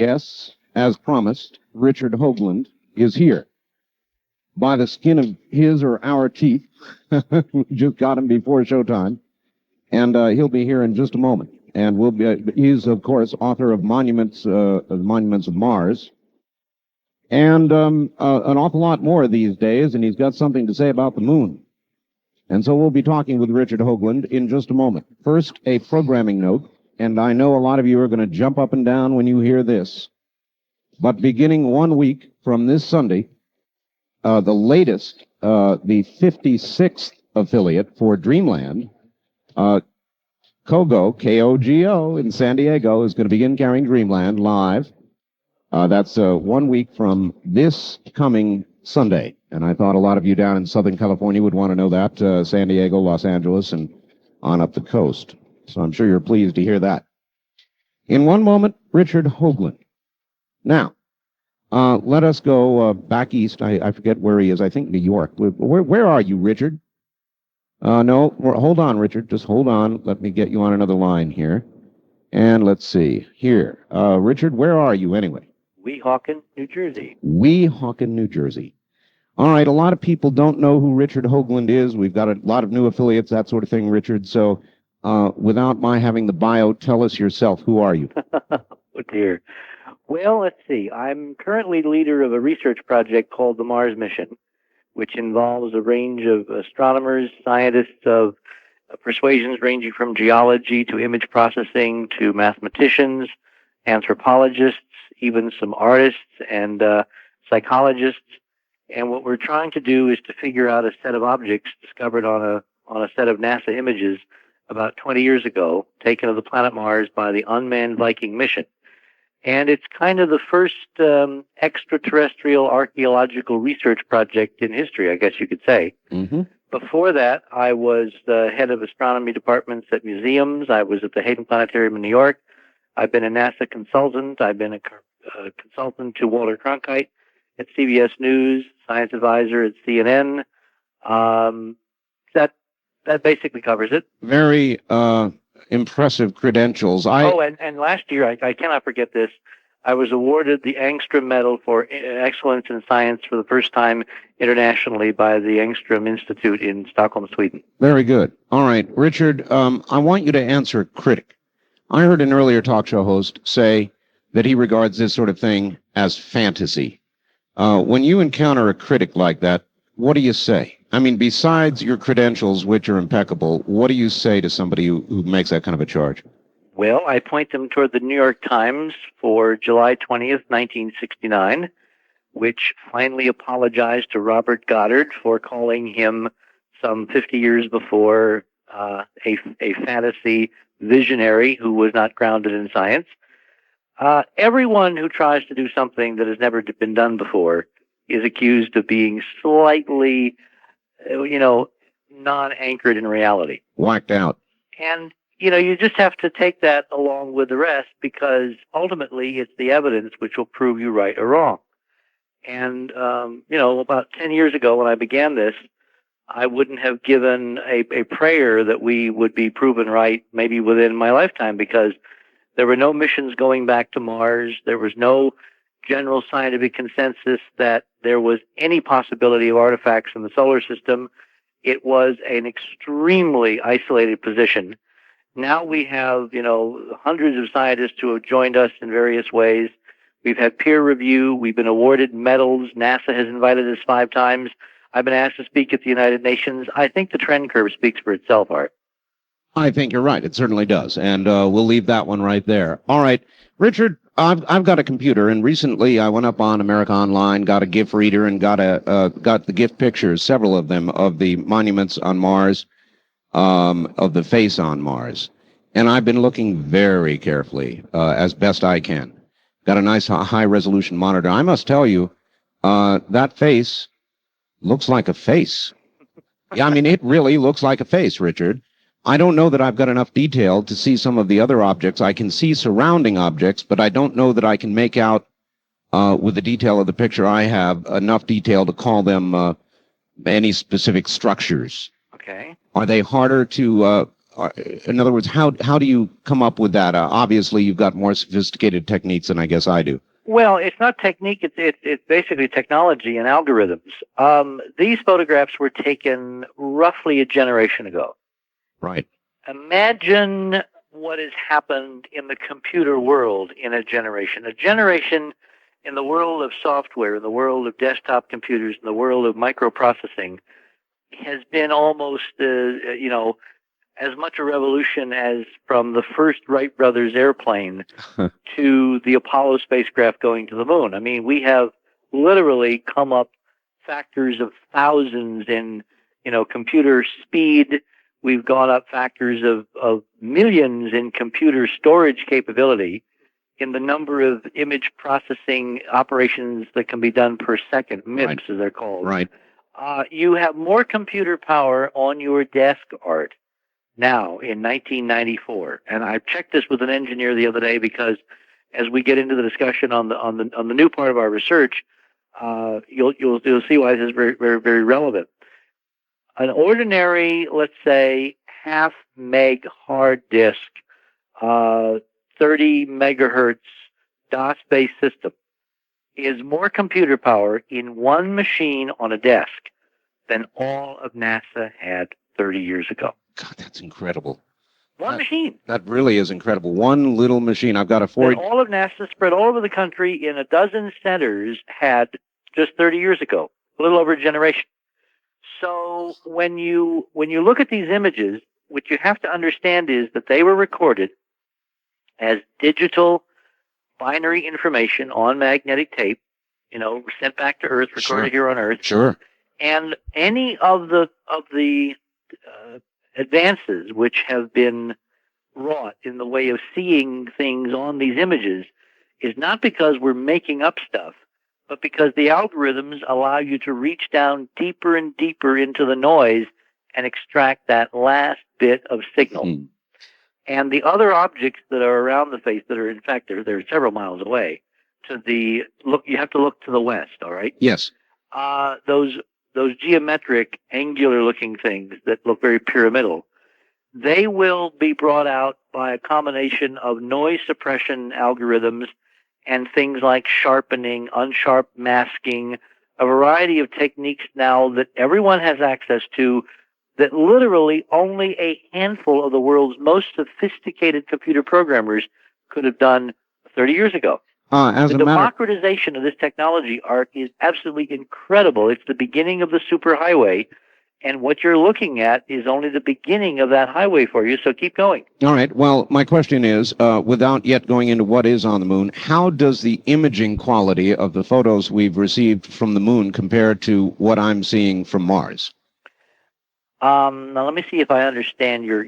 Yes, as promised, Richard Hoagland is here. By the skin of his or our teeth. We just got him before showtime. And he'll be here in just a moment. And he's, of course, author of Monuments of Mars. And an awful lot more these days, and he's got something to say about the moon. And so we'll be talking with Richard Hoagland in just a moment. First, a programming note, and I know a lot of you are going to jump up and down when you hear this. But beginning 1 week from this Sunday, the latest, the 56th affiliate for Dreamland, KOGO, K-O-G-O, in San Diego, is going to begin carrying Dreamland live. That's 1 week from this coming Sunday. And I thought a lot of you down in Southern California would want to know that, San Diego, Los Angeles, and on up the coast. So I'm sure you're pleased to hear that. In one moment, Richard Hoagland. Now, let us go back east. I forget where he is. I think New York. Where are you, Richard? No, hold on, Richard. Just hold on. Let me get you on another line here. And let's see. Here. Richard, where are you anyway? Weehawken, New Jersey. Weehawken, New Jersey. All right, a lot of people don't know who Richard Hoagland is. We've got a lot of new affiliates, that sort of thing, Richard. So without my having the bio, tell us yourself. Who are you? Oh, dear. Well, let's see. I'm currently leader of a research project called the Mars Mission, which involves a range of astronomers, scientists of persuasions ranging from geology to image processing to mathematicians, anthropologists, even some artists and psychologists. And what we're trying to do is to figure out a set of objects discovered on a set of NASA images about 20 years ago, taken of the planet Mars by the unmanned Viking mission. And it's kind of the first extraterrestrial archaeological research project in history, I guess you could say. Mm-hmm. Before that, I was the head of astronomy departments at museums. I was at the Hayden Planetarium in New York. I've been a NASA consultant. I've been a consultant to Walter Cronkite at CBS News, science advisor at CNN. That basically covers it. Very impressive credentials. And last year, I cannot forget this, I was awarded the Angstrom Medal for Excellence in Science for the first time internationally by the Angstrom Institute in Stockholm, Sweden. Very good. All right, Richard, I want you to answer a critic. I heard an earlier talk show host say that he regards this sort of thing as fantasy. When you encounter a critic like that, what do you say? I mean, besides your credentials, which are impeccable, what do you say to somebody who makes that kind of a charge? Well, I point them toward the New York Times for July 20th, 1969, which finally apologized to Robert Goddard for calling him some 50 years before a fantasy visionary who was not grounded in science. Everyone who tries to do something that has never been done before is accused of being slightly, non-anchored in reality. Whacked out. And, you just have to take that along with the rest because ultimately it's the evidence which will prove you right or wrong. And, about 10 years ago when I began this, I wouldn't have given a prayer that we would be proven right maybe within my lifetime because there were no missions going back to Mars. There was no general scientific consensus that there was any possibility of artifacts in the solar system. It was an extremely isolated position. Now we have, hundreds of scientists who have joined us in various ways. We've had peer review. We've been awarded medals. NASA has invited us 5 times. I've been asked to speak at the United Nations. I think the trend curve speaks for itself, Art. I think you're right. It certainly does. And we'll leave that one right there. All right. Richard, I've got a computer, and recently I went up on America Online, got a GIF reader, and got the GIF pictures, several of them, of the monuments on Mars, of the face on Mars. And I've been looking very carefully, as best I can. Got a nice high-resolution monitor. I must tell you, that face looks like a face. Yeah, I mean, it really looks like a face, Richard. I don't know that I've got enough detail to see some of the other objects. I can see surrounding objects, but I don't know that I can make out, with the detail of the picture I have, enough detail to call them any specific structures. Okay. Are they harder to In other words, how do you come up with that? Obviously, you've got more sophisticated techniques than I guess I do. Well, it's not technique. It's basically technology and algorithms. These photographs were taken roughly a generation ago. Right. Imagine what has happened in the computer world in a generation. A generation in the world of software, in the world of desktop computers, in the world of microprocessing has been almost, as much a revolution as from the first Wright brothers airplane to the Apollo spacecraft going to the moon. I mean, we have literally come up factors of thousands in, computer speed. We've gone up factors of millions in computer storage capability, in the number of image processing operations that can be done per second, MIPS as they're called. Right. You have more computer power on your desk, Art, now in 1994. And I checked this with an engineer the other day because as we get into the discussion on the new part of our research, you'll see why this is very, very, very relevant. An ordinary, let's say, half meg hard disk, 30 megahertz DOS-based system is more computer power in one machine on a desk than all of NASA had 30 years ago. God, that's incredible. One machine. That really is incredible. One little machine. I've got a That all of NASA spread all over the country in a dozen centers had just 30 years ago, a little over a generation. So when you look at these images, what you have to understand is that they were recorded as digital binary information on magnetic tape, sent back to Earth, recorded here on Earth. Sure. And any of the advances which have been wrought in the way of seeing things on these images is not because we're making up stuff, but because the algorithms allow you to reach down deeper and deeper into the noise and extract that last bit of signal. Mm. And the other objects that are around the face that are, in fact, they're several miles away. You have to look to the west, all right? Yes. Those geometric, angular-looking things that look very pyramidal, they will be brought out by a combination of noise suppression algorithms and things like sharpening, unsharp masking, a variety of techniques now that everyone has access to that literally only a handful of the world's most sophisticated computer programmers could have done 30 years ago. The democratization of this technology, Art, is absolutely incredible. It's the beginning of the superhighway, and what you're looking at is only the beginning of that highway for you, so keep going. All right. Well, my question is, without yet going into what is on the moon, how does the imaging quality of the photos we've received from the moon compare to what I'm seeing from Mars? Now, let me see if I understand your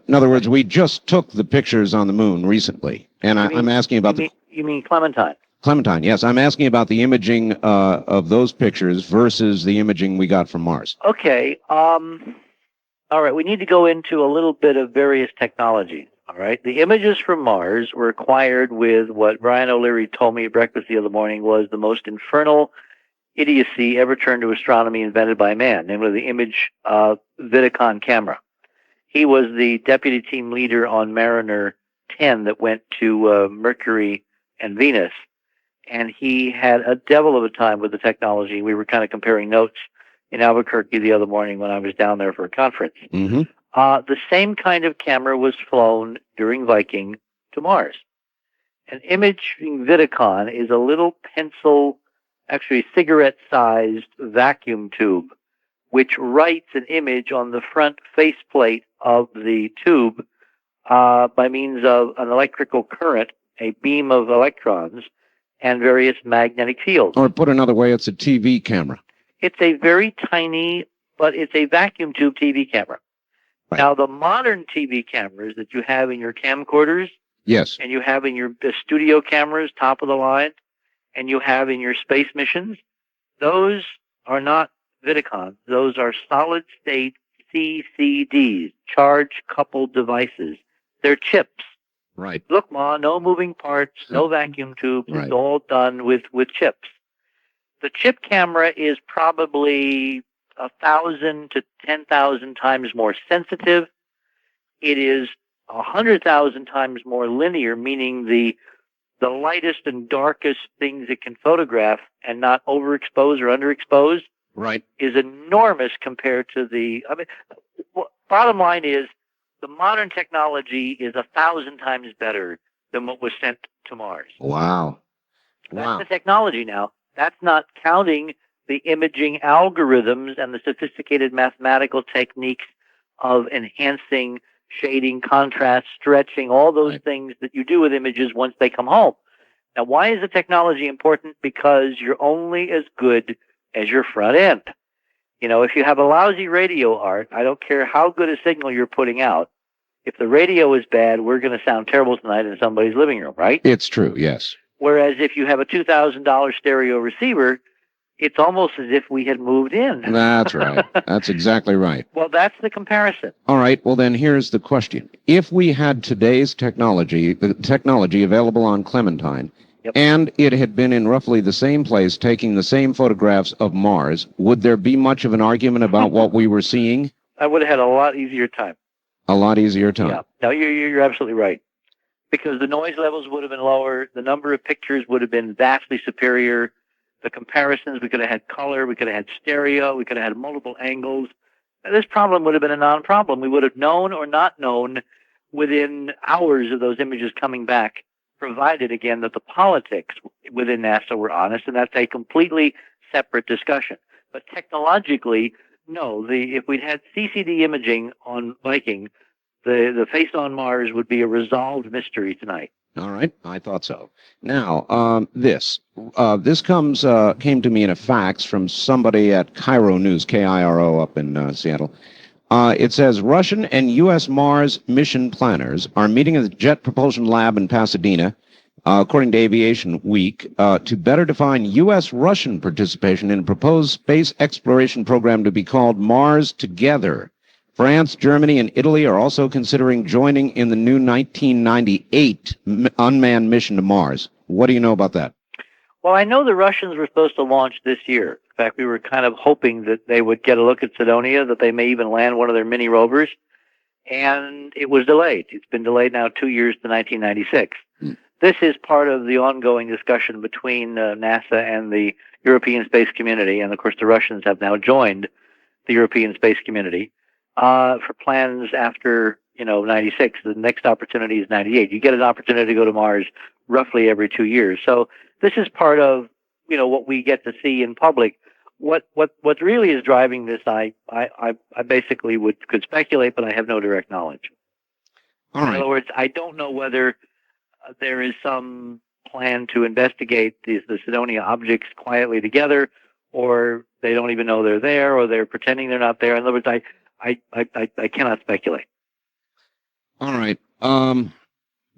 in other words, we just took the pictures on the moon recently, and I'm asking about You mean Clementine? Clementine, yes. I'm asking about the imaging of those pictures versus the imaging we got from Mars. Okay. All right. We need to go into a little bit of various technologies. All right. The images from Mars were acquired with what Brian O'Leary told me at breakfast the other morning was the most infernal idiocy ever turned to astronomy invented by man, namely the image Vidicon camera. He was the deputy team leader on Mariner 10 that went to Mercury and Venus, and he had a devil of a time with the technology. We were kind of comparing notes in Albuquerque the other morning when I was down there for a conference. Mm-hmm. The same kind of camera was flown during Viking to Mars. An imaging Vidicon is a little pencil, actually cigarette-sized vacuum tube, which writes an image on the front faceplate of the tube by means of an electrical current, a beam of electrons, and various magnetic fields. Or put another way, it's a TV camera. It's a very tiny, but it's a vacuum tube TV camera. Right. Now, the modern TV cameras that you have in your camcorders, yes, and you have in your studio cameras, top of the line, and you have in your space missions, those are not Vidicons. Those are solid-state CCDs, charge-coupled devices. They're chips. Right. Look, Ma, no moving parts, no vacuum tubes. Right. It's all done with chips. The chip camera is probably 1,000 to 10,000 times more sensitive. it is 100,000 times more linear, meaning the lightest and darkest things it can photograph and not overexpose or underexpose Right. is enormous compared to bottom line is the modern technology is 1,000 times better than what was sent to Mars. Wow. That's the technology now. That's not counting the imaging algorithms and the sophisticated mathematical techniques of enhancing, shading, contrast, stretching, all those things that you do with images once they come home. Now, why is the technology important? Because you're only as good as your front end. If you have a lousy radio, Art, I don't care how good a signal you're putting out. If the radio is bad, we're going to sound terrible tonight in somebody's living room, right? It's true, yes. Whereas if you have a $2,000 stereo receiver, it's almost as if we had moved in. That's right. That's exactly right. Well, that's the comparison. All right. Well, then here's the question. If we had today's technology, the technology available on Clementine, and it had been in roughly the same place taking the same photographs of Mars, would there be much of an argument about what we were seeing? I would have had a lot easier time. A lot easier time. Yeah. No, you're absolutely right. Because the noise levels would have been lower, the number of pictures would have been vastly superior, the comparisons, we could have had color, we could have had stereo, we could have had multiple angles. This problem would have been a non-problem. We would have known or not known within hours of those images coming back, provided, again, that the politics within NASA were honest, and that's a completely separate discussion. But technologically, no. If we'd had CCD imaging on Viking, the face on Mars would be a resolved mystery tonight. All right, I thought so. Now, this came to me in a fax from somebody at Cairo News, KIRO, up in Seattle. It says Russian and U.S. Mars mission planners are meeting at the Jet Propulsion Lab in Pasadena, according to Aviation Week, to better define U.S.-Russian participation in a proposed space exploration program to be called Mars Together. France, Germany, and Italy are also considering joining in the new 1998 unmanned mission to Mars. What do you know about that? Well, I know the Russians were supposed to launch this year. In fact, we were kind of hoping that they would get a look at Cydonia, that they may even land one of their mini rovers, and it was delayed. It's been delayed now 2 years to 1996. This is part of the ongoing discussion between NASA and the European space community, and of course the Russians have now joined the European space community for plans after 96. The next opportunity is 98. You get an opportunity to go to Mars roughly every 2 years. So this is part of what we get to see in public. What really is driving this, I basically could speculate, but I have no direct knowledge. All right. In other words, I don't know whether there is some plan to investigate the Cydonia objects quietly together, or they don't even know they're there, or they're pretending they're not there. In other words, I cannot speculate. All right.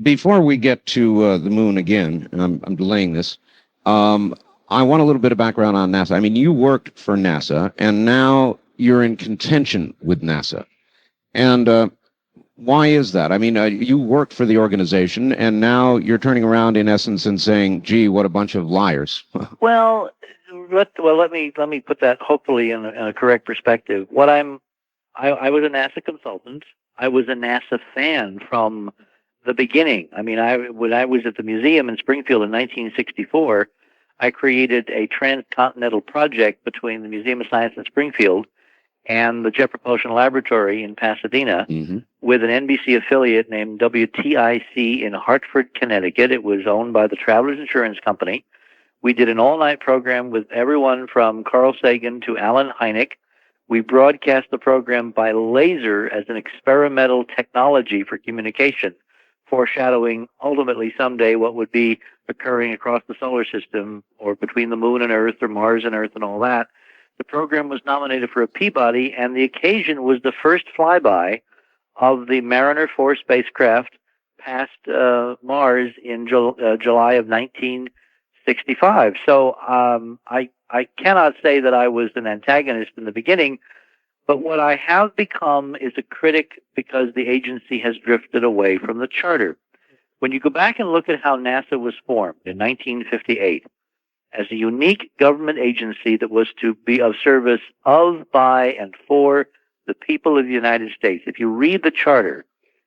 Before we get to the moon again, I'm delaying this. I want a little bit of background on NASA. I mean, you worked for NASA, and now you're in contention with NASA. And why is that? I mean, you worked for the organization, and now you're turning around, in essence, and saying, "Gee, what a bunch of liars." Well, let me put that hopefully in a correct perspective. I was a NASA consultant. I was a NASA fan from the beginning. I mean, when I was at the museum in Springfield in 1964, I created a transcontinental project between the Museum of Science in Springfield and the Jet Propulsion Laboratory in Pasadena with an NBC affiliate named WTIC in Hartford, Connecticut. It was owned by the Travelers Insurance Company. We did an all-night program with everyone from Carl Sagan to Alan Hynek. We broadcast the program by laser as an experimental technology for communication, foreshadowing ultimately someday what would be occurring across the solar system or between the moon and Earth or Mars and Earth and all that. The program was nominated for a Peabody, and the occasion was the first flyby of the Mariner 4 spacecraft past Mars in July of 1965. So I cannot say that I was an antagonist in the beginning, but what I have become is a critic because the agency has drifted away from the charter. When you go back and look at how NASA was formed in 1958 as a unique government agency that was to be of service of, by, and for the people of the United States, if you read the charter,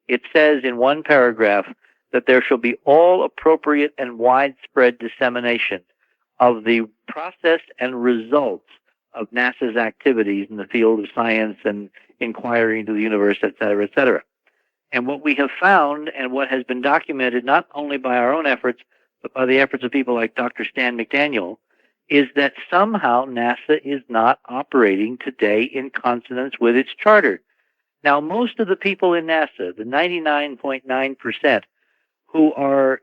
it says in one paragraph that there shall be all appropriate and widespread dissemination of the process and results of NASA's activities in the field of science and inquiry into the universe, et cetera, et cetera. And what we have found, and what has been documented not only by our own efforts, but by the efforts of people like Dr. Stan McDaniel, is that somehow NASA is not operating today in consonance with its charter. Now, most of the people in NASA, the 99.9%, who are,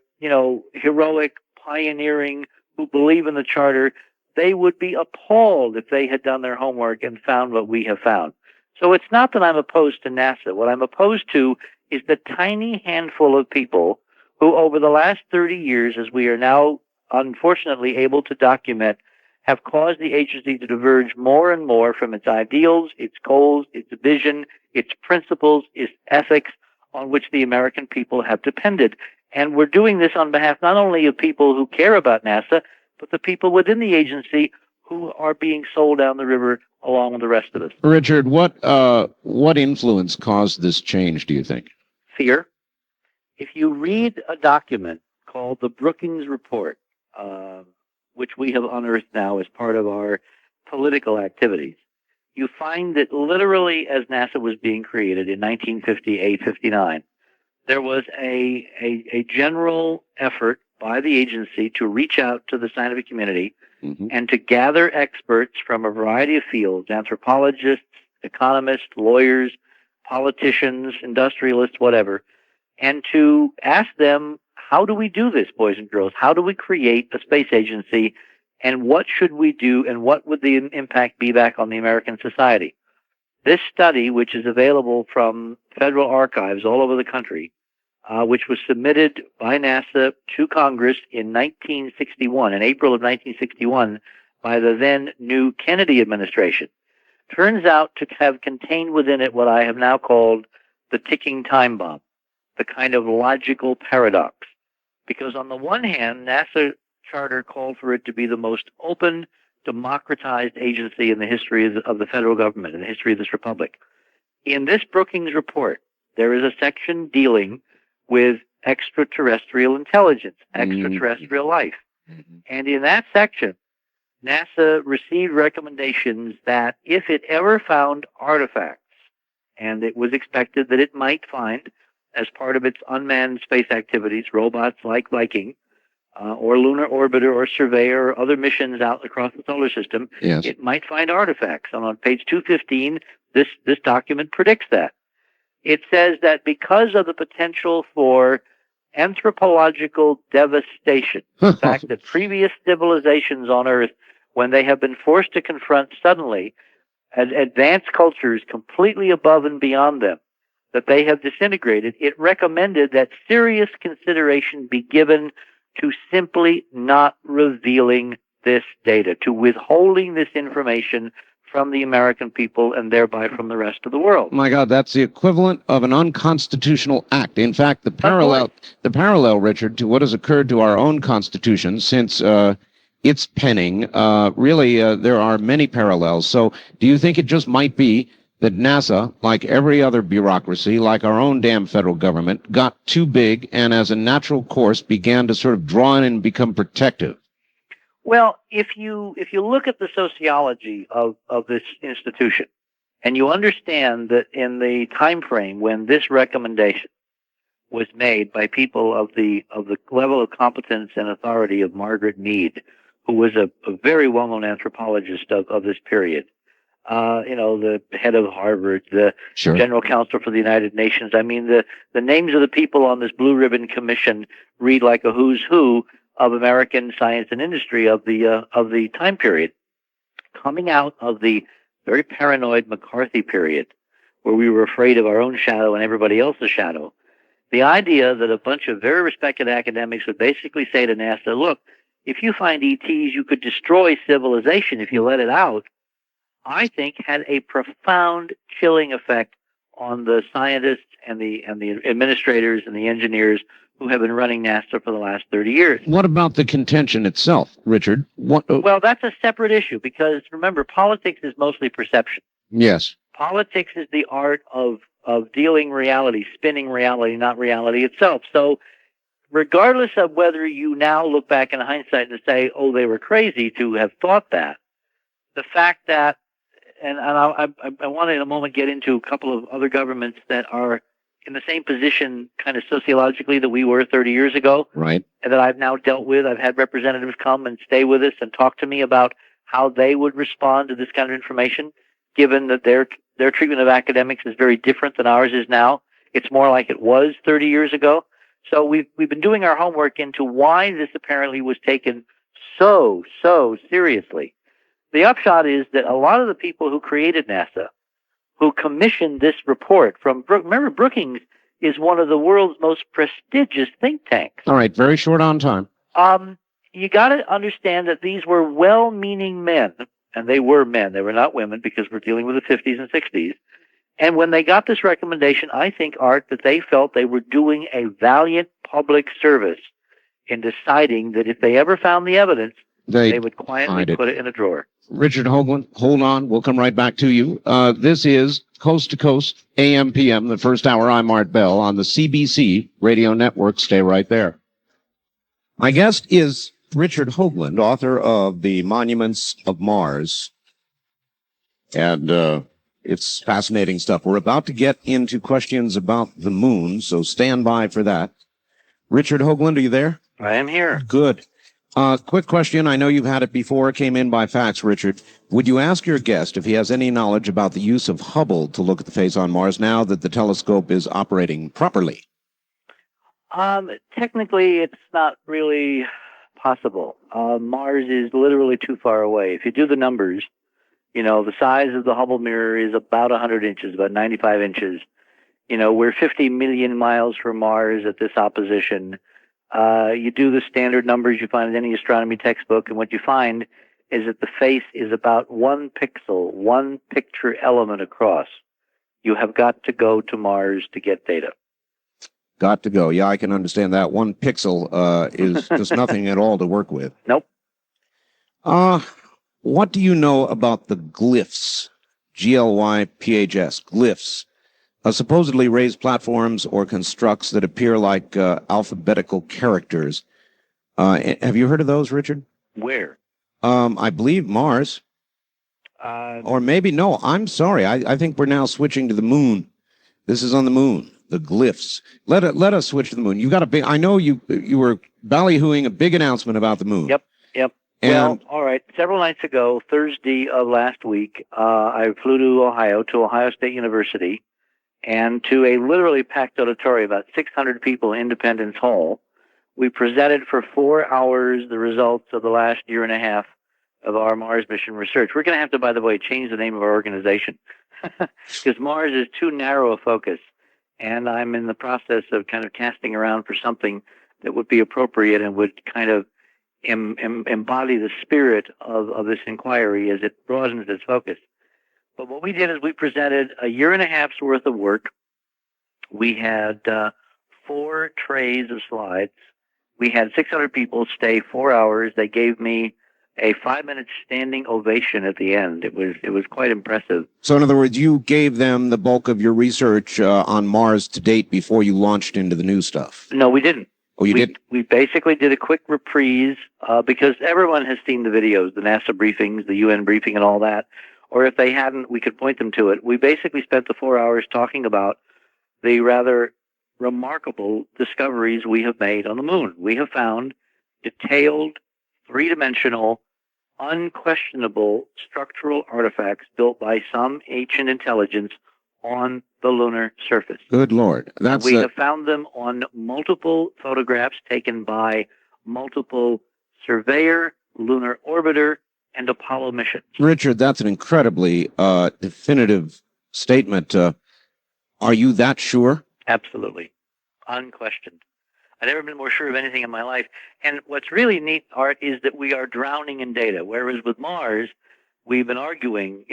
heroic, pioneering, who believe in the charter, they would be appalled if they had done their homework and found what we have found. So it's not that I'm opposed to NASA. What I'm opposed to is the tiny handful of people who, over the last 30 years, as we are now unfortunately able to document, have caused the agency to diverge more and more from its ideals, its goals, its vision, its principles, its ethics, on which the American people have depended. And we're doing this on behalf not only of people who care about NASA, but the people within the agency who are being sold down the river along with the rest of us. Richard, what influence caused this change, do you think? Fear. If you read a document called the Brookings Report, which we have unearthed now as part of our political activities, you find that literally as NASA was being created in 1958-59, there was a general effort by the agency to reach out to the scientific community and to gather experts from a variety of fields, anthropologists, economists, lawyers, politicians, industrialists, whatever, and to ask them, how do we do this, boys and girls? How do we create a space agency, and what should we do, and what would the impact be back on the American society? This study, which is available from federal archives all over the country, which was submitted by NASA to Congress in 1961, in April of 1961, by the then new Kennedy administration, turns out to have contained within it what I have now called the ticking time bomb, the kind of logical paradox. Because on the one hand, NASA charter called for it to be the most open, democratized agency in the history of the federal government, in the history of this republic. In this Brookings report, there is a section dealing with extraterrestrial intelligence, extraterrestrial life. And in that section, NASA received recommendations that if it ever found artifacts, and it was expected that it might find, as part of its unmanned space activities, robots like Viking, or Lunar Orbiter or Surveyor or other missions out across the solar system, Yes. It might find artifacts. And on page 215, this document predicts that. It says that because of the potential for anthropological devastation, the fact that previous civilizations on Earth, when they have been forced to confront suddenly advanced cultures completely above and beyond them, that they have disintegrated, it recommended that serious consideration be given to simply not revealing this data, to withholding this information from the American people and thereby from the rest of the world. My God, that's the equivalent of an unconstitutional act. In fact, the parallel, Richard, to what has occurred to our own Constitution since its penning, really, there are many parallels. So do you think it just might be that NASA, like every other bureaucracy, like our own damn federal government, got too big and as a natural course began to sort of draw in and become protective? Well, if you look at the sociology of this institution, and you understand that in the time frame when this recommendation was made by people of the level of competence and authority of Margaret Mead, who was a very well-known anthropologist of this period, the head of Harvard, the general counsel for the United Nations. I mean, the names of the people on this Blue Ribbon Commission read like a who's who of American science and industry of the time period, coming out of the very paranoid McCarthy period, where we were afraid of our own shadow and everybody else's shadow. The idea that a bunch of very respected academics would basically say to NASA, look, if you find ETs, you could destroy civilization if you let it out, I think had a profound chilling effect on the scientists and the administrators and the engineers who have been running NASA for the last 30 years. What about the contention itself, Richard? Well, that's a separate issue because, remember, politics is mostly perception. Yes. Politics is the art of of dealing reality, spinning reality, not reality itself. So regardless of whether you now look back in hindsight and say, oh, they were crazy to have thought that, the fact that, and I want to in a moment get into a couple of other governments that are in the same position kind of sociologically that we were 30 years ago, Right. and that I've now dealt with. I've had representatives come and stay with us and talk to me about how they would respond to this kind of information, given that their treatment of academics is very different than ours is now. It's more like it was 30 years ago. So we've been doing our homework into why this apparently was taken so seriously. The upshot is that a lot of the people who created NASA, who commissioned this report from, remember, Brookings is one of the world's most prestigious think tanks. All right, very short on time. You got to understand that these were well-meaning men, and they were men. They were not women, because we're dealing with the 50s and 60s. And when they got this recommendation, I think, Art, that they felt they were doing a valiant public service in deciding that if they ever found the evidence, they would quietly put it in a drawer. Richard Hoagland, hold on. We'll come right back to you. This is Coast to Coast, AM, PM, the first hour. I'm Art Bell on the CBC radio network. Stay right there. My guest is Richard Hoagland, author of The Monuments of Mars. And it's fascinating stuff. We're about to get into questions about the moon, so stand by for that. Richard Hoagland, are you there? I am here. Good. Quick question. I know you've had it before. It came in by fax, Richard. Would you ask your guest if he has any knowledge about the use of Hubble to look at the face on Mars now that the telescope is operating properly? Technically, it's not really possible. Mars is literally too far away. If you do the numbers, the size of the Hubble mirror is about 100 inches, about 95 inches. We're 50 million miles from Mars at this opposition. You do the standard numbers you find in any astronomy textbook, and what you find is that the face is about 1 pixel, 1 picture element across. You have got to go to Mars to get data. Got to go. Yeah, I can understand that. 1 pixel is just nothing at all to work with. Nope. What do you know about the glyphs? GLYPHS, glyphs. Supposedly raised platforms or constructs that appear like alphabetical characters. Have you heard of those, Richard? Where? I believe Mars. Or maybe, no, I'm sorry. I think we're now switching to the moon. This is on the moon, the glyphs. Let us switch to the moon. You got a big, I know you were ballyhooing a big announcement about the moon. Yep. And, well, all right. Several nights ago, Thursday of last week, I flew to Ohio State University, and to a literally packed auditorium, about 600 people in Independence Hall. We presented for 4 hours the results of the last year and a half of our Mars mission research. We're going to have to, by the way, change the name of our organization because Mars is too narrow a focus, and I'm in the process of kind of casting around for something that would be appropriate and would kind of embody the spirit of this inquiry as it broadens its focus. But what we did is we presented a year and a half's worth of work. We had 4 trays of slides. We had 600 people stay 4 hours. They gave me a 5-minute standing ovation at the end. It was quite impressive. So in other words, you gave them the bulk of your research on Mars to date before you launched into the new stuff? No, we didn't. Oh, you did? We basically did a quick reprise because everyone has seen the videos, the NASA briefings, the UN briefing and all that. Or if they hadn't, we could point them to it. We basically spent the 4 hours talking about the rather remarkable discoveries we have made on the moon. We have found detailed, 3-dimensional, unquestionable structural artifacts built by some ancient intelligence on the lunar surface. Good Lord. We have found them on multiple photographs taken by multiple surveyor, lunar orbiter, and Apollo missions. Richard, that's an incredibly definitive statement. Are you that sure? Absolutely. Unquestioned. I've never been more sure of anything in my life. And what's really neat, Art, is that we are drowning in data. Whereas with Mars, we've been arguing,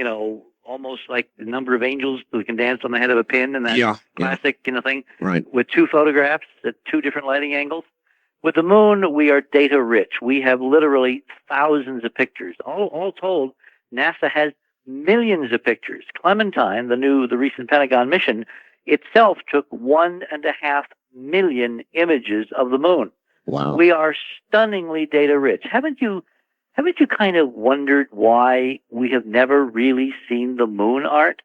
almost like the number of angels who can dance on the head of a pin and that classic, thing. Right. With 2 photographs at 2 different lighting angles. With the moon, we are data rich. We have literally thousands of pictures. All told, NASA has millions of pictures. Clementine, the recent Pentagon mission, itself took 1.5 million images of the moon. Wow. We are stunningly data rich. Haven't you kind of wondered why we have never really seen the moon, Art?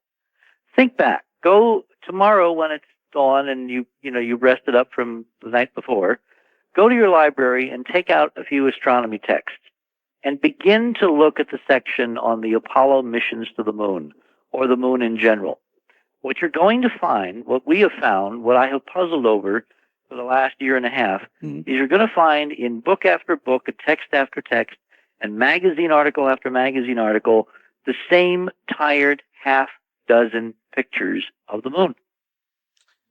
Think back. Go tomorrow when it's dawn and you've rested up from the night before. Go to your library and take out a few astronomy texts and begin to look at the section on the Apollo missions to the moon, or the moon in general. What you're going to find, what we have found, what I have puzzled over for the last year and a half, is you're going to find in book after book, text after text, and magazine article after magazine article, the same tired half dozen pictures of the moon.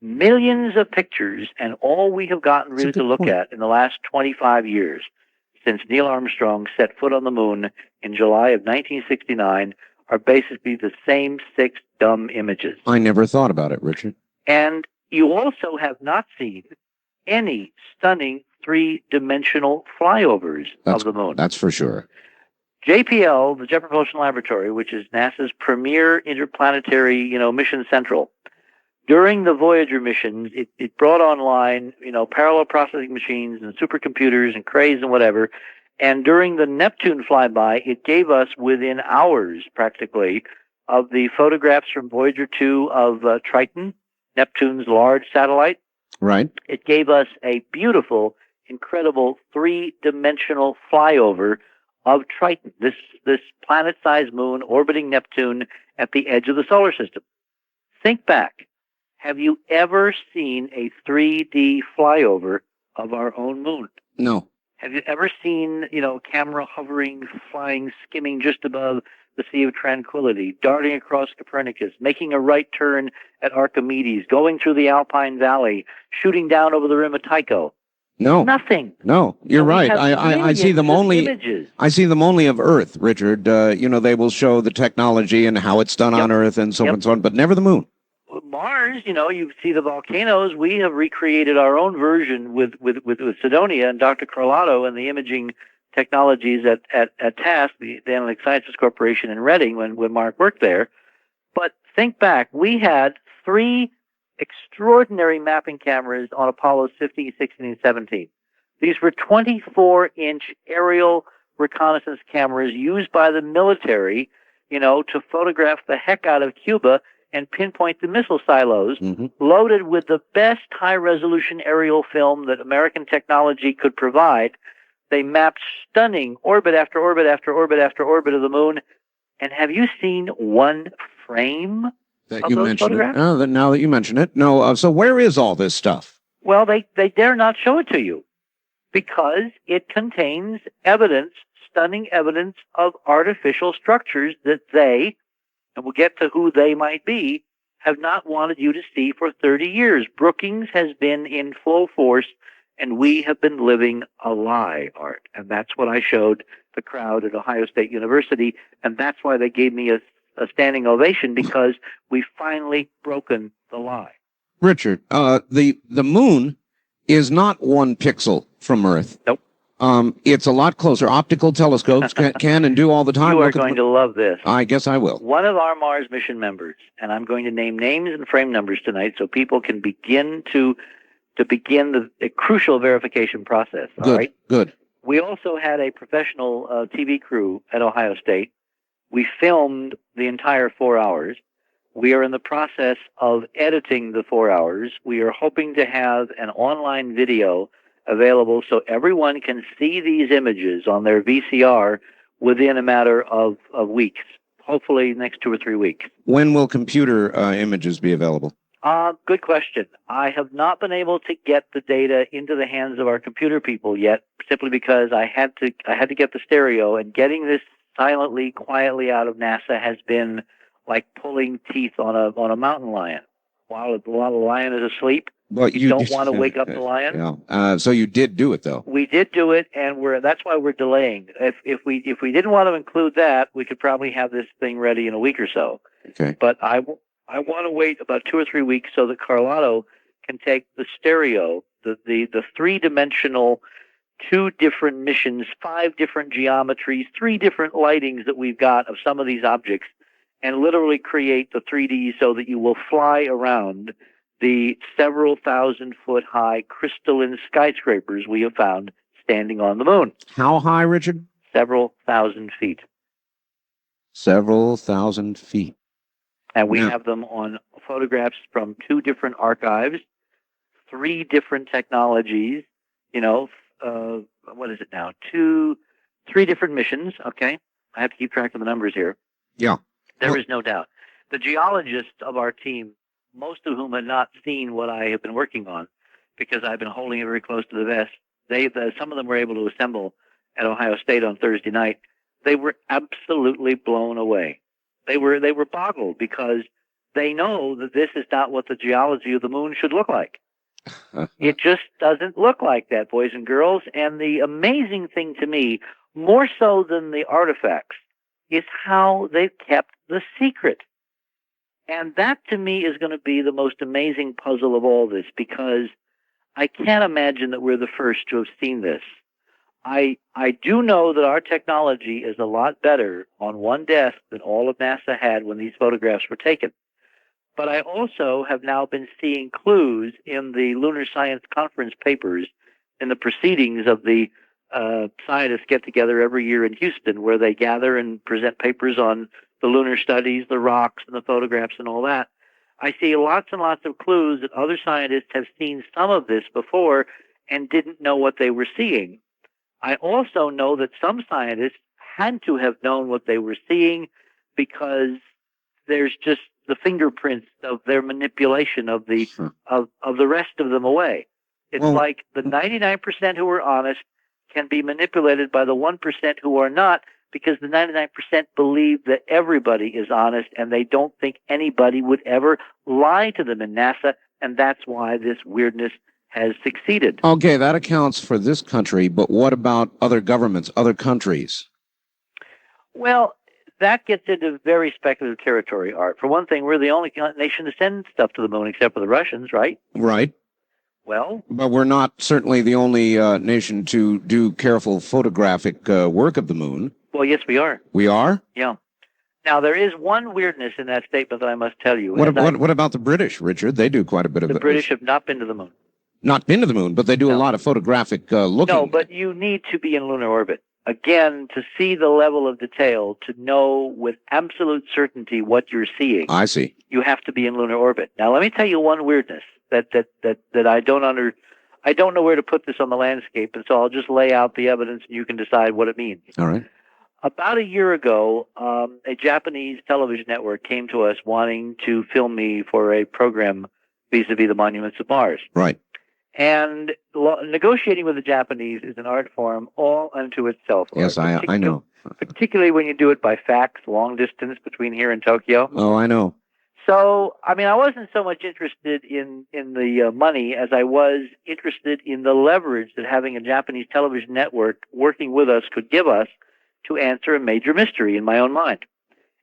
Millions of pictures, and all we have gotten really to look at in the last 25 years, since Neil Armstrong set foot on the moon in July of 1969, are basically the same 6 dumb images. I never thought about it, Richard. And you also have not seen any stunning 3-dimensional flyovers of the moon. That's for sure. JPL, the Jet Propulsion Laboratory, which is NASA's premier interplanetary, mission central, during the Voyager missions, it brought online, parallel processing machines and supercomputers and crays and whatever. And during the Neptune flyby, it gave us, within hours practically, of the photographs from Voyager 2 of Triton, Neptune's large satellite. Right. It gave us a beautiful, incredible 3-dimensional flyover of Triton, this planet-sized moon orbiting Neptune at the edge of the solar system. Think back. Have you ever seen a 3D flyover of our own moon? No. Have you ever seen, camera hovering, flying, skimming just above the Sea of Tranquility, darting across Copernicus, making a right turn at Archimedes, going through the Alpine Valley, shooting down over the rim of Tycho? No. Nothing. No, you're right. I see them only. Images. I see them only of Earth, Richard. They will show the technology and how it's done on Earth and so forth and so on, but never the moon. Mars, you see the volcanoes. We have recreated our own version with Cydonia and Dr. Carlotto and the imaging technologies at TASC, the Analytic Sciences Corporation in Reading, when Mark worked there. But think back, we had 3 extraordinary mapping cameras on Apollos 15, 16, and 17. These were 24-inch aerial reconnaissance cameras used by the military, to photograph the heck out of Cuba and pinpoint the missile silos, loaded with the best high-resolution aerial film that American technology could provide. They mapped stunning orbit after orbit after orbit after orbit of the moon. And have you seen one frame of those photographs? Now that you mention it. No, so where is all this stuff? Well, they dare not show it to you because it contains evidence, stunning evidence of artificial structures that they, and we'll get to who they might be, have not wanted you to see for 30 years. Brookings has been in full force, and we have been living a lie, Art. And that's what I showed the crowd at Ohio State University, and that's why they gave me a standing ovation, because we've finally broken the lie. Richard, the moon is not 1 pixel from Earth. Nope. It's a lot closer. Optical telescopes can and do all the time. You are going to love this. I guess I will. One of our Mars mission members, and I'm going to name names and frame numbers tonight so people can begin the crucial verification process. Good, all right? Good. We also had a professional TV crew at Ohio State. We filmed the entire 4 hours. We are in the process of editing the 4 hours. We are hoping to have an online video available so everyone can see these images on their VCR within a matter of weeks, hopefully next 2 or 3 weeks. When will computer images be available? Good question. I have not been able to get the data into the hands of our computer people yet, simply because I had to get the stereo, and getting this silently, quietly out of NASA has been like pulling teeth on a mountain lion. While the lion is asleep, But you don't want to wake up the lion. Yeah. So you did do it, though. We did do it, and that's why we're delaying. If we didn't want to include that, we could probably have this thing ready in a week or so. Okay. But I want to wait about 2 or 3 weeks so that Carlotto can take the stereo, the 3-dimensional, 2 different missions, 5 different geometries, 3 different lightings that we've got of some of these objects, and literally create the 3D so that you will fly around the several thousand-foot high crystalline skyscrapers we have found standing on the moon. How high, Richard? Several thousand feet. Several thousand feet. And we Now- have them on photographs from 2 different archives, 3 different technologies, what is it now? 3 different missions, okay? I have to keep track of the numbers here. Yeah. There is no doubt. The geologists of our team, most of whom had not seen what I have been working on, because I've been holding it very close to the vest, some of them were able to assemble at Ohio State on Thursday night. They were absolutely blown away. They were boggled because they know that this is not what the geology of the moon should look like. It just doesn't look like that, boys and girls. And the amazing thing to me, more so than the artifacts, is how they've kept the secret. And that, to me, is going to be the most amazing puzzle of all this, because I can't imagine that we're the first to have seen this. I do know that our technology is a lot better on one desk than all of NASA had when these photographs were taken. But I also have now been seeing clues in the Lunar Science Conference papers, in the proceedings of the scientists get together every year in Houston, where they gather and present papers on the lunar studies, the rocks, and the photographs and all that. I see lots and lots of clues that other scientists have seen some of this before and didn't know what they were seeing. I also know that some scientists had to have known what they were seeing, because there's just the fingerprints of their manipulation of the of the rest of them away. It's like the 99% who are honest can be manipulated by the 1% who are not, because the 99% believe that everybody is honest and they don't think anybody would ever lie to them in NASA, and that's why this weirdness has succeeded. Okay, that accounts for this country, but what about other governments, other countries? Well, that gets into very speculative territory, Art. For one thing, we're the only nation to send stuff to the moon except for the Russians, right? Right. Well, but we're not certainly the only nation to do careful photographic work of the moon. Well, yes, we are. We are? Yeah. Now, there is one weirdness in that statement that I must tell you. What about the British, Richard? They do quite a bit of the British have not been to the moon. Not been to the moon, but they do a lot of photographic looking. No, but you need to be in lunar orbit. Again, to see the level of detail, to know with absolute certainty what you're seeing. I see. You have to be in lunar orbit. Now, let me tell you one weirdness that I don't know where to put this on the landscape, and so I'll just lay out the evidence and you can decide what it means. All right. About a year ago, a Japanese television network came to us wanting to film me for a program vis-a-vis the monuments of Mars. Right. And negotiating with the Japanese is an art form all unto itself. Yes, I know. Particularly when you do it by fax, long distance between here and Tokyo. Oh, I know. So, I mean, I wasn't so much interested in the money as I was interested in the leverage that having a Japanese television network working with us could give us to answer a major mystery in my own mind.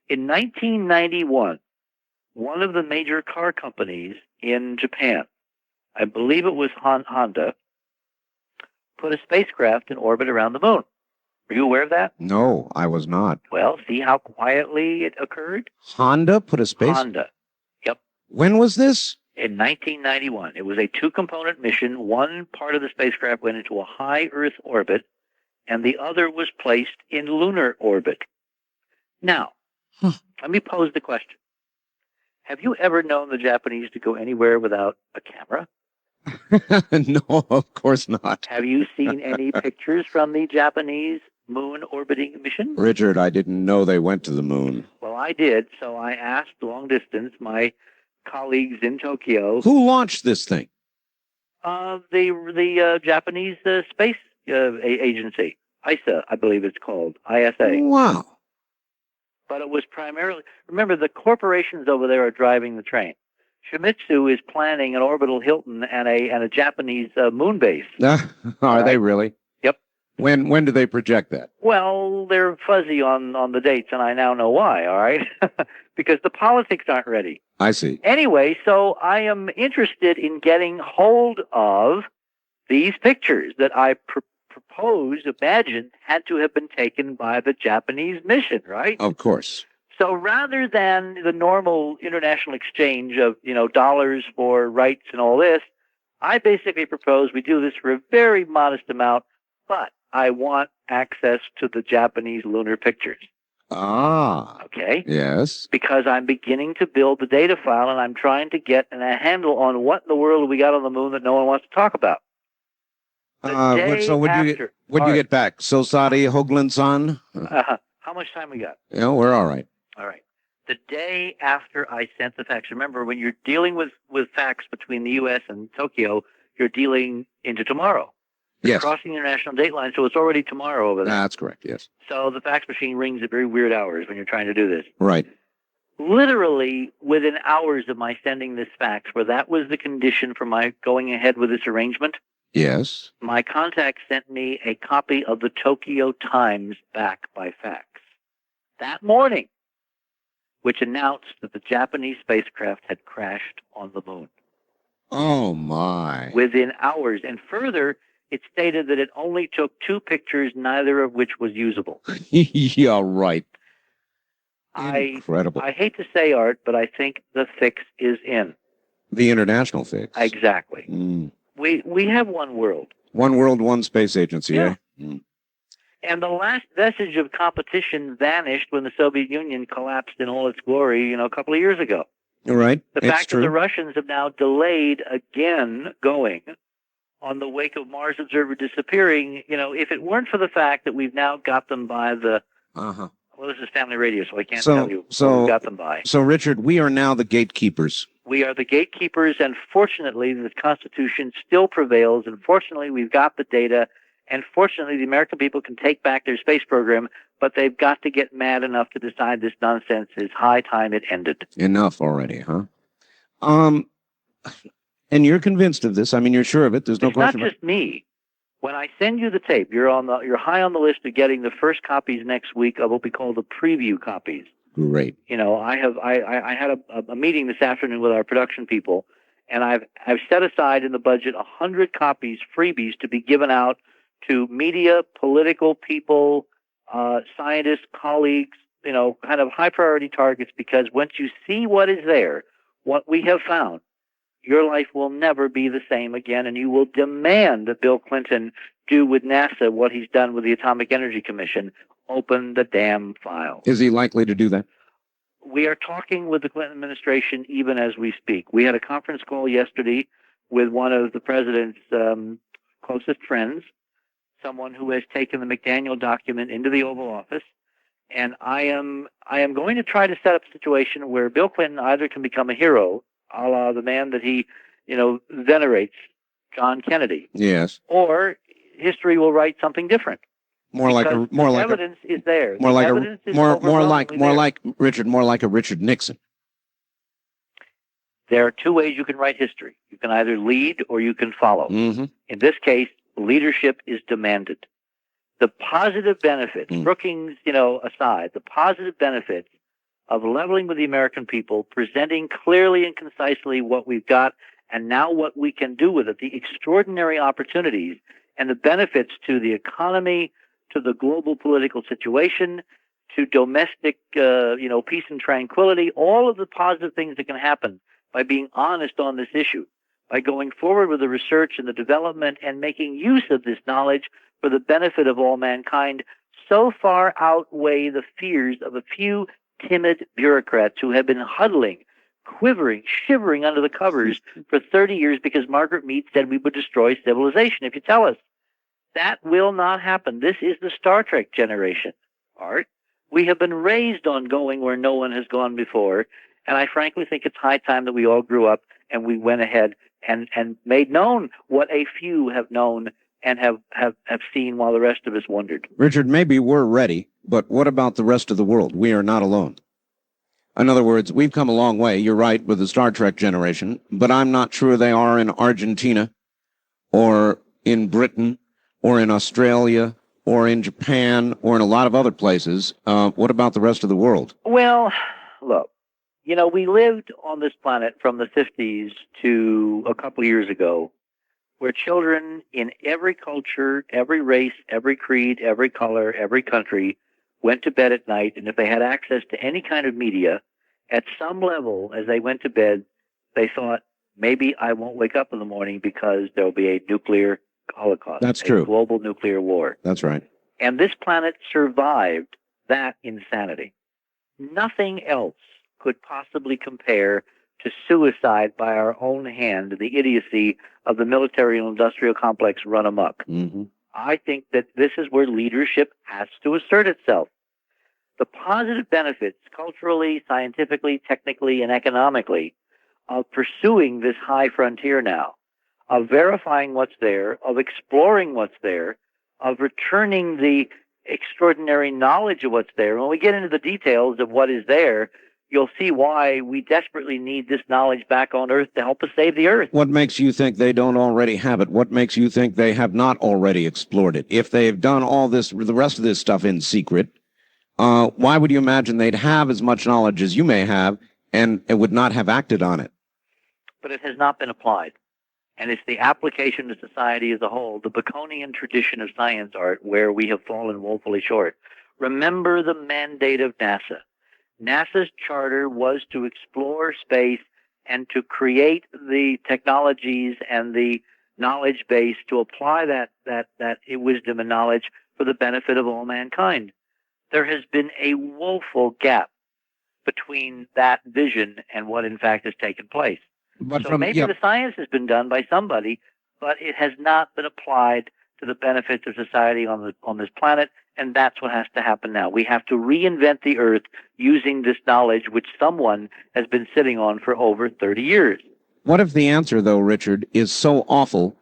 In 1991, one of the major car companies in Japan, I believe it was Honda, put a spacecraft in orbit around the moon. Were you aware of that? No, I was not. Well, see how quietly it occurred? Honda put a space... Honda. Yep. When was this? In 1991. It was a 2-component mission. One part of the spacecraft went into a high Earth orbit, and the other was placed in lunar orbit. Now, let me pose the question. Have you ever known the Japanese to go anywhere without a camera? No, of course not. Have you seen any pictures from the Japanese moon orbiting mission? Richard, I didn't know they went to the moon. Well, I did, so I asked long distance my colleagues in Tokyo. Who launched this thing? The Japanese space agency, ISA, I believe it's called, ISA. Wow. But it was primarily, remember, the corporations over there are driving the train. Shimizu is planning an orbital Hilton and a Japanese moon base. Are they really? Yep. When do they project that? Well, they're fuzzy on the dates, and I now know why, all right? Because the politics aren't ready. I see. Anyway, so I am interested in getting hold of these pictures that I imagined had to have been taken by the Japanese mission, right? Of course. So rather than the normal international exchange of, dollars for rights and all this, I basically propose we do this for a very modest amount, but I want access to the Japanese lunar pictures. Ah. Okay? Yes. Because I'm beginning to build the data file, and I'm trying to get a handle on what in the world we got on the moon that no one wants to talk about. So what'd you get back? Sosadi Hoagland-san? How much time we got? Yeah, we're all right. All right. The day after I sent the fax, remember, when you're dealing with fax between the U.S. and Tokyo, you're dealing into tomorrow. You're crossing the international date line, so it's already tomorrow over there. That's correct, yes. So the fax machine rings at very weird hours when you're trying to do this. Right. Literally within hours of my sending this fax, where that was the condition for my going ahead with this arrangement, yes, my contact sent me a copy of the Tokyo Times back by fax that morning, which announced that the Japanese spacecraft had crashed on the moon. Oh, my. Within hours. And further, it stated that it only took 2 pictures, neither of which was usable. Yeah, right. Incredible. I hate to say, Art, but I think the fix is in. The international fix. Exactly. Mm. We have one world. One world, one space agency, yeah. eh? Mm. And the last vestige of competition vanished when the Soviet Union collapsed in all its glory, a couple of years ago. Right. The fact that the Russians have now delayed again going on the wake of Mars Observer disappearing, if it weren't for the fact that we've now got them by the... Uh-huh. Well, this is family radio, so I can't tell you what we've got them by. So, Richard, we are now the gatekeepers. We are the gatekeepers, and fortunately, the Constitution still prevails, and fortunately, we've got the data, and fortunately, the American people can take back their space program, but they've got to get mad enough to decide this nonsense is high time it ended. Enough already, huh? And you're convinced of this? I mean, you're sure of it? There's no question about it? It's not just me. When I send you the tape, you're high on the list of getting the first copies next week of what we call the preview copies. Great. I had a meeting this afternoon with our production people, and I've set aside in the budget 100 copies, freebies, to be given out to media, political people, scientists, colleagues, kind of high priority targets, because once you see what is there, what we have found, your life will never be the same again, and you will demand that Bill Clinton do with NASA what he's done with the Atomic Energy Commission. Open the damn file. Is he likely to do that? We are talking with the Clinton administration even as we speak. We had a conference call yesterday with one of the president's closest friends, someone who has taken the McDaniel document into the Oval Office, and I am going to try to set up a situation where Bill Clinton either can become a hero, a la the man that he, venerates, John Kennedy. Yes. Or history will write something different. Evidence is there. More like a Richard Nixon. There are 2 ways you can write history. You can either lead or you can follow. Mm-hmm. In this case, leadership is demanded. The positive benefits, Brookings, aside, the positive benefits of leveling with the American people, presenting clearly and concisely what we've got and now what we can do with it, the extraordinary opportunities and the benefits to the economy, to the global political situation, to domestic, peace and tranquility, all of the positive things that can happen by being honest on this issue, by going forward with the research and the development and making use of this knowledge for the benefit of all mankind, so far outweigh the fears of a few timid bureaucrats who have been huddling, quivering, shivering under the covers for 30 years because Margaret Mead said we would destroy civilization. If you tell us, that will not happen. This is the Star Trek generation, Art. We have been raised on going where no one has gone before, and I frankly think it's high time that we all grew up and we went ahead and made known what a few have known and have seen while the rest of us wondered. Richard, maybe we're ready, but what about the rest of the world? We are not alone. In other words, we've come a long way, you're right, with the Star Trek generation, but I'm not sure they are in Argentina or in Britain or in Australia or in Japan or in a lot of other places. What about the rest of the world? Well, look, we lived on this planet from the 50s to a couple of years ago where children in every culture, every race, every creed, every color, every country went to bed at night, and if they had access to any kind of media, at some level, as they went to bed, they thought, maybe I won't wake up in the morning because there'll be a nuclear holocaust. That's true. A global nuclear war. That's right. And this planet survived that insanity. Nothing else could possibly compare to suicide by our own hand, the idiocy of the military and industrial complex run amok. Mm-hmm. I think that this is where leadership has to assert itself. The positive benefits, culturally, scientifically, technically, and economically, of pursuing this high frontier now, of verifying what's there, of exploring what's there, of returning the extraordinary knowledge of what's there. When we get into the details of what is there, you'll see why we desperately need this knowledge back on Earth to help us save the Earth. What makes you think they don't already have it? What makes you think they have not already explored it? If they've done all this, the rest of this stuff in secret, why would you imagine they'd have as much knowledge as you may have and it would not have acted on it? But it has not been applied. And it's the application to society as a whole, the Baconian tradition of science art, where we have fallen woefully short. Remember the mandate of NASA. NASA's charter was to explore space and to create the technologies and the knowledge base to apply that wisdom and knowledge for the benefit of all mankind. There has been a woeful gap between that vision and what in fact has taken place. But so maybe the science has been done by somebody, but it has not been applied to the benefits of society on this planet, and that's what has to happen now. We have to reinvent the Earth using this knowledge which someone has been sitting on for over 30 years. What if the answer, though, Richard, is so awful,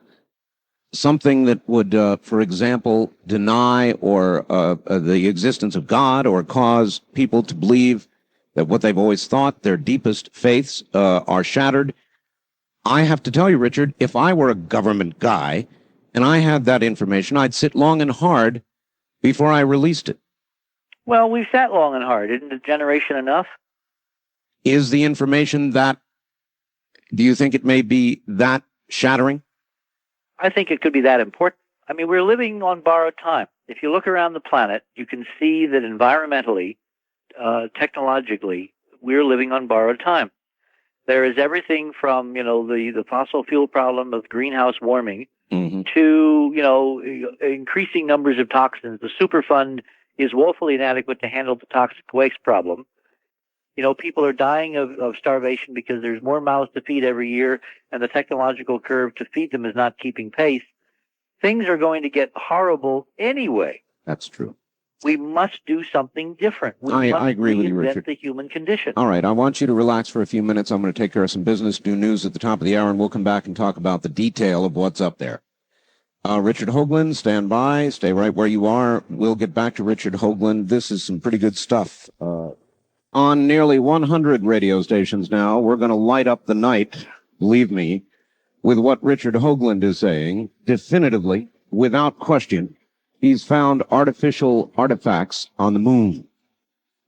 something that would, for example, deny or the existence of God or cause people to believe that what they've always thought, their deepest faiths, are shattered? I have to tell you, Richard, if I were a government guy and I had that information, I'd sit long and hard before I released it. Well, we've sat long and hard. Isn't a generation enough? Is the information that, do you think it may be that shattering? I think it could be that important. I mean, we're living on borrowed time. If you look around the planet, you can see that environmentally, technologically, we're living on borrowed time. There is everything from, the fossil fuel problem of greenhouse warming to, increasing numbers of toxins. The Superfund is woefully inadequate to handle the toxic waste problem. People are dying of starvation because there's more mouths to feed every year, and the technological curve to feed them is not keeping pace. Things are going to get horrible anyway. That's true. We must do something different. I agree with you, Richard. The human condition. All right, I want you to relax for a few minutes. I'm going to take care of some business, do news at the top of the hour, and we'll come back and talk about the detail of what's up there. Richard Hoagland, stand by. Stay right where you are. We'll get back to Richard Hoagland. This is some pretty good stuff. On nearly 100 radio stations now, we're going to light up the night, believe me, with what Richard Hoagland is saying, definitively, without question. He's found artificial artifacts on the moon.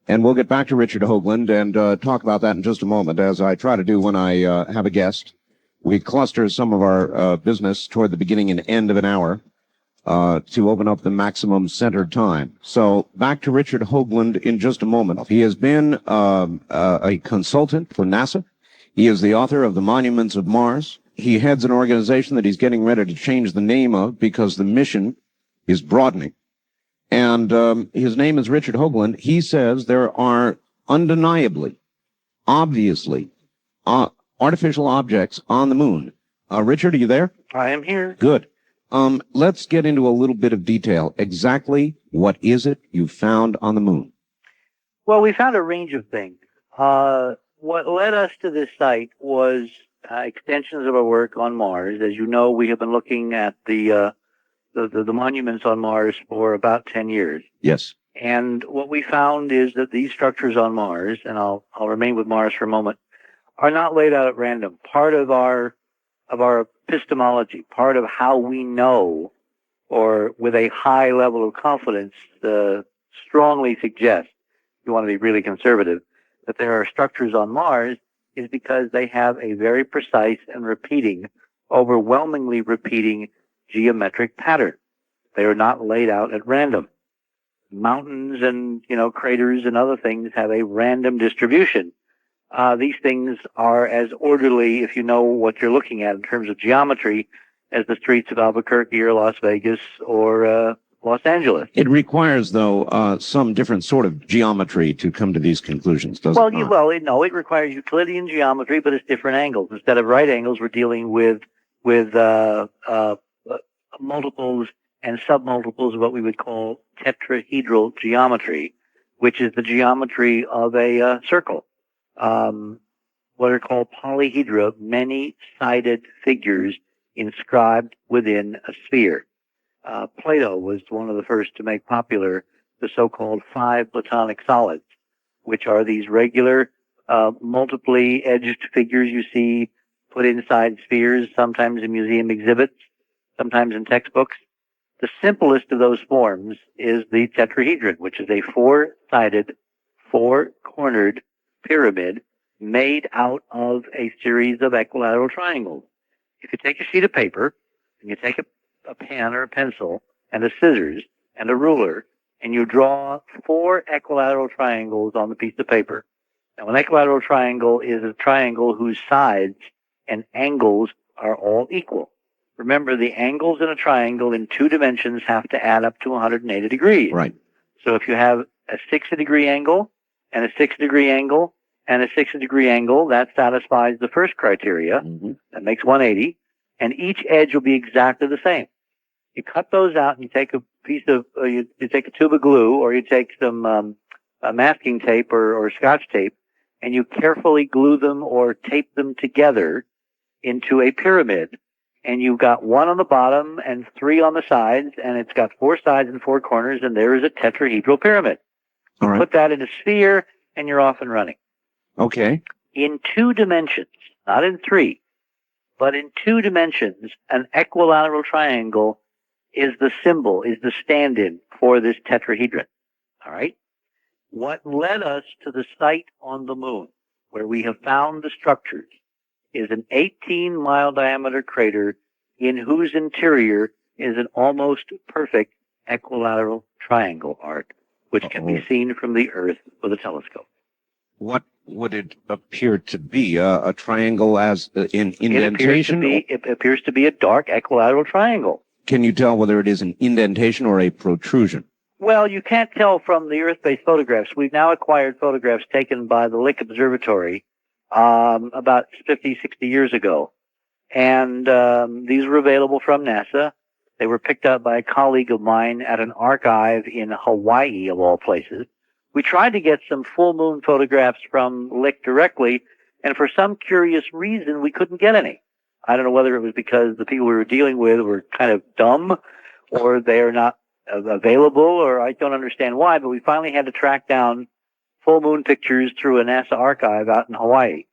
And we'll get back to Richard Hoagland and talk about that in just a moment, as I try to do when I have a guest. We cluster some of our business toward the beginning and end of an hour to open up the maximum centered time. So back to Richard Hoagland in just a moment. He has been a consultant for NASA. He is the author of The Monuments of Mars. He heads an organization that he's getting ready to change the name of because the mission is broadening. And his name is Richard Hoagland. He says there are undeniably, obviously, artificial objects on the moon. Richard, are you there? I am here. Good. Let's get into a little bit of detail. Exactly what is it you found on the moon? Well, we found a range of things. What led us to this site was extensions of our work on Mars. As you know, we have been looking at the monuments on Mars for about 10 years. Yes. And what we found is that these structures on Mars, and I'll remain with Mars for a moment, are not laid out at random. Part of our epistemology, part of how we know, or with a high level of confidence, strongly suggest, if you want to be really conservative, that there are structures on Mars, is because they have a very precise and overwhelmingly repeating geometric pattern. They are not laid out at random. mountains and, craters and other things have a random distribution. These things are as orderly, if you know what you're looking at in terms of geometry, as the streets of Albuquerque or Las Vegas or Los Angeles. It requires, though, some different sort of geometry to come to these conclusions, doesn't it? No, it requires Euclidean geometry, but it's different angles. Instead of right angles, we're dealing with multiples and submultiples of what we would call tetrahedral geometry, which is the geometry of a circle. What are called polyhedra, many-sided figures inscribed within a sphere. Plato was one of the first to make popular the so-called 5 Platonic solids, which are these regular, multiply edged figures you see put inside spheres, sometimes in museum exhibits, sometimes in textbooks. The simplest of those forms is the tetrahedron, which is a 4-sided, 4-cornered pyramid made out of a series of equilateral triangles. If you take a sheet of paper and you take a pen or a pencil and a scissors and a ruler and you draw 4 equilateral triangles on the piece of paper. Now, an equilateral triangle is a triangle whose sides and angles are all equal. Remember, the angles in a triangle in 2 dimensions have to add up to 180 degrees. Right. So if you have a 60-degree angle and a 60-degree angle and a 60-degree angle, that satisfies the first criteria. Mm-hmm. That makes 180. And each edge will be exactly the same. You cut those out and you take a piece of, you take a tube of glue or you take some masking tape or Scotch tape and you carefully glue them or tape them together into a pyramid. And you've got 1 on the bottom and 3 on the sides, and it's got 4 sides and 4 corners, and there is a tetrahedral pyramid. All right. Put that in a sphere, and you're off and running. Okay. In 2 dimensions, not in 3, but in 2 dimensions, an equilateral triangle is the symbol, is the stand-in for this tetrahedron. All right? What led us to the site on the moon, where we have found the structures, is an 18-mile diameter crater in whose interior is an almost perfect equilateral triangle arc, which can be seen from the Earth with a telescope. What would it appear to be? A triangle as in indentation? It appears to be a dark equilateral triangle. Can you tell whether it is an indentation or a protrusion? Well, you can't tell from the Earth-based photographs. We've now acquired photographs taken by the Lick Observatory about 50, 60 years ago. And these were available from NASA. They were picked up by a colleague of mine at an archive in Hawaii, of all places. We tried to get some full moon photographs from Lick directly, and for some curious reason, we couldn't get any. I don't know whether it was because the people we were dealing with were kind of dumb, or they are not available, or I don't understand why, but we finally had to track down full moon pictures through a NASA archive out in Hawaii.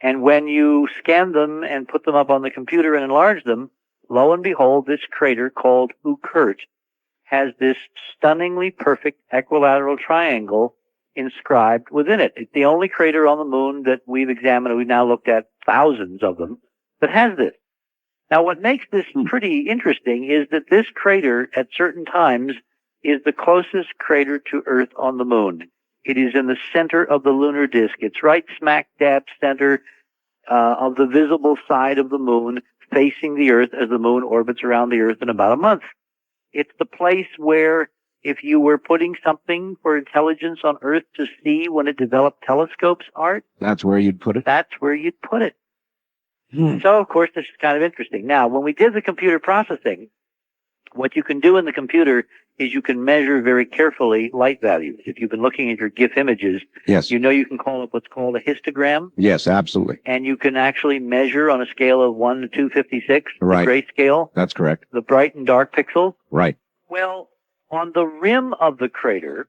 And when you scan them and put them up on the computer and enlarge them, lo and behold, this crater called Okhurt has this stunningly perfect equilateral triangle inscribed within it. It's the only crater on the moon that we've examined. We've now looked at thousands of them that has this. Now, what makes this pretty interesting is that this crater at certain times is the closest crater to Earth on the moon. It is in the center of the lunar disk. It's right smack dab center of the visible side of the moon, facing the Earth as the moon orbits around the Earth in about a month. It's the place where if you were putting something for intelligence on Earth to see when it developed telescopes, Art, that's where you'd put it? That's where you'd put it. So, of course, this is kind of interesting. Now, when we did the computer processing, what you can do in the computer is you can measure very carefully light values. If you've been looking at your GIF images, yes, you know you can call up what's called a histogram. Yes, absolutely. And you can actually measure on a scale of 1 to 256, right, the grayscale. That's correct. The bright and dark pixels. Right. Well, on the rim of the crater,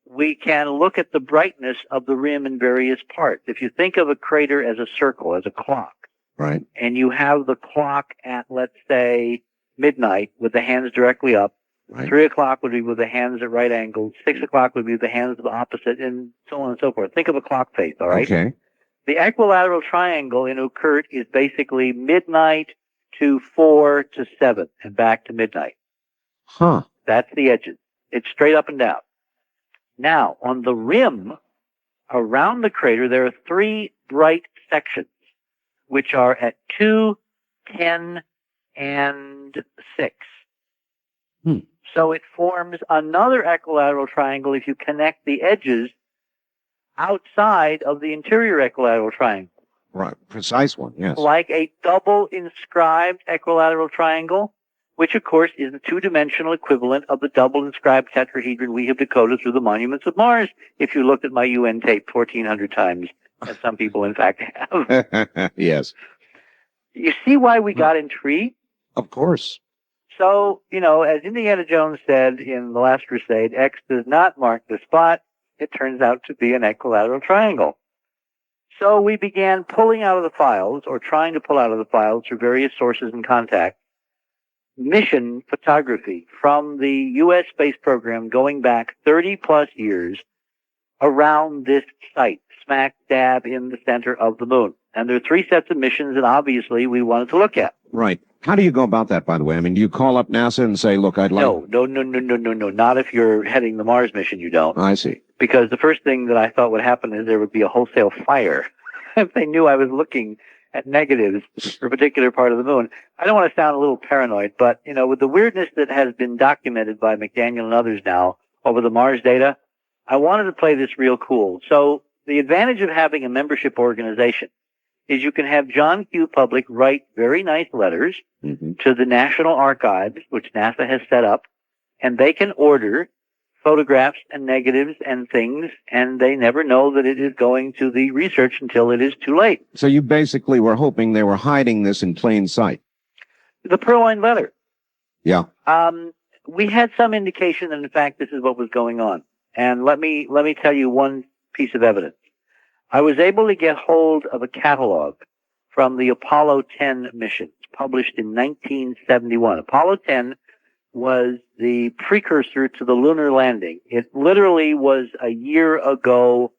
we can look at the brightness of the rim in various parts. If you think of a crater as a circle, as a clock, right, and you have the clock at, let's say, midnight with the hands directly up, right, 3 o'clock would be with the hands at right angles, 6 o'clock would be with the hands at the opposite, and so on and so forth. Think of a clock face, all right? Okay. The equilateral triangle in Okhurt is basically midnight to 4 to 7 and back to midnight. Huh. That's the edges. It's straight up and down. Now, on the rim around the crater, there are 3 bright sections, which are at 2, 10, and 6. So it forms another equilateral triangle if you connect the edges outside of the interior equilateral triangle. Right. Precise one, yes. Like a double inscribed equilateral triangle, which of course is the 2-dimensional equivalent of the double inscribed tetrahedron we have decoded through the monuments of Mars, if you looked at my UN tape 1,400 times, as some people in fact have. Yes. You see why we got intrigued? Of course. So, as Indiana Jones said in The Last Crusade, X does not mark the spot. It turns out to be an equilateral triangle. So we began pulling out of the files, or trying to pull out of the files through various sources and contacts, mission photography from the U.S. space program going back 30-plus years around this site, smack dab in the center of the moon. And there are 3 sets of missions that obviously we wanted to look at. Right. How do you go about that, by the way? I mean, do you call up NASA and say, look, I'd like... No. Not if you're heading the Mars mission, you don't. I see. Because the first thing that I thought would happen is there would be a wholesale fire if they knew I was looking at negatives for a particular part of the moon. I don't want to sound a little paranoid, but, with the weirdness that has been documented by McDaniel and others now over the Mars data, I wanted to play this real cool. So the advantage of having a membership organization is you can have John Q. Public write very nice letters to the National Archives, which NASA has set up, and they can order photographs and negatives and things, and they never know that it is going to the research until it is too late. So you basically were hoping they were hiding this in plain sight. The purloined letter. Yeah. We had some indication that, in fact, this is what was going on. And let me tell you one piece of evidence. I was able to get hold of a catalog from the Apollo 10 missions, published in 1971. Apollo 10 was the precursor to the lunar landing. It literally was a year ago,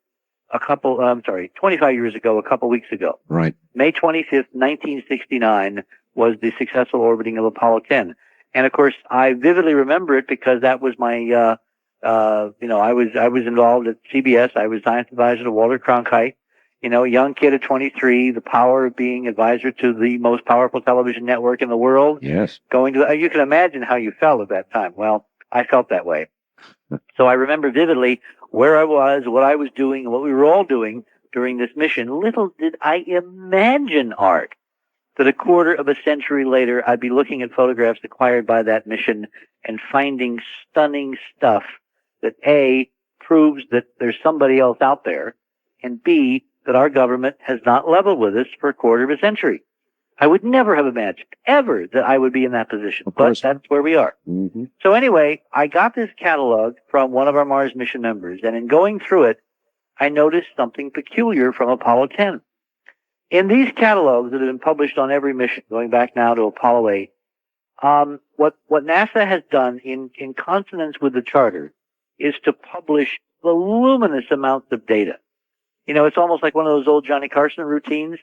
25 years ago, a couple weeks ago. Right. May 25th, 1969 was the successful orbiting of Apollo 10. And of course, I vividly remember it because that was my, I was involved at CBS. I was science advisor to Walter Cronkite. Young kid at 23, the power of being advisor to the most powerful television network in the world. Yes. You can imagine how you felt at that time. Well, I felt that way. So I remember vividly where I was, what I was doing, and what we were all doing during this mission. Little did I imagine, Art, that a quarter of a century later, I'd be looking at photographs acquired by that mission and finding stunning stuff that A, proves that there's somebody else out there, and B, that our government has not leveled with us for a quarter of a century. I would never have imagined, ever, that I would be in that position. But that's where we are. Mm-hmm. So anyway, I got this catalog from one of our Mars mission members, and in going through it, I noticed something peculiar from Apollo 10. In these catalogs that have been published on every mission, going back now to Apollo 8, what NASA has done in consonance with the charter is to publish voluminous amounts of data. It's almost like one of those old Johnny Carson routines.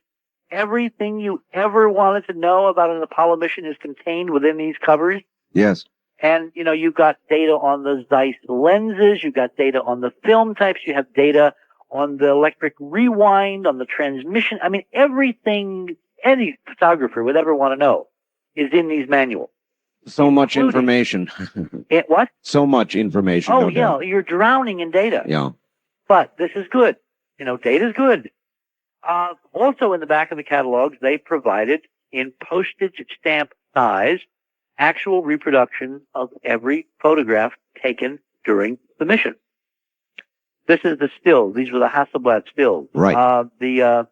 Everything you ever wanted to know about an Apollo mission is contained within these covers. Yes. And, you've got data on the Zeiss lenses, you've got data on the film types, you have data on the electric rewind, on the transmission. I mean, everything any photographer would ever want to know is in these manuals. So much information. What? So much information. Oh, yeah, you're drowning in data. Yeah. But this is good. Data's good. Also in the back of the catalogs, they provided in postage stamp size actual reproduction of every photograph taken during the mission. This is the still. These were the Hasselblad stills. Right. The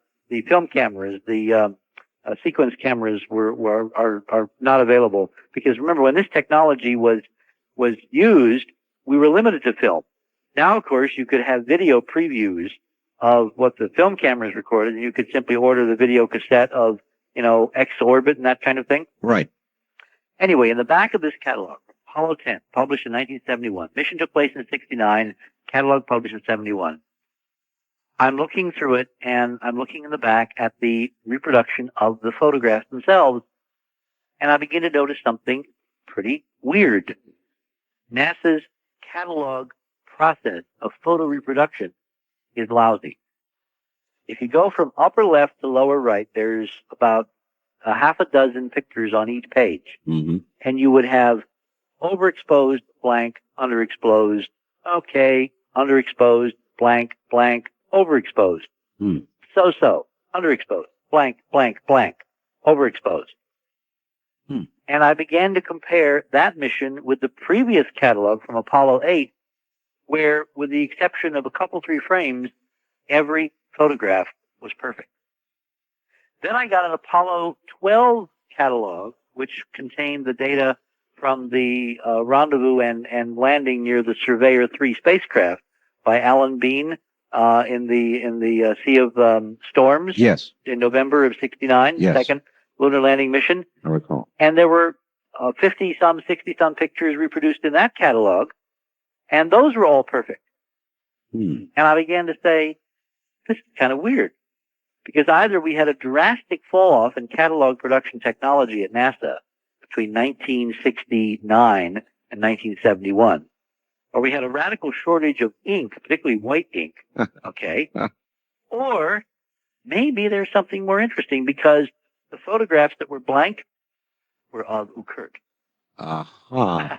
film cameras, the sequence cameras are not available because remember when this technology was used, we were limited to film. Now, of course, you could have video previews of what the film cameras recorded, and you could simply order the video cassette of, X orbit and that kind of thing. Right. Anyway, in the back of this catalog, Apollo 10, published in 1971. Mission took place in 69, catalog published in 71. I'm looking through it, and I'm looking in the back at the reproduction of the photographs themselves, and I begin to notice something pretty weird. NASA's catalog process of photo reproduction is lousy. If you go from upper left to lower right, there's about a half a dozen pictures on each page. Mm-hmm. And you would have overexposed, blank, underexposed, okay, underexposed, blank, blank, overexposed. Mm. So, underexposed, blank, blank, blank, overexposed. Hmm. And I began to compare that mission with the previous catalog from Apollo 8, where, with the exception of a couple, 3 frames, every photograph was perfect. Then I got an Apollo 12 catalog, which contained the data from the rendezvous and landing near the Surveyor 3 spacecraft by Alan Bean in the Sea of Storms. Yes, In November of '69, Yes. second lunar landing mission. I recall. And there were 50-some, 60-some pictures reproduced in that catalog, and those were all perfect. Hmm. And I began to say, this is kind of weird, because either we had a drastic fall off in catalog production technology at NASA between 1969 and 1971, or we had a radical shortage of ink, particularly white ink, okay? Or maybe there's something more interesting, because the photographs that were blank were of Ukert. Uh-huh.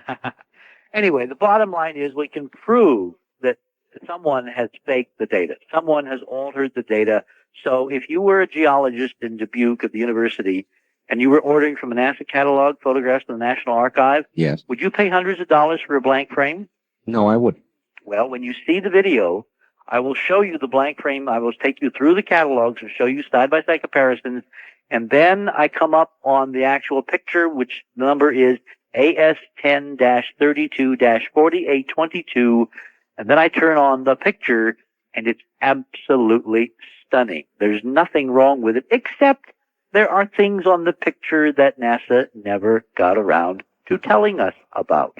Anyway, the bottom line is we can prove that someone has faked the data. Someone has altered the data. So if you were a geologist in Dubuque at the university and you were ordering from a NASA catalog photographs from the National Archive, Yes. would you pay hundreds of dollars for a blank frame? No, I wouldn't. Well, when you see the video, I will show you the blank frame. I will take you through the catalogs and show you side-by-side comparisons. And then I come up on the actual picture, which the number is AS10-32-4822. And then I turn on the picture, and it's absolutely stunning. There's nothing wrong with it, except there are things on the picture that NASA never got around to telling us about.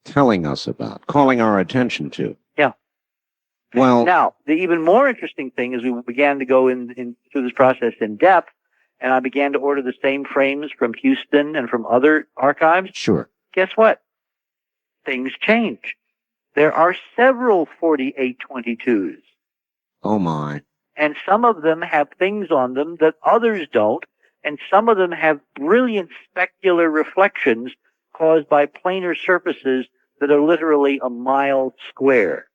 Telling us about, calling our attention to. Yeah. Well, Now, the even more interesting thing is we began to go in through this process in depth, and I began to order the same frames from Houston and from other archives. sure. Guess what? Things change. There are several 4822s, Oh, my. and some of them have things on them that others don't, and some of them have brilliant specular reflections caused by planar surfaces that are literally a mile square.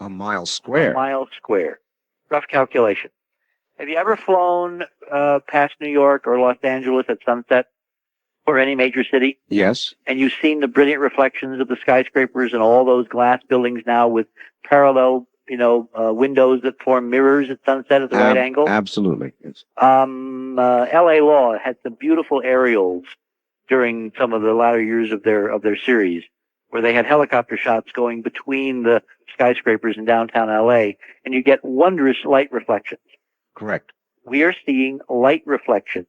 A mile square. A mile square. Rough calculation. Have you ever flown past New York or Los Angeles at sunset, or any major city, Yes. and you've seen the brilliant reflections of the skyscrapers and all those glass buildings now with parallel, windows that form mirrors at sunset at the right angle? Absolutely. Yes. L.A. Law had some beautiful aerials during some of the latter years of their series, where they had helicopter shots going between the skyscrapers in downtown L.A., and you get wondrous light reflections. Correct. We are seeing light reflections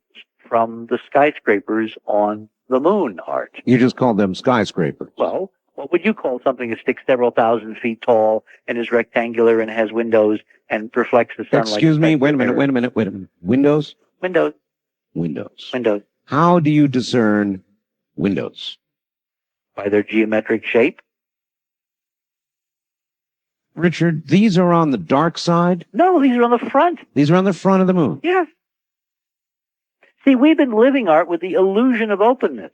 from the skyscrapers on the moon, Art. You just called them skyscrapers. Well, what would you call something that sticks several thousand feet tall and is rectangular and has windows and reflects the sunlight? Excuse me. Wait a minute. Windows? Windows. Windows. Windows. How do you discern windows? By their geometric shape? Richard, these are on the dark side? No, these are on the front. These are on the front of the moon. Yes. See, we've been living, Art, with the illusion of openness.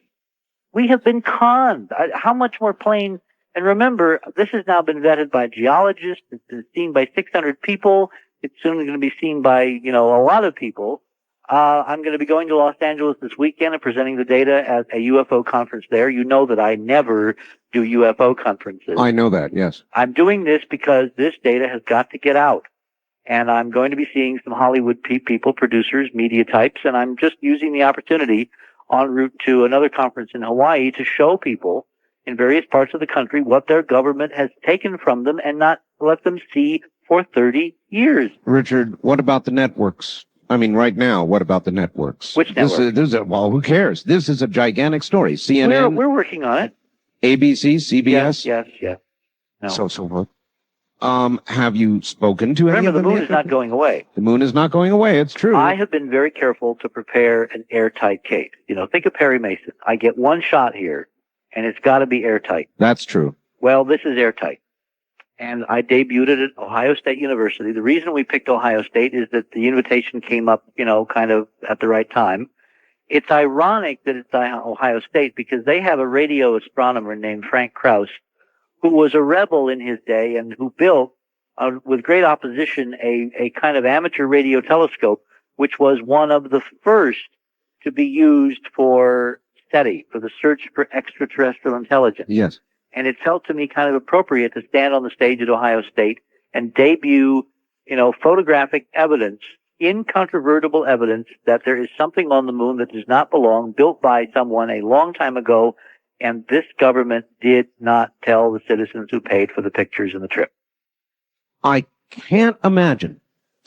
We have been conned. How much more plain? And remember, this has now been vetted by geologists. It's been seen by 600 people. It's soon going to be seen by, a lot of people. I'm going to be going to Los Angeles this weekend and presenting the data at a UFO conference there. You know that I never do UFO conferences. I know that, yes. I'm doing this because this data has got to get out. And I'm going to be seeing some Hollywood people, producers, media types, and I'm just using the opportunity en route to another conference in Hawaii to show people in various parts of the country what their government has taken from them and not let them see for 30 years. Richard, what about the networks? I mean, right now, what about the networks? Which network? Well, who cares? This is a gigantic story. CNN, We're working on it. ABC, CBS, Yes. No. so forth. Have you spoken to any Remember, of the them? moon is not going away. The moon is not going away. It's true. I have been very careful to prepare an airtight case. Think of Perry Mason. I get one shot here, and it's got to be airtight. That's true. Well, this is airtight. And I debuted it at Ohio State University. The reason we picked Ohio State is that the invitation came up, kind of at the right time. It's ironic that it's Ohio State because they have a radio astronomer named Frank Krause, who was a rebel in his day and who built, with great opposition, a kind of amateur radio telescope, which was one of the first to be used for SETI, for the search for extraterrestrial intelligence. Yes. And it felt to me kind of appropriate to stand on the stage at Ohio State and debut, photographic evidence, incontrovertible evidence that there is something on the moon that does not belong, built by someone a long time ago, and this government did not tell the citizens who paid for the pictures and the trip. I can't imagine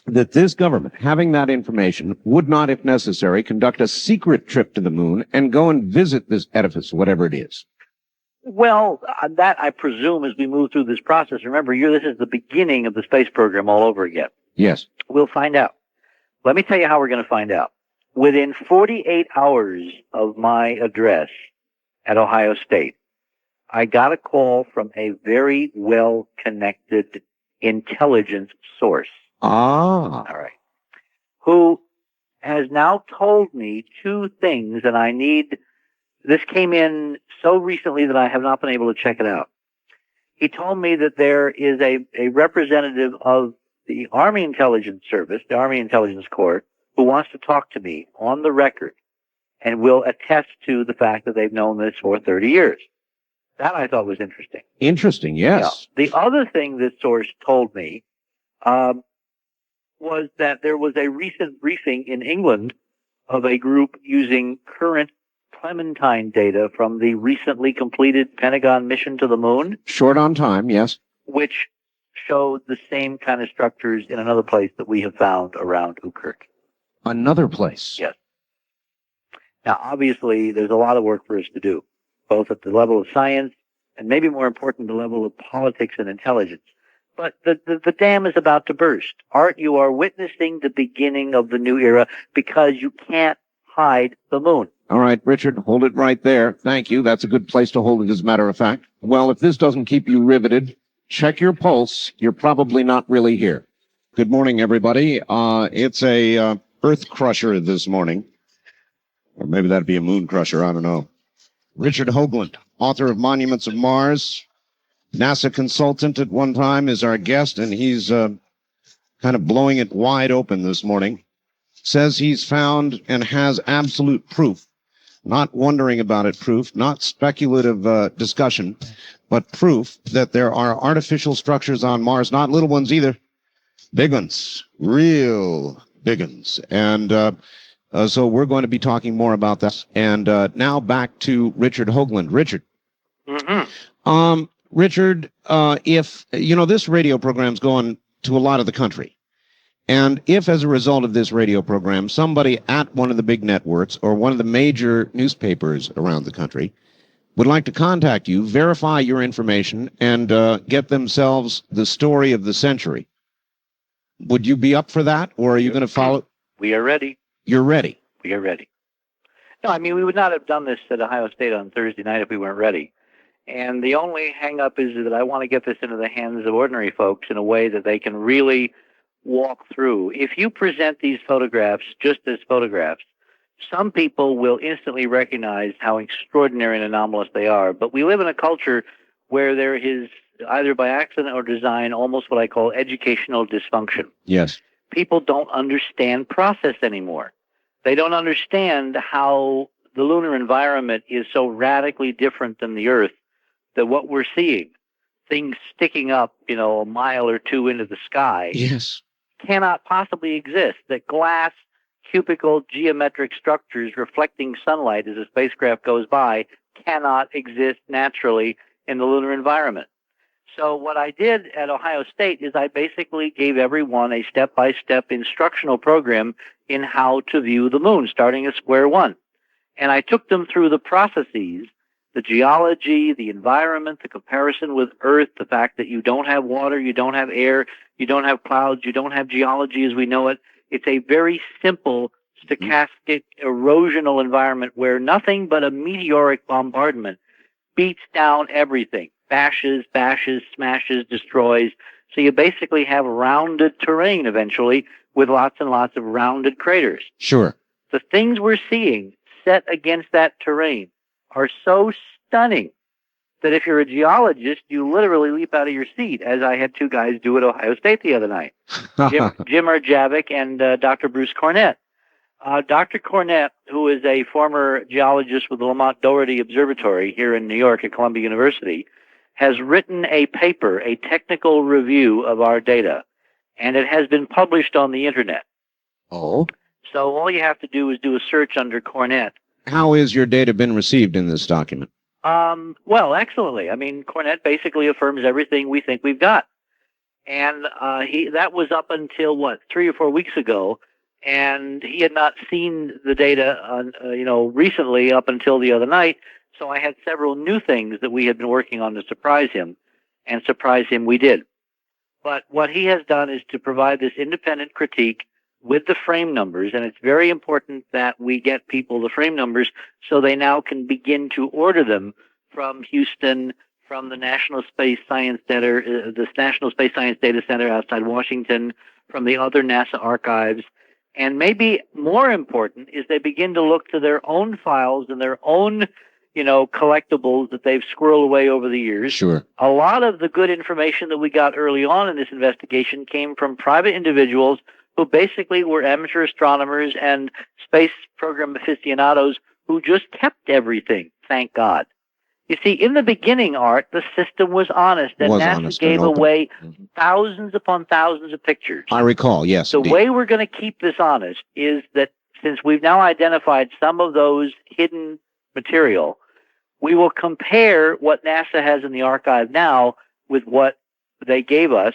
that this government, having that information, would not, if necessary, conduct a secret trip to the moon and go and visit this edifice, whatever it is. Well, that I presume as we move through this process. Remember, this is the beginning of the space program all over again. Yes. We'll find out. Let me tell you how we're going to find out. Within 48 hours of my address at Ohio State, I got a call from a very well-connected intelligence source. Ah. All right. Who has now told me two things, and this came in so recently that I have not been able to check it out. He told me that there is a representative of the Army Intelligence Service, the Army Intelligence Corps, who wants to talk to me on the record and will attest to the fact that they've known this for 30 years. That I thought was interesting. Interesting, yes. Yeah. The other thing this source told me was that there was a recent briefing in England of a group using current Clementine data from the recently completed Pentagon mission to the moon. Short on time, yes. Which showed the same kind of structures in another place that we have found around Ukirk. Another place? Yes. Now, obviously, there's a lot of work for us to do, both at the level of science and maybe more important, the level of politics and intelligence. But the dam is about to burst. Art, you are witnessing the beginning of the new era because you can't hide the moon. All right, Richard, hold it right there. Thank you. That's a good place to hold it, as a matter of fact. Well, if this doesn't keep you riveted, check your pulse. You're probably not really here. Good morning, everybody. It's a Earth crusher this morning. Or maybe that'd be a moon crusher. I don't know. Richard Hoagland, author of Monuments of Mars, NASA consultant at one time, is our guest, and he's kind of blowing it wide open this morning. Says he's found and has absolute proof, not wondering about it proof, not speculative discussion, but proof that there are artificial structures on Mars, not little ones either, big ones, real big ones. And so we're going to be talking more about that. And now back to Richard Hoagland. Richard. Mm-hmm. Richard, if, this radio program's going to a lot of the country. And if, as a result of this radio program, somebody at one of the big networks or one of the major newspapers around the country would like to contact you, verify your information, and get themselves the story of the century, would you be up for that, or are you going to follow? We are ready. You're ready. We are ready. No, I mean, we would not have done this at Ohio State on Thursday night if we weren't ready. And the only hang-up is that I want to get this into the hands of ordinary folks in a way that they can really walk through. If you present these photographs just as photographs, some people will instantly recognize how extraordinary and anomalous they are. But we live in a culture where there is, either by accident or design, almost what I call educational dysfunction. Yes. People don't understand process anymore. They don't understand how the lunar environment is so radically different than the Earth that what we're seeing, things sticking up, a mile or two into the sky, yes, cannot possibly exist. That glass, cubical, geometric structures reflecting sunlight as a spacecraft goes by cannot exist naturally in the lunar environment. So what I did at Ohio State is I basically gave everyone a step-by-step instructional program in how to view the moon, starting at square one. And I took them through the processes, the geology, the environment, the comparison with Earth, the fact that you don't have water, you don't have air, you don't have clouds, you don't have geology as we know it. It's a very simple, stochastic, erosional environment where nothing but a meteoric bombardment beats down everything. bashes, smashes, destroys. So you basically have rounded terrain eventually with lots and lots of rounded craters. Sure. The things we're seeing set against that terrain are so stunning that if you're a geologist, you literally leap out of your seat, as I had two guys do at Ohio State the other night, Jim Erjavik and Dr. Bruce Cornett. Dr. Cornett, who is a former geologist with the Lamont Doherty Observatory here in New York at Columbia University, has written a paper, a technical review of our data, and it has been published on the internet. Oh. So all you have to do is do a search under Cornett. How is your data been received in this document? Well, excellently. I mean, Cornett basically affirms everything we think we've got. And that was up until, 3 or 4 weeks ago, and he had not seen the data, recently up until the other night, so I had several new things that we had been working on to surprise him, and surprise him we did. But what he has done is to provide this independent critique with the frame numbers, and it's very important that we get people the frame numbers so they now can begin to order them from Houston, from the National Space Science Center, the National Space Science Data Center outside Washington, from the other NASA archives. And maybe more important is they begin to look to their own files and their own, collectibles that they've squirreled away over the years. Sure. A lot of the good information that we got early on in this investigation came from private individuals who basically were amateur astronomers and space program aficionados who just kept everything, thank God. You see, in the beginning, Art, the system was honest, and NASA gave away thousands upon thousands of pictures. I recall, yes. The way we're going to keep this honest is that since we've now identified some of those hidden material, we will compare what NASA has in the archive now with what they gave us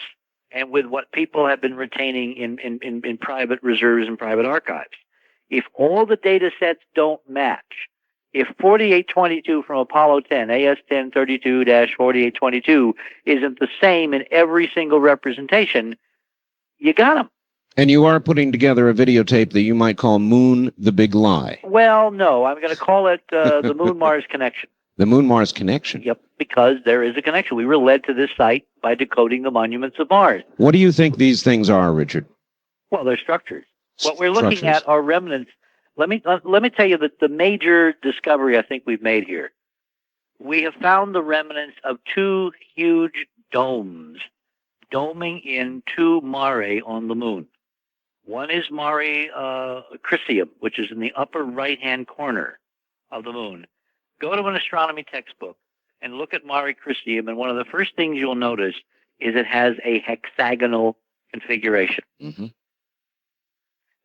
and with what people have been retaining in private reserves and private archives. If all the data sets don't match, if 4822 from Apollo 10, AS1032-4822, isn't the same in every single representation, you got them. And you are putting together a videotape that you might call Moon the Big Lie. Well, no, I'm going to call it the Moon-Mars Connection. The Moon-Mars Connection? Yep, because there is a connection. We were led to this site by decoding the monuments of Mars. What do you think these things are, Richard? Well, they're structures. What we're looking at are remnants. Let me tell you that the major discovery I think we've made here. We have found the remnants of two huge domes, doming in two mare on the moon. One is Mare Crisium, which is in the upper right-hand corner of the moon. Go to an astronomy textbook and look at Mare Crisium, and one of the first things you'll notice is it has a hexagonal configuration. Mm-hmm.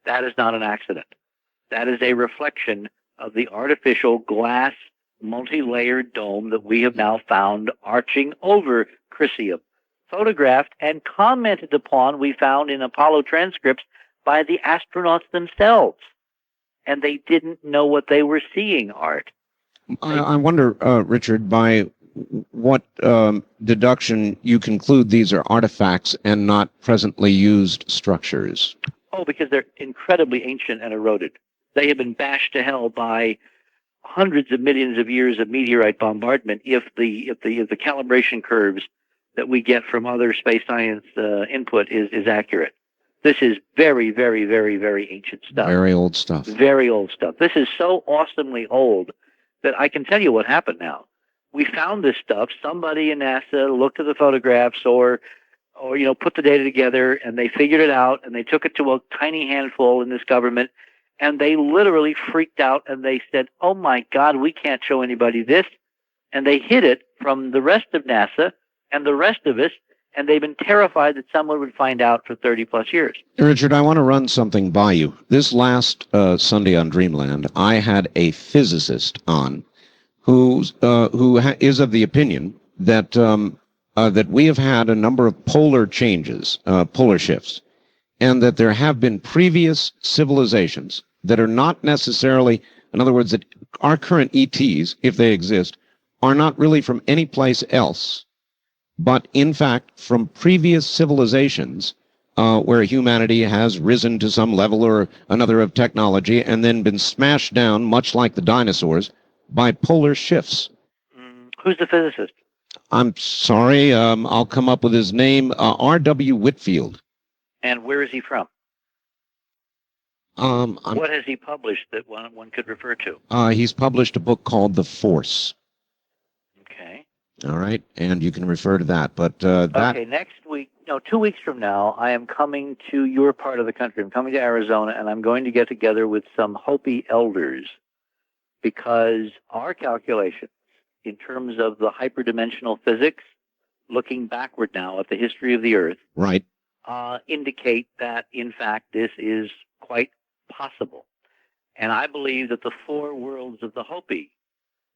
That is not an accident. That is a reflection of the artificial glass multi-layered dome that we have now found arching over Crisium. Photographed and commented upon, we found in Apollo transcripts by the astronauts themselves. And they didn't know what they were seeing, Art. I wonder, Richard, by what deduction you conclude these are artifacts and not presently used structures? Oh, because they're incredibly ancient and eroded. They have been bashed to hell by hundreds of millions of years of meteorite bombardment if the calibration curves that we get from other space science input is accurate. This is very, very, very, very ancient stuff. Very old stuff. Very old stuff. This is so awesomely old that I can tell you what happened now. We found this stuff. Somebody in NASA looked at the photographs or put the data together, and they figured it out, and they took it to a tiny handful in this government, and they literally freaked out, and they said, oh, my God, we can't show anybody this. And they hid it from the rest of NASA and the rest of us, and they've been terrified that someone would find out for 30-plus years. Richard, I want to run something by you. This last Sunday on Dreamland, I had a physicist on who is of the opinion that that we have had a number of polar changes, polar shifts, and that there have been previous civilizations that are not necessarily, in other words, that our current ETs, if they exist, are not really from any place else, but in fact from previous civilizations where humanity has risen to some level or another of technology and then been smashed down, much like the dinosaurs, by polar shifts. Who's the physicist? I'm sorry. I'll come up with his name. R.W. Whitfield. And where is he from? I'm, What has he published that one could refer to? he's published a book called The Force. Okay. All right, and you can refer to that. But Okay, next week, no, 2 weeks from now, I am coming to your part of the country. I'm coming to Arizona, and I'm going to get together with some Hopi elders because our calculations in terms of the hyperdimensional physics, looking backward now at the history of the Earth, right, indicate that, in fact, this is quite possible. And I believe that the four worlds of the Hopi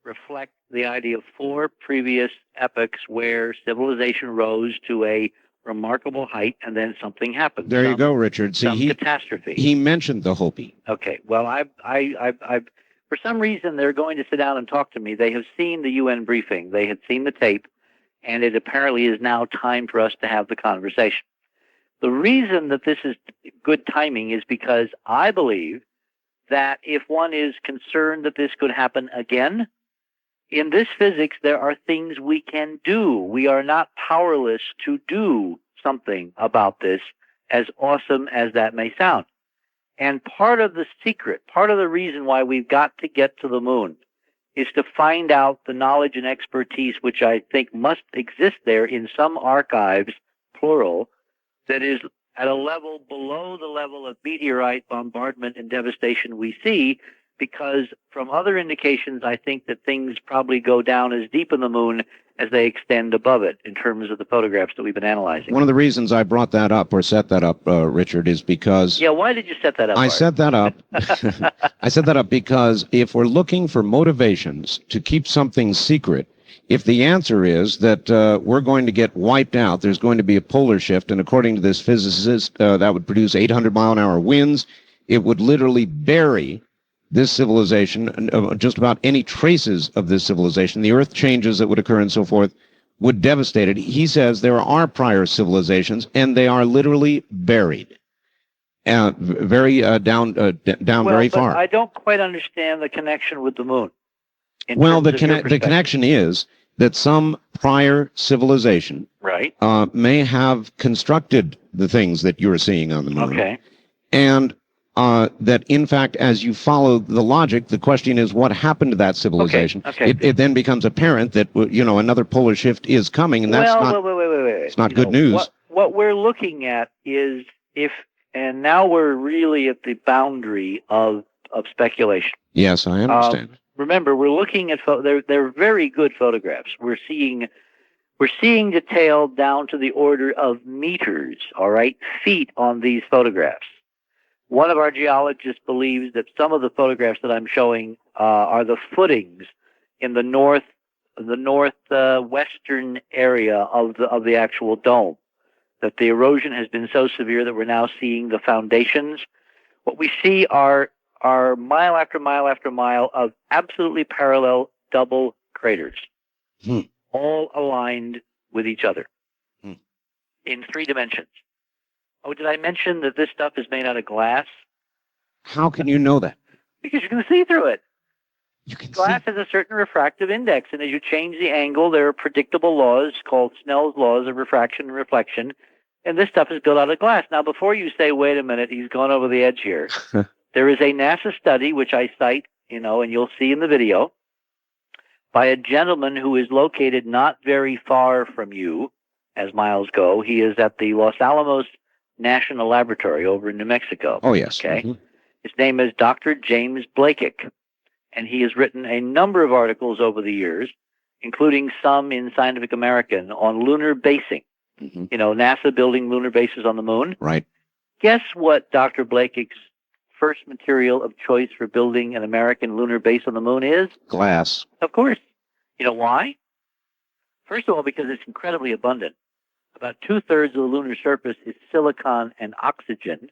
reflect the idea of four previous epochs where civilization rose to a remarkable height and then something happened. There you go, Richard. See, some catastrophe. He mentioned the Hopi. Okay. Well, I for some reason they're going to sit down and talk to me. They have seen the UN briefing. They had seen the tape, and it apparently is now time for us to have the conversation. The reason that this is good timing is because I believe that if one is concerned that this could happen again, in this physics, there are things we can do. We are not powerless to do something about this, as awesome as that may sound. And part of the secret, part of the reason why we've got to get to the moon is to find out the knowledge and expertise which I think must exist there in some archives, plural, that is at a level below the level of meteorite bombardment and devastation we see, because from other indications, I think that things probably go down as deep in the moon as they extend above it in terms of the photographs that we've been analyzing. One of the reasons I brought that up or set that up, Richard, is because... Yeah, why did you set that up, I Art? set that up. I set that up because if we're looking for motivations to keep something secret, if the answer is that we're going to get wiped out, there's going to be a polar shift, and according to this physicist, that would produce 800-mile-an-hour winds, it would literally bury this civilization, just about any traces of this civilization, the earth changes that would occur and so forth, would devastate it. He says there are prior civilizations, and they are literally buried. Very down very far. I don't quite understand the connection with the moon. Well, the connection is that some prior civilization right may have constructed the things that you're seeing on the moon. Okay. And that, in fact, as you follow the logic, the question is what happened to that civilization. Okay. It then becomes apparent that, another polar shift is coming, and that's wait. It's not good news. What we're looking at is and now we're really at the boundary of speculation. Yes, I understand. Remember, we're looking at they're very good photographs. We're seeing detail down to the order of meters, all right, feet on these photographs. One of our geologists believes that some of the photographs that I'm showing are the footings in the northwestern area of the actual dome. That the erosion has been so severe that we're now seeing the foundations. What we see are mile after mile after mile of absolutely parallel double craters, all aligned with each other in 3 dimensions. Oh, did I mention that this stuff is made out of glass? How can you know that? Because you can see through it. Glass has a certain refractive index, and as you change the angle, there are predictable laws called Snell's laws of refraction and reflection, and this stuff is built out of glass. Now, before you say, wait a minute, he's gone over the edge here, there is a NASA study, which I cite, and you'll see in the video, by a gentleman who is located not very far from you, as miles go. He is at the Los Alamos National Laboratory over in New Mexico. Oh, yes. Okay. His name is Dr. James Blakic, and he has written a number of articles over the years, including some in Scientific American on lunar basing. NASA building lunar bases on the moon. Right. Guess what Dr. Blakic's first material of choice for building an American lunar base on the moon is? Glass. Of course. You know why? First of all, because it's incredibly abundant. About 2/3 of the lunar surface is silicon and oxygen,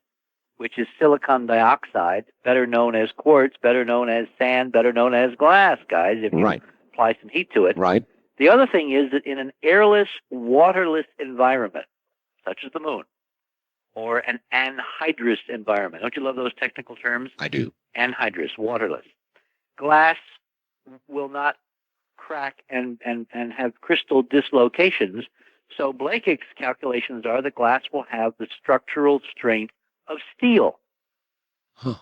which is silicon dioxide, better known as quartz, better known as sand, better known as glass, guys, if you apply some heat to it. Right. The other thing is that in an airless, waterless environment, such as the moon, or an anhydrous environment, don't you love those technical terms? I do. Anhydrous, waterless. Glass will not crack and have crystal dislocations. So Blake's calculations are that glass will have the structural strength of steel. Huh.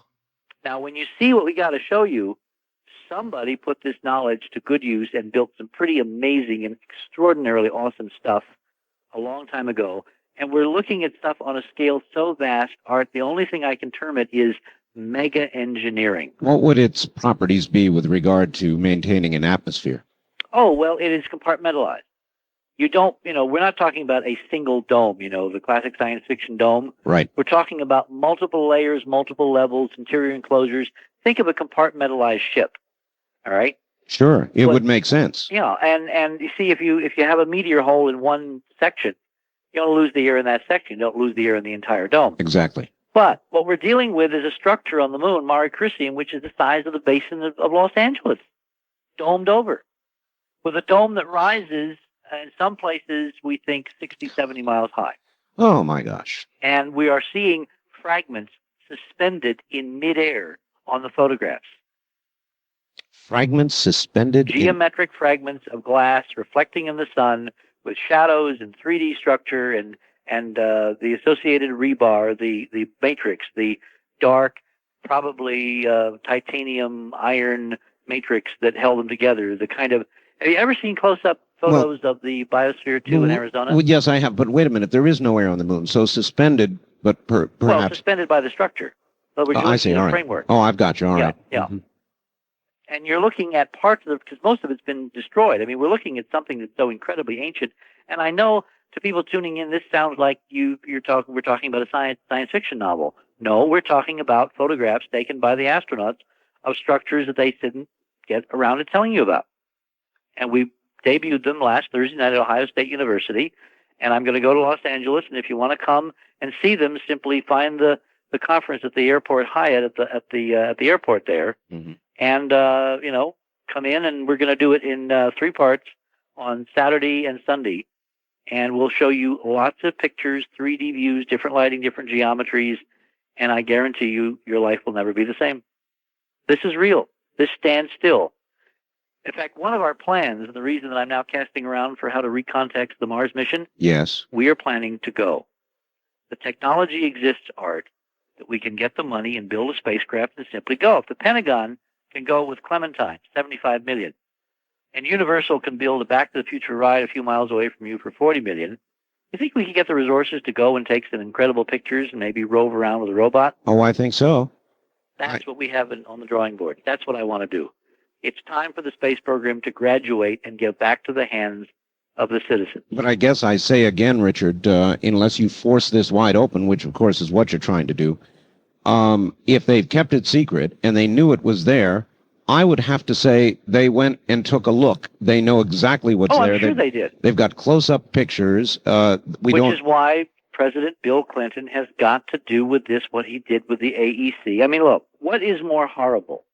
Now, when you see what we got to show you, somebody put this knowledge to good use and built some pretty amazing and extraordinarily awesome stuff a long time ago. And we're looking at stuff on a scale so vast, Art, the only thing I can term it is mega engineering. What would its properties be with regard to maintaining an atmosphere? Oh, well, it is compartmentalized. You don't, we're not talking about a single dome, the classic science fiction dome. Right. We're talking about multiple layers, multiple levels, interior enclosures. Think of a compartmentalized ship. All right. Sure, it would make sense. Yeah, and you see, if you have a meteor hole in one section, you don't lose the air in that section. You don't lose the air in the entire dome. Exactly. But what we're dealing with is a structure on the moon, Mare Crisium, which is the size of the basin of Los Angeles, domed over, with a dome that rises, in some places, we think 60, 70 miles high. Oh, my gosh. And we are seeing fragments suspended in midair on the photographs. Fragments suspended Geometric fragments of glass reflecting in the sun with shadows and 3D structure and the associated rebar, the matrix, the dark, probably titanium iron matrix that held them together. The kind of, have you ever seen close-up photos of the Biosphere 2 in Arizona? Well, yes, I have. But wait a minute. There is no air on the moon. So suspended, but perhaps. Well, suspended by the structure. I see. All right. Framework. Oh, I've got you. All right. Yeah. Mm-hmm. And you're looking at parts of it, because most of it's been destroyed. I mean, we're looking at something that's so incredibly ancient. And I know to people tuning in, this sounds like we're talking about a science fiction novel. No, we're talking about photographs taken by the astronauts of structures that they didn't get around to telling you about. And we debuted them last Thursday night at Ohio State University. And I'm going to go to Los Angeles. And if you want to come and see them, simply find the conference at the airport Hyatt at the airport there. Mm-hmm. And, come in, and we're going to do it in 3 parts on Saturday and Sunday. And we'll show you lots of pictures, 3D views, different lighting, different geometries. And I guarantee you, your life will never be the same. This is real. This stands still. In fact, one of our plans, and the reason that I'm now casting around for how to recontext the Mars mission, yes, we are planning to go. The technology exists, Art, that we can get the money and build a spacecraft and simply go. If the Pentagon can go with Clementine, $75 million, and Universal can build a Back to the Future ride a few miles away from you for $40 million, you think we can get the resources to go and take some incredible pictures and maybe rove around with a robot? Oh, I think so. That's what we have on the drawing board. That's what I want to do. It's time for the space program to graduate and get back to the hands of the citizens. But I guess I say again, Richard, unless you force this wide open, which of course is what you're trying to do, if they've kept it secret and they knew it was there, I would have to say they went and took a look. They know exactly what's there. I'm sure they did. They've got close-up pictures. Which is why President Bill Clinton has got to do with this what he did with the AEC. I mean, look, what is more horrible?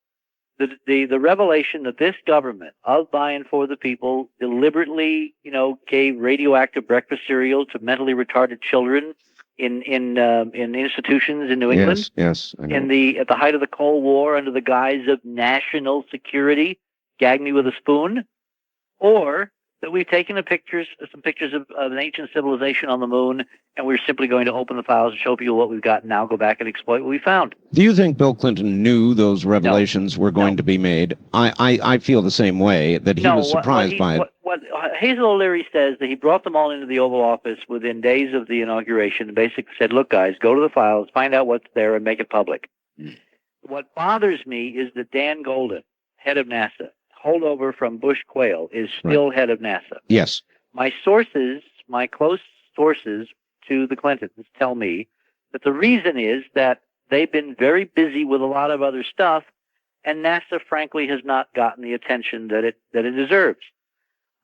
The revelation that this government, of, by, and for the people, deliberately, gave radioactive breakfast cereal to mentally retarded children in institutions in New England. Yes, I know. At the height of the Cold War, under the guise of national security, gag me with a spoon, or that we've taken some pictures of an ancient civilization on the moon, and we're simply going to open the files and show people what we've got, and now go back and exploit what we found. Do you think Bill Clinton knew those revelations were going to be made? I feel the same way, that he was surprised by it. What Hazel O'Leary says, that he brought them all into the Oval Office within days of the inauguration and basically said, look, guys, go to the files, find out what's there, and make it public. What bothers me is that Dan Golden, head of NASA, holdover from Bush Quayle, is still head of NASA. Yes. My close sources to the Clintons tell me that the reason is that they've been very busy with a lot of other stuff, and NASA, frankly, has not gotten the attention that it deserves.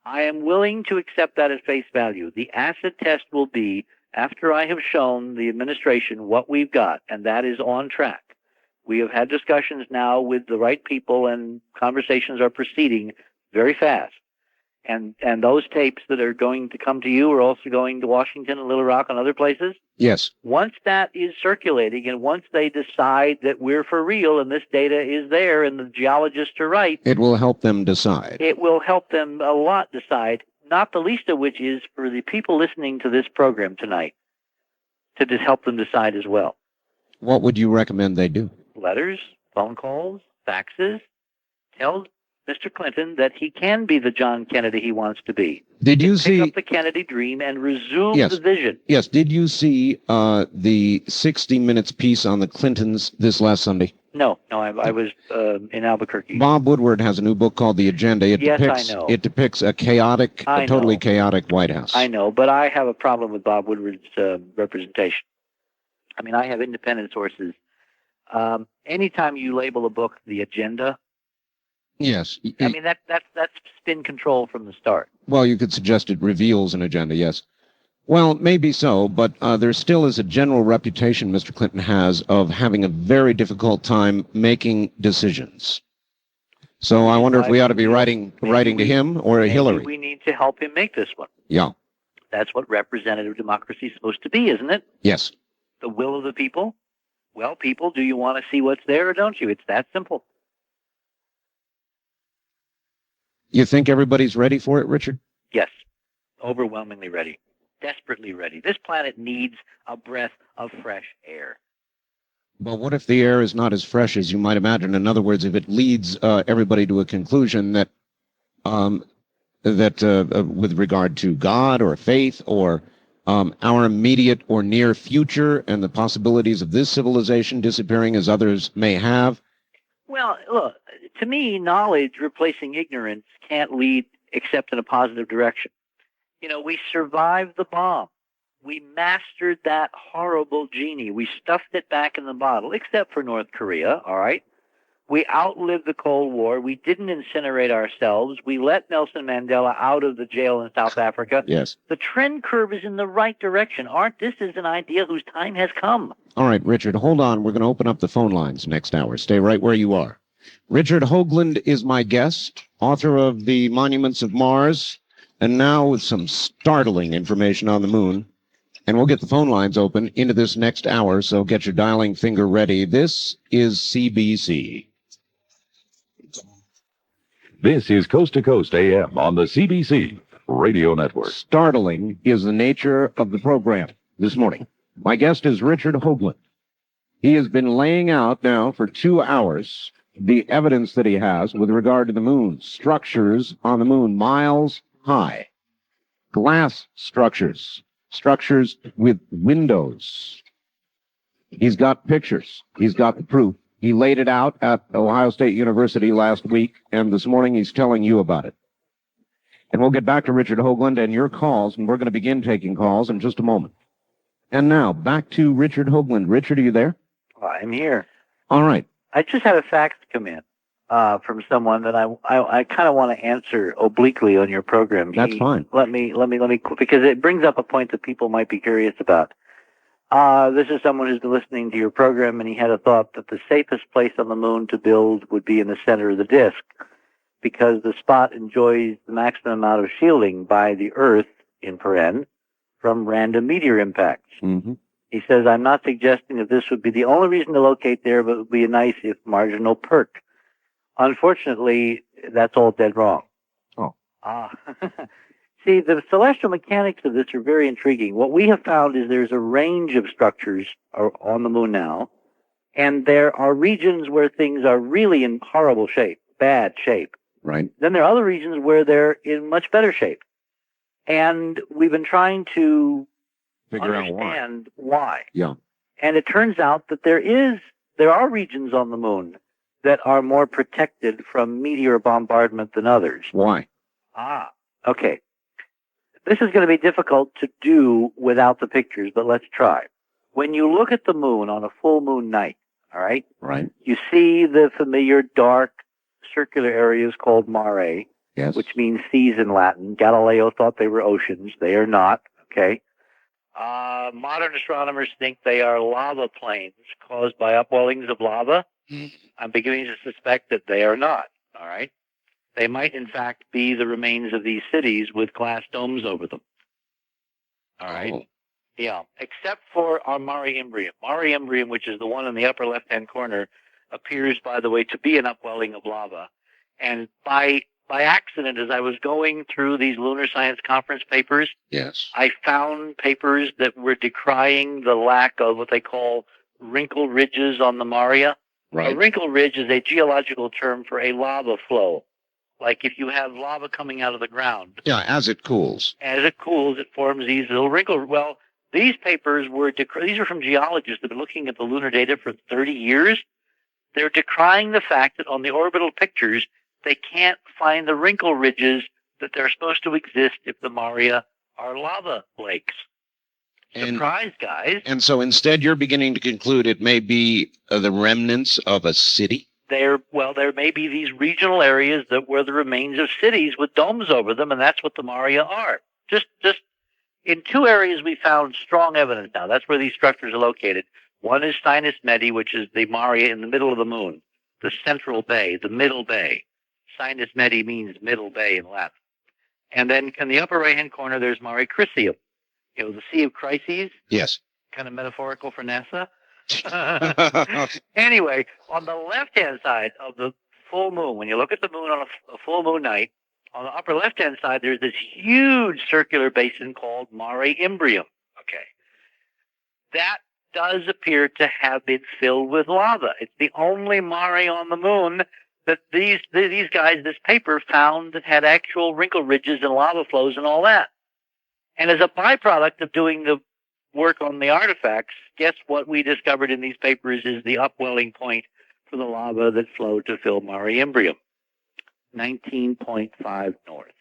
I am willing to accept that at face value. The acid test will be after I have shown the administration what we've got, and that is on track. We have had discussions now with the right people, and conversations are proceeding very fast. And those tapes that are going to come to you are also going to Washington and Little Rock and other places. Yes. Once that is circulating, and once they decide that we're for real and this data is there and the geologists are right, it will help them decide. It will help them a lot decide, not the least of which is for the people listening to this program tonight to just help them decide as well. What would you recommend they do? Letters, phone calls, faxes. Tell Mr. Clinton that he can be the John Kennedy he wants to be. Did you see... Pick up the Kennedy dream and resume the vision. Yes. Did you see the 60 Minutes piece on the Clintons this last Sunday? No, I was in Albuquerque. Bob Woodward has a new book called The Agenda. I know. It depicts a totally chaotic White House. I know, but I have a problem with Bob Woodward's representation. I mean, I have independent sources. Anytime you label a book The Agenda... Yes. I mean, that's spin control from the start. Well, you could suggest it reveals an agenda, yes. Well, maybe so, but there still is a general reputation Mr. Clinton has of having a very difficult time making decisions. So I wonder if we ought to be writing to him or Hillary. We need to help him make this one. Yeah. That's what representative democracy is supposed to be, isn't it? Yes. The will of the people. Well, people, do you want to see what's there or don't you? It's that simple. You think everybody's ready for it, Richard? Yes. Overwhelmingly ready. Desperately ready. This planet needs a breath of fresh air. But what if the air is not as fresh as you might imagine? In other words, if it leads everybody to a conclusion that with regard to God or faith or our immediate or near future and the possibilities of this civilization disappearing as others may have. Well, look, to me, knowledge replacing ignorance can't lead except in a positive direction. You know, we survived the bomb. We mastered that horrible genie. We stuffed it back in the bottle, except for North Korea, all right? We outlived the Cold War. We didn't incinerate ourselves. We let Nelson Mandela out of the jail in South Africa. Yes. The trend curve is in the right direction. This is an idea whose time has come. All right, Richard, hold on. We're going to open up the phone lines next hour. Stay right where you are. Richard Hoagland is my guest, author of The Monuments of Mars, and now with some startling information on the moon. And we'll get the phone lines open into this next hour, so get your dialing finger ready. This is CBC. This is Coast to Coast AM on the CBC Radio Network. Startling is the nature of the program this morning. My guest is Richard Hoagland. He has been laying out now for 2 hours the evidence that he has with regard to the moon. Structures on the moon miles high. Glass structures. Structures with windows. He's got pictures. He's got the proof. He laid it out at Ohio State University last week, and this morning he's telling you about it. And we'll get back to Richard Hoagland and your calls, and we're going to begin taking calls in just a moment. And now, back to Richard Hoagland. Richard, are you there? I'm here. All right. I just had a fax come in from someone that I kind of want to answer obliquely on your program. That's fine. Let me, because it brings up a point that people might be curious about. This is someone who's been listening to your program, and he had a thought that the safest place on the moon to build would be in the center of the disk, because the spot enjoys the maximum amount of shielding by the Earth, in paren, from random meteor impacts. Mm-hmm. He says, I'm not suggesting that this would be the only reason to locate there, but it would be a nice, if marginal, perk. Unfortunately, that's all dead wrong. Oh. See, the celestial mechanics of this are very intriguing. What we have found is there's a range of structures on the moon now, and there are regions where things are really in horrible shape, bad shape. Right. Then there are other regions where they're in much better shape. And we've been trying to understand why. Yeah. And it turns out that there are regions on the moon that are more protected from meteor bombardment than others. Why? Okay. This is going to be difficult to do without the pictures, but let's try. When you look at the moon on a full moon night, all right? Right. You see the familiar dark circular areas called mare, yes, which means seas in Latin. Galileo thought they were oceans. They are not, okay? Modern astronomers think they are lava plains caused by upwellings of lava. I'm beginning to suspect that they are not, all right? They might, in fact, be the remains of these cities with glass domes over them. All right? Oh. Yeah, except for our Mare Imbrium. Mare Imbrium, which is the one in the upper left-hand corner, appears, by the way, to be an upwelling of lava. And by accident, as I was going through these lunar science conference papers, Yes. I found papers that were decrying the lack of what they call wrinkle ridges on the Maria. Right. A wrinkle ridge is a geological term for a lava flow. Like if you have lava coming out of the ground. Yeah, as it cools. As it cools, it forms these little wrinkles. Well, these papers were these are from geologists that have been looking at the lunar data for 30 years. They're decrying the fact that on the orbital pictures, they can't find the wrinkle ridges that they're supposed to exist if the Maria are lava lakes. Surprise, guys. And so instead, you're beginning to conclude it may be the remnants of a city? There may be these regional areas that were the remains of cities with domes over them, and that's what the Maria are. Just in two areas we found strong evidence now. That's where these structures are located. One is Sinus Medi, which is the Maria in the middle of the moon, the central bay, the middle bay. Sinus Medi means middle bay in Latin. And then in the upper right-hand corner, there's Mare Crisium. You know, the Sea of Crises. Yes. Kind of metaphorical for NASA. Anyway, on the left-hand side of the full moon, when you look at the moon on a full moon night, on the upper left-hand side, there's this huge circular basin called Mare Imbrium. Okay. That does appear to have been filled with lava. It's the only mare on the moon that these guys, this paper, found that had actual wrinkle ridges and lava flows and all that. And as a byproduct of doing the work on the artifacts, guess what we discovered in these papers is the upwelling point for the lava that flowed to fill Mare Imbrium, 19.5 north.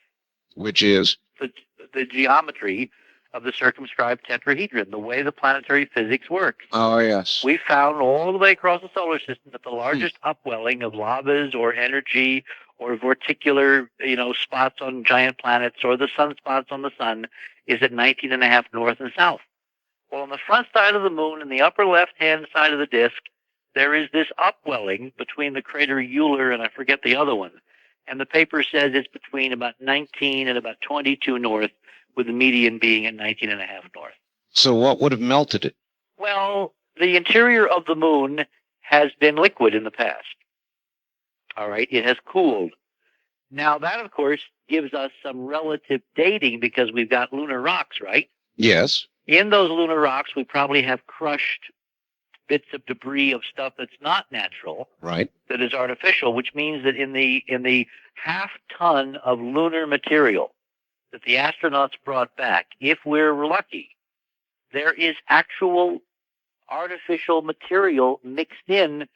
Which is? The geometry of the circumscribed tetrahedron, the way the planetary physics works. Oh, yes. We found all the way across the solar system that the largest upwelling of lavas or energy or vorticular, spots on giant planets or the sunspots on the sun is at 19.5 north and south. Well, on the front side of the moon and the upper left-hand side of the disk, there is this upwelling between the crater Euler and I forget the other one. And the paper says it's between about 19 and about 22 north, with the median being at 19.5 north. So what would have melted it? Well, the interior of the moon has been liquid in the past. All right, it has cooled. Now, that, of course, gives us some relative dating because we've got lunar rocks, right? Yes. In those lunar rocks, we probably have crushed bits of debris of stuff that's not natural, right? That is artificial, which means that in the half ton of lunar material that the astronauts brought back, if we're lucky, there is actual artificial material mixed in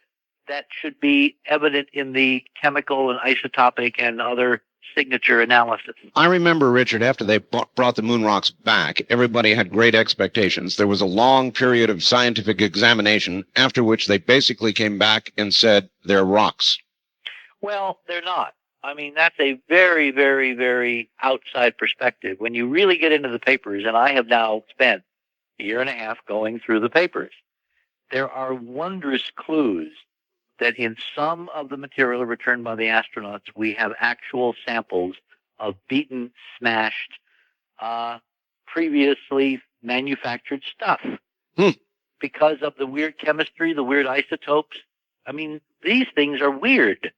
that should be evident in the chemical and isotopic and other signature analysis. I remember, Richard, after they brought the moon rocks back, everybody had great expectations. There was a long period of scientific examination, after which they basically came back and said they're rocks. Well, they're not. I mean, that's a very, very, very outside perspective. When you really get into the papers, and I have now spent a year and a half going through the papers, there are wondrous clues that in some of the material returned by the astronauts, we have actual samples of beaten, smashed, previously manufactured stuff. Because of the weird chemistry, the weird isotopes. I mean, these things are weird.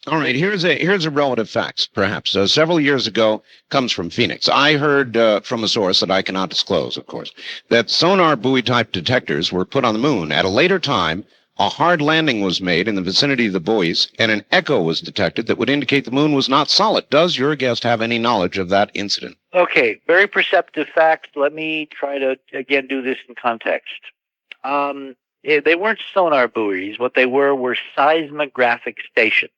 All right, here's a relative fact, perhaps. Several years ago, comes from Phoenix. I heard from a source that I cannot disclose, of course, that sonar buoy-type detectors were put on the moon. At a later time, a hard landing was made in the vicinity of the buoys, and an echo was detected that would indicate the moon was not solid. Does your guest have any knowledge of that incident? Okay, very perceptive fact. Let me try to, again, do this in context. They weren't sonar buoys. What they were seismographic stations.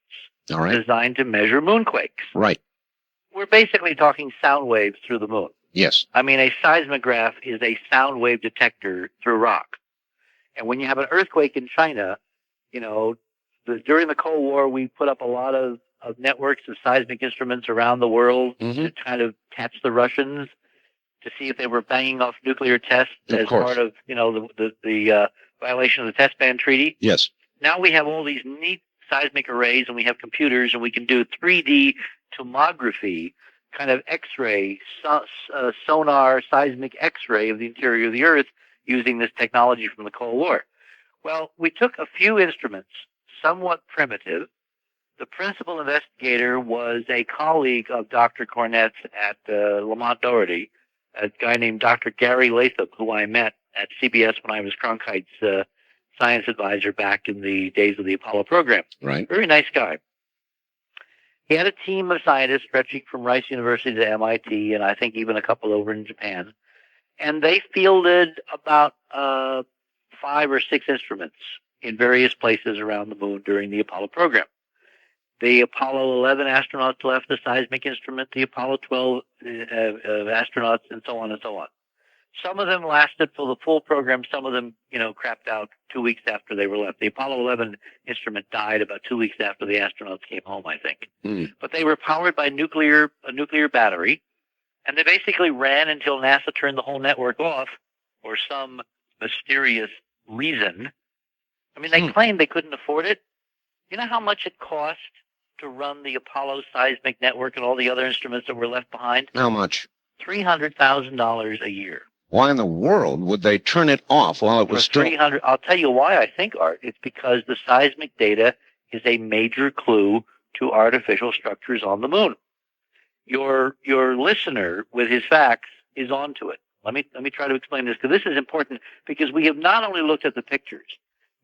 All right. Designed to measure moonquakes. Right. We're basically talking sound waves through the moon. Yes. I mean, a seismograph is a sound wave detector through rock. And when you have an earthquake in China, during the Cold War, we put up a lot of networks of seismic instruments around the world to kind of catch the Russians, to see if they were banging off nuclear tests as part of, the violation of the test ban treaty. Yes. Now we have all these neat seismic arrays, and we have computers, and we can do 3D tomography, kind of X-ray, sonar, seismic X-ray of the interior of the Earth using this technology from the Cold War. Well, we took a few instruments, somewhat primitive. The principal investigator was a colleague of Dr. Cornett's at Lamont Doherty, a guy named Dr. Gary Latham, who I met at CBS when I was Cronkite's science advisor back in the days of the Apollo program. Right. Very nice guy. He had a team of scientists stretching from Rice University to MIT, and I think even a couple over in Japan. And they fielded about 5 or 6 instruments in various places around the moon during the Apollo program. The Apollo 11 astronauts left the seismic instrument, the Apollo 12 astronauts, and so on and so on. Some of them lasted for the full program. Some of them, crapped out 2 weeks after they were left. The Apollo 11 instrument died about 2 weeks after the astronauts came home, I think. But they were powered by a nuclear battery, and they basically ran until NASA turned the whole network off for some mysterious reason. I mean, they claimed they couldn't afford it. You know how much it cost to run the Apollo seismic network and all the other instruments that were left behind? How much? $300,000 a year. Why in the world would they turn it off while it was still... 300. I'll tell you why I think, Art. It's because the seismic data is a major clue to artificial structures on the moon. Your listener with his facts is onto it. Let me try to explain this, because this is important, because we have not only looked at the pictures,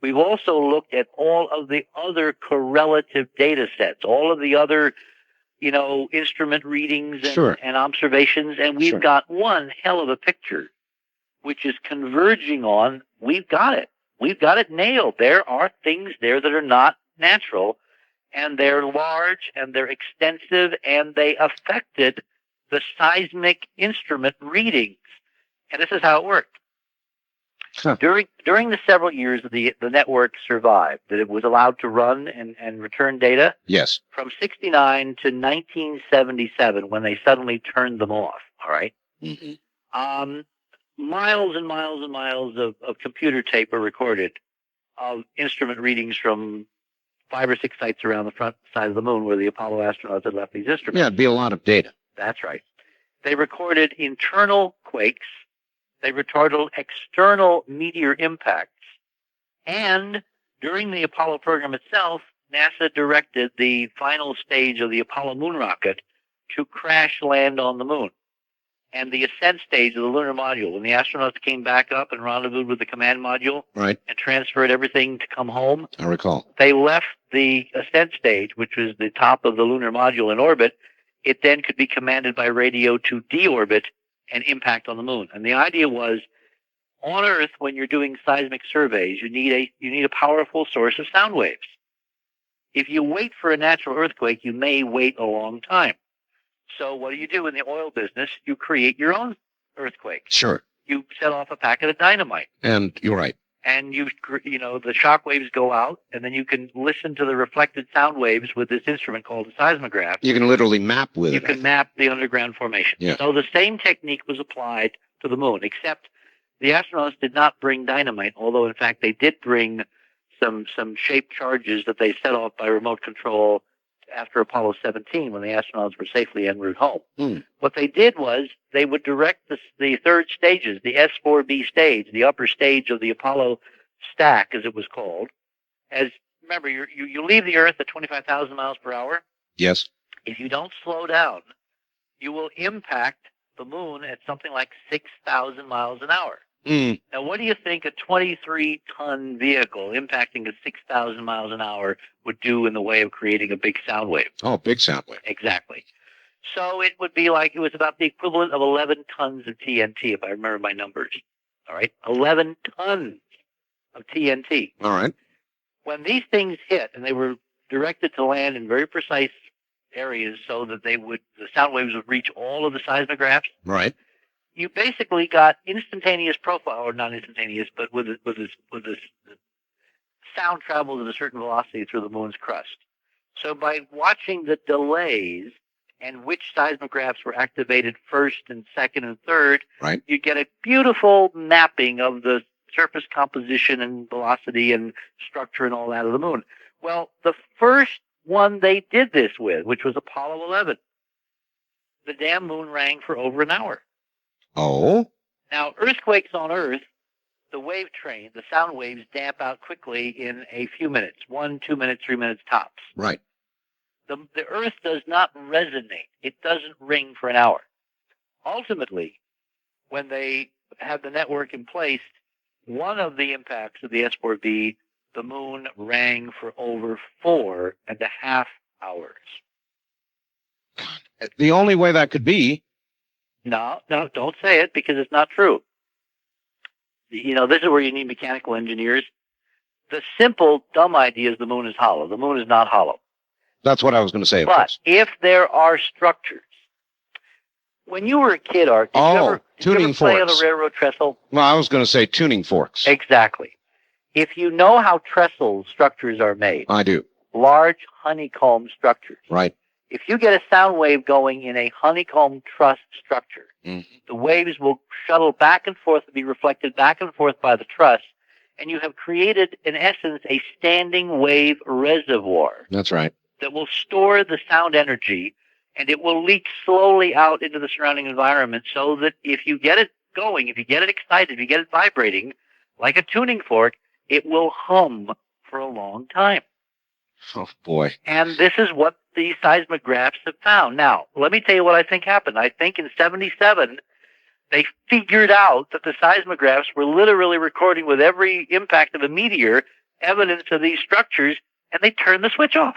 we've also looked at all of the other correlative data sets, all of the other, instrument readings and observations, and we've got one hell of a picture, which is converging on, we've got it. We've got it nailed. There are things there that are not natural, and they're large, and they're extensive, and they affected the seismic instrument readings. And this is how it worked. Huh. During the several years that the network survived, that it was allowed to run and return data, Yes. from 69 to 1977, when they suddenly turned them off, all right? Mm-hmm. Miles and miles and miles of computer tape are recorded of instrument readings from 5 or 6 sites around the front side of the moon where the Apollo astronauts had left these instruments. Yeah, it'd be a lot of data. That's right. They recorded internal quakes. They recorded external meteor impacts. And during the Apollo program itself, NASA directed the final stage of the Apollo moon rocket to crash land on the moon. And the ascent stage of the lunar module, when the astronauts came back up and rendezvoused with the command module, right, and transferred everything to come home, I recall, they left the ascent stage, which was the top of the lunar module in orbit. It then could be commanded by radio to deorbit and impact on the moon. And the idea was, on Earth, when you're doing seismic surveys, you need a powerful source of sound waves. If you wait for a natural earthquake, you may wait a long time. So what do in the oil business? You create your own earthquake. Sure. You set off a packet of dynamite. And you're right. And the shock waves go out, and then you can listen to the reflected sound waves with this instrument called a seismograph. You can literally map with it. You can map the underground formation. Yeah. So the same technique was applied to the moon, except the astronauts did not bring dynamite, although in fact they did bring some shaped charges that they set off by remote control after Apollo 17, when the astronauts were safely en route home. What they did was they would direct the third stages, the S4B stage, the upper stage of the Apollo stack, as it was called. Remember, you leave the Earth at 25,000 miles per hour. Yes. If you don't slow down, you will impact the moon at something like 6,000 miles an hour. Now, what do you think a 23-ton vehicle impacting at 6,000 miles an hour would do in the way of creating a big sound wave? Oh, big sound wave. Exactly. So it would be like, it was about the equivalent of 11 tons of TNT, if I remember my numbers. All right? 11 tons of TNT. All right. When these things hit, and they were directed to land in very precise areas so that the sound waves would reach all of the seismographs. Right. You basically got instantaneous profile, or not instantaneous, but with this sound travels at a certain velocity through the moon's crust. So by watching the delays and which seismographs were activated first and second and third, right, you get a beautiful mapping of the surface composition and velocity and structure and all that of the moon. Well, the first one they did this with, which was Apollo 11, the damn moon rang for over an hour. Oh? Now, earthquakes on Earth, the wave train, the sound waves damp out quickly in a few minutes, 1, 2 minutes, 3 minutes tops. Right. The Earth does not resonate. It doesn't ring for an hour. Ultimately, when they have the network in place, one of the impacts of the S4B, the moon rang for over 4.5 hours. The only way that could be. No, don't say it because it's not true. You know, this is where you need mechanical engineers. The simple, dumb idea is the moon is hollow. The moon is not hollow. That's what I was going to say. But if there are structures, when you were a kid, Art, did you ever play on a railroad trestle? Well, I was going to say tuning forks. Exactly. If you know how trestle structures are made, I do. Large honeycomb structures. Right. If you get a sound wave going in a honeycomb truss structure, the waves will shuttle back and forth and be reflected back and forth by the truss, and you have created, in essence, a standing wave reservoir. That's right. That will store the sound energy, and it will leak slowly out into the surrounding environment so that if you get it going, if you get it excited, if you get it vibrating, like a tuning fork, it will hum for a long time. Oh, boy. And this is what the seismographs have found. Now, let me tell you what I think happened. I think in 77, they figured out that the seismographs were literally recording with every impact of a meteor evidence of these structures, and they turned the switch off.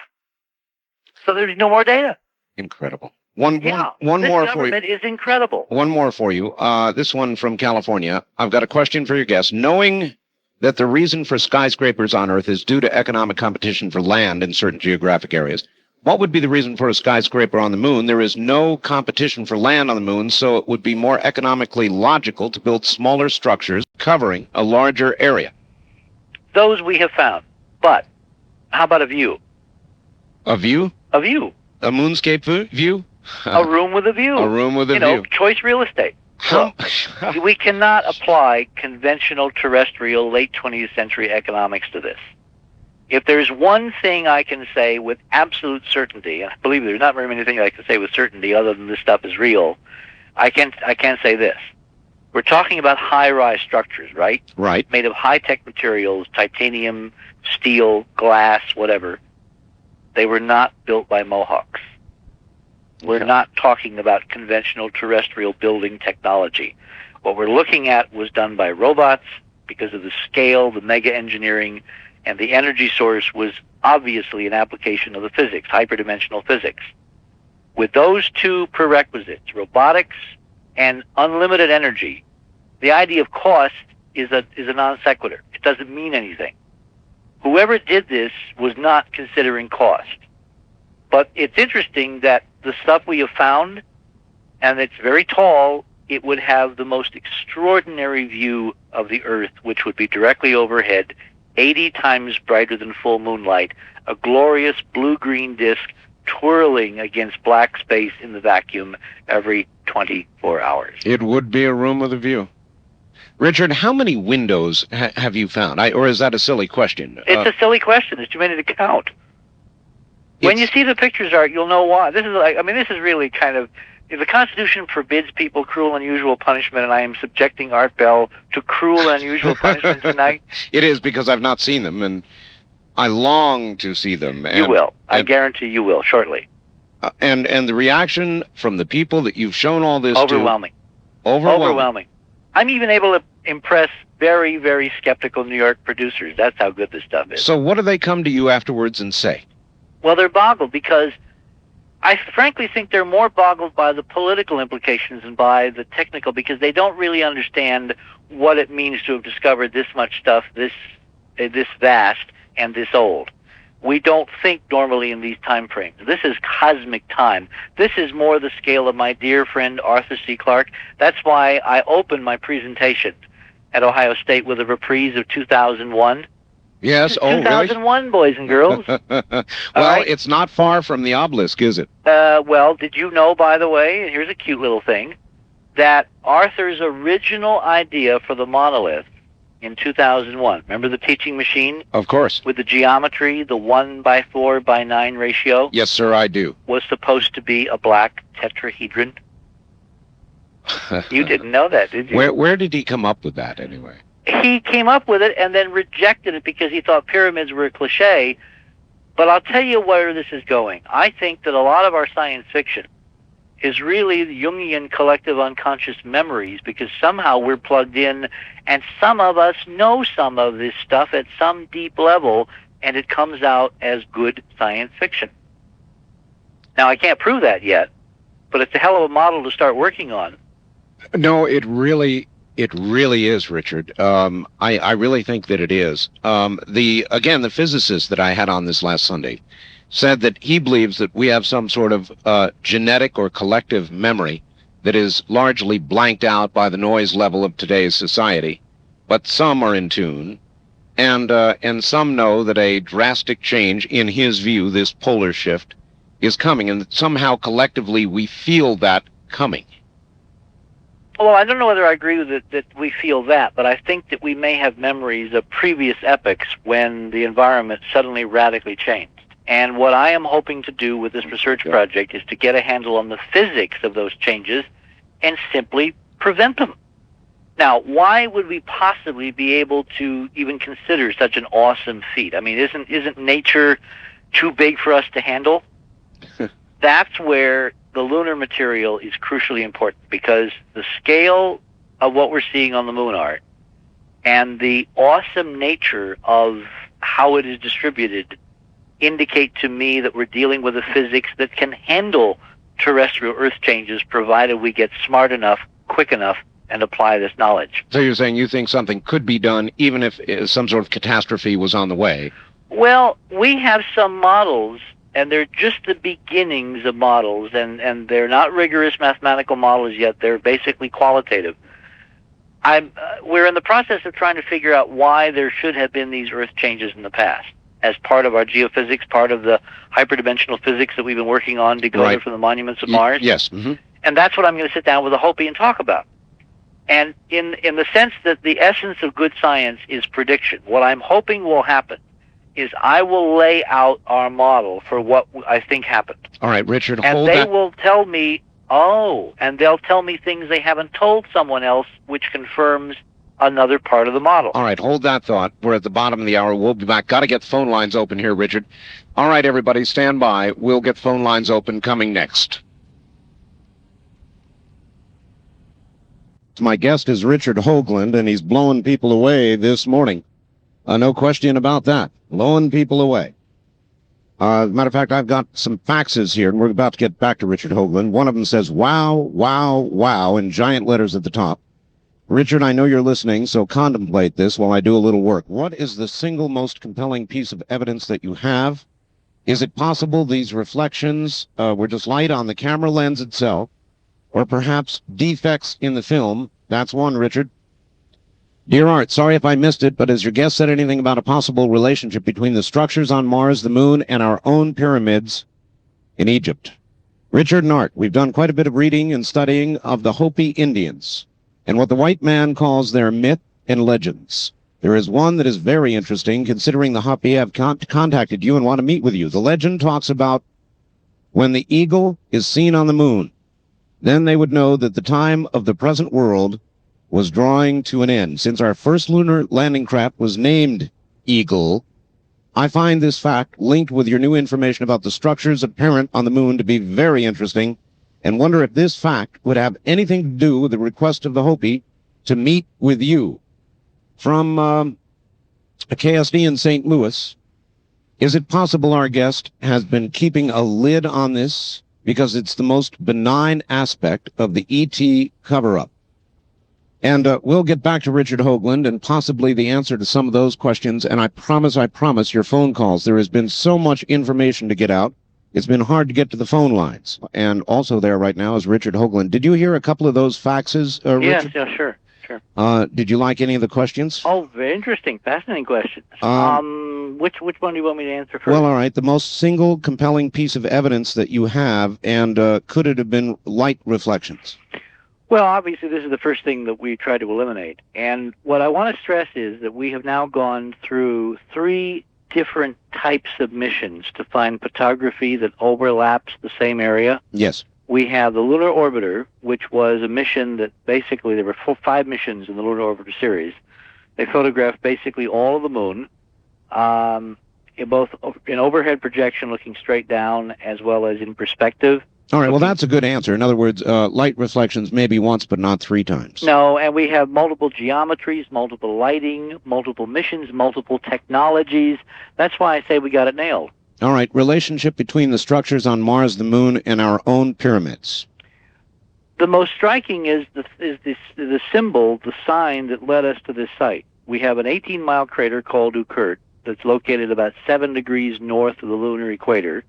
So there's no more data. Incredible. One more for you. This government is incredible. One more for you. This one from California. I've got a question for your guest. Knowing that the reason for skyscrapers on Earth is due to economic competition for land in certain geographic areas, what would be the reason for a skyscraper on the moon? There is no competition for land on the moon, so it would be more economically logical to build smaller structures covering a larger area. Those we have found. But how about a view? A view? A view. A moonscape view? A room with a view. A room with a view. You know, choice real estate. So, we cannot apply conventional terrestrial late 20th century economics to this. If there's one thing I can say with absolute certainty, and I believe there's not very many things I can say with certainty other than this stuff is real, I can say this. We're talking about high-rise structures, right? Right. Made of high-tech materials, titanium, steel, glass, whatever. They were not built by Mohawks. We're not talking about conventional terrestrial building technology. What we're looking at was done by robots because of the scale, the mega engineering, and the energy source was obviously an application of the physics, hyperdimensional physics. With those two prerequisites, robotics and unlimited energy, the idea of cost is a non sequitur. It doesn't mean anything. Whoever did this was not considering cost. But it's interesting that the stuff we have found, and it's very tall, it would have the most extraordinary view of the Earth, which would be directly overhead, 80 times brighter than full moonlight, a glorious blue-green disk twirling against black space in the vacuum every 24 hours. It would be a room with a view. Richard, how many windows have you found? Or is that a silly question? It's a silly question. There's too many to count. When you see the pictures, Art, you'll know why. This is really kind of, the Constitution forbids people cruel and unusual punishment, and I am subjecting Art Bell to cruel and unusual punishment tonight. It is, because I've not seen them, and I long to see them. You will. I guarantee you will, shortly. And the reaction from the people that you've shown all this Overwhelming. to... Overwhelming. I'm even able to impress very, very skeptical New York producers. That's how good this stuff is. So what do they come to you afterwards and say? Well, they're boggled because I frankly think they're more boggled by the political implications than by the technical, because they don't really understand what it means to have discovered this much stuff, this vast and this old. We don't think normally in these time frames. This is cosmic time. This is more the scale of my dear friend Arthur C. Clarke. That's why I opened my presentation at Ohio State with a reprise of 2001. Yes, 2001, really? Boys and girls. Well, right? It's not far from the obelisk, is it? Well, did you know, by the way, and here's a cute little thing, that Arthur's original idea for the monolith in 2001. Remember the teaching machine Of course. with the geometry, the 1:4:9 ratio? Yes, sir, I do. Was supposed to be a black tetrahedron. You didn't know that, did you? Where did he come up with that, anyway? He came up with it and then rejected it because he thought pyramids were a cliche. But I'll tell you where this is going. I think that a lot of our science fiction is really the Jungian collective unconscious memories, because somehow we're plugged in and some of us know some of this stuff at some deep level, and it comes out as good science fiction. Now, I can't prove that yet, but it's a hell of a model to start working on. No, it really is, Richard. I really think that it is. The physicist that I had on this last Sunday said that he believes that we have some sort of genetic or collective memory that is largely blanked out by the noise level of today's society, but some are in tune, and some know that a drastic change, in his view, this polar shift, is coming, and that somehow collectively we feel that coming. Well, I don't know whether I agree with it that we feel that, but I think that we may have memories of previous epochs when the environment suddenly radically changed. And what I am hoping to do with this research project is to get a handle on the physics of those changes and simply prevent them. Now, why would we possibly be able to even consider such an awesome feat? I mean, isn't nature too big for us to handle? That's where the lunar material is crucially important, because the scale of what we're seeing on the moon art and the awesome nature of how it is distributed indicate to me that we're dealing with a physics that can handle terrestrial Earth changes, provided we get smart enough, quick enough, and apply this knowledge. So you're saying you think something could be done even if some sort of catastrophe was on the way? Well, we have some models, and they're just the beginnings of models, and they're not rigorous mathematical models yet. They're basically qualitative. We're in the process of trying to figure out why there should have been these Earth changes in the past, as part of our geophysics, part of the hyperdimensional physics that we've been working on, decoded from the monuments of Mars. Yes. Mm-hmm. And that's what I'm going to sit down with a Hopi and talk about. And in the sense that the essence of good science is prediction, what I'm hoping will happen is I will lay out our model for what I think happened. All right, Richard, and hold they that. will tell me, and they'll tell me things they haven't told someone else, which confirms another part of the model. All right, hold that thought. We're at the bottom of the hour. We'll be back. Got to get the phone lines open here, Richard. All right, everybody, stand by. We'll get phone lines open coming next. My guest is Richard Hoagland, and he's blowing people away this morning. No question about that. Blowing people away. As a matter of fact, I've got some faxes here, and we're about to get back to Richard Hoagland. One of them says, wow, wow, wow, in giant letters at the top. Richard, I know you're listening, so contemplate this while I do a little work. What is the single most compelling piece of evidence that you have? Is it possible these reflections were just light on the camera lens itself, or perhaps defects in the film? That's one, Richard. Dear Art, sorry if I missed it, but has your guest said anything about a possible relationship between the structures on Mars, the moon, and our own pyramids in Egypt? Richard and Art, we've done quite a bit of reading and studying of the Hopi Indians and what the white man calls their myth and legends. There is one that is very interesting, considering the Hopi have contacted you and want to meet with you. The legend talks about when the eagle is seen on the moon, then they would know that the time of the present world was drawing to an end. Since our first lunar landing craft was named Eagle, I find this fact linked with your new information about the structures apparent on the moon to be very interesting, and wonder if this fact would have anything to do with the request of the Hopi to meet with you. From a KSD in St. Louis, is it possible our guest has been keeping a lid on this because it's the most benign aspect of the ET cover-up? And we'll get back to Richard Hoagland and possibly the answer to some of those questions, and I promise your phone calls. There has been so much information to get out. It's been hard to get to the phone lines. And also there right now is Richard Hoagland. Did you hear a couple of those faxes, Richard? Yeah, sure. Did you like any of the questions? Oh, very interesting. Fascinating questions. Which one do you want me to answer first? Well, all right. The most single compelling piece of evidence that you have, and could it have been light reflections? Well, obviously, this is the first thing that we try to eliminate. And what I want to stress is that we have now gone through 3 different types of missions to find photography that overlaps the same area. Yes. We have the Lunar Orbiter, which was a mission that basically, there were 5 missions in the Lunar Orbiter series. They photographed basically all of the moon, in both in overhead projection looking straight down as well as in perspective. All right, well, that's a good answer. In other words, light reflections maybe once, but not 3 times. No, and we have multiple geometries, multiple lighting, multiple missions, multiple technologies. That's why I say we got it nailed. All right, relationship between the structures on Mars, the moon, and our own pyramids. The most striking is the symbol, the sign that led us to this site. We have an 18-mile crater called Oort that's located about 7 degrees north of the lunar equator.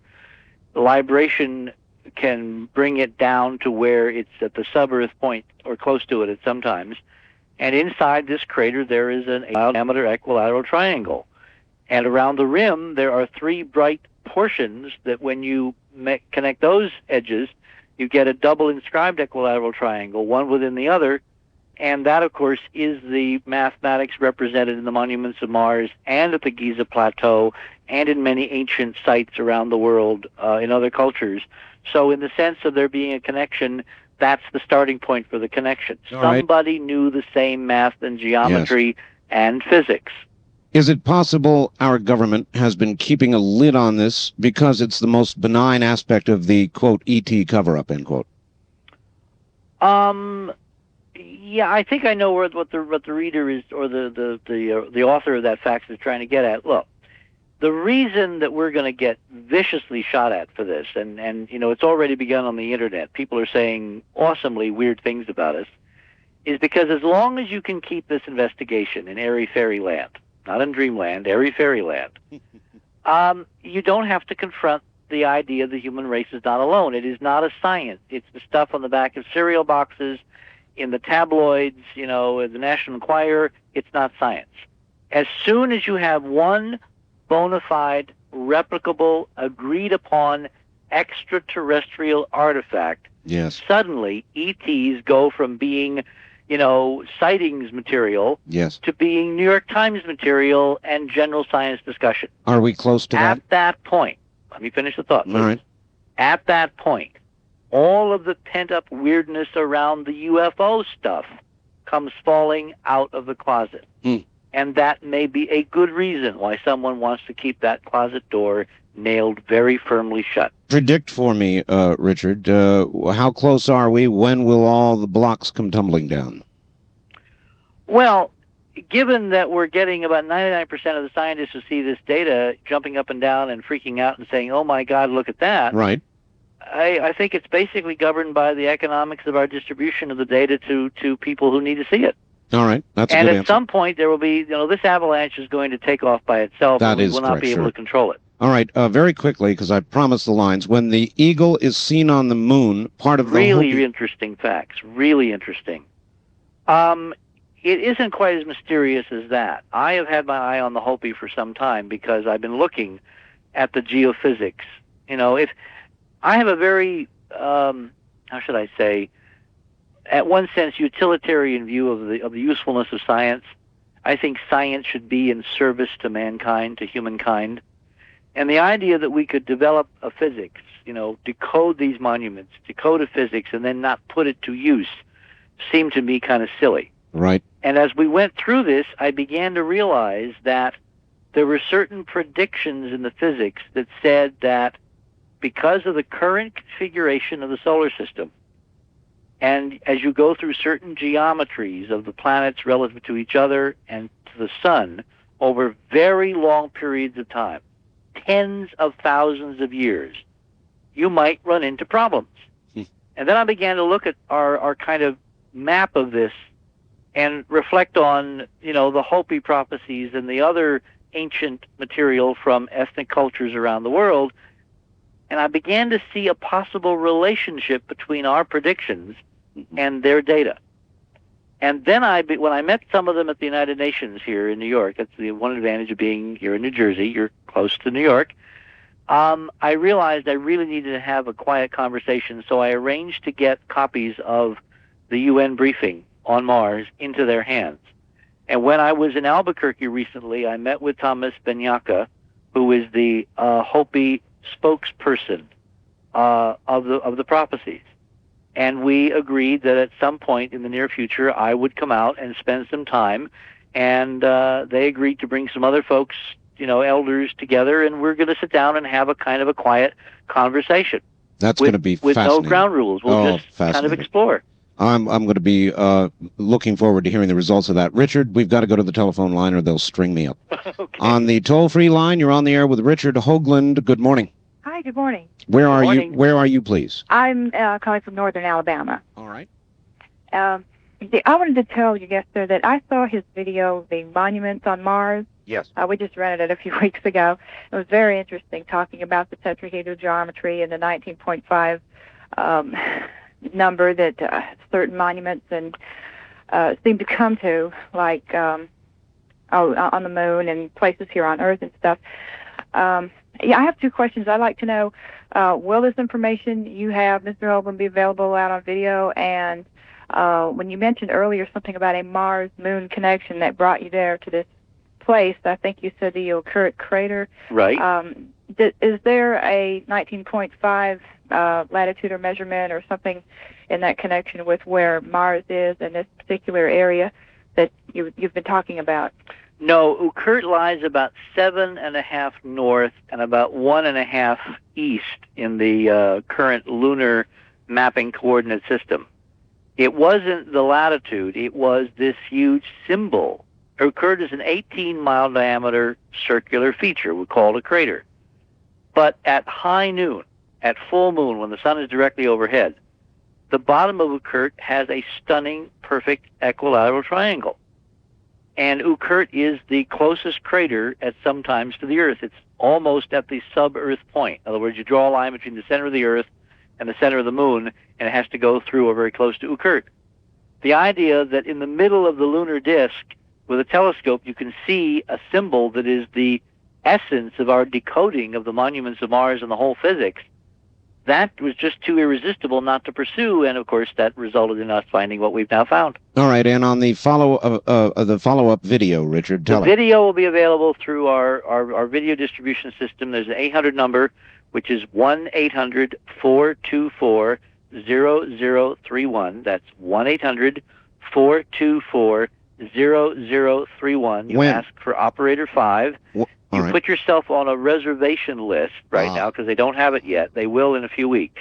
The libration can bring it down to where it's at the sub-Earth point or close to it at some times. And inside this crater, there is an 8-diameter equilateral triangle. And around the rim, there are 3 bright portions that when you connect those edges, you get a double inscribed equilateral triangle, one within the other. And that, of course, is the mathematics represented in the monuments of Mars and at the Giza Plateau and in many ancient sites around the world in other cultures. So in the sense of there being a connection, that's the starting point for the connection. Somebody knew the same math and geometry and physics. Is it possible our government has been keeping a lid on this because it's the most benign aspect of the, quote, ET cover-up, end quote? Yeah, I think I know what the reader is, or the author of that fax is trying to get at. Look, the reason that we're going to get viciously shot at for this, and you know, it's already begun on the internet. People are saying awesomely weird things about us, is because as long as you can keep this investigation in airy fairyland, not in dreamland, airy fairyland, you don't have to confront the idea the human race is not alone. It is not a science. It's the stuff on the back of cereal boxes, in the tabloids, you know, in the National Enquirer. It's not science. As soon as you have one bona fide, replicable, agreed upon extraterrestrial artifact, suddenly ETs go from being, you know, sightings material to being New York Times material and general science discussion. Are we close to that? At that point, let me finish the thought, please. All right. At that point, all of the pent-up weirdness around the UFO stuff comes falling out of the closet. And that may be a good reason why someone wants to keep that closet door nailed very firmly shut. Predict for me, Richard, how close are we? When will all the blocks come tumbling down? Well, given that we're getting about 99% of the scientists who see this data jumping up and down and freaking out and saying, oh my God, look at that. Right. I think it's basically governed by the economics of our distribution of the data to people who need to see it. All right, that's a good answer. And at some point, there will be, you know, this avalanche is going to take off by itself. That is we will not be able to control it. All right, very quickly, because I promised the lines. When the eagle is seen on the moon, part of the really interesting facts. Really interesting. It isn't quite as mysterious as that. I have had my eye on the Hopi for some time because I've been looking at the geophysics. You know, if I have a very, how should I say, at one sense, utilitarian view of the usefulness of science. I think science should be in service to mankind, to humankind. And the idea that we could develop a physics, you know, decode these monuments, decode a physics, and then not put it to use seemed to me kind of silly. Right. And as we went through this, I began to realize that there were certain predictions in the physics that said that because of the current configuration of the solar system, and as you go through certain geometries of the planets relative to each other and to the sun over very long periods of time, tens of thousands of years, you might run into problems. And then I began to look at our kind of map of this and reflect on, you know, the Hopi prophecies and the other ancient material from ethnic cultures around the world. And I began to see a possible relationship between our predictions and their data. And then when I met some of them at the United Nations here in New York, that's the one advantage of being here in New Jersey, you're close to New York, I realized I really needed to have a quiet conversation, so I arranged to get copies of the UN briefing on Mars into their hands. And when I was in Albuquerque recently, I met with Thomas Benyaka, who is the Hopi spokesperson of the prophecies. And we agreed that at some point in the near future, I would come out and spend some time. And they agreed to bring some other folks, elders together, and we're going to sit down and have a kind of a quiet conversation. That's going to be with fascinating. no ground rules. We'll just kind of explore. I'm going to be looking forward to hearing the results of that. Richard, we've got to go to the telephone line or they'll string me up. Okay. On the toll-free line, you're on the air with Richard Hoagland. Good morning. Hi, good morning. Where Good are morning. you? Where are you, please? I'm calling from northern Alabama. All right. I wanted to tell you, sir, that I saw his video, The Monuments on Mars. Yes. We just rented it a few weeks ago. It was very interesting, talking about the tetrahedral geometry and the 19.5 number that certain monuments and seem to come to, like on the moon and places here on Earth and stuff. Yeah, I have two questions. I'd like to know, will this information you have, Mr. Hoagland, be available out on video? And when you mentioned earlier something about a Mars-Moon connection that brought you there to this place, I think you said the Occult crater. Right. Is there a 19.5 latitude or measurement or something in that connection with where Mars is in this particular area that you've been talking about? No, Occult lies about 7.5 north and about 1.5 east in the current lunar mapping coordinate system. It wasn't the latitude, it was this huge symbol. Occult is an 18-mile diameter circular feature we call a crater. But at high noon, at full moon, when the sun is directly overhead, the bottom of Occult has a stunning, perfect equilateral triangle. And Occult is the closest crater at some times to the Earth. It's almost at the sub-Earth point. In other words, you draw a line between the center of the Earth and the center of the moon, and it has to go through or very close to Occult. The idea that in the middle of the lunar disk, with a telescope, you can see a symbol that is the essence of our decoding of the monuments of Mars and the whole physics, that was just too irresistible not to pursue, and of course that resulted in us finding what we've now found. All right, and on the follow-up video, Richard, tell The us. video will be available through our video distribution system. There's an 800 number, which is 1-800-424-0031. That's 1-800-424-0031. You ask for operator 5. You put yourself on a reservation list right now because they don't have it yet. They will in a few weeks.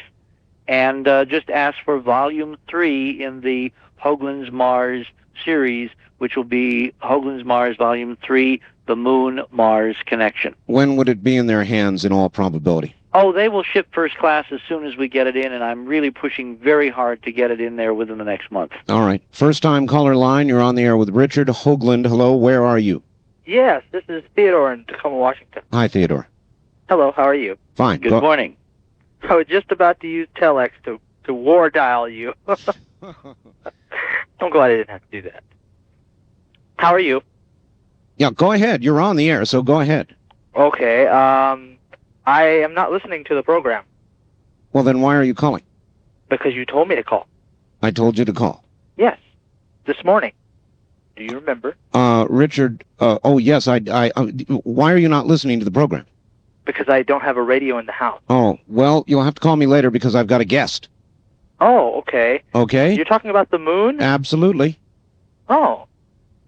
And just ask for Volume 3 in the Hoagland's Mars series, which will be Hoagland's Mars Volume 3, The Moon-Mars Connection. When would it be in their hands in all probability? Oh, they will ship first class as soon as we get it in, and I'm really pushing very hard to get it in there within the next month. All right. First-time caller line, you're on the air with Richard Hoagland. Hello, where are you? Yes, this is Theodore in Tacoma, Washington. Hi, Theodore. Hello, how are you? Fine. Good morning. I was just about to use telex to war dial you. I'm glad I didn't have to do that. How are you? Yeah, go ahead. You're on the air, so go ahead. Okay, I am not listening to the program. Well, then why are you calling? Because you told me to call. I told you to call. Yes, this morning. Do you remember? Richard, oh, yes, why are you not listening to the program? Because I don't have a radio in the house. Oh, well, you'll have to call me later because I've got a guest. Oh, okay. Okay? You're talking about the moon? Absolutely. Oh.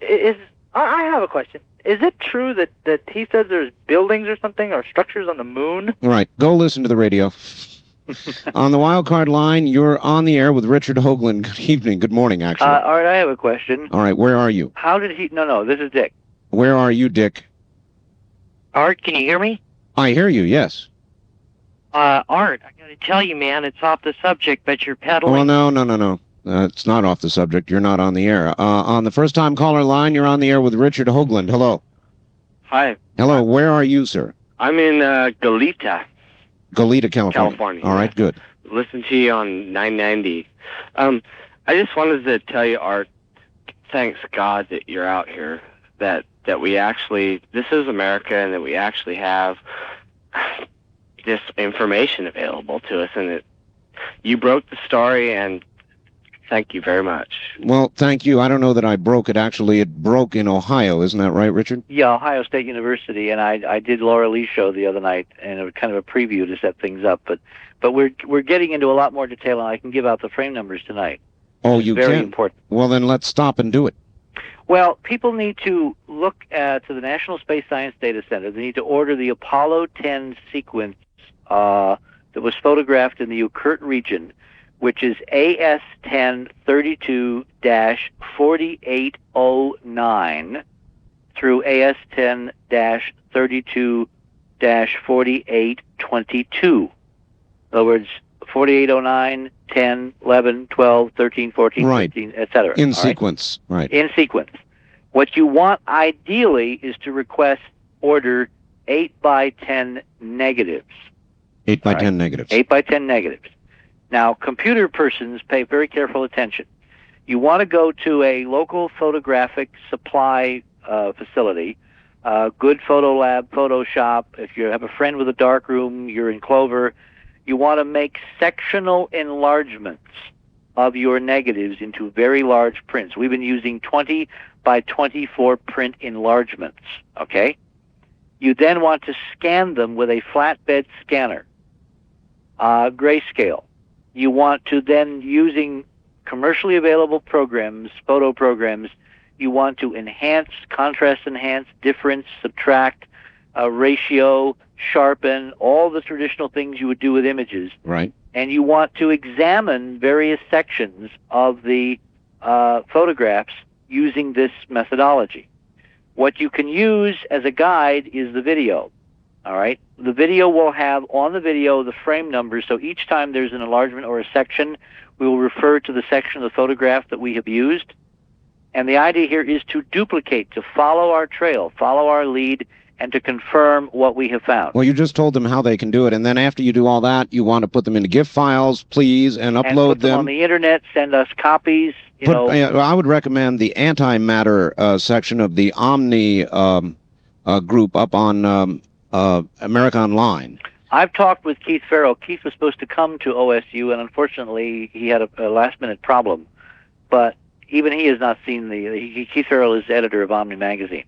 I have a question. Is it true that he says there's buildings or something or structures on the moon? All right, go listen to the radio. On the wild card line, you're on the air with Richard Hoagland. Good evening. Good morning, actually. All right, I have a question. All right, where are you? How did he... No, this is Dick. Where are you, Dick? Art, can you hear me? I hear you, yes. Art, I gotta tell you, man, it's off the subject, but you're peddling. Oh, no. It's not off the subject. You're not on the air. On the first-time caller line, you're on the air with Richard Hoagland. Hello. Hi. Hello, where are you, sir? I'm in Goleta, California. All right, good. Listen to you on 990. I just wanted to tell you, Art, thanks God that you're out here, that we actually, this is America, and that we actually have this information available to us, and that you broke the story, and Thank you very much. Well, thank you. I don't know that I broke it. Actually, it broke in Ohio. Isn't that right, Richard? Yeah, Ohio State University, and I did Laura Lee's show the other night, and it was kind of a preview to set things up. But we're getting into a lot more detail, and I can give out the frame numbers tonight. Oh, It's you very can? important. Well, then let's stop and do it. Well, people need to look to the National Space Science Data Center. They need to order the Apollo 10 sequence that was photographed in the Okhurt region, which is AS10 32-4809 through AS10 32-4822. In other words, 4809, 10, 11, 12, 13, 14, Right. 15, etc. In sequence, right. In sequence. What you want ideally is to order 8 by 10 negatives. 8 by All 10 negatives. 8 by 10 negatives. Now, computer persons pay very careful attention. You want to go to a local photographic supply facility, good photo lab, Photoshop. If you have a friend with a dark room, you're in Clover. You want to make sectional enlargements of your negatives into very large prints. We've been using 20 by 24 print enlargements, okay? You then want to scan them with a flatbed scanner, grayscale. You want to then, using commercially available programs, photo programs, you want to enhance, contrast enhance, difference, subtract, ratio, sharpen, all the traditional things you would do with images. Right. And you want to examine various sections of the photographs using this methodology. What you can use as a guide is the video. All right? The video will have on the video the frame numbers, so each time there's an enlargement or a section, we will refer to the section of the photograph that we have used. And the idea here is to duplicate, to follow our trail, follow our lead, and to confirm what we have found. Well, you just told them how they can do it, and then after you do all that, you want to put them into GIF files, please, and upload and put them on the internet, send us copies. I would recommend the antimatter section of the Omni group up on America Online. I've talked with Keith Farrell. Keith was supposed to come to OSU, and unfortunately, he had a last-minute problem. But even he has not seen Keith Farrell is editor of Omni Magazine.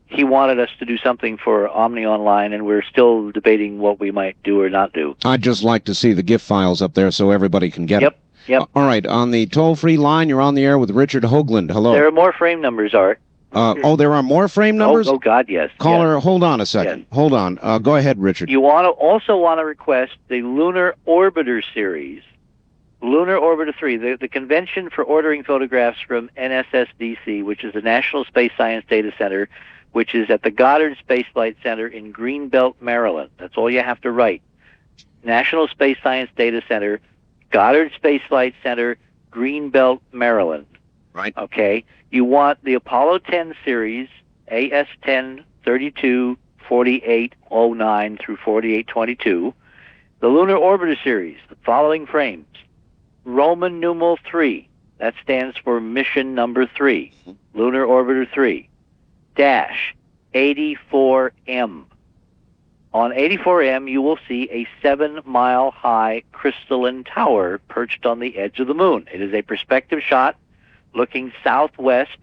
He wanted us to do something for Omni Online, and we're still debating what we might do or not do. I'd just like to see the GIF files up there so everybody can get it. Yep. All right, on the toll-free line, you're on the air with Richard Hoagland. Hello. There are more frame numbers, Art. There are more frame numbers? Oh God, yes. Caller, yes. Hold on a second. Yes. Hold on. Go ahead, Richard. You also want to request the Lunar Orbiter series, Lunar Orbiter 3, the convention for ordering photographs from NSSDC, which is the National Space Science Data Center, which is at the Goddard Space Flight Center in Greenbelt, Maryland. That's all you have to write. National Space Science Data Center, Goddard Space Flight Center, Greenbelt, Maryland. Right. Okay. You want the Apollo 10 series, AS10 32 4809 through 4822. The Lunar Orbiter series, the following frames. Roman numeral 3, that stands for mission number 3. Lunar Orbiter 3. Dash 84M. On 84M, you will see a 7-mile-high crystalline tower perched on the edge of the moon. It is a perspective shot looking southwest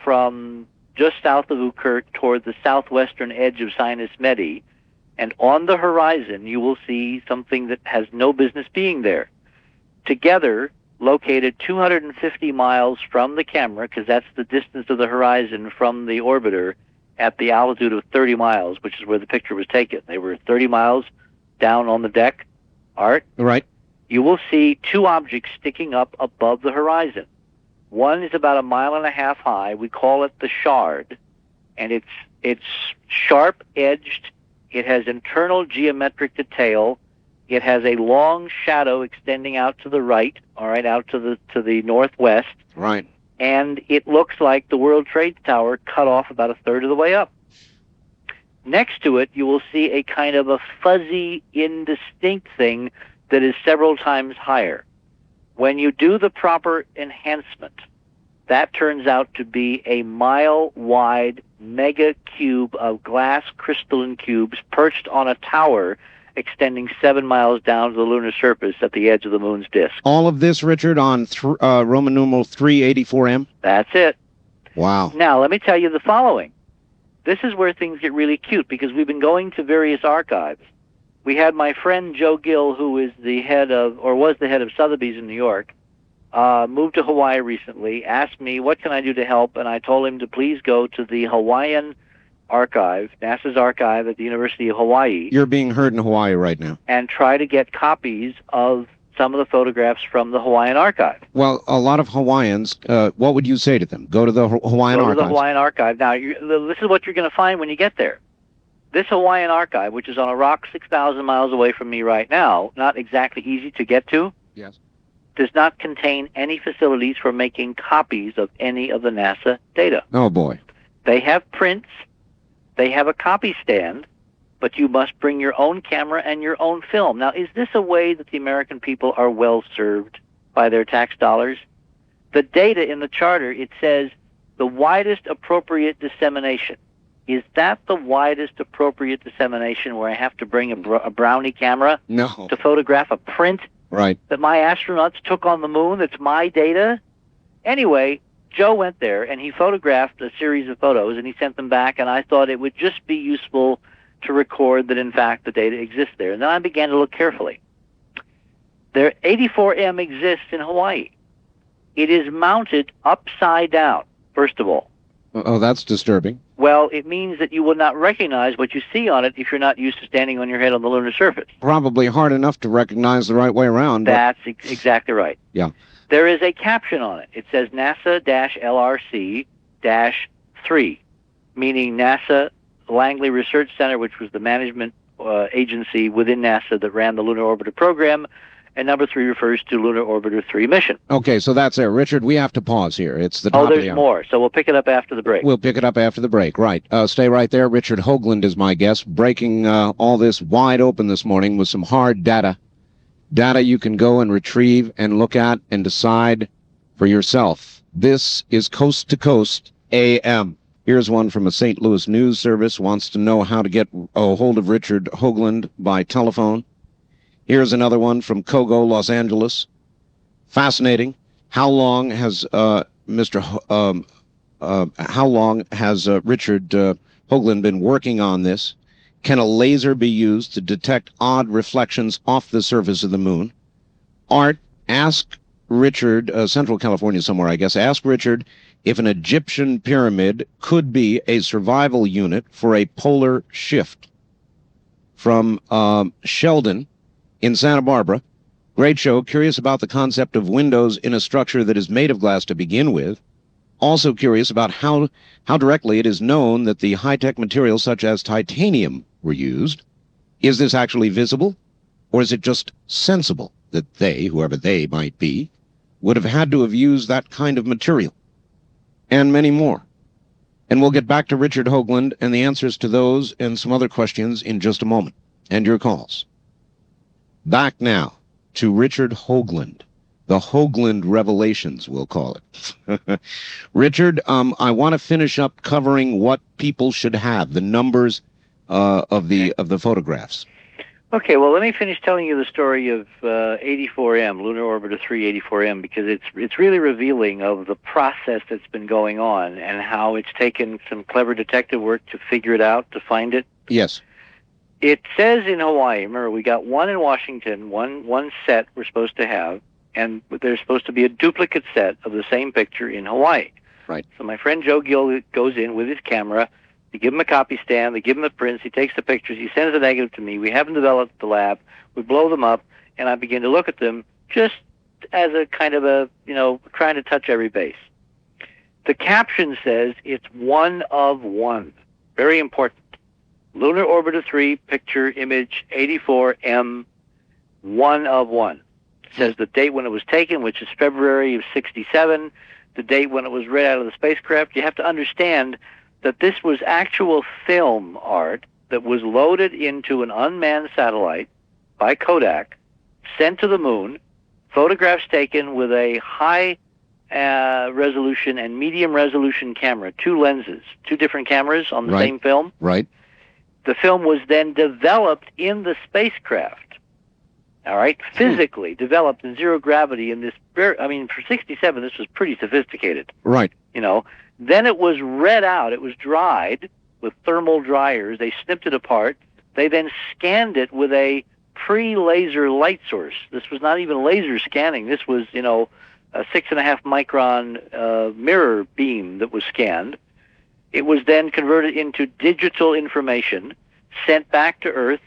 from just south of Okhurt toward the southwestern edge of Sinus Medi. And on the horizon, you will see something that has no business being there. Together, located 250 miles from the camera, because that's the distance of the horizon from the orbiter, at the altitude of 30 miles, which is where the picture was taken. They were 30 miles down on the deck, Art. Right. You will see two objects sticking up above the horizon. One is about 1.5 miles high. We call it the shard, and it's sharp-edged. It has internal geometric detail. It has a long shadow extending out to the right, all right, out to the northwest. Right. And it looks like the World Trade Tower cut off about a third of the way up. Next to it, you will see a kind of a fuzzy, indistinct thing that is several times higher. When you do the proper enhancement, that turns out to be a mile-wide mega cube of glass crystalline cubes perched on a tower extending 7 miles down to the lunar surface at the edge of the moon's disk. All of this, Richard, on Roman numeral 384M? That's it. Wow. Now, let me tell you the following. This is where things get really cute, because we've been going to various archives. We had my friend Joe Gill, who is the head of, or was the head of Sotheby's in New York, moved to Hawaii recently, asked me, what can I do to help? And I told him to please go to the Hawaiian archive, NASA's archive at the University of Hawaii. You're being heard in Hawaii right now. And try to get copies of some of the photographs from the Hawaiian archive. Well, a lot of Hawaiians, what would you say to them? Go to the Hawaiian archive. Go to the Hawaiian archive. Now, this is what you're going to find when you get there. This Hawaiian archive, which is on a rock 6,000 miles away from me right now, not exactly easy to get to, yes, does not contain any facilities for making copies of any of the NASA data. Oh, boy. They have prints. They have a copy stand, but you must bring your own camera and your own film. Now, is this a way that the American people are well served by their tax dollars? The data in the charter, it says the widest appropriate dissemination. Is that the widest appropriate dissemination where I have to bring a brownie camera to photograph a print that my astronauts took on the moon that's my data? Anyway, Joe went there and he photographed a series of photos and he sent them back, and I thought it would just be useful to record that, in fact, the data exists there. And then I began to look carefully. Their 84M exists in Hawaii. It is mounted upside down, first of all. Oh, that's disturbing. Well, it means that you will not recognize what you see on it if you're not used to standing on your head on the lunar surface. Probably hard enough to recognize the right way around. That's exactly right. Yeah. There is a caption on it. It says NASA-LRC-3, meaning NASA Langley Research Center, which was the management agency within NASA that ran the Lunar Orbiter program, and number 3 refers to Lunar Orbiter 3 mission. Okay, so that's it. Richard, we have to pause here. It's the top of the hour. There's more, so we'll pick it up after the break. We'll pick it up after the break, right. Stay right there. Richard Hoagland is my guest, breaking all this wide open this morning with some hard data. Data you can go and retrieve and look at and decide for yourself. This is Coast to Coast AM. Here's one from a St. Louis news service, wants to know how to get a hold of Richard Hoagland by telephone. Here's another one from Kogo, Los Angeles. Fascinating. How long has Richard Hoagland been working on this? Can a laser be used to detect odd reflections off the surface of the moon? Art, ask Richard, Central California somewhere, I guess, ask Richard if an Egyptian pyramid could be a survival unit for a polar shift. From Sheldon in Santa Barbara. Great show. Curious about the concept of windows in a structure that is made of glass to begin with. Also curious about how directly it is known that the high-tech materials such as titanium were used. Is this actually visible? Or is it just sensible that they, whoever they might be, would have had to have used that kind of material? And many more. And we'll get back to Richard Hoagland and the answers to those and some other questions in just a moment. And your calls. Back now to Richard Hoagland. The Hoagland Revelations, we'll call it. Richard, I want to finish up covering what people should have, the numbers of the photographs. Okay, well, let me finish telling you the story of 84M, Lunar Orbiter 3 84M, because it's really revealing of the process that's been going on and how it's taken some clever detective work to figure it out, to find it. Yes. It says in Hawaii, remember, we got one in Washington, one set we're supposed to have, and there's supposed to be a duplicate set of the same picture in Hawaii. Right. So my friend Joe Gill goes in with his camera. They give him a copy stand. They give him the prints. He takes the pictures. He sends the negative to me. We have them developed at the lab. We blow them up, and I begin to look at them just as a kind of a, trying to touch every base. The caption says it's one of one. Very important. Lunar Orbiter 3, picture, image, 84M, one of one. It says the date when it was taken, which is February of 67, the date when it was read out of the spacecraft. You have to understand that this was actual film art that was loaded into an unmanned satellite by Kodak, sent to the moon, photographs taken with a high resolution and medium resolution camera, 2 lenses, 2 different cameras on the same film. Right. The film was then developed in the spacecraft. All right, physically developed in zero gravity in this. For '67, this was pretty sophisticated. Right. Then it was read out. It was dried with thermal dryers. They snipped it apart. They then scanned it with a pre-laser light source. This was not even laser scanning. This was, a 6.5 micron mirror beam that was scanned. It was then converted into digital information, sent back to Earth,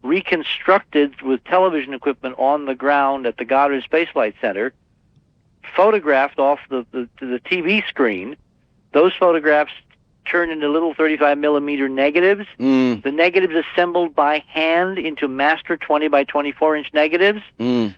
reconstructed with television equipment on the ground at the Goddard Space Flight Center, photographed off the TV screen. Those photographs turned into little 35 millimeter negatives. The negatives assembled by hand into master 20 by 24 inch negatives.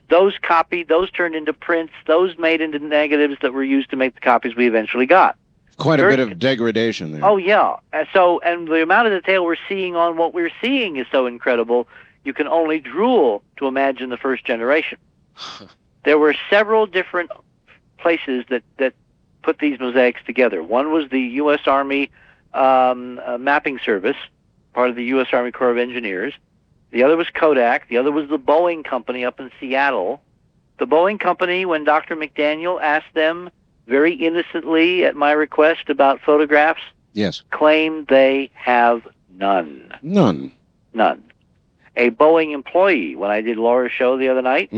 Those copied, those turned into prints, those made into negatives that were used to make the copies we eventually got. Quite a bit of degradation there. Oh, yeah. And the amount of detail we're seeing on what we're seeing is so incredible, you can only drool to imagine the first generation. There were several different places that put these mosaics together. One was the U.S. Army Mapping Service, part of the U.S. Army Corps of Engineers. The other was Kodak. The other was the Boeing Company up in Seattle. The Boeing Company, when Dr. McDaniel asked them very innocently at my request about photographs, yes, claimed they have none. None. A Boeing employee, when I did Laura's show the other night,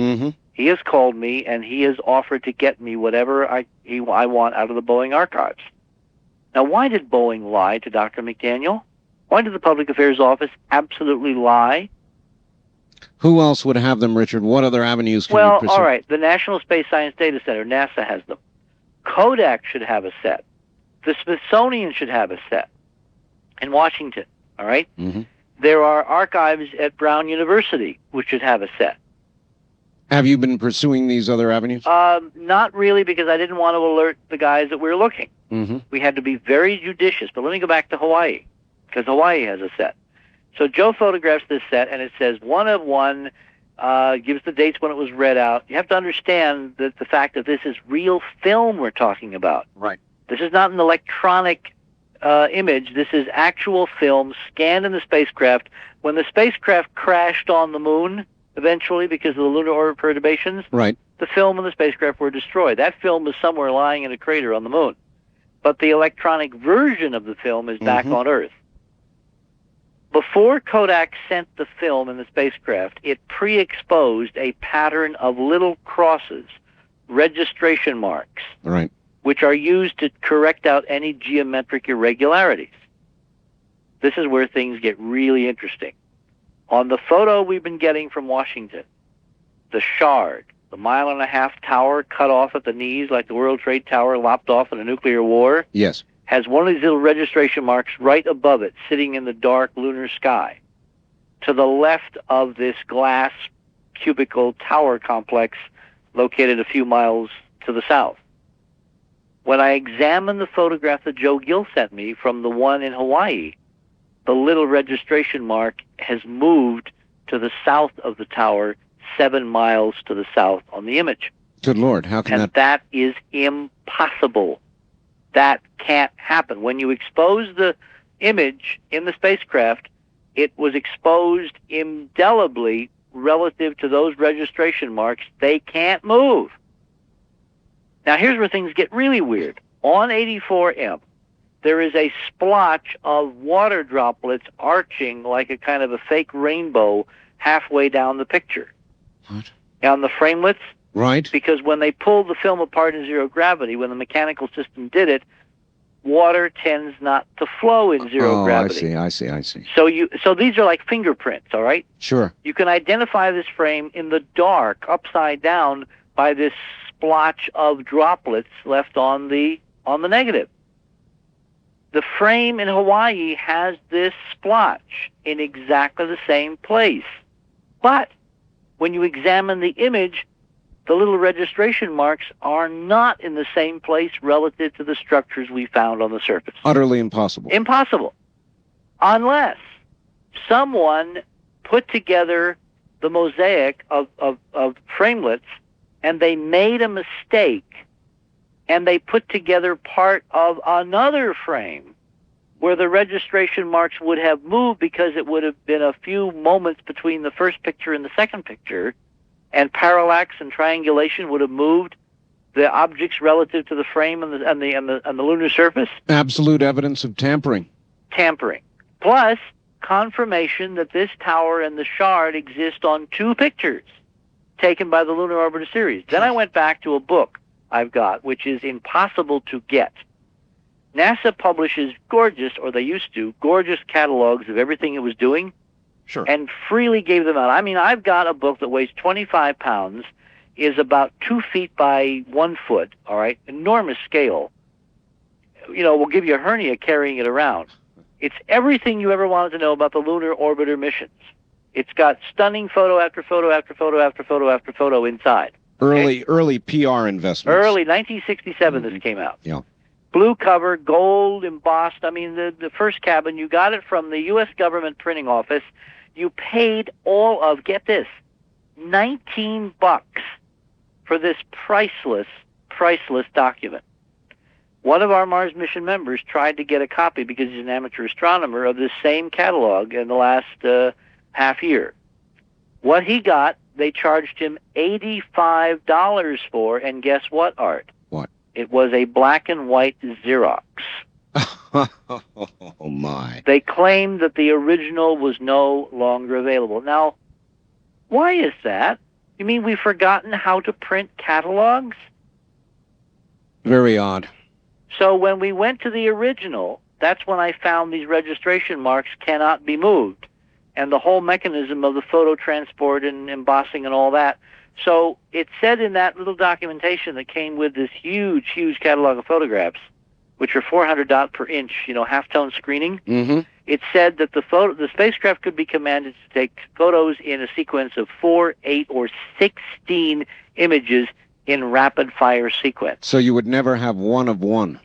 he has called me and he has offered to get me whatever I want out of the Boeing archives. Now, why did Boeing lie to Dr. McDaniel? Why did the Public Affairs Office absolutely lie? Who else would have them, Richard? What other avenues can you pursue? All right. The National Space Science Data Center, NASA, has them. Kodak should have a set. The Smithsonian should have a set in Washington, all right? There are archives at Brown University which should have a set. Have you been pursuing these other avenues? Not really, because I didn't want to alert the guys that we were looking. We had to be very judicious. But let me go back to Hawaii, because Hawaii has a set. So Joe photographs this set, and it says 1 of 1, gives the dates when it was read out. You have to understand that the fact that this is real film we're talking about. Right. This is not an electronic image. This is actual film scanned in the spacecraft. When the spacecraft crashed on the moon, eventually, because of the lunar orbit perturbations, right, the film and the spacecraft were destroyed. That film is somewhere lying in a crater on the moon. But the electronic version of the film is back on Earth. Before Kodak sent the film in the spacecraft, it pre-exposed a pattern of little crosses, registration marks, right, which are used to correct out any geometric irregularities. This is where things get really interesting. On the photo we've been getting from Washington, the shard, the 1.5-mile tower cut off at the knees like the World Trade Tower lopped off in a nuclear war, yes, has one of these little registration marks right above it, sitting in the dark lunar sky, to the left of this glass cubicle tower complex located a few miles to the south. When I examined the photograph that Joe Gill sent me from the one in Hawaii, the little registration mark has moved to the south of the tower, 7 miles to the south on the image. Good Lord, how can and that is impossible. That can't happen. When you expose the image in the spacecraft, it was exposed indelibly relative to those registration marks. They can't move. Now, here's where things get really weird. On 84M, there is a splotch of water droplets arching like a kind of a fake rainbow halfway down the picture. What? On the framelets, right, because when they pulled the film apart in zero gravity, when the mechanical system did it, water tends not to flow in zero gravity. I see. So these are like fingerprints, all right? Sure. You can identify this frame in the dark, upside down, by this splotch of droplets left on the negative. The frame in Hawaii has this splotch in exactly the same place. But when you examine the image, the little registration marks are not in the same place relative to the structures we found on the surface. Utterly impossible. Impossible. Unless someone put together the mosaic of framelets and they made a mistake and they put together part of another frame where the registration marks would have moved because it would have been a few moments between the first picture and the second picture, and parallax and triangulation would have moved the objects relative to the frame and the lunar surface. Absolute evidence of tampering. Tampering. Plus, confirmation that this tower and the shard exist on 2 pictures taken by the Lunar Orbiter series. Then I went back to a book I've got, which is impossible to get. NASA publishes gorgeous, or they used to, gorgeous catalogs of everything it was doing. Sure. And freely gave them out. I mean, I've got a book that weighs 25 pounds, is about 2 feet by 1 foot, all right? Enormous scale. You know, will give you a hernia carrying it around. It's everything you ever wanted to know about the Lunar Orbiter missions. It's got stunning photo after photo after photo after photo after photo inside. Early PR investments. Early 1967 this came out. Yeah. Blue cover, gold embossed. I mean, the first cabin, you got it from the U.S. government printing office. You paid all of, get this, $19 for this priceless document. One of our Mars mission members tried to get a copy because he's an amateur astronomer of this same catalog in the last half year. What he got, they charged him $85 for, and guess what, Art? What? It was a black and white Xerox. Oh, my. They claimed that the original was no longer available. Now, why is that? You mean we've forgotten how to print catalogs? Very odd. So when we went to the original, that's when I found these registration marks cannot be moved, and the whole mechanism of the photo transport and embossing and all that. So it said in that little documentation that came with this huge, huge catalog of photographs, which are 400 dot per inch, you know, halftone screening. Mm-hmm. It said that the spacecraft could be commanded to take photos in a sequence of 4, 8, or 16 images in rapid-fire sequence. So you would never have one of one.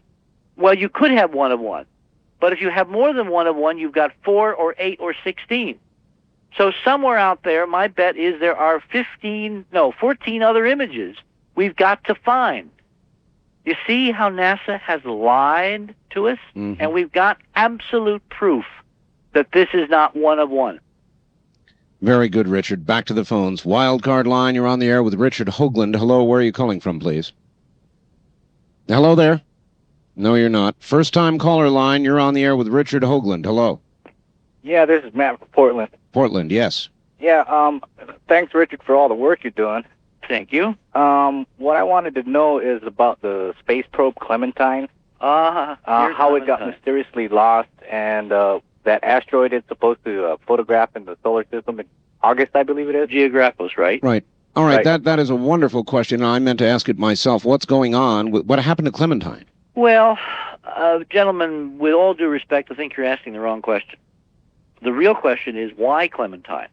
Well, you could have one of one. But if you have more than one of one, you've got 4 or 8 or 16. So somewhere out there, my bet is there are 14 other images we've got to find. You see how NASA has lied to us? Mm-hmm. And we've got absolute proof that this is not one of one. Very good, Richard. Back to the phones. Wildcard line, you're on the air with Richard Hoagland. Hello, where are you calling from, please? Hello there? No, you're not. First-time caller line, you're on the air with Richard Hoagland. Hello. Yeah, this is Matt from Portland. Portland, yes. Yeah, thanks, Richard, for all the work you're doing. Thank you. What I wanted to know is about the space probe Clementine. How it got mysteriously lost, and that asteroid it's supposed to photograph in the solar system in August, I believe it is. Geographos, right? Right. All right, Right. that is a wonderful question. I meant to ask it myself. What's going on? What happened to Clementine? Well, gentlemen, with all due respect, I think you're asking the wrong question. The real question is, why Clementine?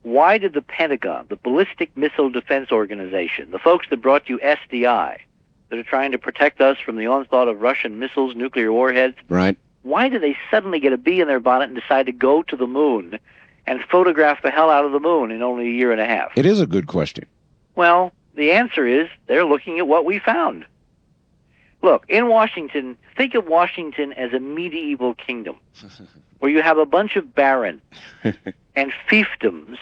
Why did the Pentagon, the Ballistic Missile Defense Organization, the folks that brought you SDI, that are trying to protect us from the onslaught of Russian missiles, nuclear warheads, Right. why did they suddenly get a bee in their bonnet and decide to go to the moon and photograph the hell out of the moon in only a year and a half? It is a good question. Well, the answer is they're looking at what we found. Look, in Washington, think of Washington as a medieval kingdom where you have a bunch of barons and fiefdoms,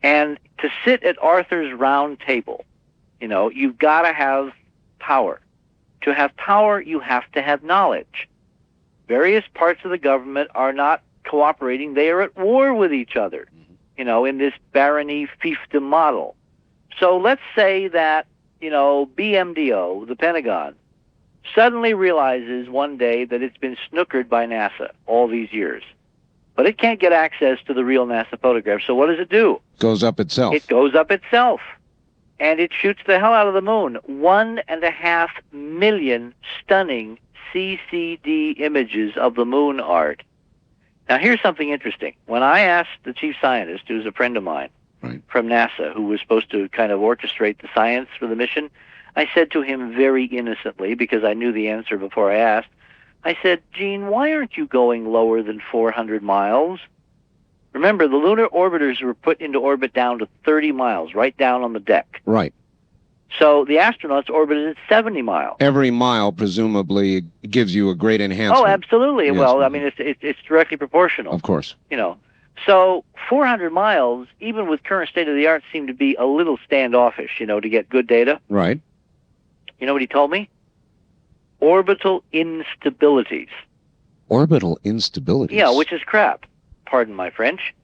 and to sit at Arthur's round table, you know, you've got to have power. To have power, you have to have knowledge. Various parts of the government are not cooperating. They are at war with each other, you know, in this barony fiefdom model. So let's say that, you know, BMDO, the Pentagon, suddenly realizes one day that it's been snookered by NASA all these years. But it can't get access to the real NASA photographs, so what does it do? Goes up itself. It goes up itself, and it shoots the hell out of the moon. 1.5 million stunning CCD images of the moon, Art. Now, here's something interesting. When I asked the chief scientist, who's a friend of mine Right. from NASA, who was supposed to kind of orchestrate the science for the mission, I said to him very innocently, because I knew the answer before I asked, I said, Gene, why aren't you going lower than 400 miles? Remember, the lunar orbiters were put into orbit down to 30 miles, right down on the deck. Right. So the astronauts orbited at 70 miles. Every mile presumably gives you a great enhancement. Oh, absolutely. Yes. Well, I mean, it's directly proportional. Of course. You know, so 400 miles, even with current state of the art, seemed to be a little standoffish. You know, to get good data. Right. You know what he told me? Orbital instabilities. Orbital instabilities. Yeah, which is crap. Pardon my French.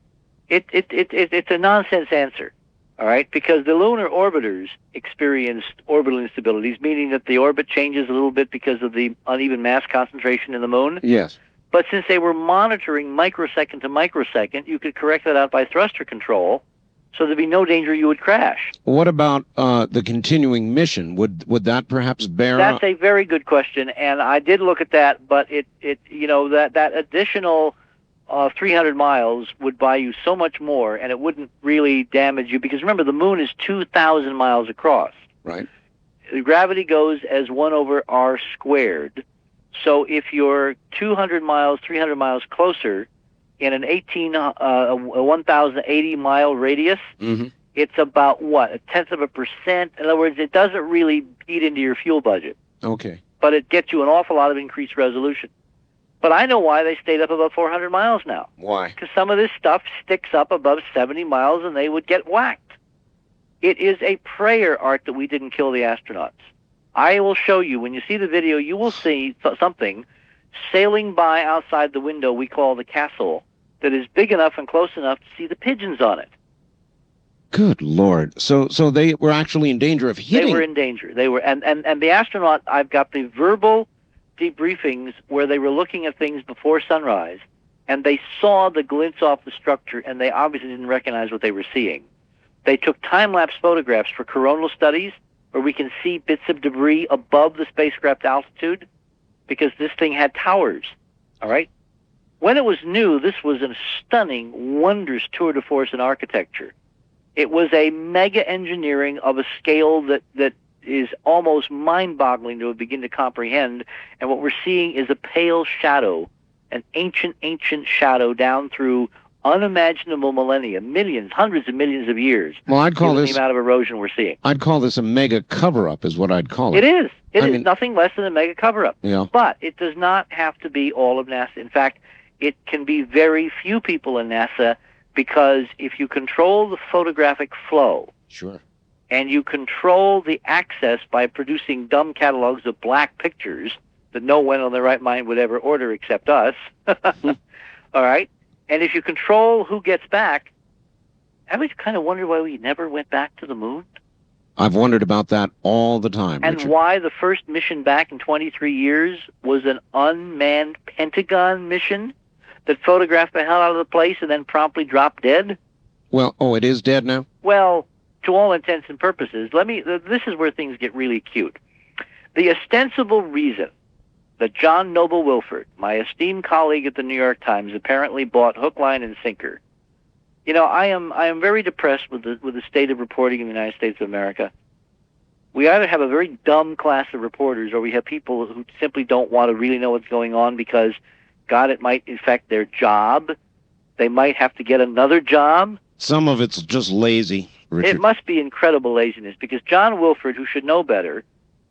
It's a nonsense answer. All right, because the lunar orbiters experienced orbital instabilities, meaning that the orbit changes a little bit because of the uneven mass concentration in the moon. Yes. But since they were monitoring microsecond to microsecond, you could correct that out by thruster control, so there'd be no danger you would crash. What about the continuing mission? Would that perhaps bear? That's a very good question, and I did look at that, but it you know, that additional 300 miles would buy you so much more, and it wouldn't really damage you, because remember, the moon is 2,000 miles across. Right. The gravity goes as 1 over r squared. So if you're 200 miles, 300 miles closer in an 1,080 mile radius, it's about what, 0.1%? In other words, it doesn't really eat into your fuel budget. Okay. But it gets you an awful lot of increased resolution. But I know why they stayed up above 400 miles now. Why? Because some of this stuff sticks up above 70 miles and they would get whacked. It is a prayer, Art, that we didn't kill the astronauts. I will show you. When you see the video, you will see something sailing by outside the window we call the castle that is big enough and close enough to see the pigeons on it. Good Lord. So they were actually in danger of hitting. They were in danger. They were, and the astronaut, I've got the verbal debriefings where they were looking at things before sunrise, and they saw the glints off the structure, and they obviously didn't recognize what they were seeing. They took time-lapse photographs for coronal studies, where we can see bits of debris above the spacecraft altitude, because this thing had towers, all right? When it was new, this was a stunning, wondrous tour de force in architecture. It was a mega engineering of a scale that is almost mind-boggling to begin to comprehend, and what we're seeing is a pale shadow, an ancient shadow down through unimaginable millennia, millions, hundreds of millions of years. Well, I'd call this the amount of erosion we're seeing. I'd call this a mega cover-up, is what I'd call it. It is. It is nothing less than a mega cover-up. Yeah. But it does not have to be all of NASA. In fact, it can be very few people in NASA, because if you control the photographic flow, sure, and you control the access by producing dumb catalogs of black pictures that no one on their right mind would ever order except us, all right? And if you control who gets back, I always kind of wondered why we never went back to the moon. I've wondered about that all the time, And Richard. why the first mission back in 23 years was an unmanned Pentagon mission that photographed the hell out of the place and then promptly dropped dead? Well, it is dead now? Well, to all intents and purposes, this is where things get really cute. The ostensible reason that John Noble Wilford, my esteemed colleague at the New York Times, apparently bought hook, line, and sinker. You know, I am very depressed with the state of reporting in the United States of America. We either have a very dumb class of reporters, or we have people who simply don't want to really know what's going on because, God, it might affect their job. They might have to get another job. Some of it's just lazy, Richard. It must be incredible laziness, because John Wilford, who should know better,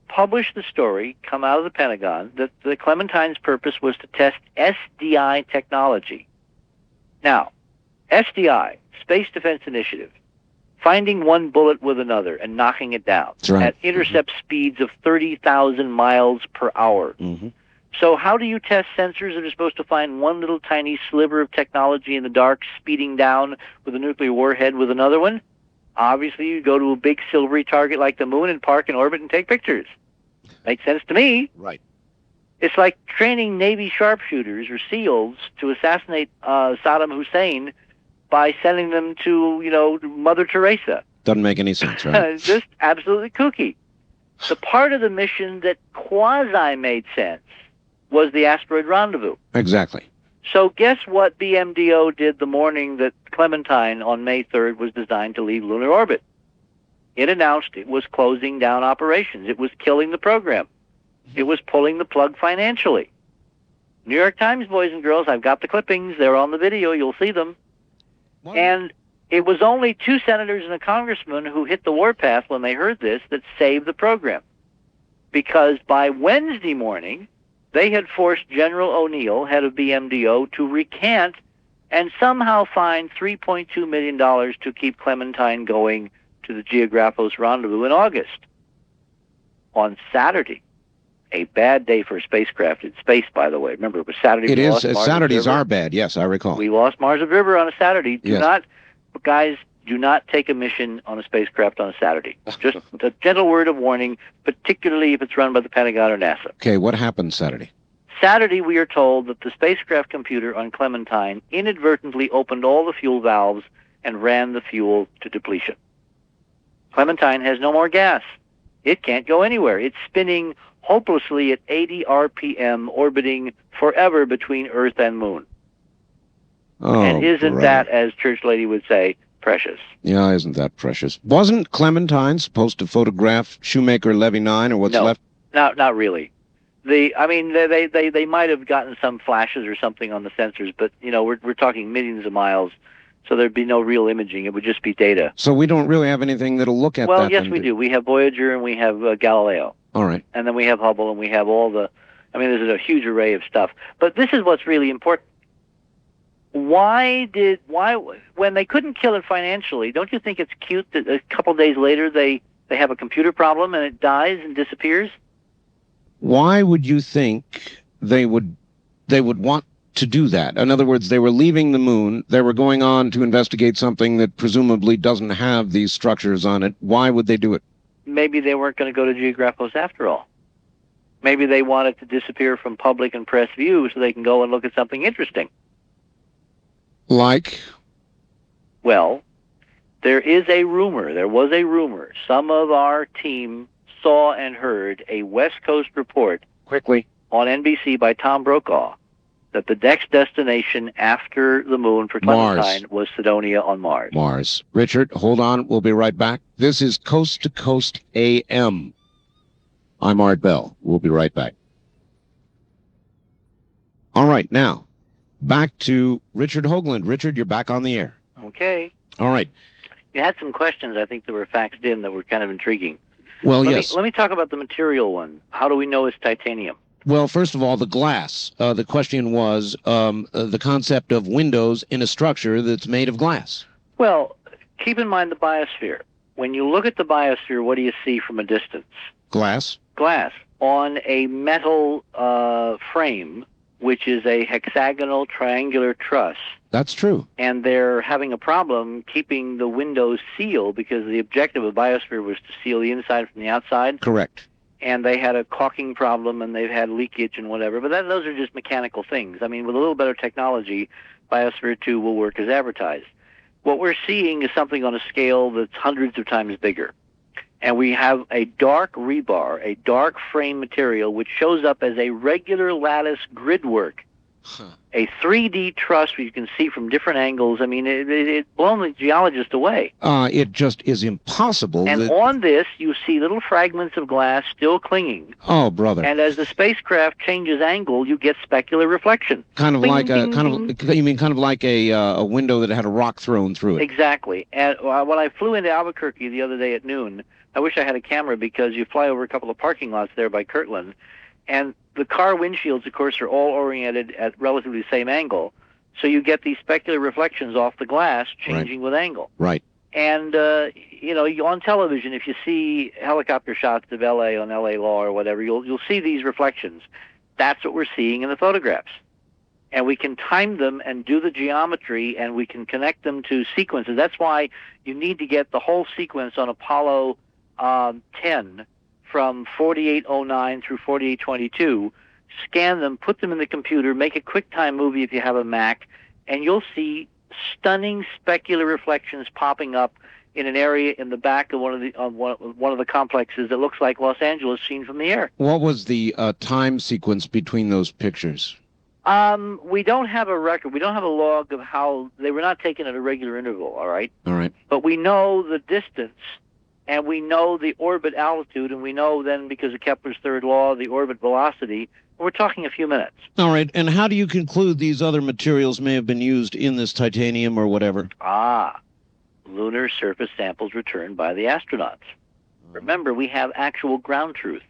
published the story, come out of the Pentagon, that the Clementine's purpose was to test SDI technology. Now, SDI, Space Defense Initiative, finding one bullet with another and knocking it down at intercept speeds of 30,000 miles per hour. So how do you test sensors that are supposed to find one little tiny sliver of technology in the dark speeding down with a nuclear warhead with another one? Obviously, you go to a big silvery target like the moon and park in orbit and take pictures. Makes sense to me. Right. It's like training Navy sharpshooters or SEALs to assassinate Saddam Hussein by sending them to, Mother Teresa. Doesn't make any sense, right? Just absolutely kooky. The part of the mission that quasi made sense was the asteroid rendezvous. Exactly. So guess what BMDO did the morning that Clementine on May 3rd was designed to leave lunar orbit? It announced it was closing down operations. It was killing the program. It was pulling the plug financially. New York Times, boys and girls, I've got the clippings. They're on the video. You'll see them. What? And It was only 2 senators and a congressman who hit the warpath when they heard this that saved the program. Because by Wednesday morning, they had forced General O'Neill, head of BMDO, to recant and somehow find $3.2 million to keep Clementine going to the Geographos rendezvous in August. On Saturday, a bad day for a spacecraft in space, by the way. Remember, it was Saturday. It is. Saturdays are bad. Yes, I recall. We lost Mars Observer on a Saturday. Yes. Do not take a mission on a spacecraft on a Saturday. Just a gentle word of warning, particularly if it's run by the Pentagon or NASA. Okay, what happened Saturday? Saturday, we are told that the spacecraft computer on Clementine inadvertently opened all the fuel valves and ran the fuel to depletion. Clementine has no more gas. It can't go anywhere. It's spinning hopelessly at 80 RPM, orbiting forever between Earth and Moon. Oh, and isn't brother. that, as Church Lady would say, precious? Yeah, isn't that precious? Wasn't Clementine supposed to photograph Shoemaker Levy 9 or what's left? No, not really. They might have gotten some flashes or something on the sensors, but we're talking millions of miles, so there'd be no real imaging. It would just be data. So we don't really have anything that'll look at that. Well, yes, we do. We have Voyager and we have Galileo. All right. And then we have Hubble and we have all the. There's a huge array of stuff. But this is what's really important. Why, when they couldn't kill it financially, don't you think it's cute that a couple days later they have a computer problem and it dies and disappears? Why would you think they would want to do that? In other words, they were leaving the moon. They were going on to investigate something that presumably doesn't have these structures on it. Why would they do it? Maybe they weren't going to go to Geographos after all. Maybe they wanted to disappear from public and press view so they can go and look at something interesting. Like? Well, there was a rumor. Some of our team saw and heard a West Coast report Quickly. On NBC by Tom Brokaw that the next destination after the moon for Clementine was Cydonia on Mars. Mars. Richard, hold on. We'll be right back. This is Coast to Coast AM. I'm Art Bell. We'll be right back. All right, now, back to Richard Hoagland. Richard, you're back on the air. Okay. All right. You had some questions, I think, that were faxed in that were kind of intriguing. Well, yes. Let me talk about the material one. How do we know it's titanium? Well, first of all, the glass. The question was the concept of windows in a structure that's made of glass. Well, keep in mind the biosphere. When you look at the biosphere, what do you see from a distance? Glass. Glass. On a metal frame, which is a hexagonal triangular truss. That's true. And they're having a problem keeping the windows sealed because the objective of biosphere was to seal the inside from the outside. Correct. And they had a caulking problem and they've had leakage and whatever. But those are just mechanical things. With a little better technology, Biosphere 2 will work as advertised. What we're seeing is something on a scale that's hundreds of times bigger. And we have a dark rebar, a dark frame material, which shows up as a regular lattice gridwork. A 3D truss you can see from different angles. It blown the geologist away. It just is impossible. And on this, you see little fragments of glass still clinging. Oh, brother! And as the spacecraft changes angle, you get specular reflection. Kind of like a window that had a rock thrown through it. Exactly. And when I flew into Albuquerque the other day at noon, I wish I had a camera because you fly over a couple of parking lots there by Kirtland, and the car windshields, of course, are all oriented at relatively the same angle. So you get these specular reflections off the glass changing with angle. Right. And, on television, if you see helicopter shots of L.A. on L.A. Law or whatever, you'll see these reflections. That's what we're seeing in the photographs. And we can time them and do the geometry, and we can connect them to sequences. That's why you need to get the whole sequence on Apollo 10 from 4809 through 4822, scan them, put them in the computer, make a QuickTime movie if you have a Mac, and you'll see stunning specular reflections popping up in an area in the back of one of the complexes that looks like Los Angeles seen from the air. What was the time sequence between those pictures? We don't have a record. We don't have a log of how they were not taken at a regular interval, all right? All right. But we know the distance, and we know the orbit altitude, and we know then, because of Kepler's third law, the orbit velocity. We're talking a few minutes. All right. And how do you conclude these other materials may have been used in this titanium or whatever? lunar surface samples returned by the astronauts. Remember, we have actual ground truth.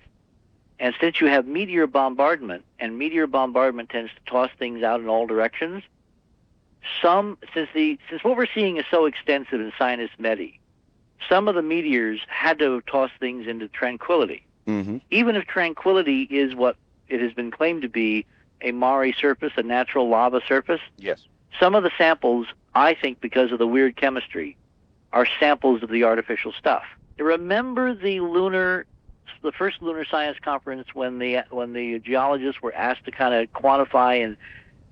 And since you have meteor bombardment, and meteor bombardment tends to toss things out in all directions, since what we're seeing is so extensive in Sinus Medi, some of the meteors had to toss things into tranquility. Mm-hmm. Even if tranquility is what it has been claimed to be, a Mare surface, a natural lava surface, Yes. some of the samples, I think because of the weird chemistry, are samples of the artificial stuff. Remember the first lunar science conference when the geologists were asked to kind of quantify and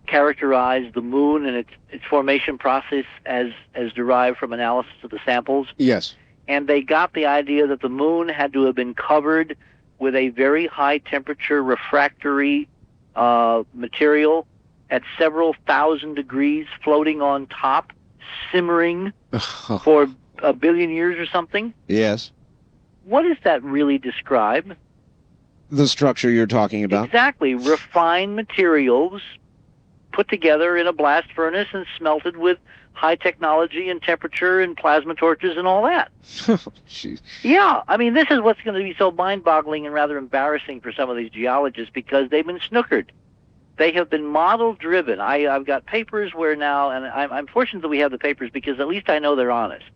characterize the moon and its formation process as derived from analysis of the samples? Yes. And they got the idea that the moon had to have been covered with a very high temperature refractory material at several thousand degrees, floating on top, simmering for a billion years or something. Yes. What does that really describe? The structure you're talking about? Exactly. Refined materials put together in a blast furnace and smelted with high technology and temperature and plasma torches and all that. Jeez. Yeah, I mean, this is what's going to be so mind-boggling and rather embarrassing for some of these geologists because they've been snookered. They have been model-driven. I've got papers where now, and I'm fortunate that we have the papers because at least I know they're honest.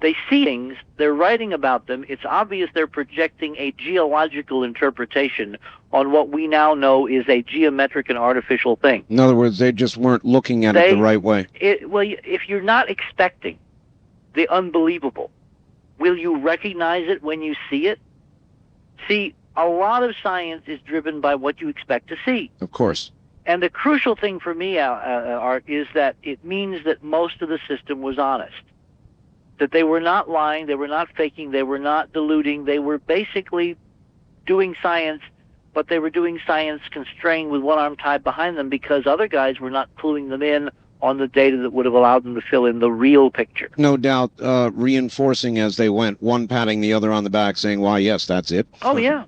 They see things, they're writing about them, it's obvious they're projecting a geological interpretation on what we now know is a geometric and artificial thing. In other words, they just weren't looking at it the right way. Well, if you're not expecting the unbelievable, will you recognize it when you see it? See, a lot of science is driven by what you expect to see. Of course. And the crucial thing for me, Art, is that it means that most of the system was honest. That they were not lying, they were not faking, they were not deluding, they were basically doing science, but they were doing science constrained with one arm tied behind them because other guys were not cluing them in on the data that would have allowed them to fill in the real picture. No doubt, reinforcing as they went, one patting the other on the back saying, why, yes, that's it. Oh, yeah.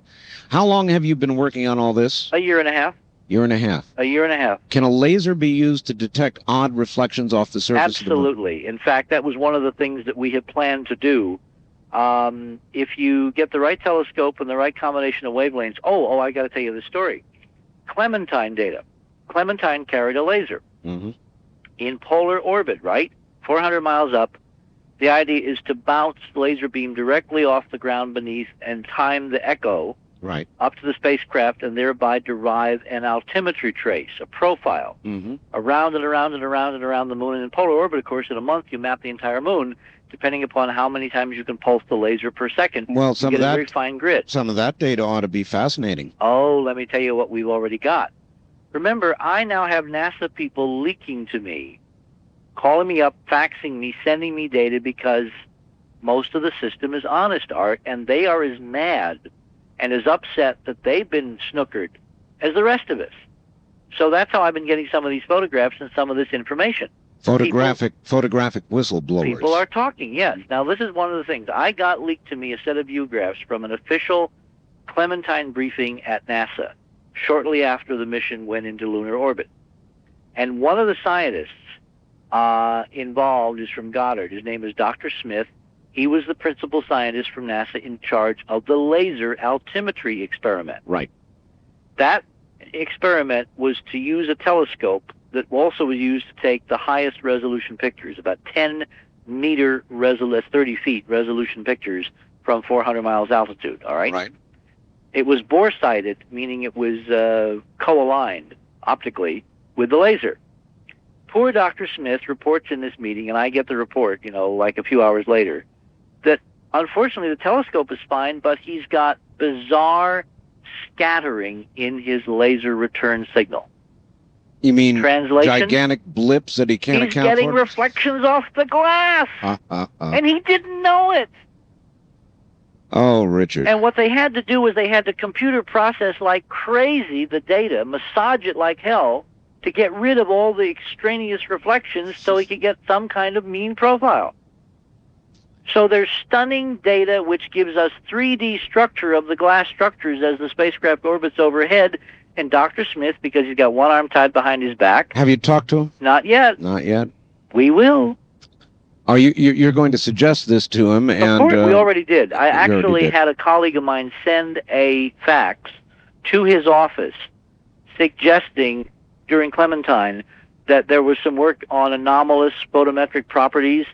How long have you been working on all this? A year and a half. Year and a half. A year and a half. Can a laser be used to detect odd reflections off the surface of the moon? Absolutely. In fact, that was one of the things that we had planned to do. If you get the right telescope and the right combination of wavelengths, I got to tell you the story. Clementine data. Clementine carried a laser in polar orbit, right? 400 miles up. The idea is to bounce the laser beam directly off the ground beneath and time the echo up to the spacecraft and thereby derive an altimetry trace, a profile, around and around and around and around the moon. And in polar orbit, of course, in a month you map the entire moon, depending upon how many times you can pulse the laser per second. Well, you get a very fine grid. Some of that data ought to be fascinating. Oh, let me tell you what we've already got. Remember, I now have NASA people leaking to me, calling me up, faxing me, sending me data because most of the system is honest, Art, and they are as mad and as upset that they've been snookered as the rest of us. So that's how I've been getting some of these photographs and some of this information. Photographic whistleblowers. People are talking, yes. Now, this is one of the things. I got leaked to me a set of view graphs from an official Clementine briefing at NASA shortly after the mission went into lunar orbit. And one of the scientists involved is from Goddard. His name is Dr. Smith. He was the principal scientist from NASA in charge of the laser altimetry experiment. Right. That experiment was to use a telescope that also was used to take the highest resolution pictures, about 10-meter resolution, 30 feet resolution pictures from 400 miles altitude, all right? Right. It was bore-sighted, meaning it was co-aligned optically with the laser. Poor Dr. Smith reports in this meeting, and I get the report, like a few hours later, that unfortunately the telescope is fine, but he's got bizarre scattering in his laser return signal. You mean Translation? Gigantic blips that he can't account for? He's getting reflections off the glass, and he didn't know it. Oh, Richard. And what they had to do was they had to computer process like crazy the data, massage it like hell, to get rid of all the extraneous reflections so he could get some kind of mean profile. So there's stunning data which gives us 3D structure of the glass structures as the spacecraft orbits overhead, and Dr. Smith, because he's got one arm tied behind his back... Have you talked to him? Not yet. Not yet? We will. Are you're going to suggest this to him? And of course, we already did. I already actually did. had a colleague of mine send a fax to his office suggesting during Clementine that there was some work on anomalous photometric properties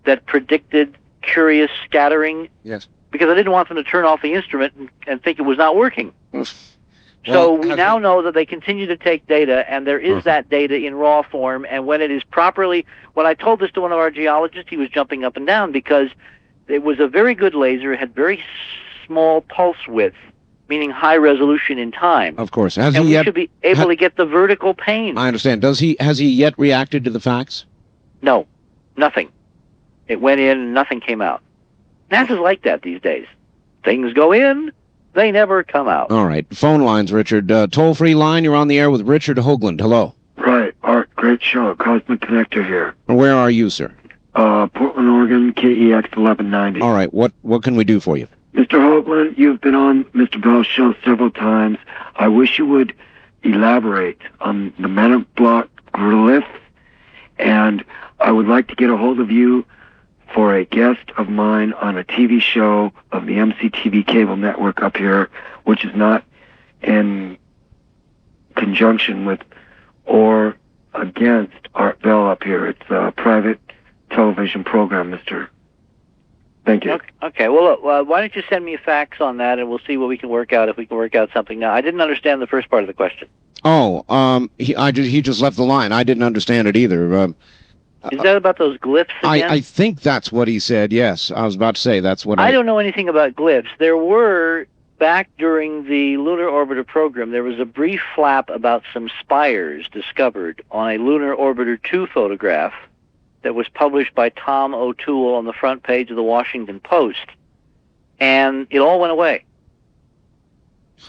that predicted curious scattering. Yes. Because I didn't want them to turn off the instrument and think it was not working. So we now know that they continue to take data, and there is that data in raw form, and when it is properly... When I told this to one of our geologists, he was jumping up and down because it was a very good laser. It had very small pulse width, meaning high resolution in time. Of course. And we should be able to get the vertical plane. I understand. Has he yet reacted to the fax? No, nothing. It went in and nothing came out. NASA's like that these days. Things go in, they never come out. All right. Phone lines, Richard. Toll-free line, you're on the air with Richard Hoagland. Hello. Right. Art, great show. Cosmic Connector here. Where are you, sir? Portland, Oregon, KEX 1190. All right. What can we do for you? Mr. Hoagland, you've been on Mr. Bell's show several times. I wish you would elaborate on the Manablock glyph, and I would like to get a hold of you for a guest of mine on a TV show of the MCTV cable network up here, which is not in conjunction with or against Art Bell up here. It's a private television program, mister. Thank you. Okay. Well, why don't you send me a fax on that, and we'll see what we can work out, if we can work out something. Now, I didn't understand the first part of the question. Oh, he just left the line. I didn't understand it either. Is that about those glyphs again? I think that's what he said, yes. I was about to say that's what I don't know anything about glyphs. There were, back during the Lunar Orbiter program, there was a brief flap about some spires discovered on a Lunar Orbiter 2 photograph that was published by Tom O'Toole on the front page of the Washington Post. And it all went away.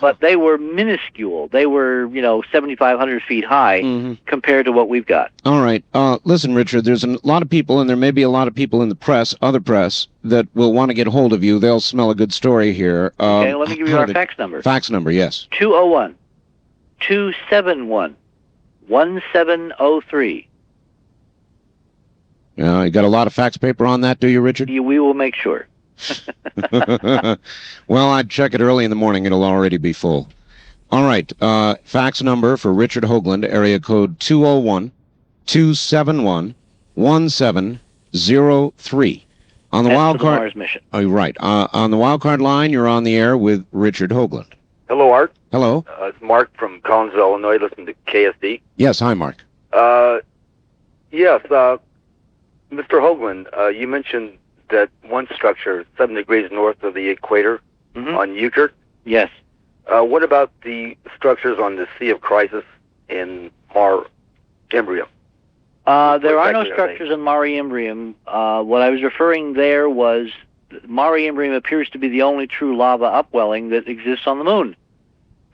But they were minuscule. They were, 7,500 feet high compared to what we've got. All right. Listen, Richard, there's a lot of people, and there may be a lot of people in the press, other press, that will want to get hold of you. They'll smell a good story here. Okay, let me give you our fax number. Fax number, yes. 201-271-1703. You got a lot of fax paper on that, do you, Richard? We will make sure. Well, I'd check it early in the morning. It'll already be full. All right. Fax number for Richard Hoagland, area code 201-271-1703. On the wild card. Mars mission. Oh, you're right. On the wild card line, you're on the air with Richard Hoagland. Hello, Art. Hello. It's Mark from Collinsville, Illinois, listening to KSD. Yes, hi, Mark. Yes, Mr. Hoagland, you mentioned that one structure 7 degrees north of the equator on Euchre. Yes. What about the structures on the Sea of Crisis in Mare Imbrium? There are no structures in Mare Imbrium. What I was referring there was Mare Imbrium appears to be the only true lava upwelling that exists on the moon.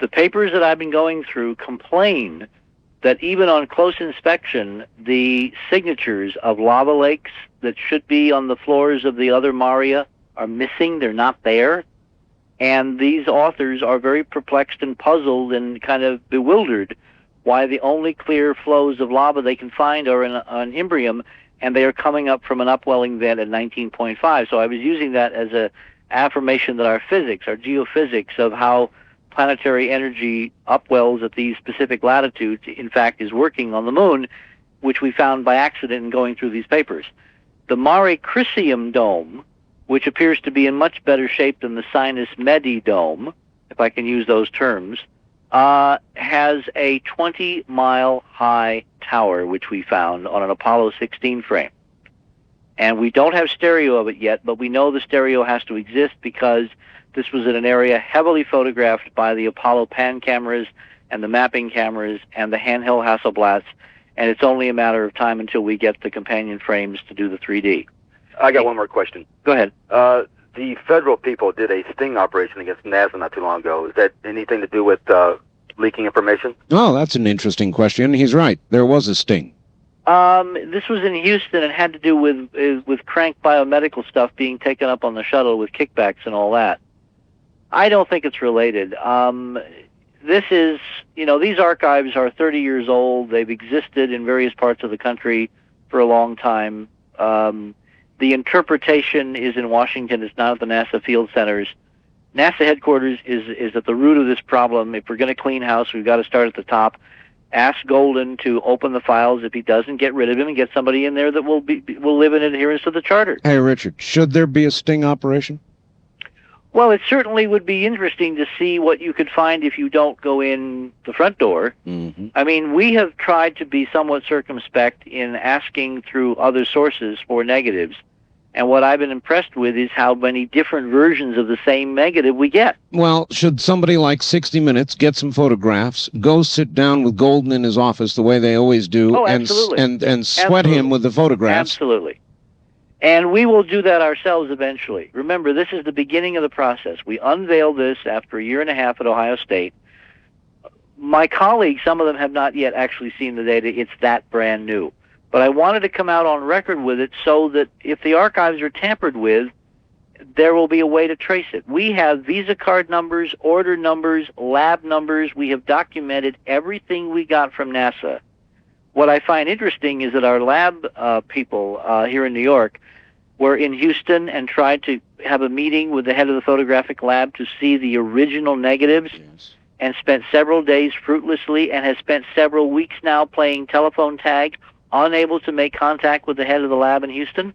The papers that I've been going through complain that even on close inspection, the signatures of lava lakes that should be on the floors of the other Maria are missing. They're not there. And these authors are very perplexed and puzzled and kind of bewildered why the only clear flows of lava they can find are on Imbrium, and they are coming up from an upwelling vent at 19.5. So I was using that as an affirmation that our physics, our geophysics of how planetary energy upwells at these specific latitudes, in fact, is working on the moon, which we found by accident in going through these papers. The Mare Crisium dome, which appears to be in much better shape than the Sinus Medi dome, if I can use those terms, has a 20-mile-high tower, which we found on an Apollo 16 frame. And we don't have stereo of it yet, but we know the stereo has to exist because this was in an area heavily photographed by the Apollo pan cameras and the mapping cameras and the handheld Hasselblads, and it's only a matter of time until we get the companion frames to do the 3D. I got one more question. Go ahead. The federal people did a sting operation against NASA not too long ago. Is that anything to do with leaking information? Oh, that's an interesting question. He's right. There was a sting. This was in Houston. It had to do with crank biomedical stuff being taken up on the shuttle with kickbacks and all that. I don't think it's related. This is, these archives are 30 years old. They've existed in various parts of the country for a long time. The interpretation is in Washington. It's not at the NASA field centers. NASA headquarters is at the root of this problem. If we're going to clean house, we've got to start at the top. Ask COULDN to open the files. If he doesn't, get rid of him and get somebody in there that will live in adherence to the charter. Hey, Richard, should there be a sting operation? Well, it certainly would be interesting to see what you could find if you don't go in the front door. Mm-hmm. I mean, we have tried to be somewhat circumspect in asking through other sources for negatives. And what I've been impressed with is how many different versions of the same negative we get. Well, should somebody like 60 Minutes get some photographs, go sit down with COULDN in his office the way they always do, Oh, and absolutely. and sweat him with the photographs? Absolutely. And we will do that ourselves eventually. Remember, this is the beginning of the process. We unveiled this after a year and a half at Ohio State. My colleagues, some of them have not yet actually seen the data. It's that brand new. But I wanted to come out on record with it so that if the archives are tampered with, there will be a way to trace it. We have Visa card numbers, order numbers, lab numbers. We have documented everything we got from NASA. What I find interesting is that our lab people here in New York were in Houston and tried to have a meeting with the head of the photographic lab to see the original negatives, and spent several days fruitlessly and has spent several weeks now playing telephone tag, unable to make contact with the head of the lab in Houston.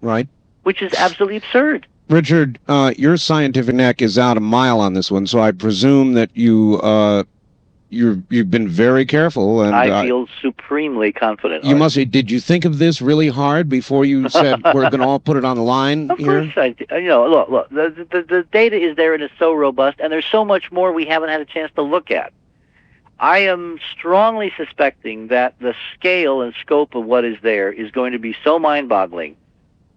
Right. Which is absolutely absurd. Richard, your scientific neck is out a mile on this one, so I presume that you've been very careful. And I feel supremely confident. You must. Did you think of this really hard before you said we're going to all put it on the line? Of course I did. Look. The data is there and is so robust, and there's so much more we haven't had a chance to look at. I am strongly suspecting that the scale and scope of what is there is going to be so mind-boggling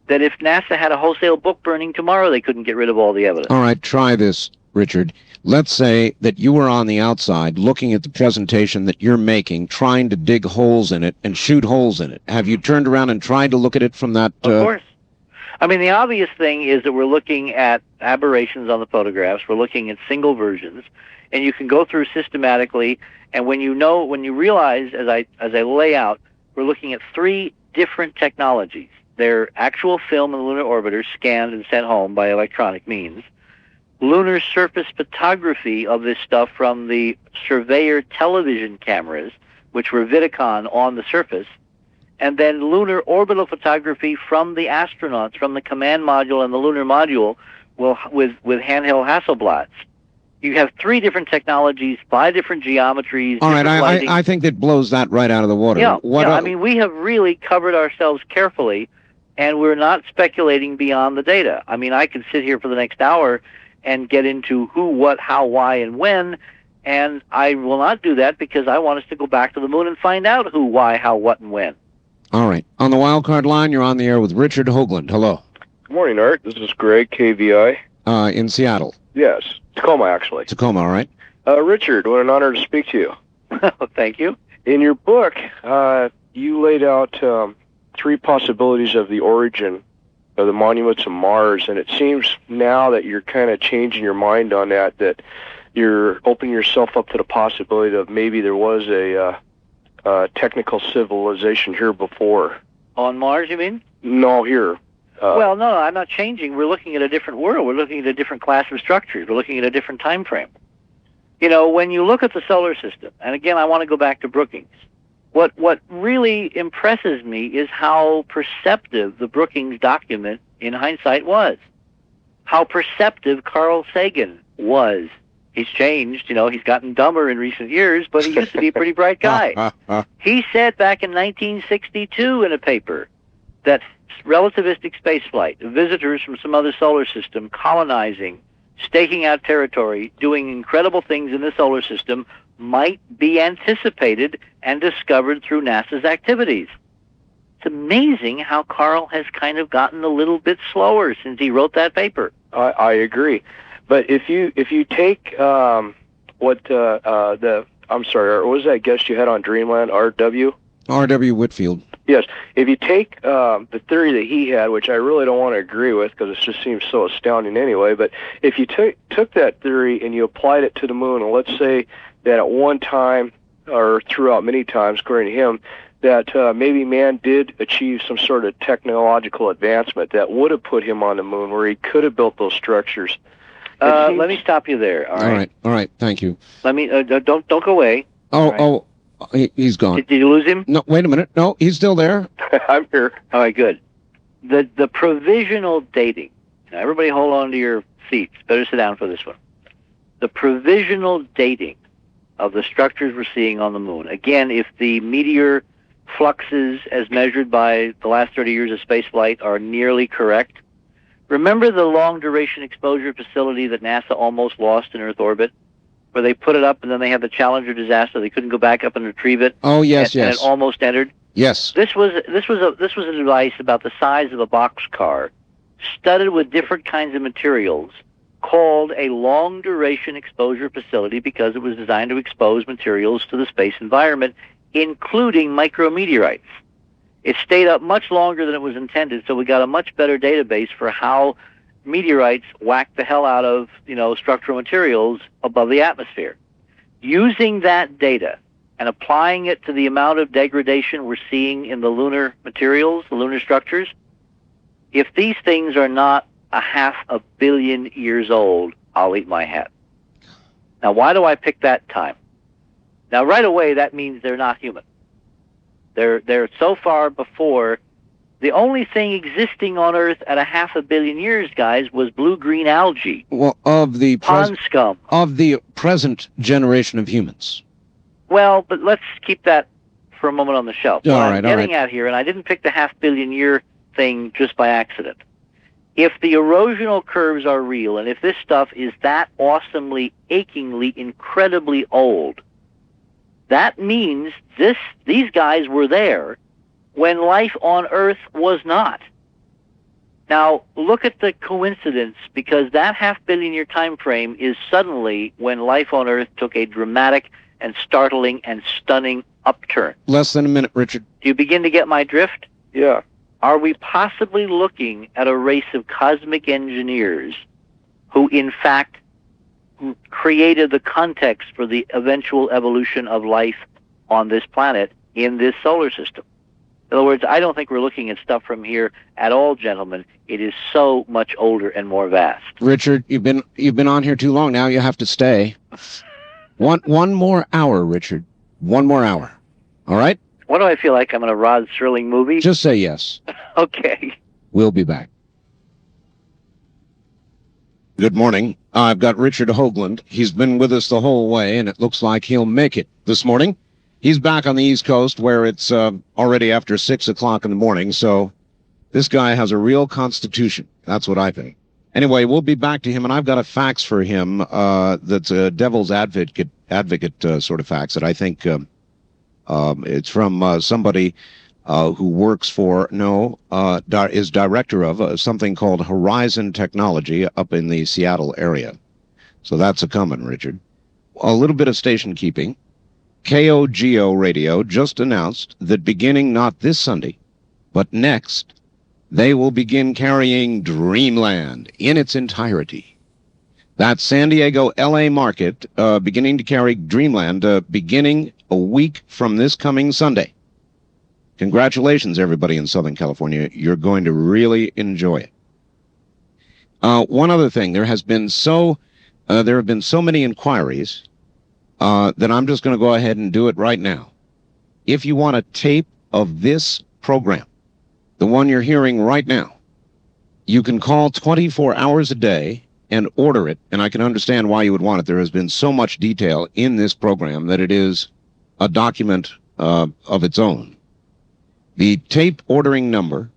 that if NASA had a wholesale book burning tomorrow, they couldn't get rid of all the evidence. All right, try this, Richard. Let's say that you were on the outside looking at the presentation that you're making, trying to dig holes in it and shoot holes in it. Have you turned around and tried to look at it from that? Of course. I mean, the obvious thing is that we're looking at aberrations on the photographs. We're looking at single versions. And you can go through systematically, and when you realize, as I lay out, we're looking at 3 different technologies. They're actual film and lunar orbiters scanned and sent home by electronic means, lunar surface photography of this stuff from the surveyor television cameras, which were Vidicon on the surface, and then lunar orbital photography from the astronauts, from the command module and the lunar module with handheld Hasselblads. You have 3 different technologies, 5 different geometries. All right, I think that blows that right out of the water. Yeah, I mean, we have really covered ourselves carefully, and we're not speculating beyond the data. I mean, I could sit here for the next hour and get into who, what, how, why, and when, and I will not do that because I want us to go back to the moon and find out who, why, how, what, and when. All right. On the wildcard line, you're on the air with Richard Hoagland. Hello. Good morning, Art. This is Greg, KVI. In Seattle. Yes. Tacoma, actually. Tacoma, all right. Richard, what an honor to speak to you. Thank you. In your book, you laid out 3 possibilities of the origin of the monuments of Mars, and it seems now that you're kind of changing your mind on that you're opening yourself up to the possibility of maybe there was a technical civilization here before. On Mars, you mean? No, here. Well, no, I'm not changing. We're looking at a different world. We're looking at a different class of structures. We're looking at a different time frame. You know, when you look at the solar system, and again, I want to go back to Brookings, what really impresses me is how perceptive the Brookings document, in hindsight, was. How perceptive Carl Sagan was. He's changed, he's gotten dumber in recent years, but he used to be a pretty bright guy. He said back in 1962 in a paper that relativistic spaceflight, visitors from some other solar system colonizing, staking out territory, doing incredible things in the solar system might be anticipated and discovered through NASA's activities. It's amazing how Carl has kind of gotten a little bit slower since he wrote that paper. I agree. But if you take what was that guest you had on Dreamland, R.W.? R.W. Whitfield. Yes. If you take the theory that he had, which I really don't want to agree with because it just seems so astounding anyway, but if you took that theory and you applied it to the moon, and let's say that at one time, or throughout many times, according to him, that maybe man did achieve some sort of technological advancement that would have put him on the moon, where he could have built those structures. Let me stop you there. All right. Thank you. Let me don't go away. He's gone. Did you lose him? No, wait a minute. No, he's still there. I'm here. All right, good. The provisional dating. Now, everybody hold on to your seats. Better sit down for this one. The provisional dating of the structures we're seeing on the moon. Again, if the meteor fluxes as measured by the last 30 years of spaceflight are nearly correct. Remember the long-duration exposure facility that NASA almost lost in Earth orbit, where they put it up and then they had the Challenger disaster. They couldn't go back up and retrieve it. Oh yes, and it almost entered. Yes. This was a device about the size of a boxcar, studded with different kinds of materials, called a long-duration exposure facility because it was designed to expose materials to the space environment, including micrometeorites. It stayed up much longer than it was intended, so we got a much better database for how meteorites whack the hell out of, structural materials above the atmosphere. Using that data and applying it to the amount of degradation we're seeing in the lunar materials, the lunar structures, if these things are not 500 million years old, I'll eat my hat. Now, why do I pick that time? Now, right away, that means they're not human. They're so far before. The only thing existing on Earth at 500 million years, guys, was blue-green algae. Well, pond scum. Of the present generation of humans. Well, but let's keep that for a moment on the shelf. What I'm getting at here, and I didn't pick the 500 million year thing just by accident. If the erosional curves are real, and if this stuff is that awesomely, achingly, incredibly old, that means these guys were there when life on Earth was not. Now, look at the coincidence, because that 500 million year time frame is suddenly when life on Earth took a dramatic and startling and stunning upturn. Less than a minute, Richard. Do you begin to get my drift? Yeah. Are we possibly looking at a race of cosmic engineers who, in fact, created the context for the eventual evolution of life on this planet in this solar system? In other words, I don't think we're looking at stuff from here at all, gentlemen. It is so much older and more vast. Richard, you've been on here too long. Now you have to stay. One more hour, Richard. 1 more hour. All right? What do I feel like? I'm in a Rod Serling movie? Just say yes. Okay. We'll be back. Good morning. I've got Richard Hoagland. He's been with us the whole way, and it looks like he'll make it this morning. He's back on the East Coast, where it's already after 6 o'clock in the morning, so this guy has a real constitution. That's what I think. Anyway, we'll be back to him, and I've got a fax for him that's a devil's advocate sort of fax that I think it's from somebody who works for, is director of something called Horizon Technology up in the Seattle area. So that's a coming, Richard. A little bit of station keeping. KOGO Radio just announced that beginning not this Sunday, but next, they will begin carrying Dreamland in its entirety. That's San Diego LA market beginning to carry Dreamland beginning a week from this coming Sunday. Congratulations, everybody in Southern California. You're going to really enjoy it. One other thing, there have been so many inquiries that I'm just going to go ahead and do it right now. If you want a tape of this program, the one you're hearing right now, you can call 24 hours a day and order it, and I can understand why you would want it. There has been so much detail in this program that it is a document of its own. The tape ordering number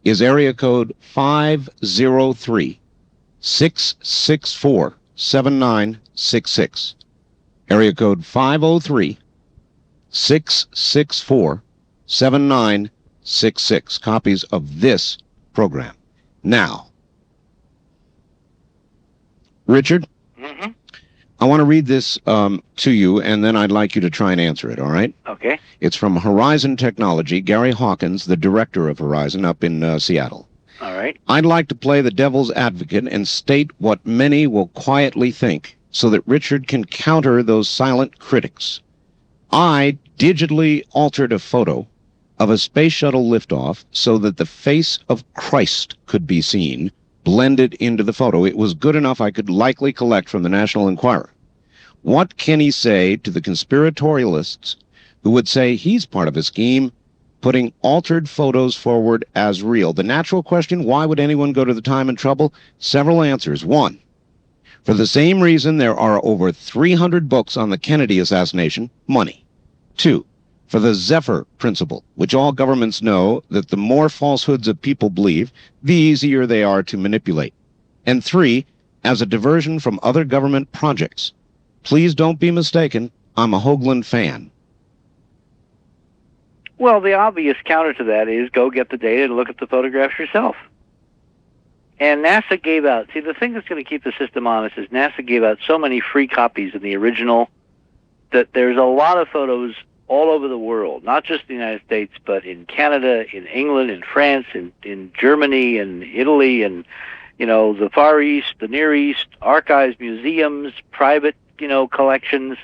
is area code 503-664-7966. Area code 503-664-7966. Copies of this program. Now, Richard, I want to read this to you, and then I'd like you to try and answer it, all right? Okay. It's from Horizon Technology, Gary Hawkins, the director of Horizon up in Seattle. All right. I'd like to play the devil's advocate and state what many will quietly think, so that Richard can counter those silent critics. I digitally altered a photo of a space shuttle liftoff so that the face of Christ could be seen blended into the photo. It was good enough I could likely collect from the National Enquirer. What can he say to the conspiratorialists who would say he's part of a scheme putting altered photos forward as real? The natural question, why would anyone go to the time and trouble? Several answers. One, for the same reason there are over 300 books on the Kennedy assassination, money. Two, for the Zephyr principle, which all governments know that the more falsehoods that people believe, the easier they are to manipulate. And three, as a diversion from other government projects. Please don't be mistaken, I'm a Hoagland fan. Well, the obvious counter to that is go get the data and look at the photographs yourself. And NASA gave out, see, the thing that's going to keep the system honest is NASA gave out so many free copies of the original that there's a lot of photos all over the world, not just the United States, but in Canada, in England, in France, in Germany, and Italy, and, the Far East, the Near East, archives, museums, private, collections.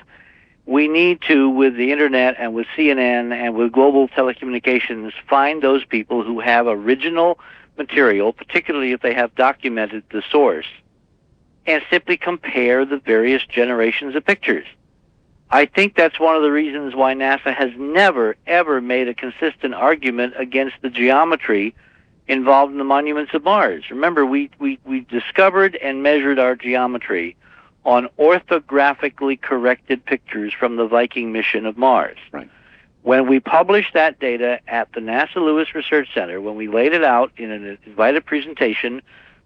We need to, with the internet and with CNN and with global telecommunications, find those people who have original material, particularly if they have documented the source, and simply compare the various generations of pictures. I think that's one of the reasons why NASA has never, ever made a consistent argument against the geometry involved in the monuments of Mars. Remember, we discovered and measured our geometry on orthographically corrected pictures from the Viking mission of Mars. Right. When we published that data at the NASA Lewis Research Center, when we laid it out in an invited presentation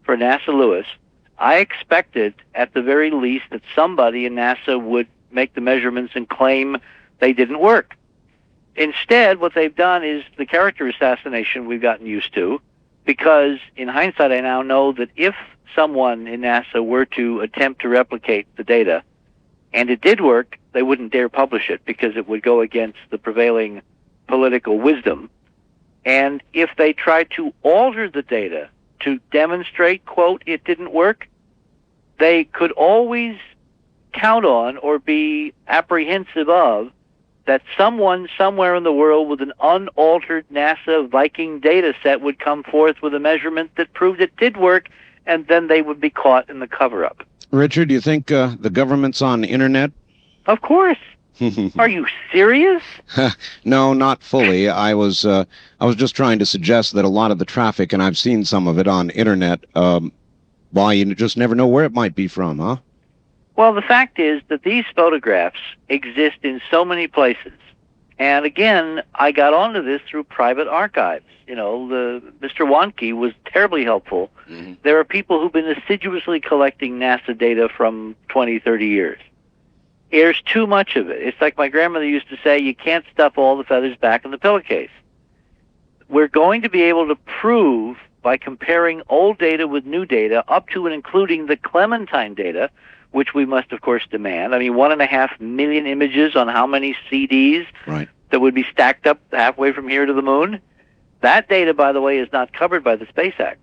for NASA Lewis, I expected at the very least that somebody in NASA would make the measurements and claim they didn't work. Instead, what they've done is the character assassination we've gotten used to, because in hindsight I now know that if someone in NASA were to attempt to replicate the data, and it did work, they wouldn't dare publish it because it would go against the prevailing political wisdom. And if they tried to alter the data to demonstrate, quote, it didn't work, they could always count on or be apprehensive of that someone somewhere in the world with an unaltered NASA Viking data set would come forth with a measurement that proved it did work, and then they would be caught in the cover-up. Richard, do you think the government's on the internet? Of course. Are you serious? No, not fully. I was just trying to suggest that a lot of the traffic, and I've seen some of it on internet, why you just never know where it might be from, huh? Well, the fact is that these photographs exist in so many places. And again, I got onto this through private archives. Mr. Wanke was terribly helpful. Mm-hmm. There are people who've been assiduously collecting NASA data from 20, 30 years. There's too much of it. It's like my grandmother used to say, you can't stuff all the feathers back in the pillowcase. We're going to be able to prove by comparing old data with new data up to and including the Clementine data, which we must, of course, demand. 1.5 million images on how many CDs that would be stacked up halfway from here to the moon. That data, by the way, is not covered by the Space Act.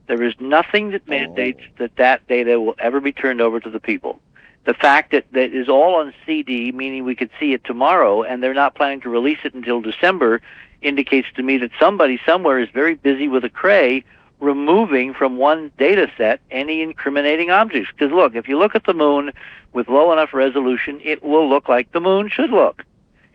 There is nothing that mandates that data will ever be turned over to the people. The fact that that is all on CD, meaning we could see it tomorrow, and they're not planning to release it until December, indicates to me that somebody somewhere is very busy with a cray removing from one data set any incriminating objects. Because look, if you look at the moon with low enough resolution, it will look like the moon should look.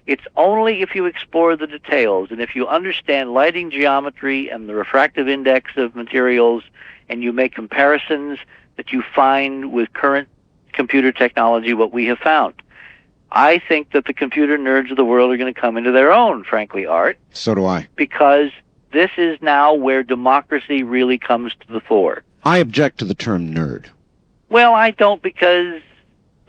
It's only if you explore the details and if you understand lighting geometry and the refractive index of materials and you make comparisons that you find with current computer technology what we have found. I think that the computer nerds of the world are going to come into their own, frankly, Art. So do I. Because this is now where democracy really comes to the fore. I object to the term nerd. Well, I don't, because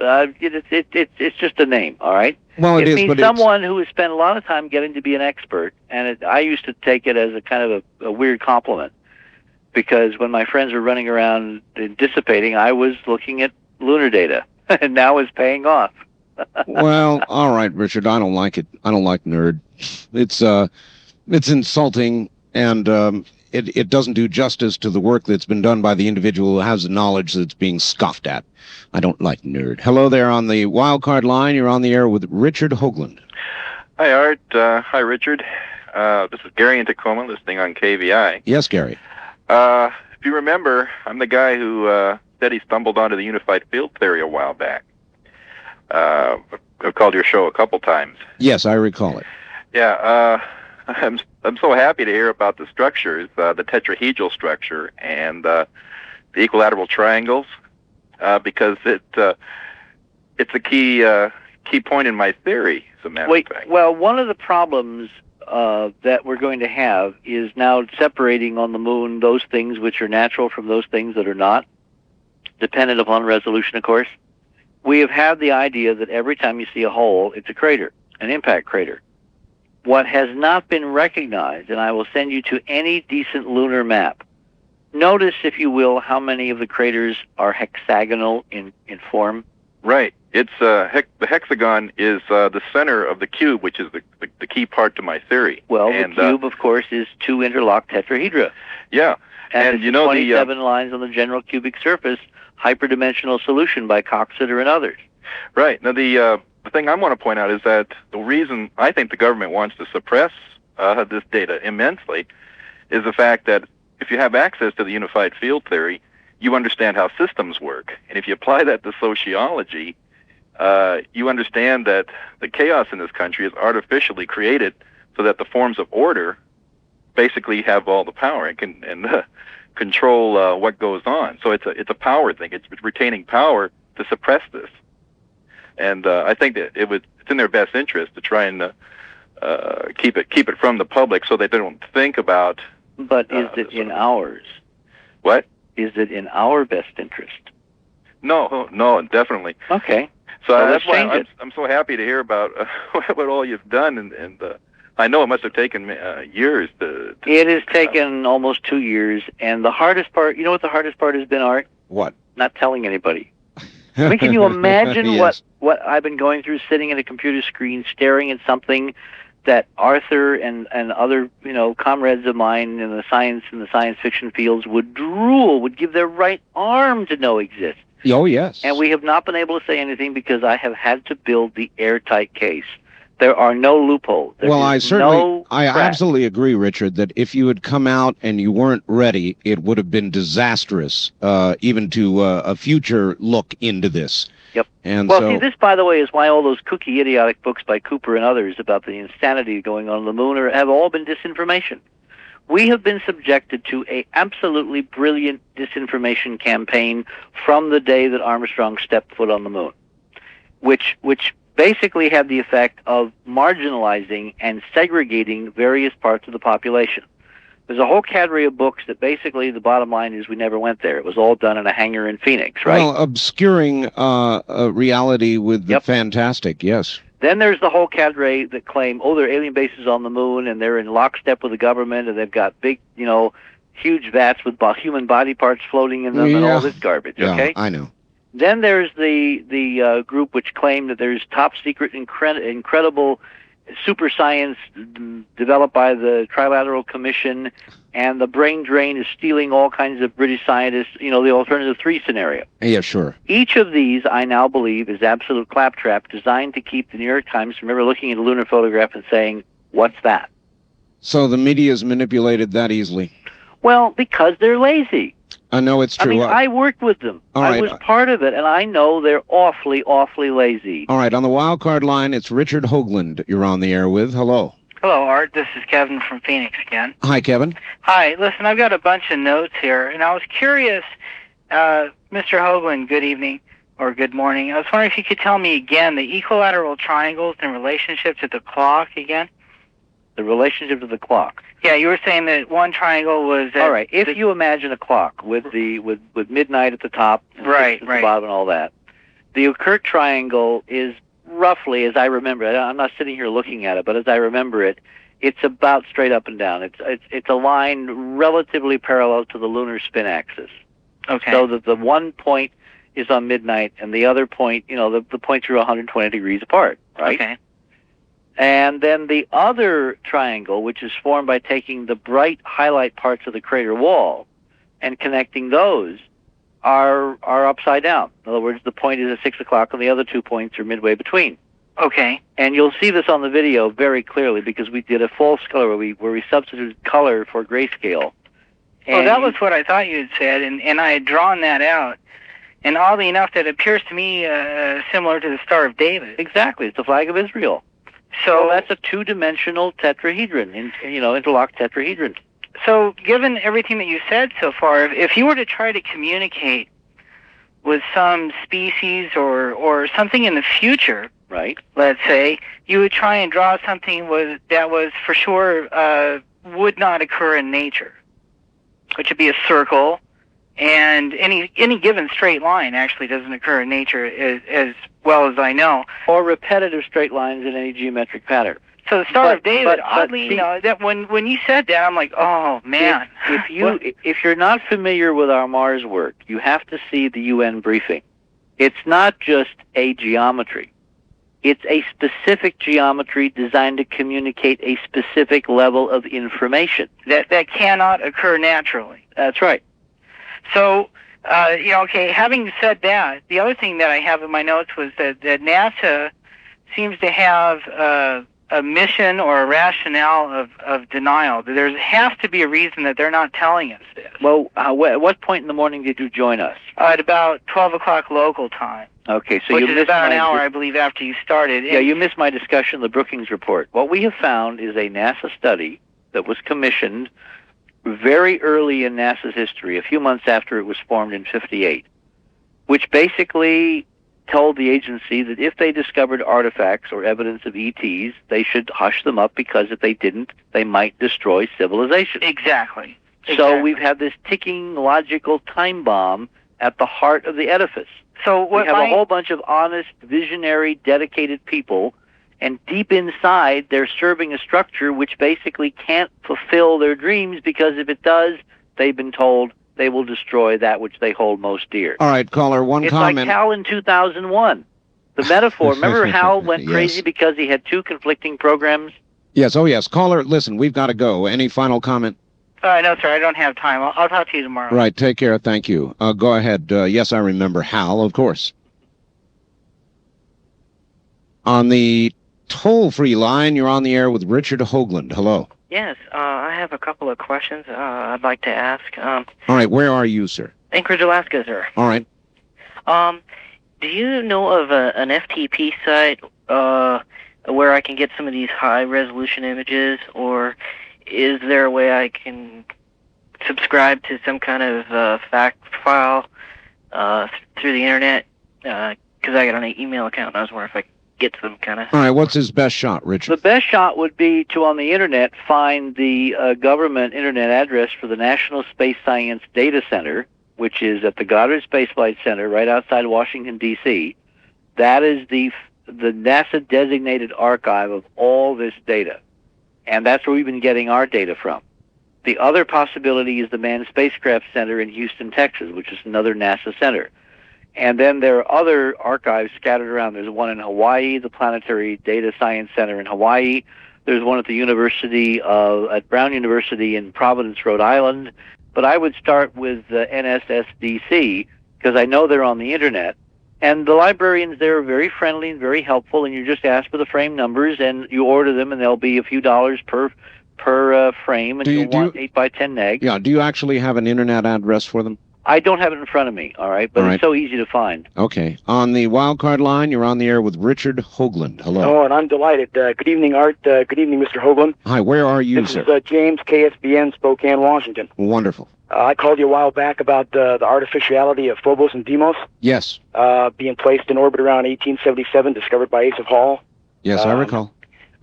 it's just a name, all right? Well, it means someone who has spent a lot of time getting to be an expert, and I used to take it as a kind of a weird compliment, because when my friends were running around and dissipating, I was looking at lunar data, and now it's paying off. Well, all right, Richard, I don't like it. I don't like nerd. It's insulting, and it doesn't do justice to the work that's been done by the individual who has the knowledge that's being scoffed at. I don't like nerd. Hello there on the wildcard line. You're on the air with Richard Hoagland. Hi, Art. Hi, Richard. This is Gary in Tacoma, listening on KVI. Yes, Gary. If you remember, I'm the guy who said he stumbled onto the unified field theory a while back. I've called your show a couple times. Yes, I recall it. Yeah, I'm so happy to hear about the structures, the tetrahedral structure and the equilateral triangles, because it's a key point in my theory, as a matter of fact. Well, one of the problems that we're going to have is now separating on the moon those things which are natural from those things that are not, dependent upon resolution, of course. We have had the idea that every time you see a hole, it's a crater, an impact crater. What has not been recognized, and I will send you to any decent lunar map, notice, if you will, how many of the craters are hexagonal in form. Right. It's the hexagon is the center of the cube, which is the key part to my theory. Well, the cube, of course, is two interlocked tetrahedra. Yeah. And you know 27 lines on the general cubic surface, hyperdimensional solution by Coxeter and others. Right. Now, the thing I want to point out is that the reason I think the government wants to suppress this data immensely is the fact that if you have access to the unified field theory, you understand how systems work. And if you apply that to sociology, you understand that the chaos in this country is artificially created so that the forms of order basically have all the power and can control what goes on. So it's a power thing. It's retaining power to suppress this. And I think that it's in their best interest to try and keep it from the public so that they don't think about. But is it in ours? What? Is it in our best interest? No, definitely. Okay. So let's that's why change it. I'm so happy to hear about what all you've done, and I know it must have taken years to It has taken almost 2 years, and the hardest part, you know what the hardest part has been, Art? What? Not telling anybody. I mean, can you imagine Yes. what I've been going through, sitting at a computer screen, staring at something that Arthur and other, comrades of mine in the science fiction fields would drool, would give their right arm to know exists. Oh, yes. And we have not been able to say anything because I have had to build the airtight case. There are no loopholes. I absolutely agree, Richard, that if you had come out and you weren't ready, it would have been disastrous, even to a future look into this. Yep. And see, this, by the way, is why all those kooky, idiotic books by Cooper and others about the insanity going on the moon have all been disinformation. We have been subjected to a absolutely brilliant disinformation campaign from the day that Armstrong stepped foot on the moon, which basically had the effect of marginalizing and segregating various parts of the population. There's a whole cadre of books that basically the bottom line is we never went there. It was all done in a hangar in Phoenix, right? Well, obscuring reality with the fantastic, yes. Then there's the whole cadre that claim, there are alien bases on the moon, and they're in lockstep with the government, and they've got big, huge vats with human body parts floating in them and all this garbage, okay? I know. Then there's the group which claim that there's top secret, incredible super science developed by the Trilateral Commission, and the brain drain is stealing all kinds of British scientists, the alternative 3 scenario. Yeah, sure. Each of these, I now believe, is absolute claptrap designed to keep the New York Times from ever looking at a lunar photograph and saying, what's that? So the media is manipulated that easily? Well, because they're lazy. I know it's true. I worked with them. I was part of it, and I know they're awfully, awfully lazy. All right, on the wild card line, it's Richard Hoagland you're on the air with. Hello. Hello, Art. This is Kevin from Phoenix again. Hi, Kevin. Hi. Listen, I've got a bunch of notes here, and I was curious, Mr. Hoagland, good evening or good morning. I was wondering if you could tell me again the equilateral triangles in relationship to the clock again. The relationship to the clock. Yeah, you were saying that one triangle was... all right, if you imagine a clock with midnight at the top and right, at the bottom and all that, the Occult triangle is roughly, as I remember it, I'm not sitting here looking at it, but as I remember it, it's about straight up and down. It's a line relatively parallel to the lunar spin axis. Okay. So that the one point is on midnight and the other point, the points are 120 degrees apart, right? Okay. And then the other triangle, which is formed by taking the bright highlight parts of the crater wall and connecting those, are upside down. In other words, the point is at 6 o'clock and the other 2 points are midway between. Okay. And you'll see this on the video very clearly because we did a false color where we substituted color for grayscale. Well, that was what I thought you had said, and I had drawn that out. And oddly enough, that appears to me similar to the Star of David. Exactly. It's the flag of Israel. So that's a two-dimensional tetrahedron, interlocked tetrahedron. So given everything that you said so far, if you were to try to communicate with some species or something in the future, right? Let's say, you would try and draw something that was for sure would not occur in nature, which would be a circle, and any given straight line actually doesn't occur in nature as well as I know. Or repetitive straight lines in any geometric pattern. So the Star of David, oddly, that when you said that, I'm like, oh man. If you're not familiar with our Mars work, you have to see the UN briefing. It's not just a geometry. It's a specific geometry designed to communicate a specific level of information. That cannot occur naturally. That's right. So, okay, having said that, the other thing that I have in my notes was that NASA seems to have a mission or a rationale of denial. There has to be a reason that they're not telling us this. Well, at what point in the morning did you join us? At about 12 o'clock local time. Okay, so which you is missed about an hour, I believe, after you started. Yeah, you missed my discussion of the Brookings Report. What we have found is a NASA study that was commissioned very early in NASA's history, a few months after it was formed in '58, which basically told the agency that if they discovered artifacts or evidence of ETs, they should hush them up because if they didn't, they might destroy civilization. Exactly. So we've had this ticking logical time bomb at the heart of the edifice. So we have a whole bunch of honest, visionary, dedicated people, and deep inside, they're serving a structure which basically can't fulfill their dreams because if it does, they've been told they will destroy that which they hold most dear. All right, caller, one comment. It's like Hal in 2001. The metaphor. Remember Hal went crazy because he had two conflicting programs? Yes, oh yes. Caller, listen, we've got to go. Any final comment? No, sir, I don't have time. I'll talk to you tomorrow. Right, take care. Thank you. Go ahead. Yes, I remember Hal, of course. On the toll-free line, you're on the air with Richard Hoagland. Hello. Yes, I have a couple of questions I'd like to ask. All right, where are you, sir? Anchorage, Alaska, sir. All right. Do you know of an FTP site where I can get some of these high-resolution images, or is there a way I can subscribe to some kind of fact file through the internet? Because I got an email account, and I was wondering if I could get some kind of... All right, what's his best shot, Richard? The best shot would be to, on the internet, find the government internet address for the National Space Science Data Center, which is at the Goddard Space Flight Center right outside Washington, D.C. That is the NASA-designated archive of all this data. And that's where we've been getting our data from. The other possibility is the Manned Spacecraft Center in Houston, Texas, which is another NASA center. And then there are other archives scattered around. There's one in Hawaii, the Planetary Data Science Center in Hawaii. There's one at the at Brown University in Providence, Rhode Island. But I would start with NSSDC because I know they're on the internet. And the librarians there are very friendly and very helpful, and you just ask for the frame numbers, and you order them, and they'll be a few dollars per frame, and you'll want 8 by 10 neg. Yeah, do you actually have an internet address for them? I don't have it in front of me, all right? But it's so easy to find. Okay. On the wildcard line, you're on the air with Richard Hoagland. Hello. Oh, and I'm delighted. Good evening, Art. Good evening, Mr. Hoagland. Hi, where are you, sir? This is James, KSBN, Spokane, Washington. Wonderful. I called you a while back about the artificiality of Phobos and Deimos. Yes. Being placed in orbit around 1877, discovered by Asa Hall. Yes, I recall.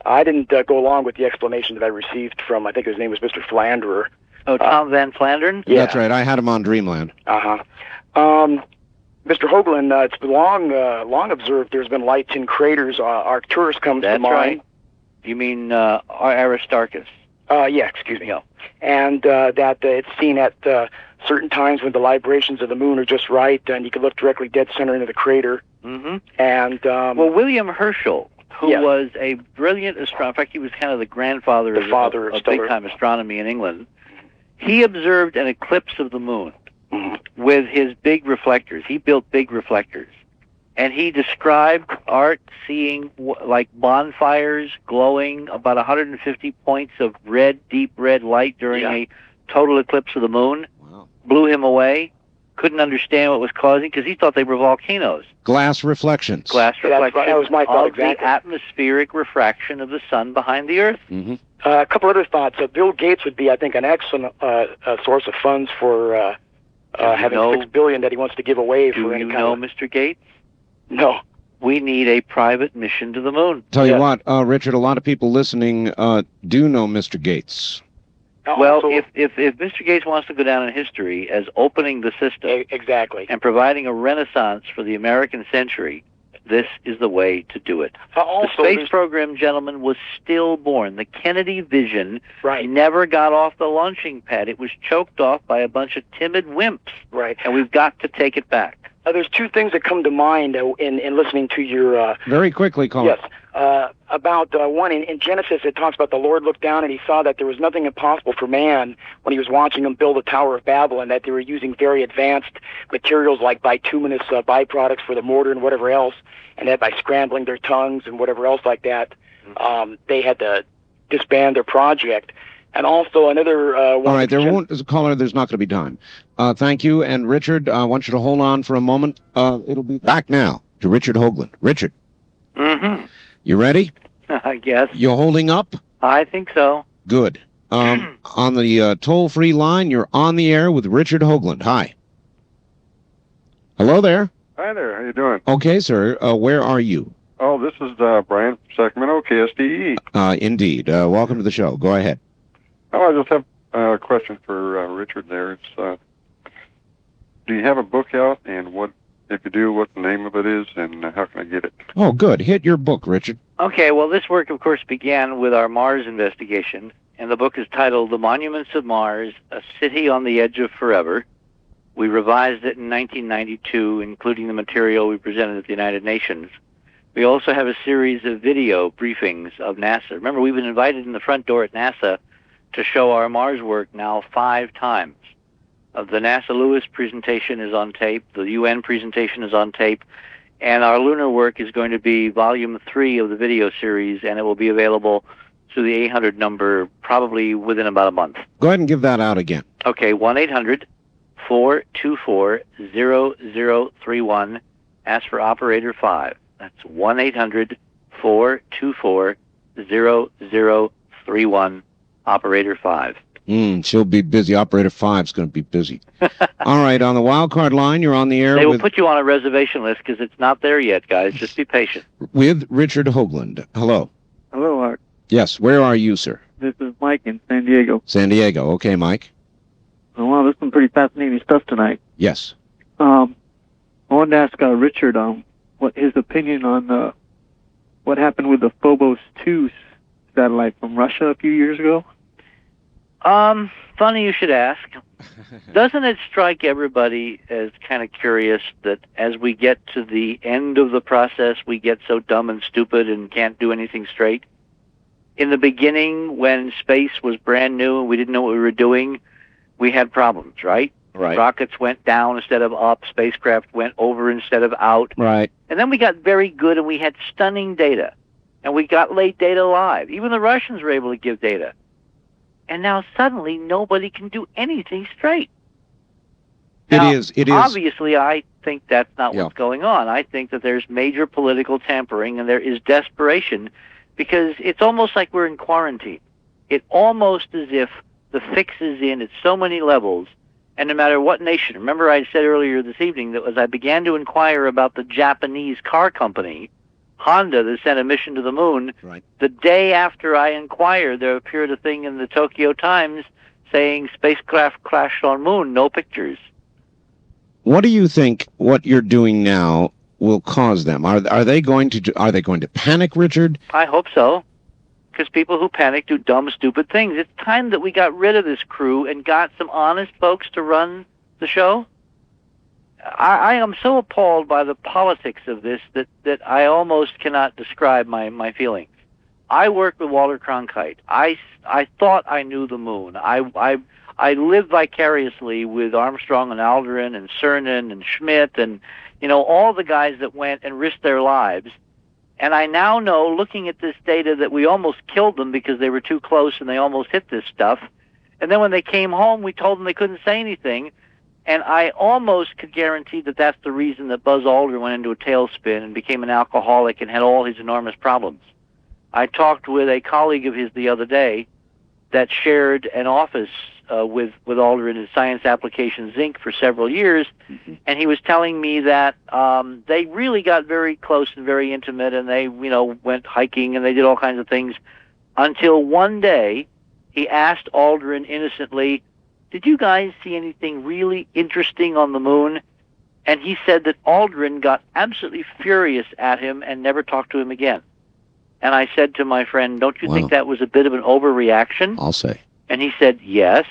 I didn't go along with the explanation that I received from, I think his name was Mr. Flanderer. Oh, Tom Van Flandern? Yeah. That's right. I had him on Dreamland. Uh-huh. Mr. Hoagland, it's been long observed there's been lights in craters. Arcturus comes to mind. That's right. You mean Aristarchus? Yeah, excuse me. No. And that it's seen at certain times when the librations of the moon are just right, and you can look directly dead center into the crater. Mm-hmm. And well, William Herschel, who was a brilliant astronomer, in fact, he was kind of the grandfather of big-time astronomy in England. He observed an eclipse of the moon with his big reflectors. He built big reflectors. And he described Art seeing like bonfires glowing about 150 points of red, deep red light during a total eclipse of the moon. Wow. Blew him away. Couldn't understand what was causing because he thought they were volcanoes. Glass reflections. Glass reflections that was my thought, of exactly. the atmospheric refraction of the sun behind the Earth. Mm-hmm. A couple other thoughts. Bill Gates would be, I think, an excellent source of funds for having $6 billion that he wants to give away for any kind of... Mr. Gates? No. We need a private mission to the moon. Tell you what, Richard, a lot of people listening do know Mr. Gates. Well, if Mr. Gates wants to go down in history as opening the system, exactly, and providing a renaissance for the American century, this is the way to do it. The space program, gentlemen, was stillborn. The Kennedy vision never got off the launching pad. It was choked off by a bunch of timid wimps. Right. And we've got to take it back. There's two things that come to mind in listening to your... Very quickly, Colin. Yes. About one, in Genesis, it talks about the Lord looked down and he saw that there was nothing impossible for man when he was watching them build the Tower of Babel, and that they were using very advanced materials like bituminous byproducts for the mortar and whatever else, and that by scrambling their tongues and whatever else like that, they had to disband their project. And also another one... All right, as a caller, there's not going to be time. Thank you. And Richard, I want you to hold on for a moment. It'll be back now to Richard Hoagland. Richard. Mm-hmm. You ready? I guess. You holding up? I think so. Good. On the toll-free line, you're on the air with Richard Hoagland. Hi. Hello there. Hi there. How you doing? Okay, sir. Where are you? Oh, this is Brian from Sacramento, KSDE. Indeed. Welcome to the show. Go ahead. Oh, I just have a question for Richard there. It's, do you have a book out, and what, if you do, what the name of it is, and how can I get it? Oh, good. Hit your book, Richard. Okay, well, this work, of course, began with our Mars investigation, and the book is titled The Monuments of Mars, A City on the Edge of Forever. We revised it in 1992, including the material we presented at the United Nations. We also have a series of video briefings of NASA. Remember, we've been invited in the front door at NASA to show our Mars work now 5 times. The NASA Lewis presentation is on tape, the UN presentation is on tape, and our lunar work is going to be volume 3 of the video series, and it will be available through the 800 number probably within about a month. Go ahead and give that out again. Okay, 1-800-424-0031. Ask for operator 5. That's 1-800-424-0031, operator 5. She'll be busy. Operator 5's going to be busy. All right, on the wild card line, you're on the air They will put you on a reservation list because it's not there yet, guys. Just be patient. With Richard Hoagland. Hello. Hello, Art. Yes, where are you, sir? This is Mike in San Diego. San Diego. Okay, Mike. Oh, wow, there's some pretty fascinating stuff tonight. Yes. I wanted to ask Richard what his opinion on what happened with the Phobos 2 satellite from Russia a few years ago. Funny you should ask. Doesn't it strike everybody as kind of curious that as we get to the end of the process, we get so dumb and stupid and can't do anything straight? In the beginning, when space was brand new and we didn't know what we were doing, we had problems, right? Right. Rockets went down instead of up, spacecraft went over instead of out. Right. And then we got very good and we had stunning data. And we got late data live. Even the Russians were able to give data. And now suddenly nobody can do anything straight. Now, It is. Obviously, I think that's not what's going on. I think that there's major political tampering and there is desperation because it's almost like we're in quarantine. It's almost as if the fix is in at so many levels, and no matter what nation. Remember I said earlier this evening that as I began to inquire about the Japanese car company, Honda, that sent a mission to the moon, the day after I inquired, there appeared a thing in the Tokyo Times saying spacecraft crashed on moon, no pictures. What do you think what you're doing now will cause them? Are they going to panic, Richard? I hope so, because people who panic do dumb, stupid things. It's time that we got rid of this crew and got some honest folks to run the show. I am so appalled by the politics of this that I almost cannot describe my feelings. I worked with Walter Cronkite. I thought I knew the moon. I lived vicariously with Armstrong and Aldrin and Cernan and Schmidt, and all the guys that went and risked their lives. And I now know, looking at this data, that we almost killed them because they were too close and they almost hit this stuff. And then when they came home, we told them they couldn't say anything. And I almost could guarantee that that's the reason that Buzz Aldrin went into a tailspin and became an alcoholic and had all his enormous problems. I talked with a colleague of his the other day that shared an office with Aldrin at Science Applications Inc. for several years, and he was telling me that they really got very close and very intimate, and they, went hiking and they did all kinds of things until one day he asked Aldrin innocently, "Did you guys see anything really interesting on the moon?" And he said that Aldrin got absolutely furious at him and never talked to him again. And I said to my friend, "Don't you think that was a bit of an overreaction?" I'll say. And he said, "Yes."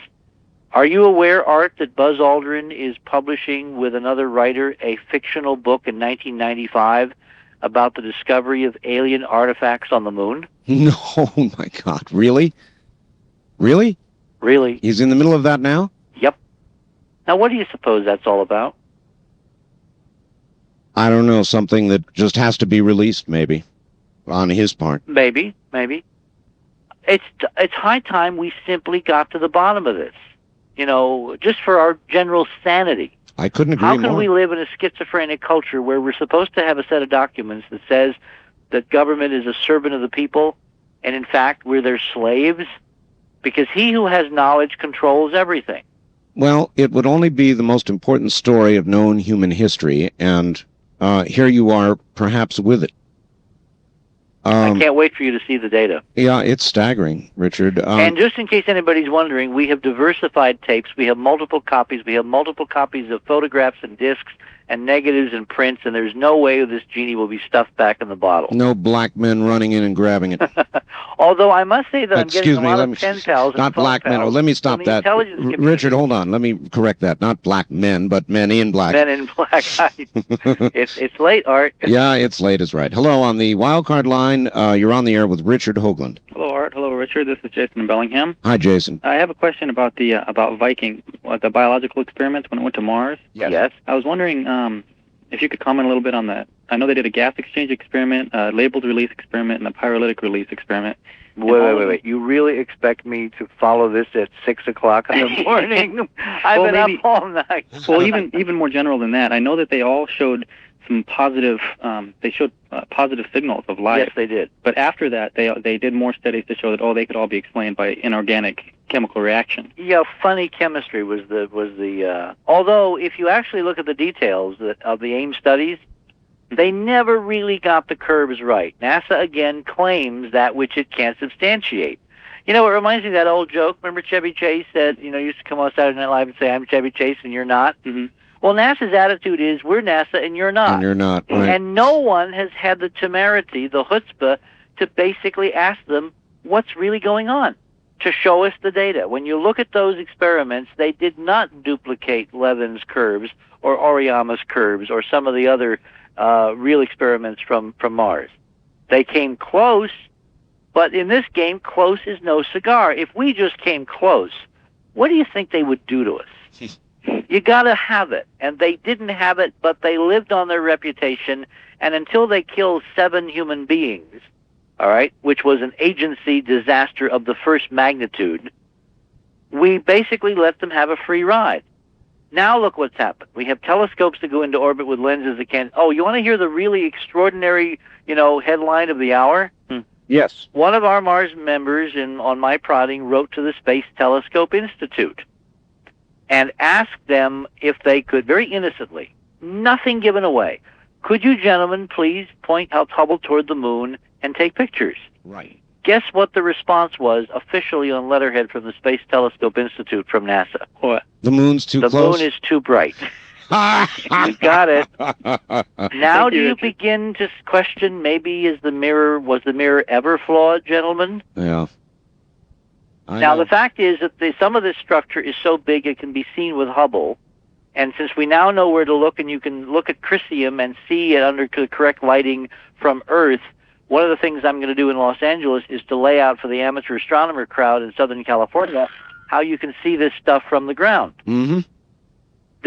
Are you aware, Art, that Buzz Aldrin is publishing with another writer a fictional book in 1995 about the discovery of alien artifacts on the moon? No, oh my God, really? Really? Really. He's in the middle of that now? Yep. Now, what do you suppose that's all about? I don't know, something that just has to be released, maybe, on his part. Maybe. It's high time we simply got to the bottom of this. Just for our general sanity. I couldn't agree more. more. How can we live in a schizophrenic culture where we're supposed to have a set of documents that says that government is a servant of the people, and in fact we're their slaves? Because he who has knowledge controls everything. Well, it would only be the most important story of known human history, and here you are, perhaps with it. I can't wait for you to see the data. Yeah, it's staggering, Richard. And just in case anybody's wondering, we have diversified tapes. We have multiple copies. We have multiple copies of photographs and discs and negatives and prints, and there's no way this genie will be stuffed back in the bottle. No black men running in and grabbing it. Although I must say that I'm getting a lot let me, of pen pals and not black men. Oh, let me stop that. Richard, hold on. Let me correct that. Not black men, but men in black. Men in black. It's late, Art. Yeah, it's late is right. Hello, on the wildcard line, you're on the air with Richard Hoagland. Hello, Art. Hello, Richard. This is Jason in Bellingham. Hi, Jason. I have a question about about Viking, the biological experiments when it went to Mars. Yes. I was wondering if you could comment a little bit on that. I know they did a gas exchange experiment, a labeled release experiment, and a pyrolytic release experiment. Wait. You really expect me to follow this at 6 o'clock in the morning? I've been up all night. Well, even more general than that, I know that they all showed some positive, positive signals of life. Yes, they did. But after that, they did more studies to show that, they could all be explained by inorganic chemical reaction. Yeah, funny chemistry was the although if you actually look at the details of the AIM studies, they never really got the curves right. NASA again claims that which it can't substantiate. It reminds me of that old joke. Remember Chevy Chase said, used to come on Saturday Night Live and say, "I'm Chevy Chase and you're not." Mm-hmm. Well, NASA's attitude is, we're NASA and you're not. And you're not, right. And no one has had the temerity, the chutzpah, to basically ask them what's really going on, to show us the data. When you look at those experiments, they did not duplicate Levin's curves or Oriyama's curves or some of the other real experiments from Mars. They came close, but in this game, close is no cigar. If we just came close, what do you think they would do to us? You got to have it. And they didn't have it, but they lived on their reputation. And until they killed 7 human beings, all right, which was an agency disaster of the first magnitude, we basically let them have a free ride. Now look what's happened. We have telescopes that go into orbit with lenses that can... Oh, you want to hear the really extraordinary, headline of the hour? Yes. One of our Mars members, on my prodding, wrote to the Space Telescope Institute and asked them if they could, very innocently, nothing given away, could you gentlemen please point out Hubble toward the moon and take pictures? Right. Guess what the response was officially on letterhead from the Space Telescope Institute from NASA? What? The moon's too close? The moon is too bright. You got it. Now do you begin to question, maybe was the mirror ever flawed, gentlemen? Yeah. Now, the fact is that some of this structure is so big it can be seen with Hubble. And since we now know where to look, and you can look at Crisium and see it under the correct lighting from Earth, one of the things I'm going to do in Los Angeles is to lay out for the amateur astronomer crowd in Southern California how you can see this stuff from the ground. Mm-hmm.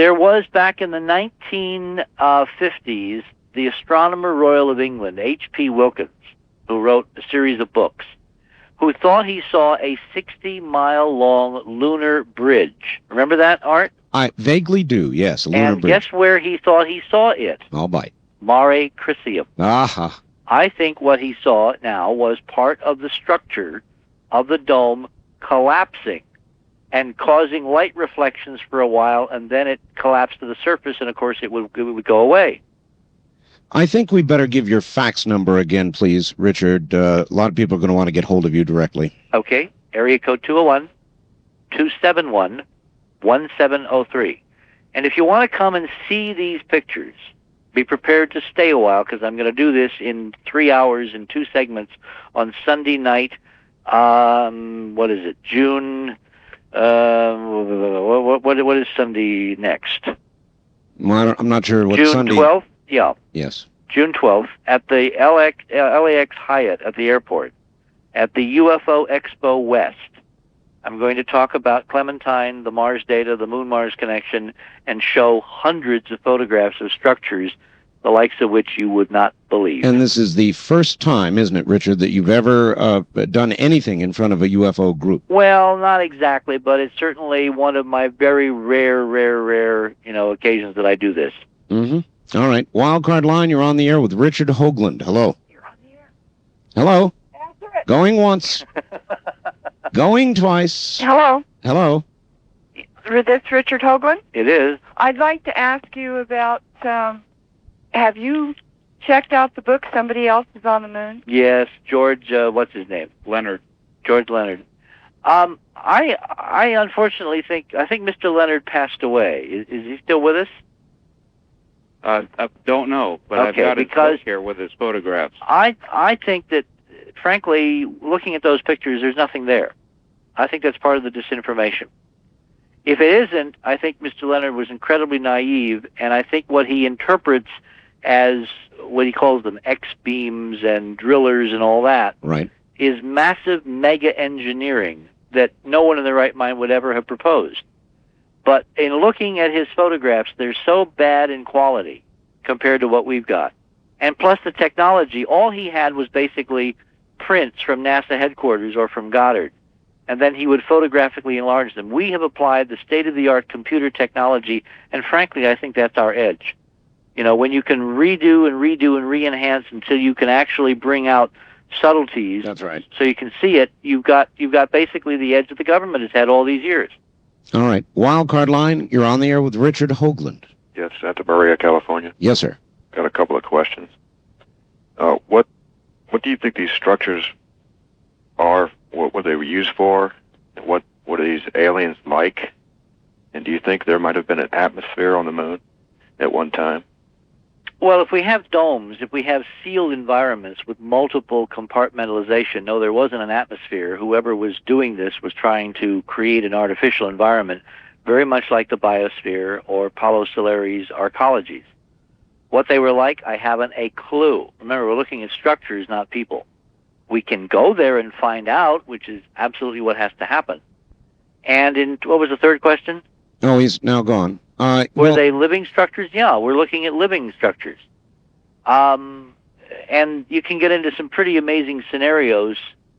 There was, back in the 1950s, the Astronomer Royal of England, H.P. Wilkins, who wrote a series of books, who thought he saw a 60-mile-long lunar bridge. Remember that, Art? I vaguely do, yes, a lunar And bridge. guess where he thought he saw it? I'll bite. Mare Crisium. Aha. I think what he saw now was part of the structure of the dome collapsing and causing light reflections for a while, and then it collapsed to the surface, and of course it would go away. I think we better give your fax number again, please, Richard. A lot of people are going to want to get hold of you directly. Okay, area code 201-271-1703. And if you want to come and see these pictures, be prepared to stay a while, because I'm going to do this in 3 hours in 2 segments on Sunday night. What is it? June. What is Sunday next? Well, I'm not sure what June Sunday. 12th. Yeah. Yes. June 12th at the LAX Hyatt at the airport at the UFO Expo West. I'm going to talk about Clementine, the Mars data, the Moon-Mars connection, and show hundreds of photographs of structures, the likes of which you would not believe. And this is the first time, isn't it, Richard, that you've ever done anything in front of a UFO group? Well, not exactly, but it's certainly one of my very rare, occasions that I do this. Mm-hmm. All right. Wildcard line, you're on the air with Richard Hoagland. Hello. You're on the air. Hello. Going once. Going twice. Hello. Hello. This Richard Hoagland? It is. I'd like to ask you about, have you checked out the book Somebody Else is on the Moon? Yes, George, what's his name? Leonard. George Leonard. I unfortunately think Mr. Leonard passed away. Is he still with us? I don't know, but I've Okay, got his because book here with his photographs. I think that, frankly, looking at those pictures, there's nothing there. I think that's part of the disinformation. If it isn't, I think Mr. Leonard was incredibly naive, and I think what he interprets as what he calls them X-beams and drillers and all that Right. is massive mega engineering that no one in their right mind would ever have proposed. But in looking at his photographs, they're so bad in quality compared to what we've got. And plus the technology, all he had was basically prints from NASA headquarters or from Goddard. And then he would photographically enlarge them. We have applied the state-of-the-art computer technology, and frankly, I think that's our edge. You know, when you can redo and re-enhance until you can actually bring out subtleties. That's right. So you can see it, you've got basically the edge that the government has had all these years. All right. Wildcard line, you're on the air with Richard Hoagland. Yes, Santa Maria, California. Yes, sir. Got a couple of questions. What do you think these structures are? What were they used for? And what are these aliens like? And do you think there might have been an atmosphere on the moon at one time? Well, if we have domes, if we have sealed environments with multiple compartmentalization, no, there wasn't an atmosphere. Whoever was doing this was trying to create an artificial environment, very much like the biosphere or Paulo Soleri's arcologies. What they were like, I haven't a clue. Remember, we're looking at structures, not people. We can go there and find out, which is absolutely what has to happen. And what was the third question? Oh, he's now gone. Were they living structures? Yeah, we're looking at living structures. And you can get into some pretty amazing scenarios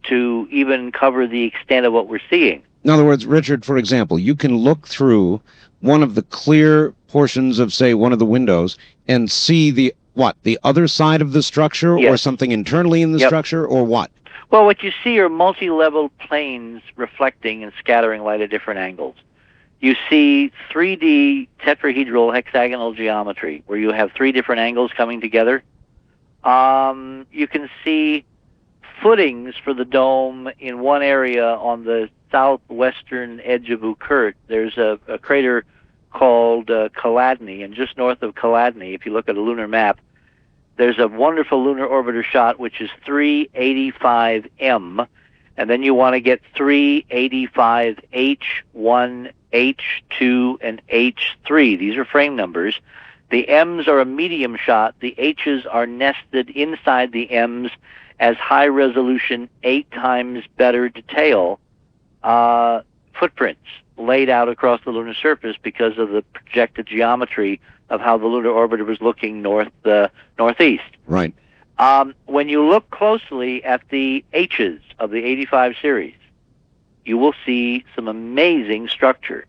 to even cover the extent of what we're seeing. In other words, Richard, for example, you can look through one of the clear portions of, say, one of the windows and see the other side of the structure, Yes. or something internally in the Yep. structure, or what? Well, what you see are multi-level planes reflecting and scattering light at different angles. You see 3D tetrahedral hexagonal geometry, where you have 3 different angles coming together. You can see footings for the dome in one area on the southwestern edge of Ukurt. There's a crater called COULDN, and just north of COULDN, if you look at a lunar map, there's a wonderful lunar orbiter shot, which is 385M, and then you want to get 385H1, H2, and H3. These are frame numbers. The M's are a medium shot. The H's are nested inside the M's as high-resolution, 8 times better detail footprints. laid out across the lunar surface because of the projected geometry of how the lunar orbiter was looking northeast. Right. When you look closely at the H's of the 85 series, you will see some amazing structure.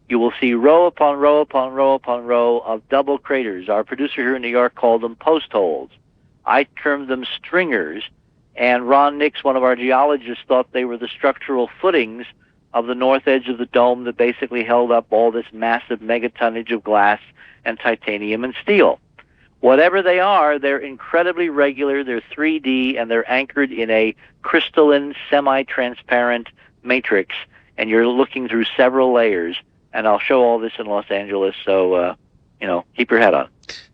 You will see row upon row upon row upon row of double craters. Our producer here in New York called them post holes. I termed them stringers, and Ron Nix, one of our geologists, thought they were the structural footings of the north edge of the dome that basically held up all this massive megatonnage of glass and titanium and steel. Whatever they are, they're incredibly regular, they're 3D, and they're anchored in a crystalline, semi-transparent matrix, and you're looking through several layers. And I'll show all this in Los Angeles, so, keep your head on.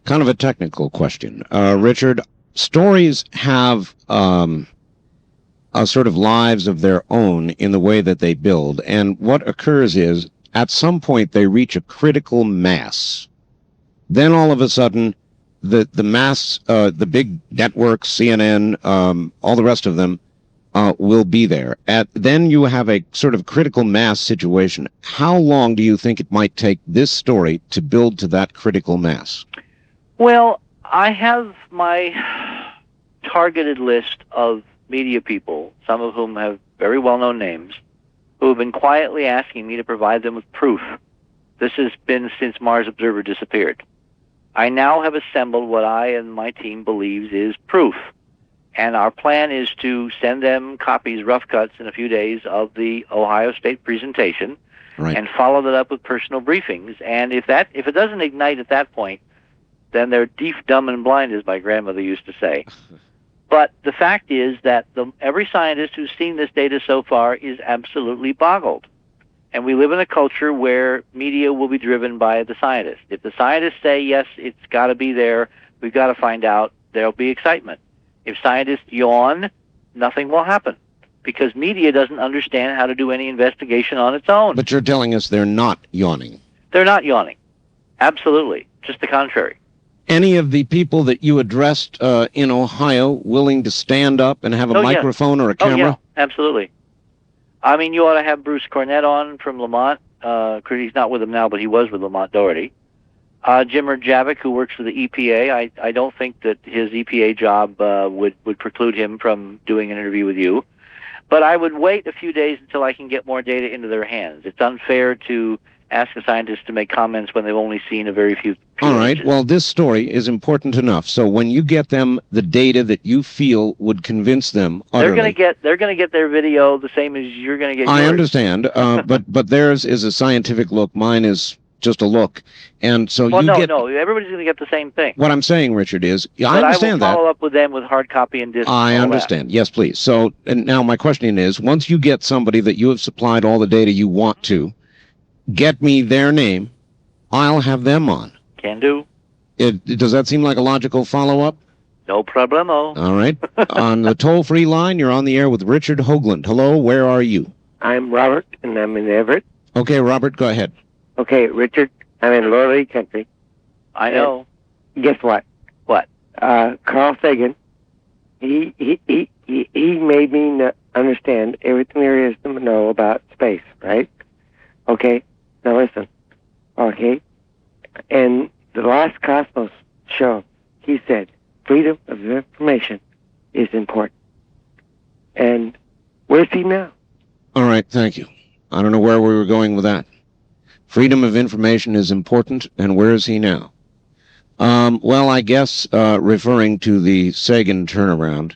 Kind of a technical question. Richard, stories have sort of lives of their own in the way that they build, and what occurs is, at some point, they reach a critical mass. Then all of a sudden, the mass, the big networks, CNN, all the rest of them, will be there. Then you have a sort of critical mass situation. How long do you think it might take this story to build to that critical mass? Well, I have my targeted list of media people, some of whom have very well-known names, who have been quietly asking me to provide them with proof. This has been since Mars Observer disappeared. I now have assembled what I and my team believes is proof. And our plan is to send them copies, rough cuts, in a few days of the Ohio State presentation, right, and follow that up with personal briefings. And if it doesn't ignite at that point, then they're deaf, dumb, and blind, as my grandmother used to say. But the fact is that every scientist who's seen this data so far is absolutely boggled. And we live in a culture where media will be driven by the scientists. If the scientists say, yes, it's got to be there, we've got to find out, there'll be excitement. If scientists yawn, nothing will happen, because media doesn't understand how to do any investigation on its own. But you're telling us they're not yawning. They're not yawning. Absolutely. Just the contrary. Any of the people that you addressed in Ohio willing to stand up and have a microphone or a camera? Oh, yeah, absolutely. I mean, you ought to have Bruce Cornett on from Lamont. He's not with them now, but he was with Lamont Doherty. Jim Rajavik, who works for the EPA, I don't think that his EPA job would preclude him from doing an interview with you. But I would wait a few days until I can get more data into their hands. It's unfair to ask a scientist to make comments when they've only seen a very few All right. Well, this story is important enough. So when you get them the data that you feel would convince them utterly, they're going to get their video the same as you're going to get yours. I understand, but theirs is a scientific look. Mine is just a look. And so no, everybody's going to get the same thing. What I'm saying, Richard, is I understand that. I will follow up with them with hard copy and disc. I understand. Yes, please. So, and now my question is, once you get somebody that you have supplied all the data you want to, get me their name, I'll have them on. Can do. Does that seem like a logical follow-up? No problemo. All right. On the toll-free line, you're on the air with Richard Hoagland. Hello, where are you? I'm Robert, and I'm in Everett. Okay, Robert, go ahead. Okay, Richard, I'm in Lower Lake Country. I know. And guess what? What? Carl Sagan, he made me understand everything there is to know about space, right? Okay, now listen. Okay, and the last Cosmos show, he said, freedom of information is important. And where's he now? All right, thank you. I don't know where we were going with that. Freedom of information is important, and where is he now? Well, I guess referring to the Sagan turnaround.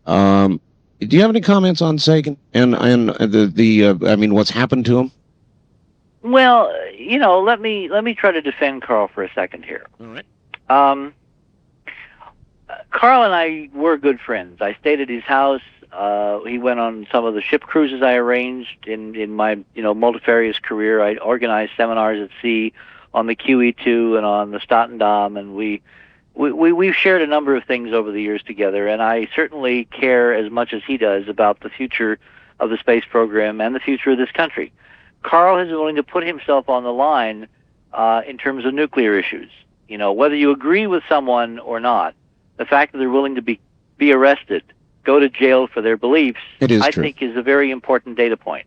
Do you have any comments on Sagan and what's happened to him? Well, let me try to defend Carl for a second here. All right. Carl and I were good friends. I stayed at his house. He went on some of the ship cruises I arranged in my multifarious career. I organized seminars at sea on the QE2 and on the Statendam, and we've shared a number of things over the years together. And I certainly care as much as he does about the future of the space program and the future of this country. Carl has been willing to put himself on the line in terms of nuclear issues. Whether you agree with someone or not, the fact that they're willing to be arrested, go to jail for their beliefs, I think is a very important data point.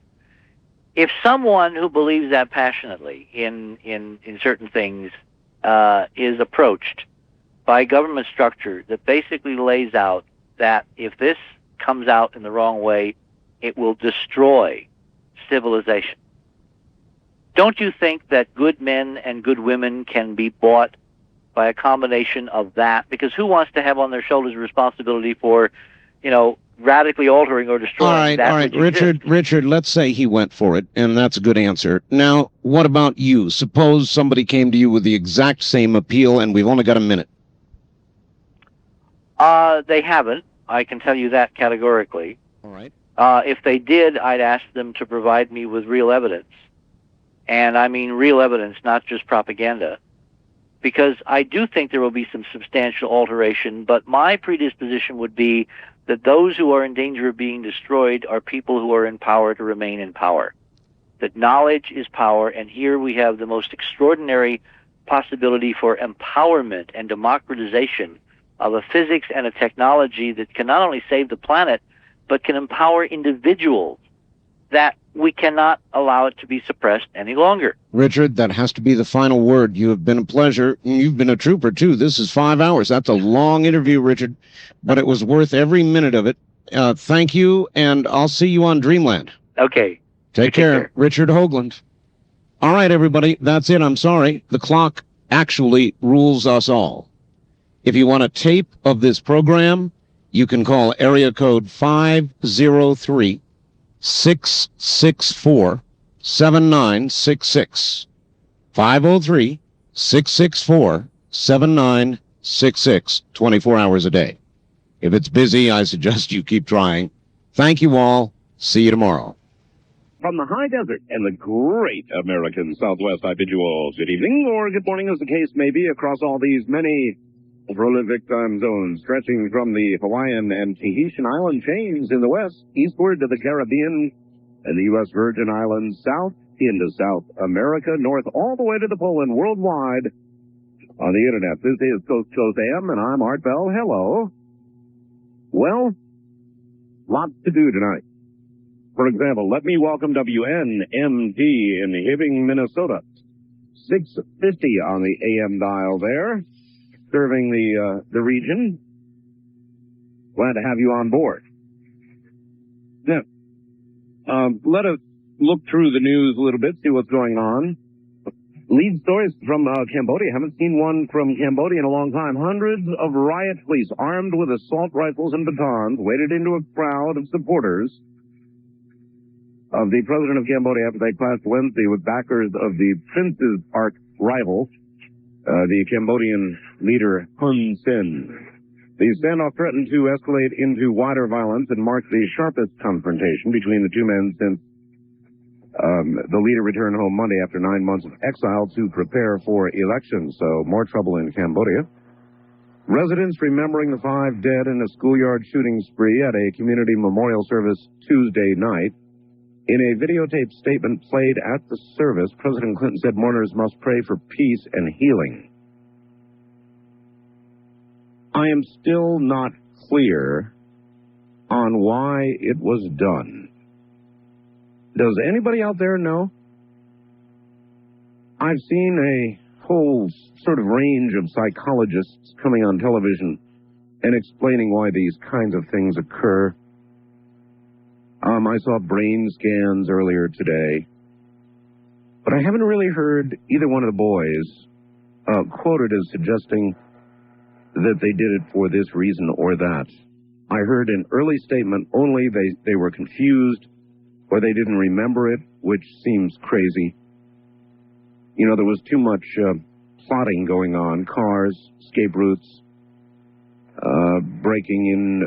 if someone who believes that passionately in certain things is approached by a government structure that basically lays out that if this comes out in the wrong way, it will destroy civilization. Don't you think that good men and good women can be bought by a combination of that? Because who wants to have on their shoulders responsibility for, radically altering or destroying that which exists? Richard, let's say he went for it, and that's a good answer. Now, what about you? Suppose somebody came to you with the exact same appeal, and we've only got a minute. They haven't. I can tell you that categorically. All right. If they did, I'd ask them to provide me with real evidence. And I mean real evidence, not just propaganda. Because I do think there will be some substantial alteration, but my predisposition would be that those who are in danger of being destroyed are people who are in power to remain in power. That knowledge is power, and here we have the most extraordinary possibility for empowerment and democratization of a physics and a technology that can not only save the planet, but can empower individuals, that we cannot allow it to be suppressed any longer. Richard, that has to be the final word. You have been a pleasure. You've been a trooper, too. This is 5 hours. That's a long interview, Richard, but it was worth every minute of it. Thank you, and I'll see you on Dreamland. Okay. Take care. Richard Hoagland. All right, everybody, that's it. I'm sorry. The clock actually rules us all. If you want a tape of this program, you can call area code 503-664-7966. 503-664-7966, 24 hours a day. If it's busy, I suggest you keep trying. Thank you all. See you tomorrow. From the high desert and the great American Southwest, I bid you all good evening, or good morning as the case may be, across all these many prolific time zones, stretching from the Hawaiian and Tahitian island chains in the west, eastward to the Caribbean and the U.S. Virgin Islands, south into South America, north all the way to the pole, and worldwide on the internet. This is Coast to Coast AM, and I'm Art Bell. Hello. Well, lots to do tonight. For example, let me welcome WNMT in Hibbing, Minnesota. 650 on the AM dial there, serving the region. Glad to have you on board. Now, let us look through the news a little bit, see what's going on. Lead stories from Cambodia. Haven't seen one from Cambodia in a long time. Hundreds of riot police armed with assault rifles and batons waded into a crowd of supporters of the president of Cambodia after they clashed Wednesday with backers of the prince's arch-rival, the Cambodian leader Hun Sen. The standoff threatened to escalate into wider violence and marked the sharpest confrontation between the two men since the leader returned home Monday after 9 months of exile to prepare for elections. So more trouble in Cambodia. Residents remembering the 5 dead in a schoolyard shooting spree at a community memorial service Tuesday night. In a videotaped statement played at the service, President Clinton said mourners must pray for peace and healing. I am still not clear on why it was done. Does anybody out there know? I've seen a whole sort of range of psychologists coming on television and explaining why these kinds of things occur. I saw brain scans earlier today, but I haven't really heard either one of the boys quoted as suggesting that they did it for this reason or that. I heard an early statement only they were confused or they didn't remember it, which seems crazy. You know, there was too much plotting going on, cars, escape routes, breaking in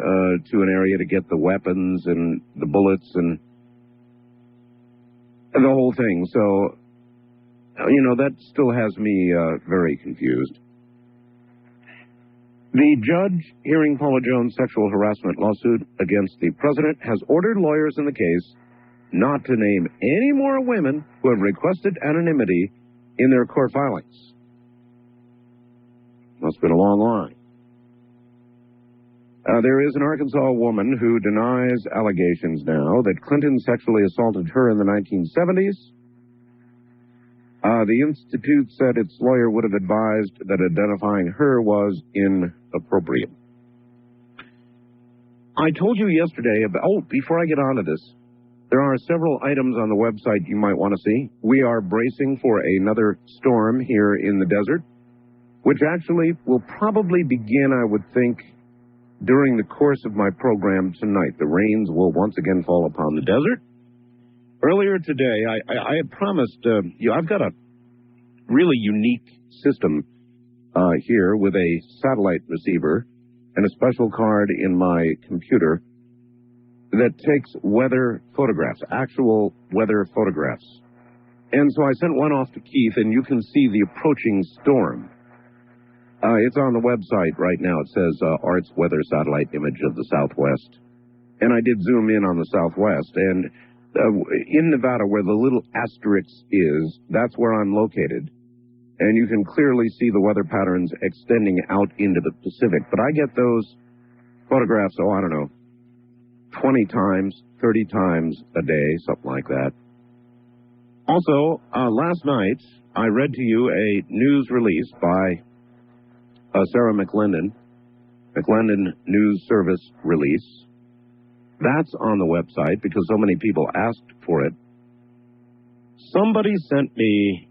to an area to get the weapons and the bullets and the whole thing. So, you know, that still has me very confused. The judge hearing Paula Jones' sexual harassment lawsuit against the president has ordered lawyers in the case not to name any more women who have requested anonymity in their court filings. Must have been a long line. There is an Arkansas woman who denies allegations now that Clinton sexually assaulted her in the 1970s. The Institute said its lawyer would have advised that identifying her was inappropriate. I told you yesterday about... Oh, before I get on to this, there are several items on the website you might want to see. We are bracing for another storm here in the desert, which actually will probably begin, I would think, during the course of my program tonight. The rains will once again fall upon the desert. Earlier today, I had promised you, I've got a really unique system here with a satellite receiver and a special card in my computer that takes weather photographs, actual weather photographs. And so I sent one off to Keith, and you can see the approaching storm. It's on the website right now. It says Art's weather satellite image of the Southwest. And I did zoom in on the Southwest. And in Nevada, where the little asterisk is, that's where I'm located. And you can clearly see the weather patterns extending out into the Pacific. But I get those photographs, 20 times, 30 times a day, something like that. Also, last night, I read to you a news release by Sarah McClendon News Service release. That's on the website because so many people asked for it. Somebody sent me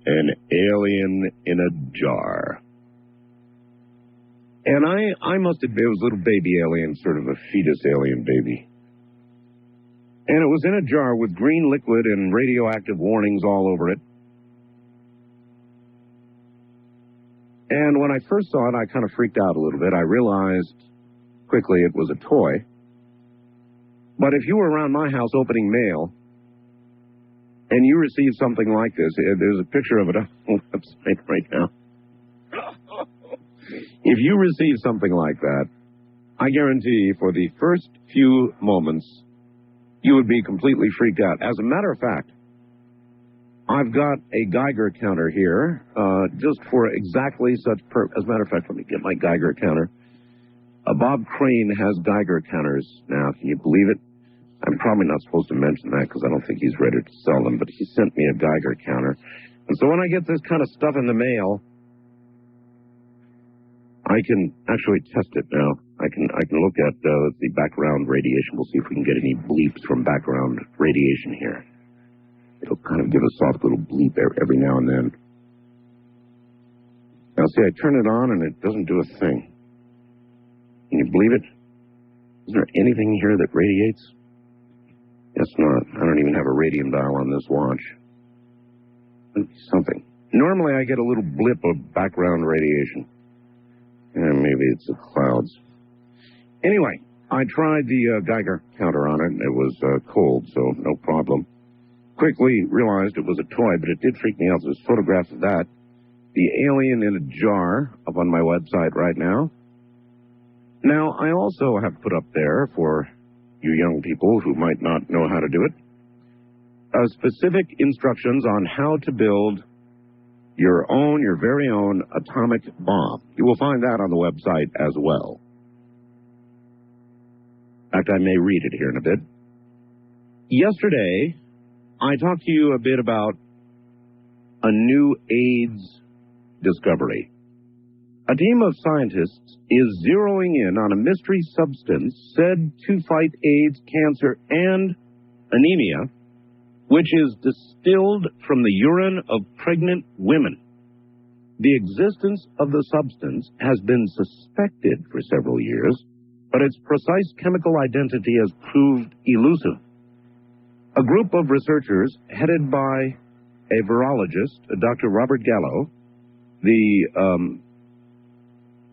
an alien in a jar. And I must admit, it was a little baby alien, sort of a fetus alien baby. And it was in a jar with green liquid and radioactive warnings all over it. And when I first saw it, I kind of freaked out a little bit. I realized quickly it was a toy. But if you were around my house opening mail, and you received something like this, there's a picture of it on the website right now. If you receive something like that, I guarantee for the first few moments, you would be completely freaked out. As a matter of fact, I've got a Geiger counter here, just for exactly such purpose. As a matter of fact, let me get my Geiger counter. Bob Crane has Geiger counters now. Can you believe it? I'm probably not supposed to mention that because I don't think he's ready to sell them, but he sent me a Geiger counter. And so when I get this kind of stuff in the mail, I can actually test it now. I can look at the background radiation. We'll see if we can get any bleeps from background radiation here. It'll kind of give a soft little bleep every now and then. Now, see, I turn it on and it doesn't do a thing. Can you believe it? Is there anything here that radiates? Guess not. I don't even have a radium dial on this watch. Something. Normally, I get a little blip of background radiation. And maybe it's the clouds. Anyway, I tried the Geiger counter on it, and it was cold, so no problem. Quickly realized it was a toy, but it did freak me out. There's photographs of that. The alien in a jar up on my website right now. Now, I also have put up there, for you young people who might not know how to do it, specific instructions on how to build your very own atomic bomb. You will find that on the website as well. In fact, I may read it here in a bit. Yesterday, I talked to you a bit about a new AIDS discovery. A team of scientists is zeroing in on a mystery substance said to fight AIDS, cancer, and anemia, which is distilled from the urine of pregnant women. The existence of the substance has been suspected for several years, but its precise chemical identity has proved elusive. A group of researchers headed by a virologist, Dr. Robert Gallo, the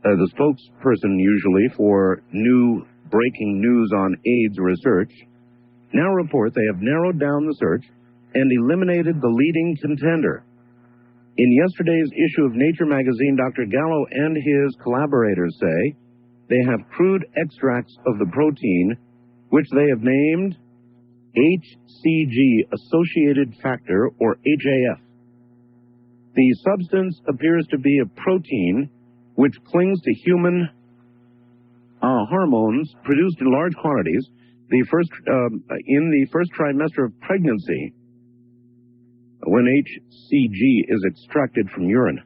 spokesperson usually for new breaking news on AIDS research, now report they have narrowed down the search and eliminated the leading contender. In yesterday's issue of Nature magazine, Dr. Gallo and his collaborators say they have crude extracts of the protein, which they have named HCG associated factor, or HAF. The substance appears to be a protein which clings to human hormones produced in large quantities in the first trimester of pregnancy when HCG is extracted from urine.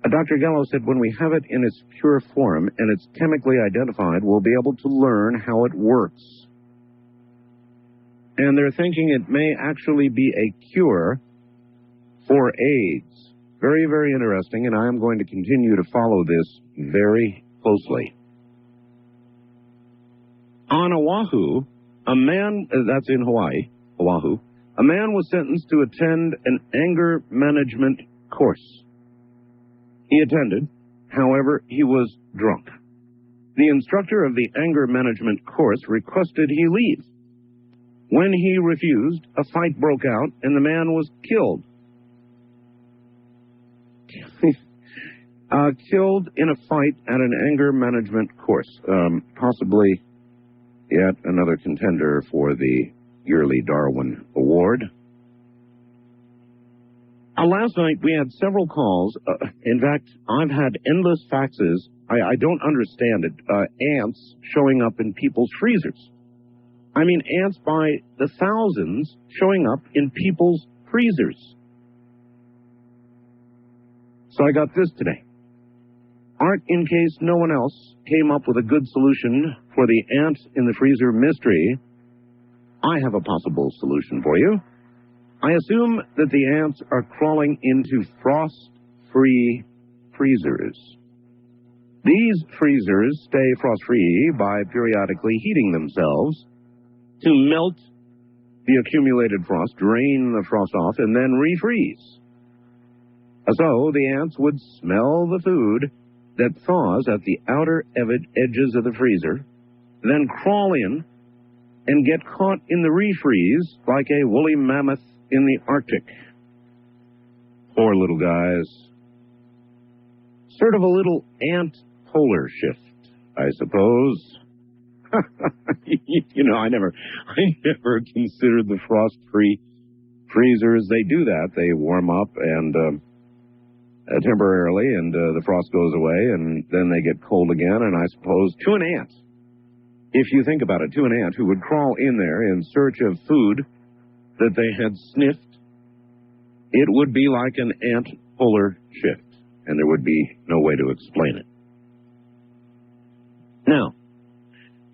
Dr. Gallo said when we have it in its pure form and it's chemically identified, we'll be able to learn how it works. And they're thinking it may actually be a cure for AIDS. Very, very interesting, and I am going to continue to follow this very closely. On Oahu, a man, that's in Hawaii, Oahu, a man was sentenced to attend an anger management course. He attended, however, he was drunk. The instructor of the anger management course requested he leave. When he refused, a fight broke out and the man was killed. Killed in a fight at an anger management course. Possibly yet another contender for the yearly Darwin Award. Last night we had several calls. In fact, I've had endless faxes. I don't understand it. Ants showing up in people's freezers. I mean, ants by the thousands showing up in people's freezers. So I got this today. Art, in case no one else came up with a good solution for the ant in the freezer mystery, I have a possible solution for you. I assume that the ants are crawling into frost-free freezers. These freezers stay frost-free by periodically heating themselves to melt the accumulated frost, drain the frost off, and then refreeze. So the ants would smell the food that thaws at the outer edges of the freezer, then crawl in and get caught in the refreeze like a woolly mammoth in the Arctic. Poor little guys. Sort of a little ant polar shift, I suppose. You know, I never considered the frost-free freezers. They do that. They warm up and temporarily, and the frost goes away, and then they get cold again. And I suppose to an ant, if you think about it, to an ant who would crawl in there in search of food that they had sniffed, it would be like an ant polar shift, and there would be no way to explain it. Now,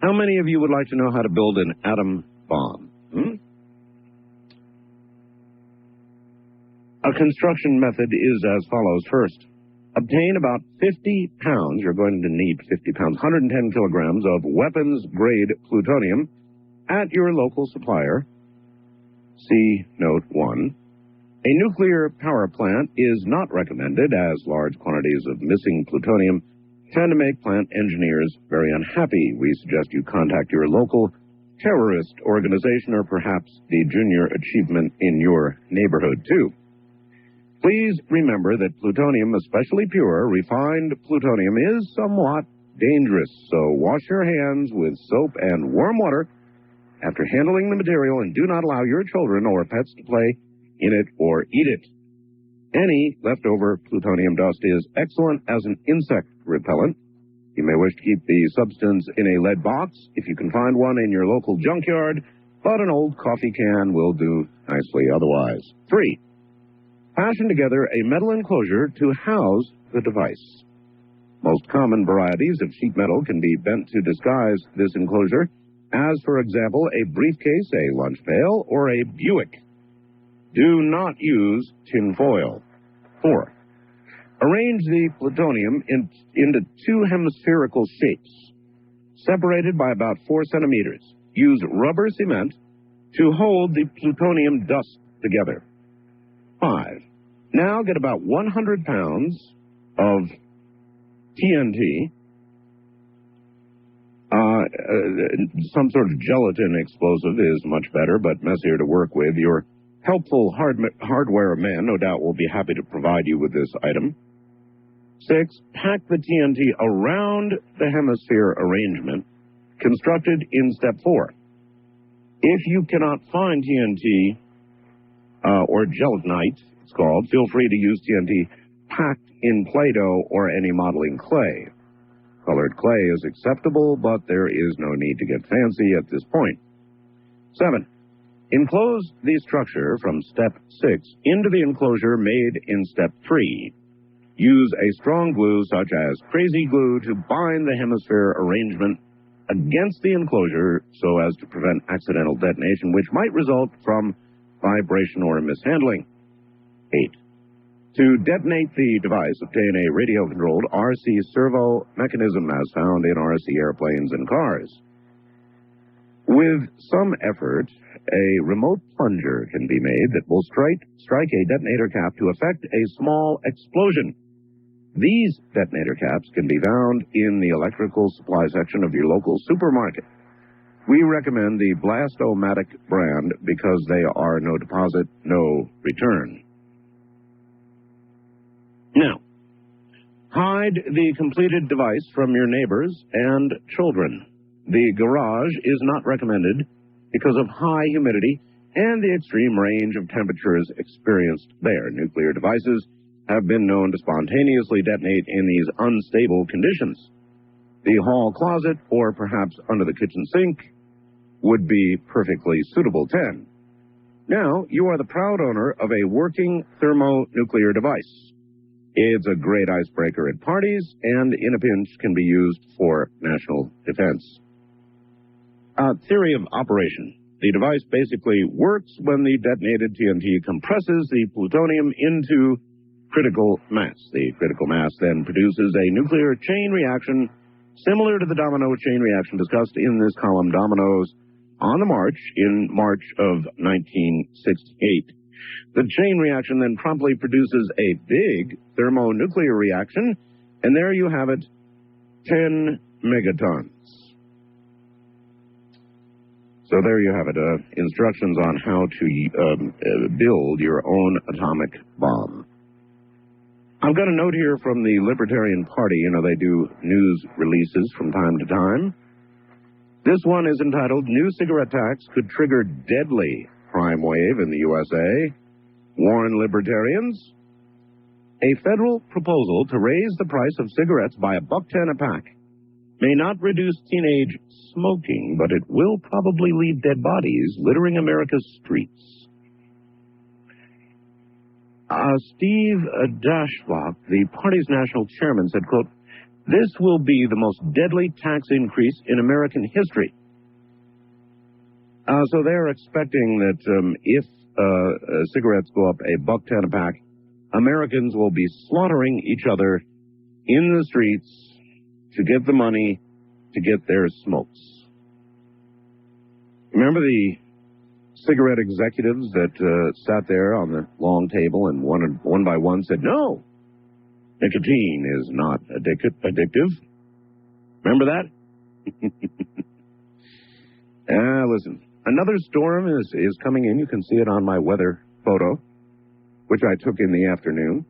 how many of you would like to know how to build an atom bomb? A construction method is as follows. First, obtain about 50 pounds, you're going to need 50 pounds, 110 kilograms of weapons-grade plutonium at your local supplier. See Note 1. A nuclear power plant is not recommended as large quantities of missing plutonium tend to make plant engineers very unhappy. We suggest you contact your local terrorist organization or perhaps the junior achievement in your neighborhood, too. Please remember that plutonium, especially pure, refined plutonium, is somewhat dangerous, so wash your hands with soap and warm water after handling the material, and do not allow your children or pets to play in it or eat it. Any leftover plutonium dust is excellent as an insect repellent. You may wish to keep the substance in a lead box if you can find one in your local junkyard, but an old coffee can will do nicely otherwise. 3. Fashion together a metal enclosure to house the device. Most common varieties of sheet metal can be bent to disguise this enclosure, as, for example, a briefcase, a lunch pail, or a Buick. Do not use tin foil. 4. Arrange the plutonium into 2 hemispherical shapes, separated by about 4 centimeters. Use rubber cement to hold the plutonium dust together. 5. Now get about 100 pounds of TNT, some sort of gelatin explosive is much better, but messier to work with. Your helpful hardware man, no doubt, will be happy to provide you with this item. 6. Pack the TNT around the hemisphere arrangement constructed in step 4. If you cannot find TNT, or gelatinite, it's called, feel free to use TNT packed in Play-Doh or any modeling clay. Colored clay is acceptable, but there is no need to get fancy at this point. 7. Enclose the structure from step 6 into the enclosure made in step 3. Use a strong glue such as crazy glue to bind the hemisphere arrangement against the enclosure so as to prevent accidental detonation, which might result from vibration or mishandling. 8. To detonate the device, obtain a radio-controlled RC servo mechanism as found in RC airplanes and cars. With some effort, a remote plunger can be made that will strike a detonator cap to effect a small explosion. These detonator caps can be found in the electrical supply section of your local supermarket. We recommend the Blast-O-Matic brand because they are no deposit, no return. Now, hide the completed device from your neighbors and children. The garage is not recommended because of high humidity and the extreme range of temperatures experienced there. Nuclear devices have been known to spontaneously detonate in these unstable conditions. The hall closet, or perhaps under the kitchen sink, would be perfectly suitable. 10. Now, you are the proud owner of a working thermonuclear device. It's a great icebreaker at parties, and in a pinch can be used for national defense. Theory of operation. The device basically works when the detonated TNT compresses the plutonium into critical mass. The critical mass then produces a nuclear chain reaction similar to the domino chain reaction discussed in this column, Dominoes on the March, in March of 1968. The chain reaction then promptly produces a big thermonuclear reaction, and there you have it, 10 megatons. So there you have it, instructions on how to build your own atomic bomb. I've got a note here from the Libertarian Party. You know, they do news releases from time to time. This one is entitled, New Cigarette Tax Could Trigger Deadly Crime Wave in the USA. Warn Libertarians. A federal proposal to raise the price of cigarettes by $1.10 a pack may not reduce teenage smoking, but it will probably leave dead bodies littering America's streets. Steve Dashbach, the party's national chairman, said, quote, "This will be the most deadly tax increase in American history." So they're expecting that if cigarettes go up $1.10 a pack, Americans will be slaughtering each other in the streets to get the money to get their smokes. Remember the cigarette executives that sat there on the long table and one by one said, "No, nicotine is not addictive." Remember that? Listen, another storm is coming in. You can see it on my weather photo, which I took in the afternoon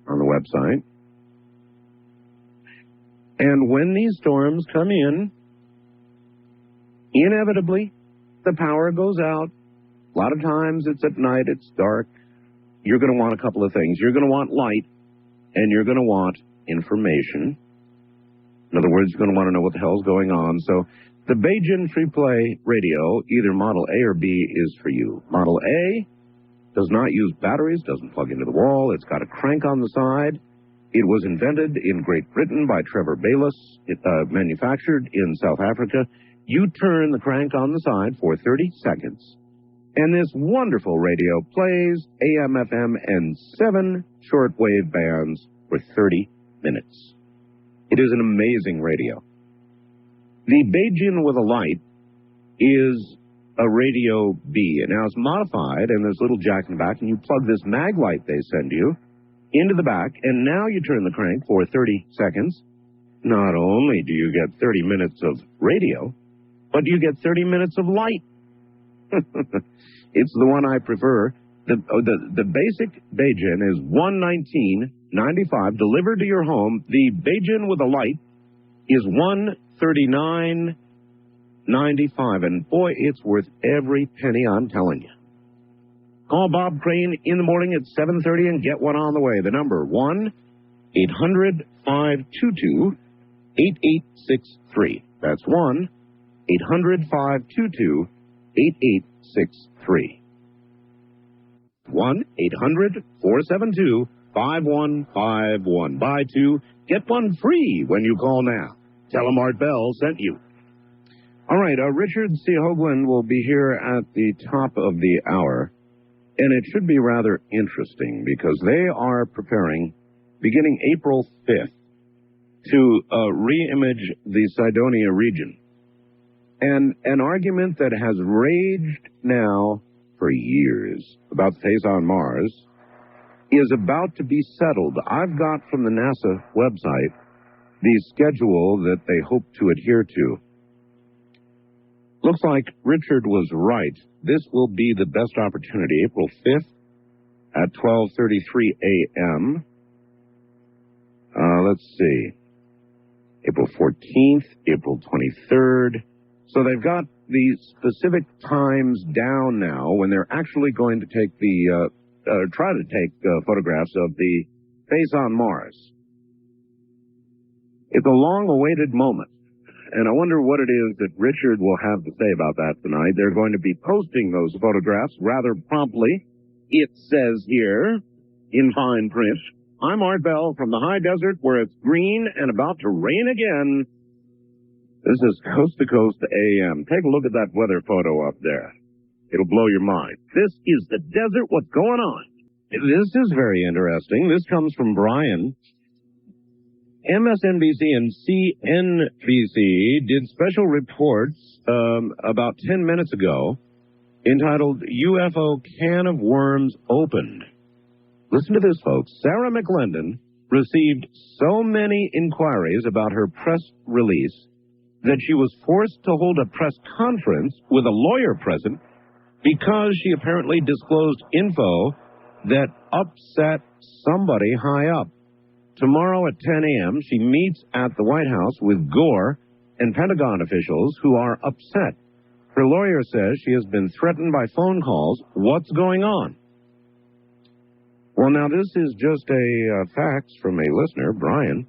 on the website. And when these storms come in, inevitably, the power goes out. A lot of times it's at night, it's dark. You're going to want a couple of things. You're going to want light, and you're going to want information. In other words, you're going to want to know what the hell's going on. So the Beijing Free Play radio, either Model A or B, is for you. Model A does not use batteries, doesn't plug into the wall. It's got a crank on the side. It was invented in Great Britain by Trevor Bayliss, manufactured in South Africa. You turn the crank on the side for 30 seconds, and this wonderful radio plays AM, FM, and 7 shortwave bands for 30 minutes. It is an amazing radio. The Beijing with a light is a Radio B, and now it's modified, and there's a little jack in the back, and you plug this mag light they send you into the back, and now you turn the crank for 30 seconds. Not only do you get 30 minutes of radio, but you get 30 minutes of light. It's the one I prefer. The basic Beijing is $119.95 delivered to your home. The Beijing with a light is $139.95, and boy, it's worth every penny, I'm telling you. Call Bob Crane in the morning at 7:30 and get one on the way. The number, 1-800-522 8863. That's 1-800-522-8863. 1-800-472-5151. Buy two, get one free when you call now. Tell them Art Bell sent you. All right, Richard C. Hoagland will be here at the top of the hour, and it should be rather interesting because they are preparing, beginning April 5th, to re-image the Cydonia region. And an argument that has raged now for years about the face on Mars is about to be settled. I've got from the NASA website the schedule that they hope to adhere to. Looks like Richard was right. This will be the best opportunity, April 5th at 12:33 a.m. Let's see. April 14th, April 23rd. So they've got the specific times down now when they're actually going to take the, try to take photographs of the face on Mars. It's a long-awaited moment, and I wonder what it is that Richard will have to say about that tonight. They're going to be posting those photographs rather promptly. It says here, in fine print, I'm Art Bell from the high desert where it's green and about to rain again. This is Coast to Coast AM. Take a look at that weather photo up there. It'll blow your mind. This is the desert. What's going on? This is very interesting. This comes from Brian. MSNBC and CNBC did special reports about 10 minutes ago entitled UFO Can of Worms Opened. Listen to this, folks. Sarah McLendon received so many inquiries about her press release that she was forced to hold a press conference with a lawyer present because she apparently disclosed info that upset somebody high up. Tomorrow at 10 a.m., she meets at the White House with Gore and Pentagon officials who are upset. Her lawyer says she has been threatened by phone calls. What's going on? Well, now, this is just a fax from a listener, Brian.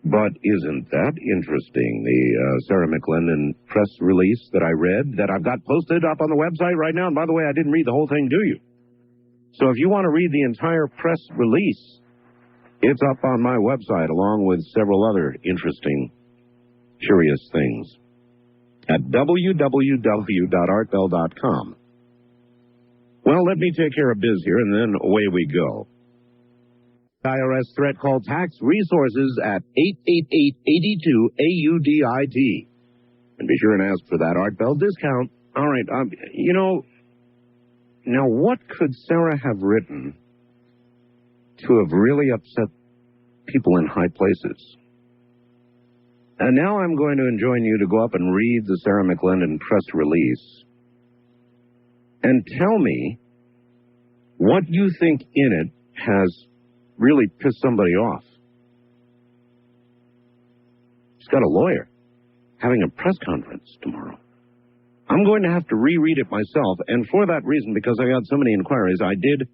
But isn't that interesting, the Sarah McLendon press release that I read, that I've got posted up on the website right now? And by the way, I didn't read the whole thing, do you? So if you want to read the entire press release, it's up on my website, along with several other interesting, curious things, at www.artbell.com. Well, let me take care of biz here, and then away we go. IRS threat call tax resources at 888-82-AUDIT. And be sure and ask for that Art Bell discount. All right, now what could Sarah have written to have really upset people in high places? And now I'm going to enjoin you to go up and read the Sarah McLendon press release and tell me what you think in it has really pissed somebody off. She's got a lawyer having a press conference tomorrow. I'm going to have to reread it myself, and for that reason, because I got so many inquiries, I did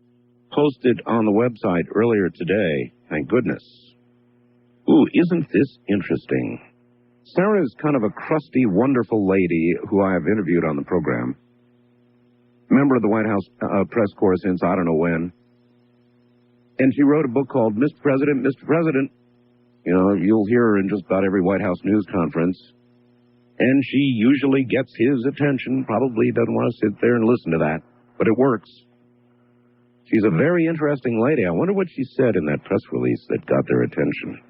post it on the website earlier today. Thank goodness. Ooh, isn't this interesting? Sarah is kind of a crusty, wonderful lady who I have interviewed on the program. Member of the White House press corps since I don't know when. And she wrote a book called Mr. President, Mr. President. You know, you'll hear her in just about every White House news conference. And she usually gets his attention. Probably doesn't want to sit there and listen to that. But it works. She's a very interesting lady. I wonder what she said in that press release that got their attention.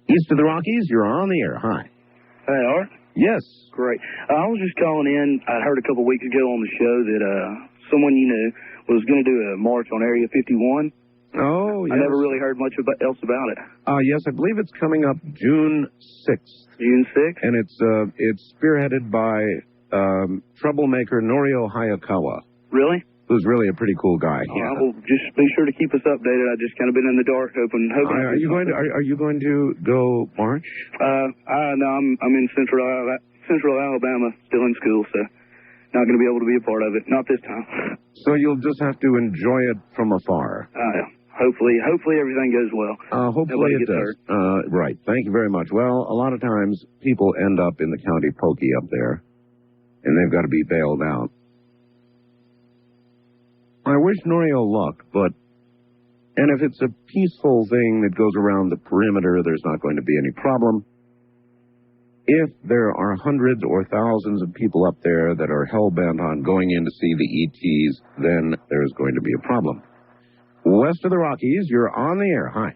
East of the Rockies, you're on the air. Hi. Hey, Art? Yes. Great. I was just calling in. I heard a couple weeks ago on the show that someone you knew was going to do a march on Area 51. Oh, yes. I never really heard much else about it. Yes, I believe it's coming up June 6th. June 6th? And it's spearheaded by troublemaker Norio Hayakawa. Really? Who's really a pretty cool guy. Yeah. Well, just be sure to keep us updated. I just kind of been in the dark, hoping. Are you going to go march? No, I'm in Central Alabama, still in school, so not going to be able to be a part of it. Not this time. So you'll just have to enjoy it from afar. Yeah. hopefully everything goes well. Hopefully Nobody it gets does. Right. Thank you very much. Well, a lot of times people end up in the county pokey up there, and they've got to be bailed out. I wish Norio luck, and if it's a peaceful thing that goes around the perimeter, there's not going to be any problem. If there are hundreds or thousands of people up there that are hell-bent on going in to see the ETs, then there's going to be a problem. West of the Rockies, you're on the air. Hi.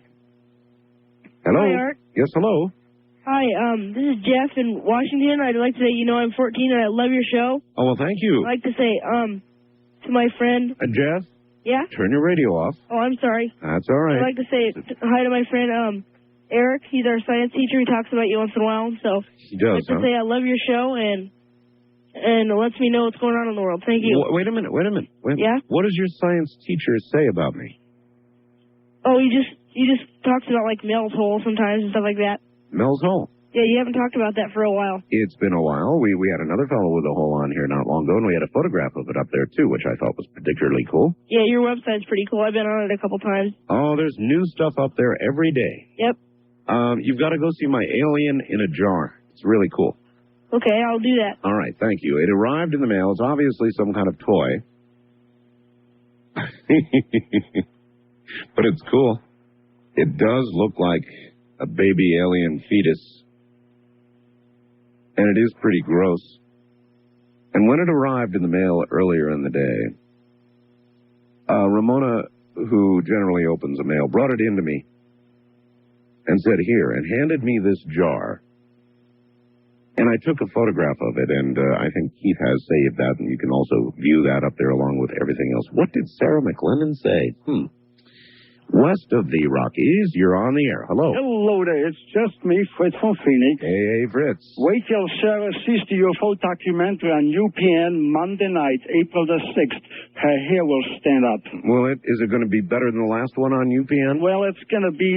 Hello? Hi, Art. Yes, hello. Hi, this is Jeff in Washington. I'd like to say, I'm 14 and I love your show. Oh, well, thank you. I'd like to say, to my friend... Jeff? Yeah? Turn your radio off. Oh, I'm sorry. That's all right. I'd like to say hi to my friend, Eric. He's our science teacher. He talks about you once in a while, so... He does, I'd like to say I love your show, and it lets me know what's going on in the world. Thank you. Wait a minute. Yeah? What does your science teacher say about me? Oh, he just talks about, like, Mel's Hole sometimes and stuff like that. Mel's Hole? Yeah, you haven't talked about that for a while. It's been a while. We had another fellow with a hole on here not long ago, and we had a photograph of it up there, too, which I thought was particularly cool. Yeah, your website's pretty cool. I've been on it a couple times. Oh, there's new stuff up there every day. Yep. You've got to go see my alien in a jar. It's really cool. Okay, I'll do that. All right, thank you. It arrived in the mail. It's obviously some kind of toy. But it's cool. It does look like a baby alien fetus. And it is pretty gross. And when it arrived in the mail earlier in the day, Ramona, who generally opens a mail, brought it in to me and said, here, and handed me this jar. And I took a photograph of it, and I think Keith has saved that, and you can also view that up there along with everything else. What did Sarah McLennan say? West of the Rockies, you're on the air. Hello. Hello there. It's just me, Fritz from Phoenix. Hey, Fritz. Wait till Sarah sees the UFO documentary on UPN Monday night, April the 6th. Her hair will stand up. Well, is it going to be better than the last one on UPN? Well, it's going to be,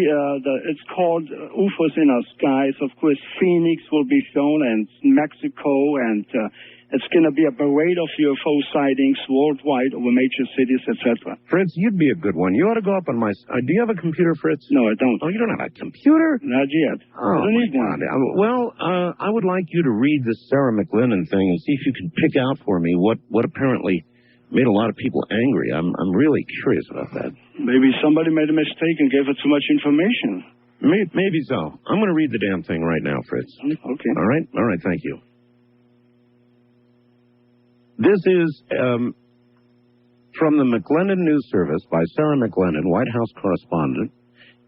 it's called UFOs in Our Skies. Of course, Phoenix will be shown, and Mexico, and it's going to be a parade of UFO sightings worldwide over major cities, etc. Fritz, you'd be a good one. You ought to go up on my... do you have a computer, Fritz? No, I don't. Oh, you don't have a computer? Not yet. Oh, I don't need one. Well, I would like you to read this Sarah McLennan thing and see if you can pick out for me what apparently made a lot of people angry. I'm really curious about that. Maybe somebody made a mistake and gave it too much information. Maybe so. I'm going to read the damn thing right now, Fritz. Okay. All right, thank you. This is from the McLennan News Service by Sarah McLennan, White House correspondent,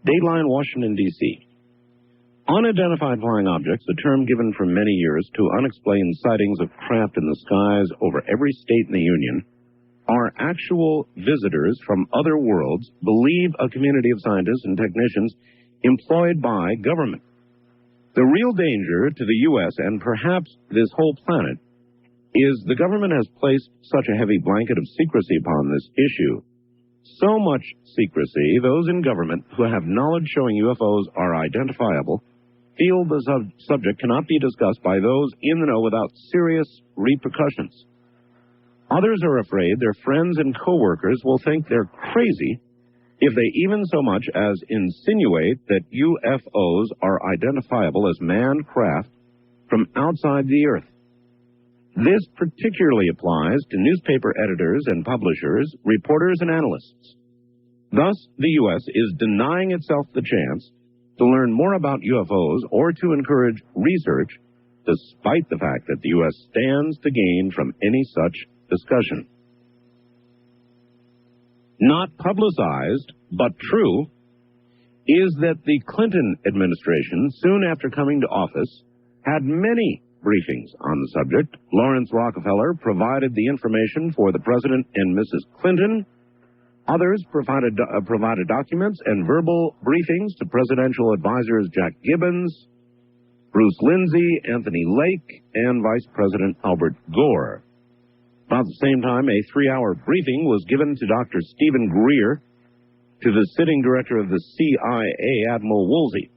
Dateline, Washington, D.C. Unidentified flying objects, a term given for many years to unexplained sightings of craft in the skies over every state in the Union, are actual visitors from other worlds, believe a community of scientists and technicians employed by government. The real danger to the U.S. and perhaps this whole planet is the government has placed such a heavy blanket of secrecy upon this issue. So much secrecy, those in government who have knowledge showing UFOs are identifiable feel the subject cannot be discussed by those in the know without serious repercussions. Others are afraid their friends and coworkers will think they're crazy if they even so much as insinuate that UFOs are identifiable as manned craft from outside the Earth. This particularly applies to newspaper editors and publishers, reporters and analysts. Thus, the U.S. is denying itself the chance to learn more about UFOs or to encourage research, despite the fact that the U.S. stands to gain from any such discussion. Not publicized, but true, is that the Clinton administration, soon after coming to office, had many briefings on the subject. Lawrence Rockefeller provided the information for the President and Mrs. Clinton. Others provided documents and verbal briefings to presidential advisors Jack Gibbons, Bruce Lindsay, Anthony Lake, and Vice President Albert Gore. About the same time, a 3-hour briefing was given to Dr. Stephen Greer, to the sitting director of the CIA, Admiral Woolsey.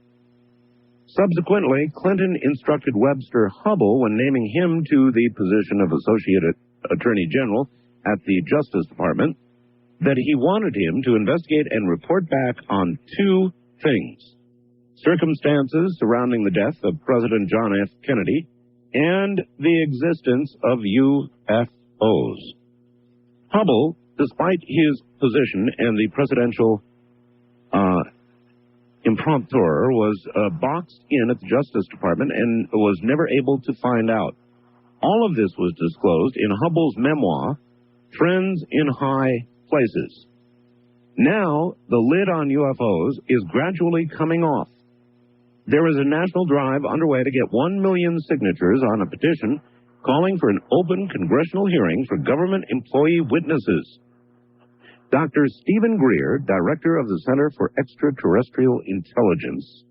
Subsequently, Clinton instructed Webster Hubbell, when naming him to the position of Associate Attorney General at the Justice Department, that he wanted him to investigate and report back on two things: circumstances surrounding the death of President John F. Kennedy and the existence of UFOs. Hubble, despite his position and the presidential impromptu, was boxed in at the Justice Department and was never able to find out. All of this was disclosed in Hubble's memoir, Friends in High Places. Now, the lid on UFOs is gradually coming off. There is a national drive underway to get 1 million signatures on a petition calling for an open congressional hearing for government employee witnesses. Dr. Stephen Greer, director of the Center for Extraterrestrial Intelligence,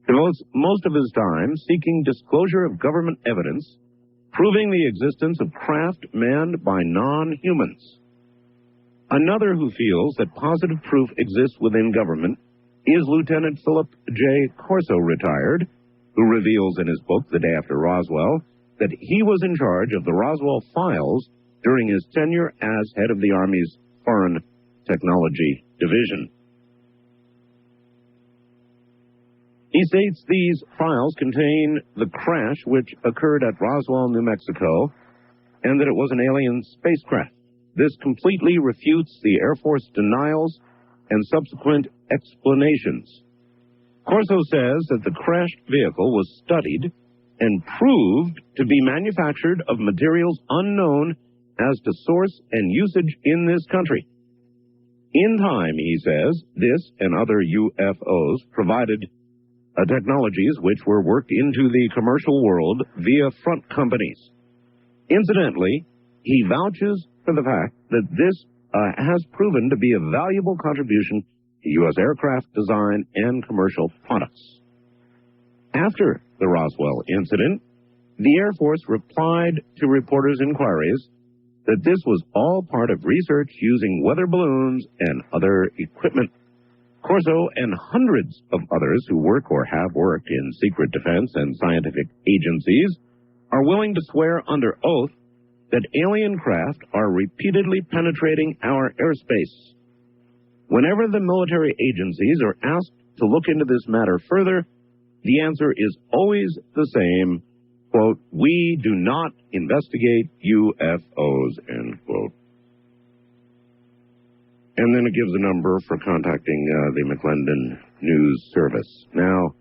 devotes most of his time seeking disclosure of government evidence proving the existence of craft manned by non-humans. Another who feels that positive proof exists within government is Lieutenant Philip J. Corso, retired, who reveals in his book, The Day After Roswell, that he was in charge of the Roswell files during his tenure as head of the Army's Foreign Technology Division. He states these files contain the crash which occurred at Roswell, New Mexico, and that it was an alien spacecraft. This completely refutes the Air Force denials and subsequent explanations. Corso says that the crashed vehicle was studied and proved to be manufactured of materials unknown as to source and usage in this country. In time, he says, this and other UFOs provided technologies which were worked into the commercial world via front companies. Incidentally, he vouches for the fact that this has proven to be a valuable contribution to U.S. aircraft design and commercial products. After the Roswell incident, the Air Force replied to reporters' inquiries that this was all part of research using weather balloons and other equipment. Corso and hundreds of others who work or have worked in secret defense and scientific agencies are willing to swear under oath that alien craft are repeatedly penetrating our airspace. Whenever the military agencies are asked to look into this matter further, the answer is always the same, quote, "We do not investigate UFOs," end quote. And then it gives a number for contacting the McClendon News Service. Now,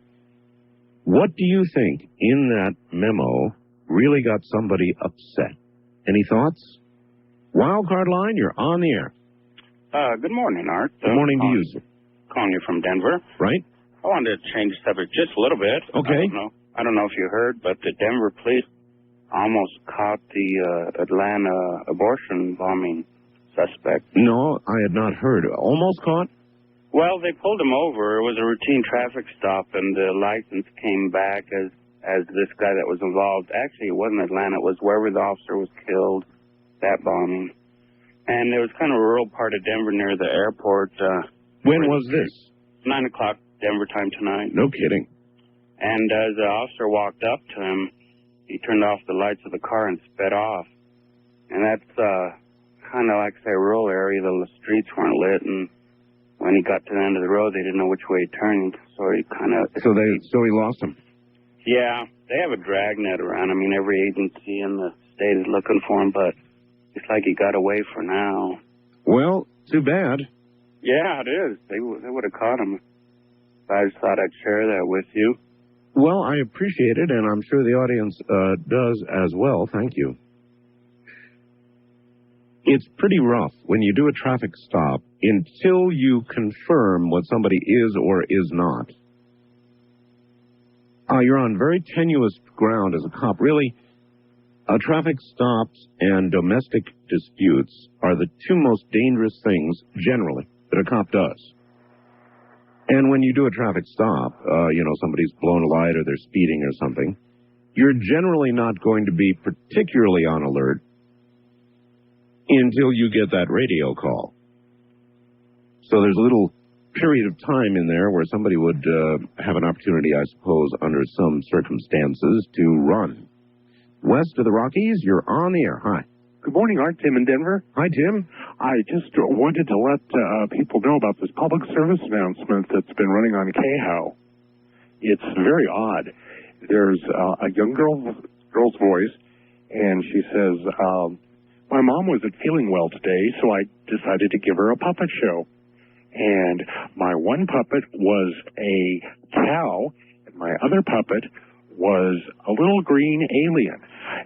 what do you think in that memo really got somebody upset? Any thoughts? Wildcard line, you're on the air. Good morning, Art. Good morning to you, sir. Calling you from Denver. Right. I wanted to change the subject just a little bit. Okay. I don't know if you heard, but the Denver police almost caught the Atlanta abortion bombing suspect. No, I had not heard. Almost caught? Well, they pulled him over. It was a routine traffic stop, and the license came back as this guy that was involved. Actually, it wasn't Atlanta. It was wherever the officer was killed, that bombing. And it was kind of a rural part of Denver near the airport. When was this? 9 o'clock Denver time tonight. No kidding. And as the officer walked up to him, he turned off the lights of the car and sped off. And that's kind of like, say, a rural area. The streets weren't lit, and when he got to the end of the road, they didn't know which way he turned, so he kind of... So he lost him? Yeah, they have a dragnet around. I mean, every agency in the state is looking for him, but it's like he got away for now. Well, too bad. Yeah, it is. They would have caught him. I just thought I'd share that with you. Well, I appreciate it, and I'm sure the audience does as well. Thank you. It's pretty rough when you do a traffic stop until you confirm what somebody is or is not. You're on very tenuous ground as a cop. Really, traffic stops and domestic disputes are the two most dangerous things, generally, that a cop does. And when you do a traffic stop, somebody's blown a light or they're speeding or something, you're generally not going to be particularly on alert until you get that radio call. So there's a little period of time in there where somebody would have an opportunity, I suppose, under some circumstances, to run. West of the Rockies, you're on the air. Hi. Good morning, Art. Tim in Denver. Hi, Tim. I just wanted to let people know about this public service announcement that's been running on KHOW. It's very odd. There's a young girl's voice, and she says, my mom wasn't feeling well today, so I decided to give her a puppet show. And my one puppet was a cow, and my other puppet was a little green alien.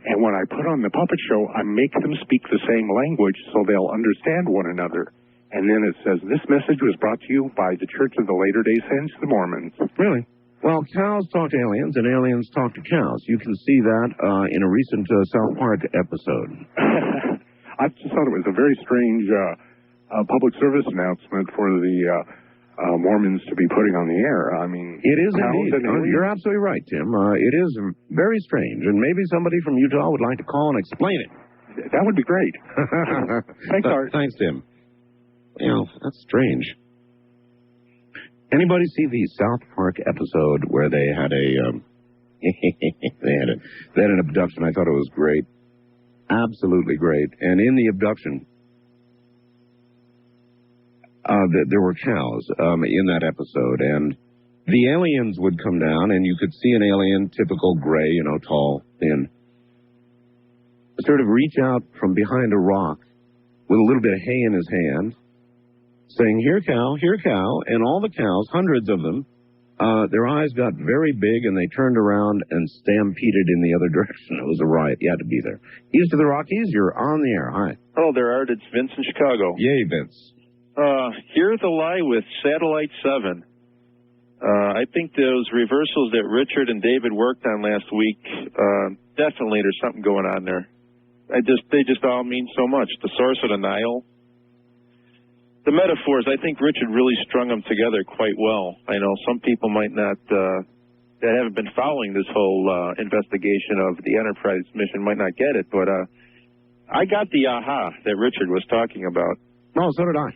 And when I put on the puppet show, I make them speak the same language so they'll understand one another. And then it says, this message was brought to you by the Church of the Latter-day Saints, the Mormons. Really? Well, cows talk to aliens, and aliens talk to cows. You can see that in a recent South Park episode. I just thought it was a very strange public service announcement for the Mormons to be putting on the air. I mean, it is indeed. You're absolutely right, Tim. It is very strange, and maybe somebody from Utah would like to call and explain it. That would be great. Thanks, Art. Thanks, Tim. You know, that's strange. Anybody see the South Park episode where they had they had an abduction? I thought it was great. Absolutely great. And in the abduction, there were cows in that episode, and the aliens would come down, and you could see an alien, typical gray, you know, tall, thin, sort of reach out from behind a rock with a little bit of hay in his hand, saying, here, cow, and all the cows, hundreds of them, their eyes got very big, and they turned around and stampeded in the other direction. It was a riot. You had to be there. East of the Rockies, you're on the air. Hi. Hello there, Art. It's Vince in Chicago. Yay, Vince. Hear the lie with Satellite 7. I think those reversals that Richard and David worked on last week, definitely there's something going on there. They just all mean so much. The source of the Nile. The metaphors, I think Richard really strung them together quite well. I know some people might not, that haven't been following this whole investigation of the Enterprise mission might not get it, but I got the aha that Richard was talking about. Oh, so did I.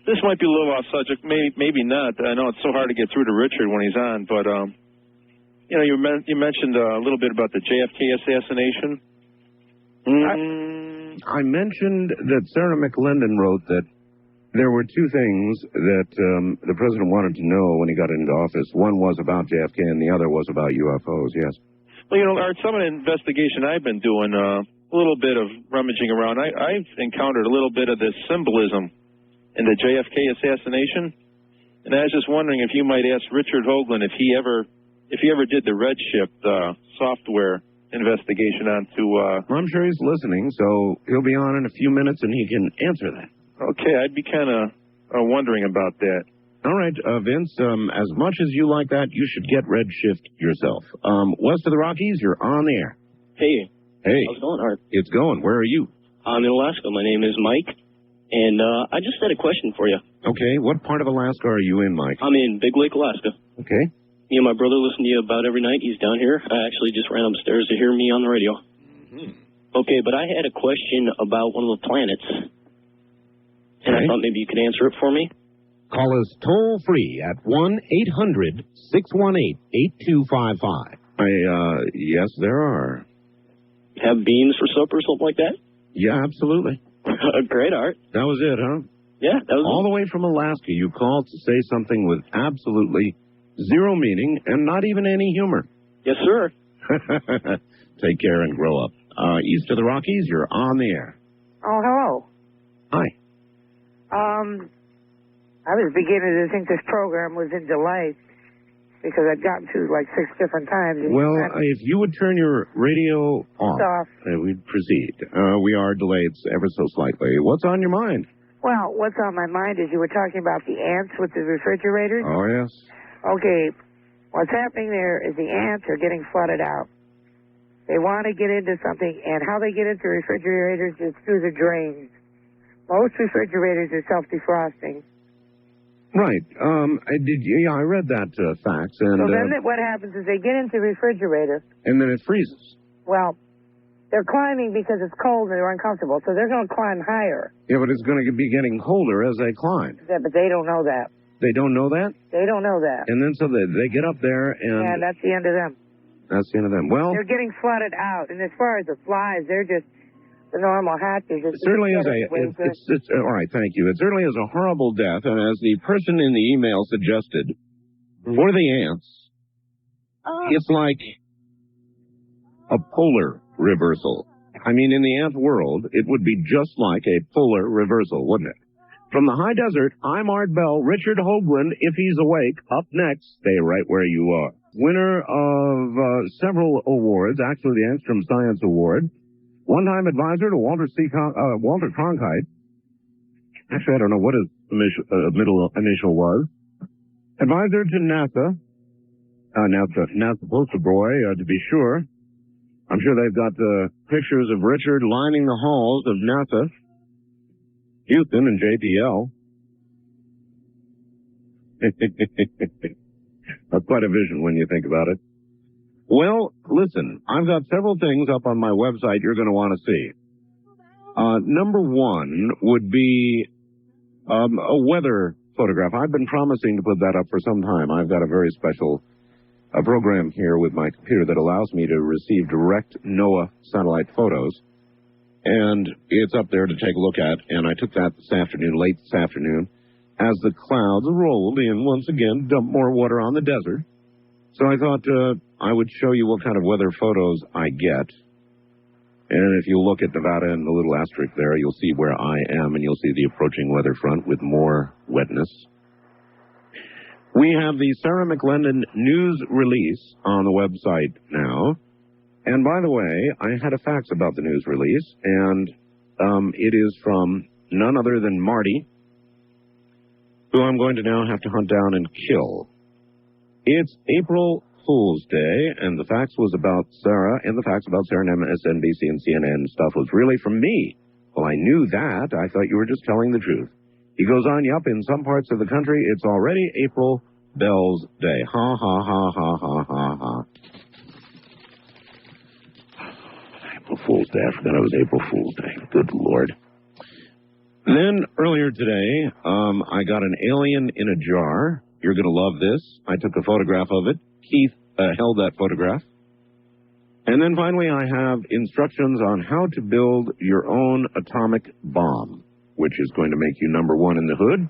This might be a little off subject, maybe not. I know it's so hard to get through to Richard when he's on, but you know, you mentioned a little bit about the JFK assassination. I mentioned that Sarah McLendon wrote that there were two things that the president wanted to know when he got into office. One was about JFK, and the other was about UFOs. Yes. Well, you know, Art, some of the investigation I've been doing, a little bit of rummaging around, I've encountered a little bit of this symbolism in the JFK assassination, and I was just wondering if you might ask Richard Hoagland if he ever did the Redshift software investigation onto. I'm sure he's listening, so he'll be on in a few minutes, and he can answer that. Okay, I'd be kind of wondering about that. All right, Vince, as much as you like that, you should get Redshift yourself. West of the Rockies, you're on the air. Hey. Hey. How's it going, Art? It's going. Where are you? I'm in Alaska. My name is Mike, and I just had a question for you. Okay, what part of Alaska are you in, Mike? I'm in Big Lake, Alaska. Okay. Me and my brother listen to you about every night. He's down here. I actually just ran upstairs to hear me on the radio. Mm-hmm. Okay, but I had a question about one of the planets, and I thought maybe you could answer it for me. Call us toll-free at 1-800-618-8255. Yes, there are. Have beans for supper or something like that? Yeah, absolutely. Great, Art. That was it, huh? Yeah, that was all the way from Alaska. You called to say something with absolutely zero meaning and not even any humor. Yes, sir. Take care and grow up. East of the Rockies, you're on the air. Oh, hello. Hi. I was beginning to think this program was in delay because I'd gotten to like 6 different times. Well, if you would turn your radio off, we'd proceed. We are delayed ever so slightly. What's on your mind? Well, what's on my mind is you were talking about the ants with the refrigerators. Oh, yes. Okay, what's happening there is the ants are getting flooded out. They want to get into something, and how they get into refrigerators is through the drains. Most refrigerators are self-defrosting. Right. I read that facts. And, so then what happens is they get into the refrigerator. And then it freezes. Well, they're climbing because it's cold and they're uncomfortable, so they're going to climb higher. Yeah, but it's going to be getting colder as they climb. Yeah, but they don't know that. They don't know that? They don't know that. And then so they get up there and... Yeah, that's the end of them. That's the end of them. Well, they're getting flooded out. And as far as the flies, they're just the normal hatches. it certainly is it's all right, thank you. It certainly is a horrible death, and as the person in the email suggested, for the ants, it's like a polar reversal. I mean, in the ant world, it would be just like a polar reversal, wouldn't it? From the high desert, I'm Art Bell. Richard Hoagland, if he's awake, up next. Stay right where you are. Winner of several awards, actually the Angstrom Science Award, one-time advisor to Walter Cronkite. Actually, I don't know what his middle initial was. Advisor to NASA. NASA poster boy, to be sure. I'm sure they've got pictures of Richard lining the halls of NASA, Houston, and JPL. Quite a vision when you think about it. Well, listen, I've got several things up on my website you're going to want to see. Number one would be a weather photograph. I've been promising to put that up for some time. I've got a very special program here with my computer that allows me to receive direct NOAA satellite photos. And it's up there to take a look at. And I took that this afternoon, late this afternoon, as the clouds rolled in once again, dumped more water on the desert. So I thought I would show you what kind of weather photos I get. And if you look at Nevada and the little asterisk there, you'll see where I am, and you'll see the approaching weather front with more wetness. We have the Sarah McLendon news release on the website now. And by the way, I had a fax about the news release, and it is from none other than Marty, who I'm going to now have to hunt down and kill. It's April Fool's Day, and the fax was about Sarah, and the fax about Sarah and MSNBC and CNN stuff was really from me. Well, I knew that. I thought you were just telling the truth. He goes on, yup, in some parts of the country, it's already April Bell's Day. Ha, ha, ha, ha, ha, ha, ha. April Fool's Day. I forgot it was April Fool's Day. Good Lord. Then, earlier today, I got an alien in a jar. You're going to love this. I took a photograph of it. Keith held that photograph. And then finally, I have instructions on how to build your own atomic bomb, which is going to make you number one in the hood.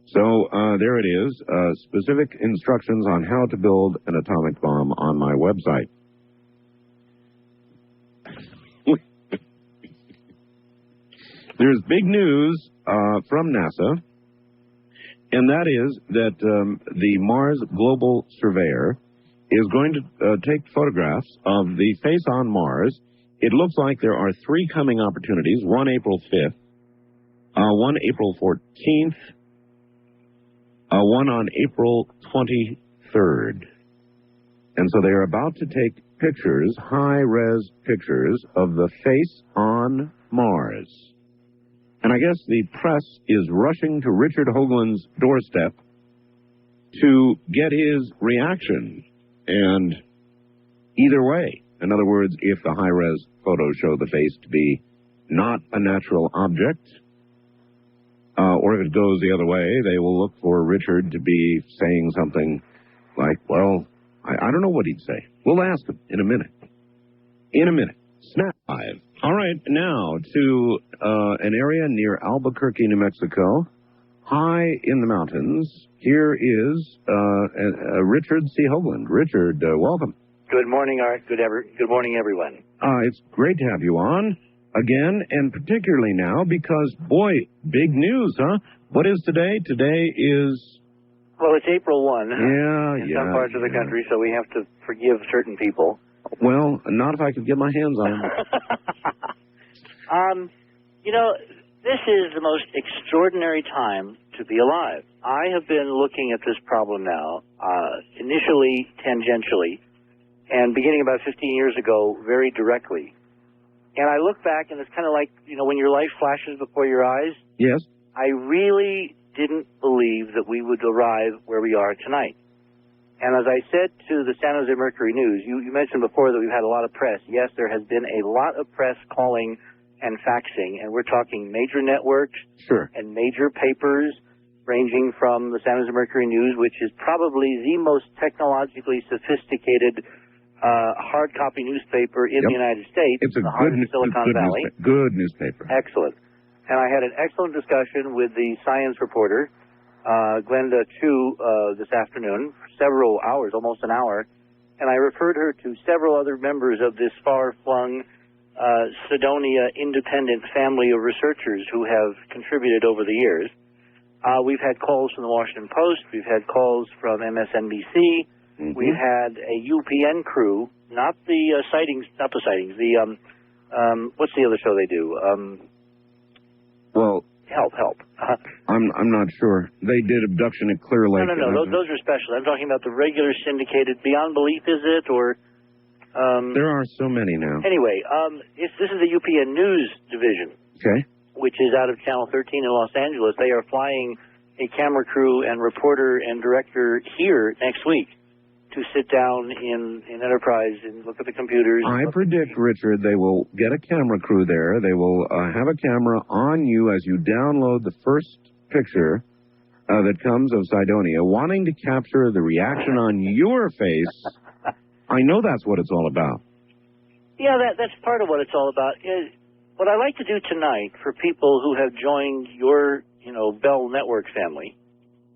So there it is, specific instructions on how to build an atomic bomb on my website. There's big news from NASA, and that is that the Mars Global Surveyor is going to take photographs of the face on Mars. It looks like there are three coming opportunities, one April 5th, one April 14th, one on April 23rd. And so they are about to take pictures, high-res pictures, of the face on Mars. And I guess the press is rushing to Richard Hoagland's doorstep to get his reaction. And either way, in other words, if the high-res photos show the face to be not a natural object, or if it goes the other way, they will look for Richard to be saying something like, well, I don't know what he'd say. We'll ask him in a minute. In a minute. Snap 5. All right, now to an area near Albuquerque, New Mexico, high in the mountains. Here is Richard C. Hoagland. Richard, welcome. Good morning, Art. Good morning, everyone. It's great to have you on again, and particularly now because, boy, big news, huh? What is today? Today is... Well, it's April 1 in some parts of the country, so we have to forgive certain people. Well, not if I could get my hands on them. You know, this is the most extraordinary time to be alive. I have been looking at this problem now, initially tangentially, and beginning about 15 years ago, very directly. And I look back, and it's kind of like, you know, when your life flashes before your eyes. Yes. I really didn't believe that we would arrive where we are tonight. And as I said to the San Jose Mercury News, you mentioned before that we've had a lot of press. Yes, there has been a lot of press calling and faxing, and we're talking major networks and major papers, ranging from the San Jose Mercury News, which is probably the most technologically sophisticated hard copy newspaper in the United States. It's a the heart good, of Silicon Valley. Good newspaper. Excellent. And I had an excellent discussion with the science reporter, Glenda Chu, this afternoon, for several hours, almost an hour, and I referred her to several other members of this far-flung Cydonia independent family of researchers who have contributed over the years. We've had calls from the Washington Post. We've had calls from MSNBC. Mm-hmm. We've had a UPN crew, not the sightings, what's the other show they do? Well, Help. I'm not sure. They did Abduction at Clear Lake. No. Those are special. I'm talking about the regular syndicated Beyond Belief, is it? Or there are so many now. Anyway, this is the UPN News Division. Okay. Which is out of Channel 13 in Los Angeles. They are flying a camera crew and reporter and director here next week to sit down in Enterprise and look at the computers. I predict, Richard, they will get a camera crew there. They will have a camera on you as you download the first picture that comes of Cydonia, wanting to capture the reaction on your face. I know that's what it's all about. Yeah, that's part of what it's all about. What I like to do tonight for people who have joined your, Bell Network family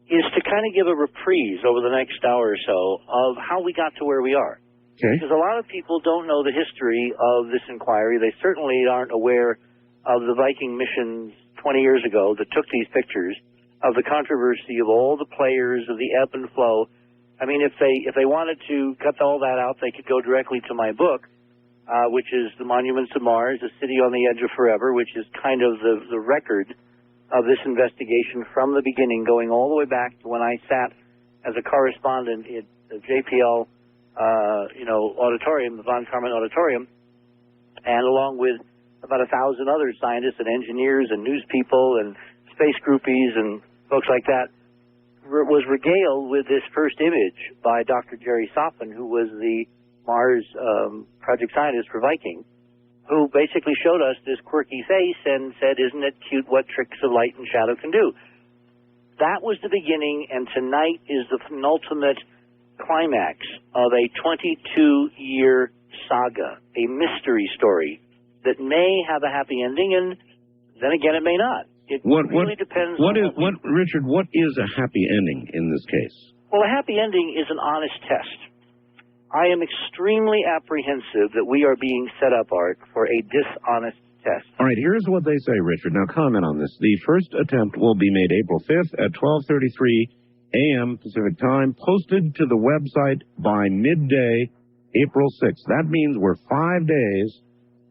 is to kind of give a reprise over the next hour or so of how we got to where we are. Okay. Because a lot of people don't know the history of this inquiry. They certainly aren't aware of the Viking missions 20 years ago that took these pictures, of the controversy of all the players, of the ebb and flow. I mean, if they wanted to cut all that out, they could go directly to my book, which is The Monuments of Mars, A City on the Edge of Forever, which is kind of the record of this investigation from the beginning, going all the way back to when I sat as a correspondent at the JPL, auditorium, the Von Karman Auditorium, and along with about 1,000 other scientists and engineers and news people and space groupies and folks like that, was regaled with this first image by Dr. Jerry Soffin, who was the Mars project scientist for Viking, who basically showed us this quirky face and said, isn't it cute what tricks of light and shadow can do? That was the beginning, and tonight is the penultimate climax of a 22-year saga, a mystery story that may have a happy ending, and then again, it may not. It really depends on Richard, what is a happy ending in this case? Well, a happy ending is an honest test. I am extremely apprehensive that we are being set up, Art, for a dishonest test. All right, here's what they say, Richard. Now, comment on this. The first attempt will be made April 5th at 12:33 a.m. Pacific Time, posted to the website by midday, April 6th. That means we're 5 days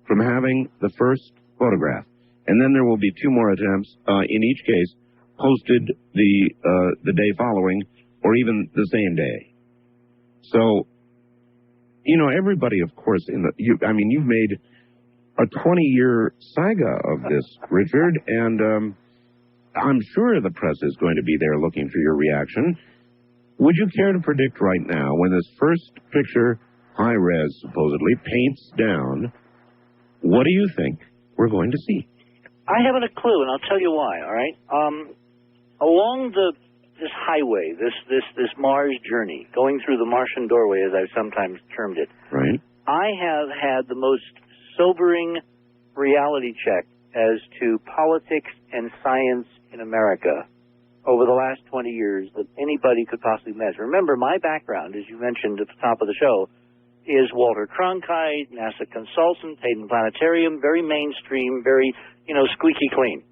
from having the first photograph. And then there will be 2 more attempts, in each case, posted the day following, or even the same day. So, everybody, of course, you've made a 20-year saga of this, Richard, and I'm sure the press is going to be there looking for your reaction. Would you care to predict right now, when this first picture, high-res supposedly, paints down, what do you think we're going to see? I haven't a clue, and I'll tell you why, all right? Along this highway, this Mars journey, going through the Martian doorway, as I've sometimes termed it, right? I have had the most sobering reality check as to politics and science in America over the last 20 years that anybody could possibly measure. Remember, my background, as you mentioned at the top of the show, is Walter Cronkite, NASA consultant, Hayden Planetarium, very mainstream, very, squeaky clean.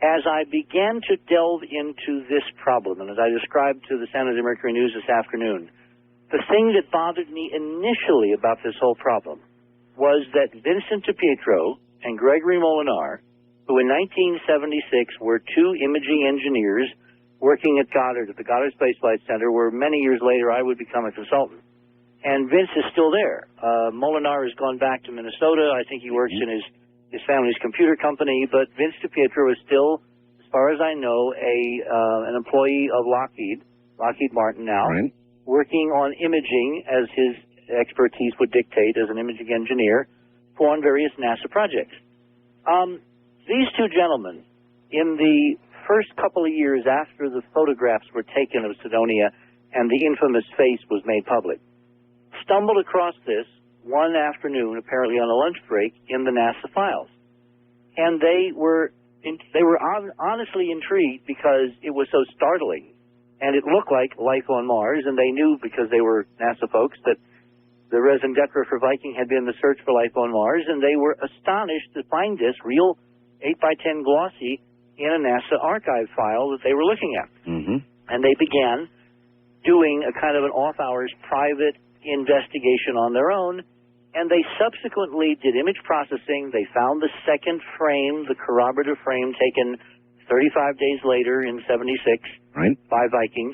As I began to delve into this problem, and as I described to the San Jose Mercury News this afternoon, the thing that bothered me initially about this whole problem was that Vincent DiPietro and Gregory Molinar, who in 1976 were 2 imaging engineers working at Goddard, at the Goddard Space Flight Center, where many years later I would become a consultant. And Vince is still there. Molinar has gone back to Minnesota. I think he works in his family's computer company, but Vince DiPietro is still, as far as I know, an employee of Lockheed Martin now, right, working on imaging as his expertise would dictate as an imaging engineer on various NASA projects. These 2 gentlemen, in the first couple of years after the photographs were taken of Cydonia and the infamous face was made public, stumbled across this one afternoon, apparently on a lunch break, in the NASA files. And they were honestly intrigued because it was so startling. And it looked like life on Mars, and they knew, because they were NASA folks, that the raison d'etre for Viking had been the search for life on Mars, and they were astonished to find this real 8x10 glossy in a NASA archive file that they were looking at. Mm-hmm. And they began doing a kind of an off-hours private investigation on their own, and they subsequently did image processing. They found the second frame, the corroborative frame, taken 35 days later in 76 by Viking.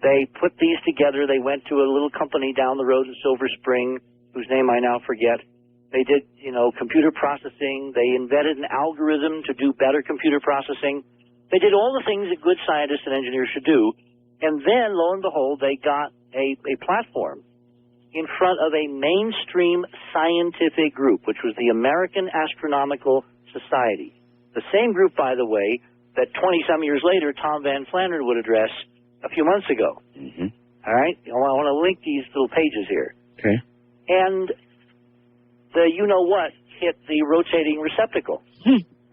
They put these together. They went to a little company down the road in Silver Spring, whose name I now forget. They did, computer processing. They invented an algorithm to do better computer processing. They did all the things that good scientists and engineers should do. And then, lo and behold, they got a platform in front of a mainstream scientific group, which was the American Astronomical Society. The same group, by the way, that 20-some years later Tom Van Flandern would address a few months ago. Mm-hmm. All right? I want to link these little pages here. Okay. And the you-know-what hit the rotating receptacle.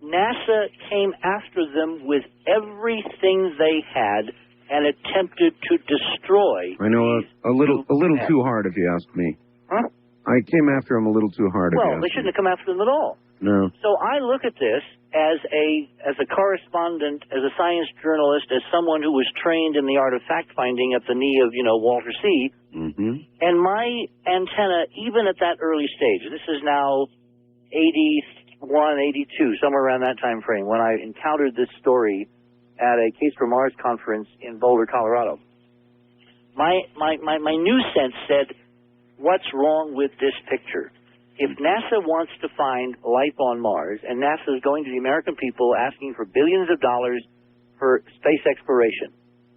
NASA came after them with everything they had and attempted to destroy. I know a little too hard, if you ask me. Huh? I came after him a little too hard. Well, they shouldn't have come after them at all. No. So I look at this as a correspondent, as a science journalist, as someone who was trained in the art of fact-finding at the knee of, Walter C. Mm-hmm. And my antenna, even at that early stage, this is now 81, 82, somewhere around that time frame, when I encountered this story at a Case for Mars conference in Boulder, Colorado. My news sense said, what's wrong with this picture? If NASA wants to find life on Mars, and NASA is going to the American people asking for billions of dollars for space exploration,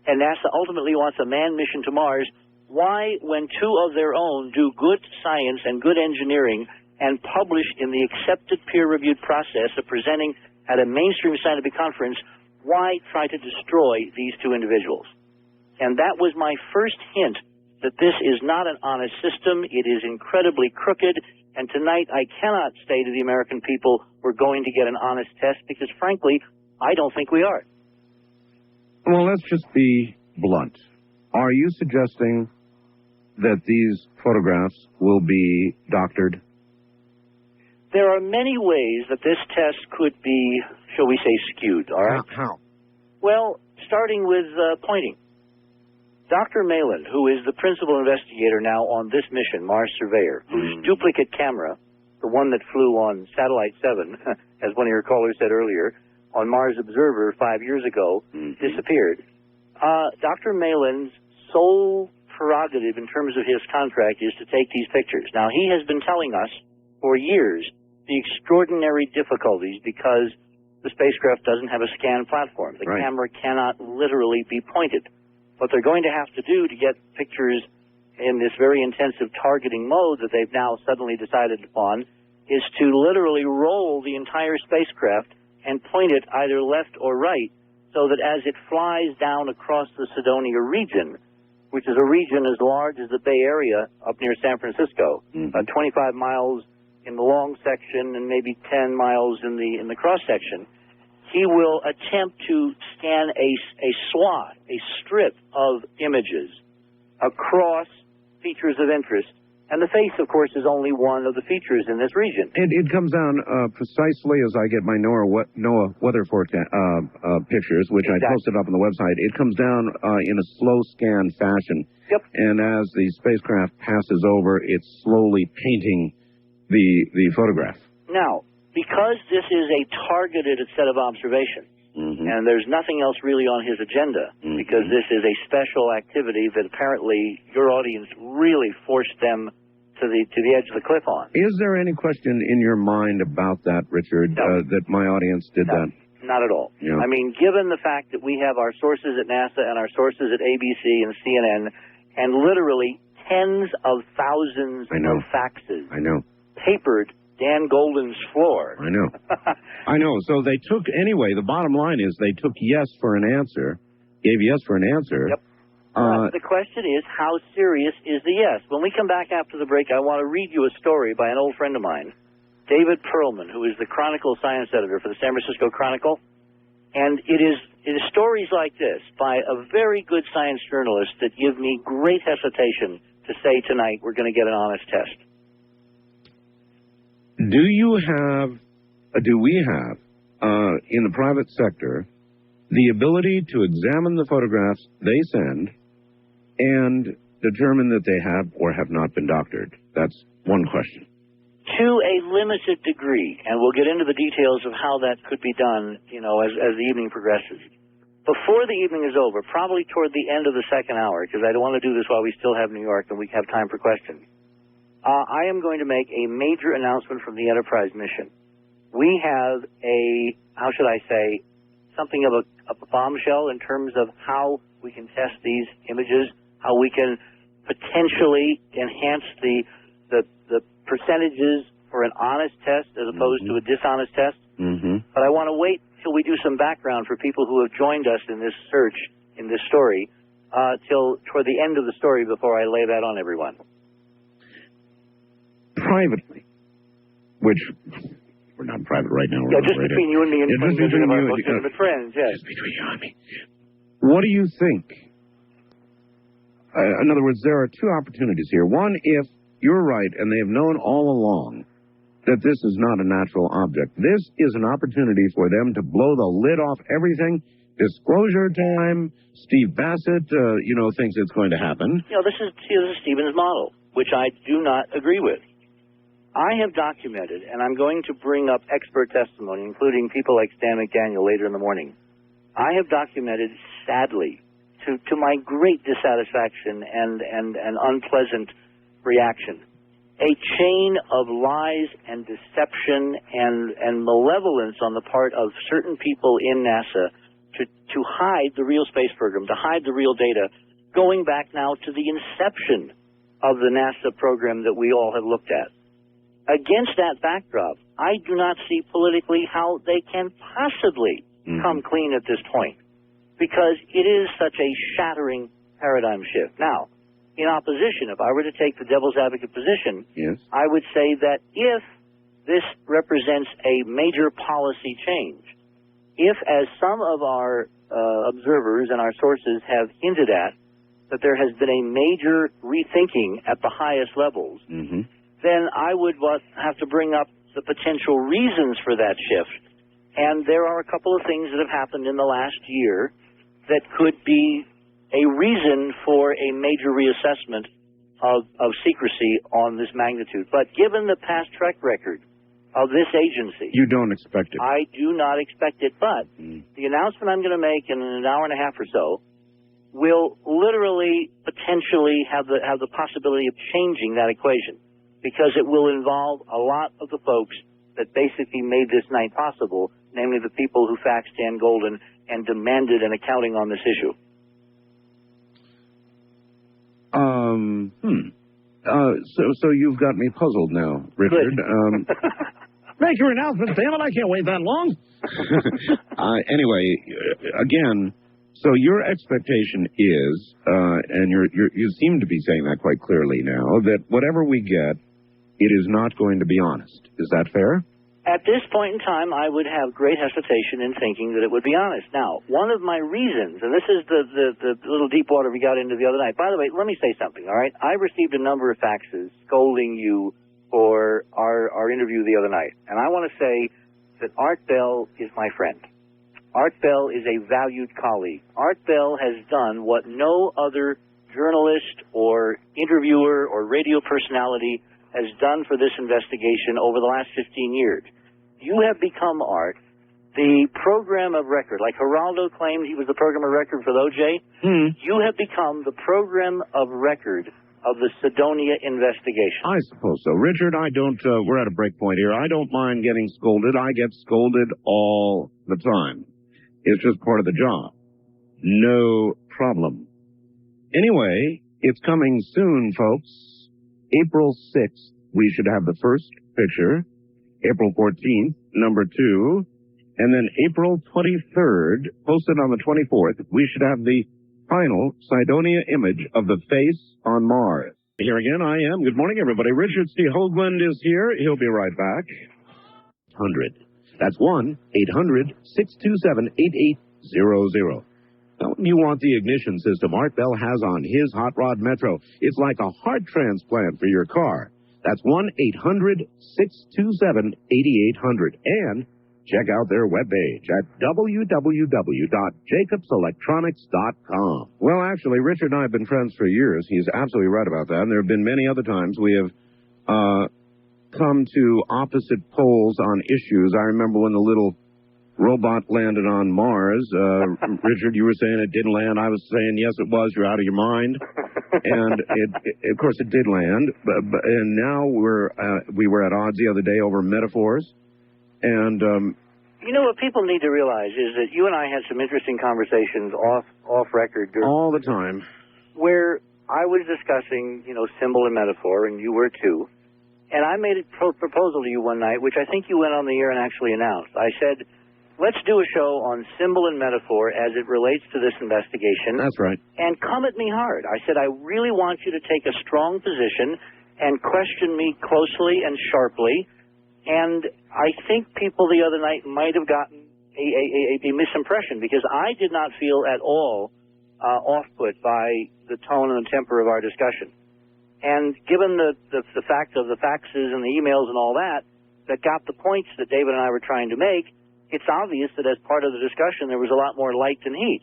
and NASA ultimately wants a manned mission to Mars, why, when two of their own do good science and good engineering and publish in the accepted peer-reviewed process of presenting at a mainstream scientific conference, why try to destroy these two individuals? And that was my first hint that this is not an honest system. It is incredibly crooked. And tonight I cannot say to the American people we're going to get an honest test because, frankly, I don't think we are. Well, let's just be blunt. Are you suggesting that these photographs will be doctored? There are many ways that this test could be, shall we say, skewed, all right? How? Well, starting with pointing. Dr. Malin, who is the principal investigator now on this mission, Mars Surveyor, whose duplicate camera, the one that flew on Satellite 7, as one of your callers said earlier, on Mars Observer 5 years ago, disappeared. Dr. Malin's sole prerogative in terms of his contract is to take these pictures. Now, he has been telling us for years the extraordinary difficulties because the spacecraft doesn't have a scan platform. The camera cannot literally be pointed. What they're going to have to do to get pictures in this very intensive targeting mode that they've now suddenly decided upon is to literally roll the entire spacecraft and point it either left or right so that as it flies down across the Cydonia region, which is a region as large as the Bay Area up near San Francisco, 25 miles in the long section and maybe 10 miles in the cross section, he will attempt to scan a swath, a strip of images across features of interest. And the face, of course, is only one of the features in this region. It comes down precisely as I get my NOAA weather forecast pictures, which I posted up on the website. It comes down in a slow scan fashion. Yep. And as the spacecraft passes over, it's slowly painting the photograph. Now, because this is a targeted set of observations, and there's nothing else really on his agenda, because this is a special activity that apparently your audience really forced them to the edge of the cliff on. Is there any question in your mind about that, Richard, that my audience did that? Not at all. Yeah. I mean, given the fact that we have our sources at NASA and our sources at ABC and CNN, and literally tens of thousands of faxes papered Dan Golden's floor. I know. I know. So they took, anyway, the bottom line is they took yes for an answer, gave yes for an answer, The question is, how serious is the yes? When we come back after the break, I want to read you a story by an old friend of mine, David Perlman, who is the Chronicle science editor for the San Francisco Chronicle. And it is stories like this by a very good science journalist that give me great hesitation to say tonight we're going to get an honest test. Do we have, in the private sector, the ability to examine the photographs they send and determine that they have or have not been doctored? That's one question. To a limited degree, and we'll get into the details of how that could be done, as the evening progresses. Before the evening is over, probably toward the end of the second hour, because I don't want to do this while we still have New York and we have time for questions, I am going to make a major announcement from the Enterprise mission. We have something of a bombshell in terms of how we can test these images, how we can potentially enhance the percentages for an honest test as opposed to a dishonest test. But I want to wait till we do some background for people who have joined us in this search, in this story, till toward the end of the story before I lay that on everyone. Privately, which we're not private right now. Yeah, just between you and me and between our most intimate friends, yes. Just between you and me. What do you think? In other words, there are two opportunities here. One, if you're right, and they have known all along that this is not a natural object. This is an opportunity for them to blow the lid off everything. Disclosure time. Steve Bassett, thinks it's going to happen. This is Stephen's model, which I do not agree with. I have documented, and I'm going to bring up expert testimony, including people like Stan McDaniel later in the morning. I have documented, sadly, to my great dissatisfaction and unpleasant reaction, a chain of lies and deception and malevolence on the part of certain people in NASA to hide the real space program, to hide the real data, going back now to the inception of the NASA program that we all have looked at. Against that backdrop, I do not see politically how they can possibly come clean at this point, because it is such a shattering paradigm shift. Now, in opposition, if I were to take the devil's advocate position, I would say that if this represents a major policy change, if, as some of our observers and our sources have hinted at, that there has been a major rethinking at the highest levels, then I would have to bring up the potential reasons for that shift. And there are a couple of things that have happened in the last year that could be a reason for a major reassessment of secrecy on this magnitude. But given the past track record of this agency, you don't expect it. I do not expect it. But the announcement I'm going to make in an hour and a half or so will literally, potentially have the possibility of changing that equation, because it will involve a lot of the folks that basically made this night possible, namely the people who faxed Dan Golden and demanded an accounting on this issue. So you've got me puzzled now, Richard. Make your announcement, damn it! I can't wait that long. Anyway, again, so your expectation is, and you seem to be saying that quite clearly now, that whatever we get, it is not going to be honest. Is that fair? At this point in time, I would have great hesitation in thinking that it would be honest. Now, one of my reasons, and this is the little deep water we got into the other night. By the way, let me say something, all right? I received a number of faxes scolding you for our interview the other night. And I want to say that Art Bell is my friend. Art Bell is a valued colleague. Art Bell has done what no other journalist or interviewer or radio personality has done for this investigation over the last 15 years. You have become, Art, the program of record. Like Geraldo claimed he was the program of record for the OJ. You have become the program of record of the Cydonia investigation. I suppose so. Richard, we're at a break point here. I don't mind getting scolded. I get scolded all the time. It's just part of the job. No problem. Anyway, it's coming soon, folks. April 6th, we should have the first picture. April 14th, number 2. And then April 23rd, posted on the 24th, we should have the final Cydonia image of the face on Mars. Here again, I am. Good morning, everybody. Richard C. Hoagland is here. He'll be right back. 100. That's 1-800-627-8800. Now, when you want the ignition system Art Bell has on his Hot Rod Metro, it's like a heart transplant for your car. That's 1-800-627-8800. And check out their webpage at www.jacobselectronics.com. Well, actually, Richard and I have been friends for years. He's absolutely right about that. And there have been many other times we have come to opposite poles on issues. I remember when the little robot landed on Mars. Richard, you were saying it didn't land. I was saying, yes, it was. You're out of your mind. And of course, it did land. And now we were at odds the other day over metaphors. And you know what people need to realize is that you and I had some interesting conversations off record all the time, where I was discussing, symbol and metaphor, and you were too. And I made a proposal to you one night, which I think you went on the air and actually announced. I said, let's do a show on symbol and metaphor as it relates to this investigation. That's right. And come at me hard. I said, I really want you to take a strong position and question me closely and sharply. And I think people the other night might have gotten a misimpression, because I did not feel at all off-put by the tone and the temper of our discussion. And given the fact of the faxes and the emails and all that got the points that David and I were trying to make, it's obvious that as part of the discussion there was a lot more light than heat.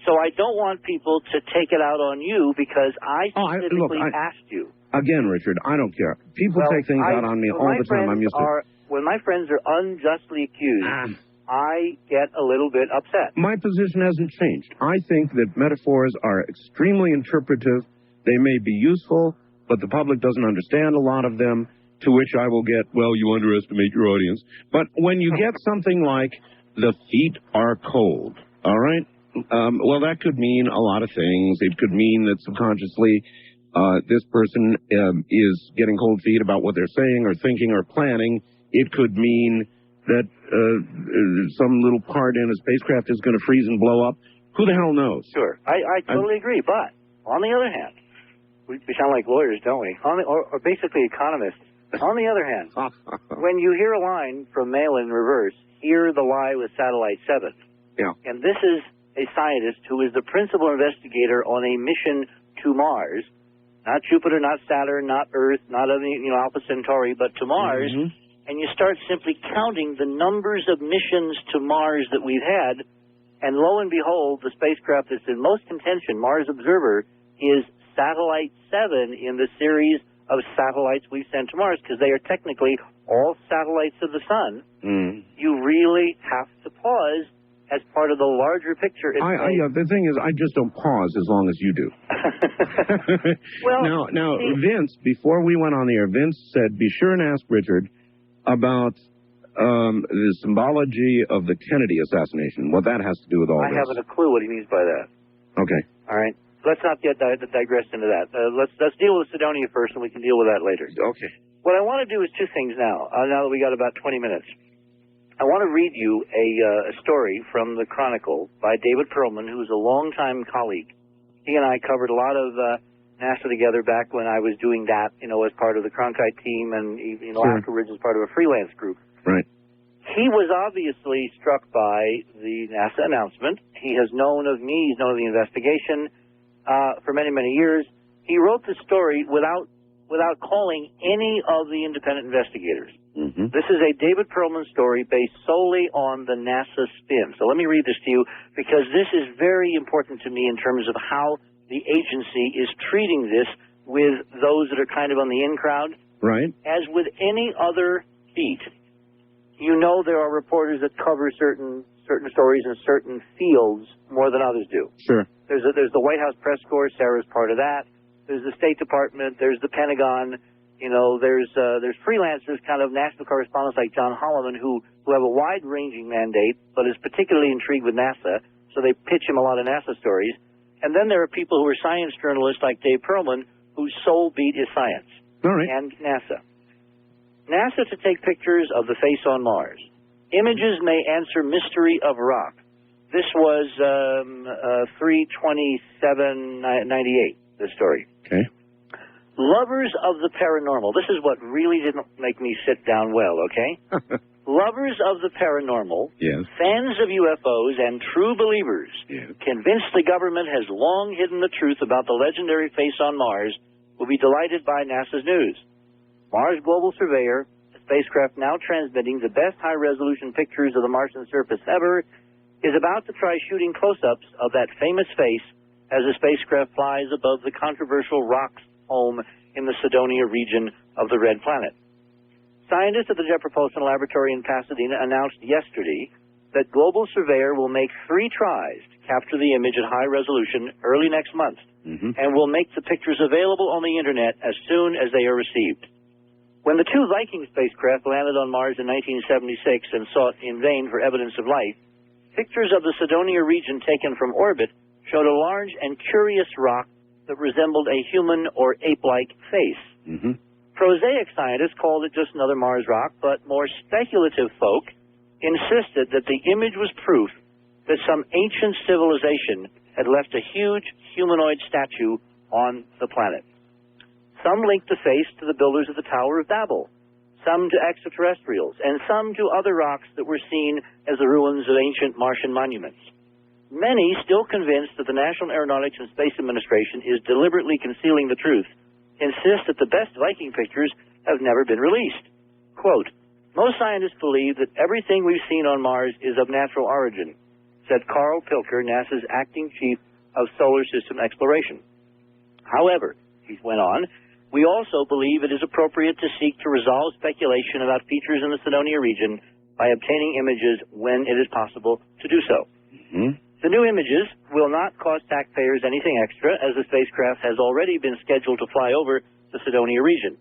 So I don't want people to take it out on you because I specifically asked you. Again, Richard, I don't care. People take things out on me all the time. I'm used to it. When my friends are unjustly accused, I get a little bit upset. My position hasn't changed. I think that metaphors are extremely interpretive. They may be useful, but the public doesn't understand a lot of them, to which I will get, well, you underestimate your audience. But when you get something like, the feet are cold, all right? Well, that could mean a lot of things. It could mean that subconsciously this person is getting cold feet about what they're saying or thinking or planning. It could mean that some little part in a spacecraft is going to freeze and blow up. Who the hell knows? Sure. I totally agree. But on the other hand, we sound like lawyers, don't we? Or basically economists. On the other hand, when you hear a line from Mail in Reverse, hear the lie with Satellite 7. Yeah. And this is a scientist who is the principal investigator on a mission to Mars. Not Jupiter, not Saturn, not Earth, not Alpha Centauri, but to Mars. Mm-hmm. And you start simply counting the numbers of missions to Mars that we've had, and lo and behold, the spacecraft that's in most contention, Mars Observer, is Satellite 7 in the series of satellites we've sent to Mars, because they are technically all satellites of the sun. You really have to pause as part of the larger picture. The thing is, I just don't pause as long as you do. Well, now, Vince, before we went on the air, Vince said, be sure and ask Richard about the symbology of the Kennedy assassination, what that has to do with all this. I haven't a clue what he means by that. Okay. All right. Let's not get digress into that. Let's deal with Cydonia first, and we can deal with that later. Okay. What I want to do is two things now that we got about 20 minutes. I want to read you a story from the Chronicle by David Perlman, who's a longtime colleague. He and I covered a lot of NASA together back when I was doing that, as part of the Cronkite team, and afterwards as part of a freelance group. Right. He was obviously struck by the NASA announcement. He has known of me. He's known of the investigation for many, many years. He wrote the story without calling any of the independent investigators. Mm-hmm. This is a David Perlman story based solely on the NASA spin. So let me read this to you, because this is very important to me in terms of how the agency is treating this with those that are kind of on the in crowd. Right. As with any other beat, there are reporters that cover certain stories in certain fields more than others do. Sure. There's the White House press corps. Sarah's part of that. There's the State Department. There's the Pentagon. There's freelancers, kind of national correspondents like John Holloman, who have a wide-ranging mandate, but is particularly intrigued with NASA, so they pitch him a lot of NASA stories. And then there are people who are science journalists like Dave Perlman, whose sole beat is science. All right. And NASA. NASA to take pictures of the face on Mars. Images may answer mystery of rock. This was 3/27/98, this story. Okay. Lovers of the paranormal. This is what really didn't make me sit down well, okay? Lovers of the paranormal, Yes. fans of UFOs, and true believers, convinced the government has long hidden the truth about the legendary face on Mars, will be delighted by NASA's news. Mars Global Surveyor, a spacecraft now transmitting the best high-resolution pictures of the Martian surface ever, is about to try shooting close-ups of that famous face as the spacecraft flies above the controversial rocks home in the Cydonia region of the Red Planet. Scientists at the Jet Propulsion Laboratory in Pasadena announced yesterday that Global Surveyor will make 3 tries to capture the image at high resolution early next month, and will make the pictures available on the Internet as soon as they are received. When the 2 Viking spacecraft landed on Mars in 1976 and sought in vain for evidence of life, pictures of the Cydonia region taken from orbit showed a large and curious rock that resembled a human or ape-like face. Prosaic scientists called it just another Mars rock, but more speculative folk insisted that the image was proof that some ancient civilization had left a huge humanoid statue on the planet. Some linked the face to the builders of the Tower of Babel, some to extraterrestrials, and some to other rocks that were seen as the ruins of ancient Martian monuments. Many, still convinced that the National Aeronautics and Space Administration is deliberately concealing the truth, insist that the best Viking pictures have never been released. Quote, most scientists believe that everything we've seen on Mars is of natural origin, said Carl Pilker, NASA's acting chief of solar system exploration. However, he went on, we also believe it is appropriate to seek to resolve speculation about features in the Cydonia region by obtaining images when it is possible to do so. The new images will not cost taxpayers anything extra, as the spacecraft has already been scheduled to fly over the Cydonia region.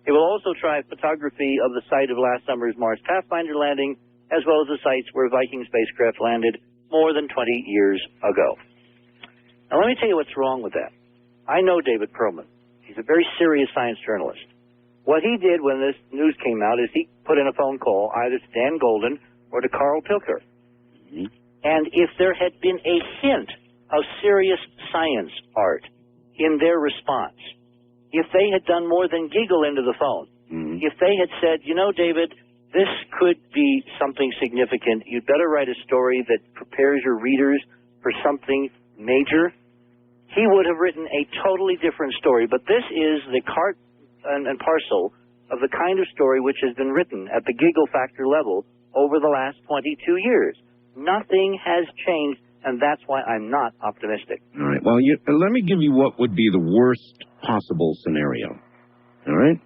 It will also try photography of the site of last summer's Mars Pathfinder landing, as well as the sites where Viking spacecraft landed more than 20 years ago. Now, let me tell you what's wrong with that. I know David Perlman. He's a very serious science journalist. What he did when this news came out is he put in a phone call either to Dan Golden or to Carl Pilker. And if there had been a hint of serious science art in their response, if they had done more than giggle into the phone, if they had said, you know, David, this could be something significant, you'd better write a story that prepares your readers for something major, he would have written a totally different story. But this is the part and parcel of the kind of story which has been written at the giggle factor level over the last 22 years. Nothing has changed, and that's why I'm not optimistic. All right. Well, let me give you what would be the worst possible scenario. All right?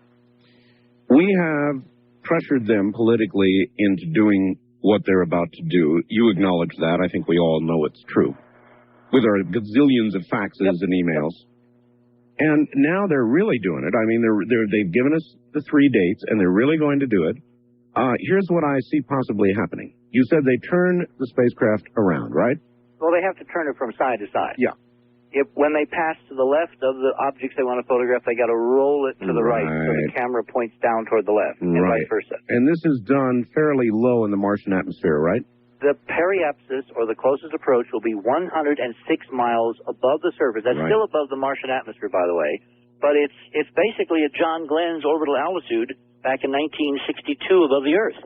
We have pressured them politically into doing what they're about to do. You acknowledge that. I think we all know it's true. With our gazillions of faxes and emails. And now they're really doing it. I mean, they've given us the 3 dates, and they're really going to do it. Here's what I see possibly happening. You said they turn the spacecraft around, right? Well, they have to turn it from side to side. Yeah. When they pass to the left of the objects they want to photograph, they got to roll it to the right so the camera points down toward the left, and vice versa. And this is done fairly low in the Martian atmosphere, right? The periapsis, or the closest approach, will be 106 miles above the surface. That's still above the Martian atmosphere, by the way. But it's basically a John Glenn's orbital altitude back in 1962 above the Earth.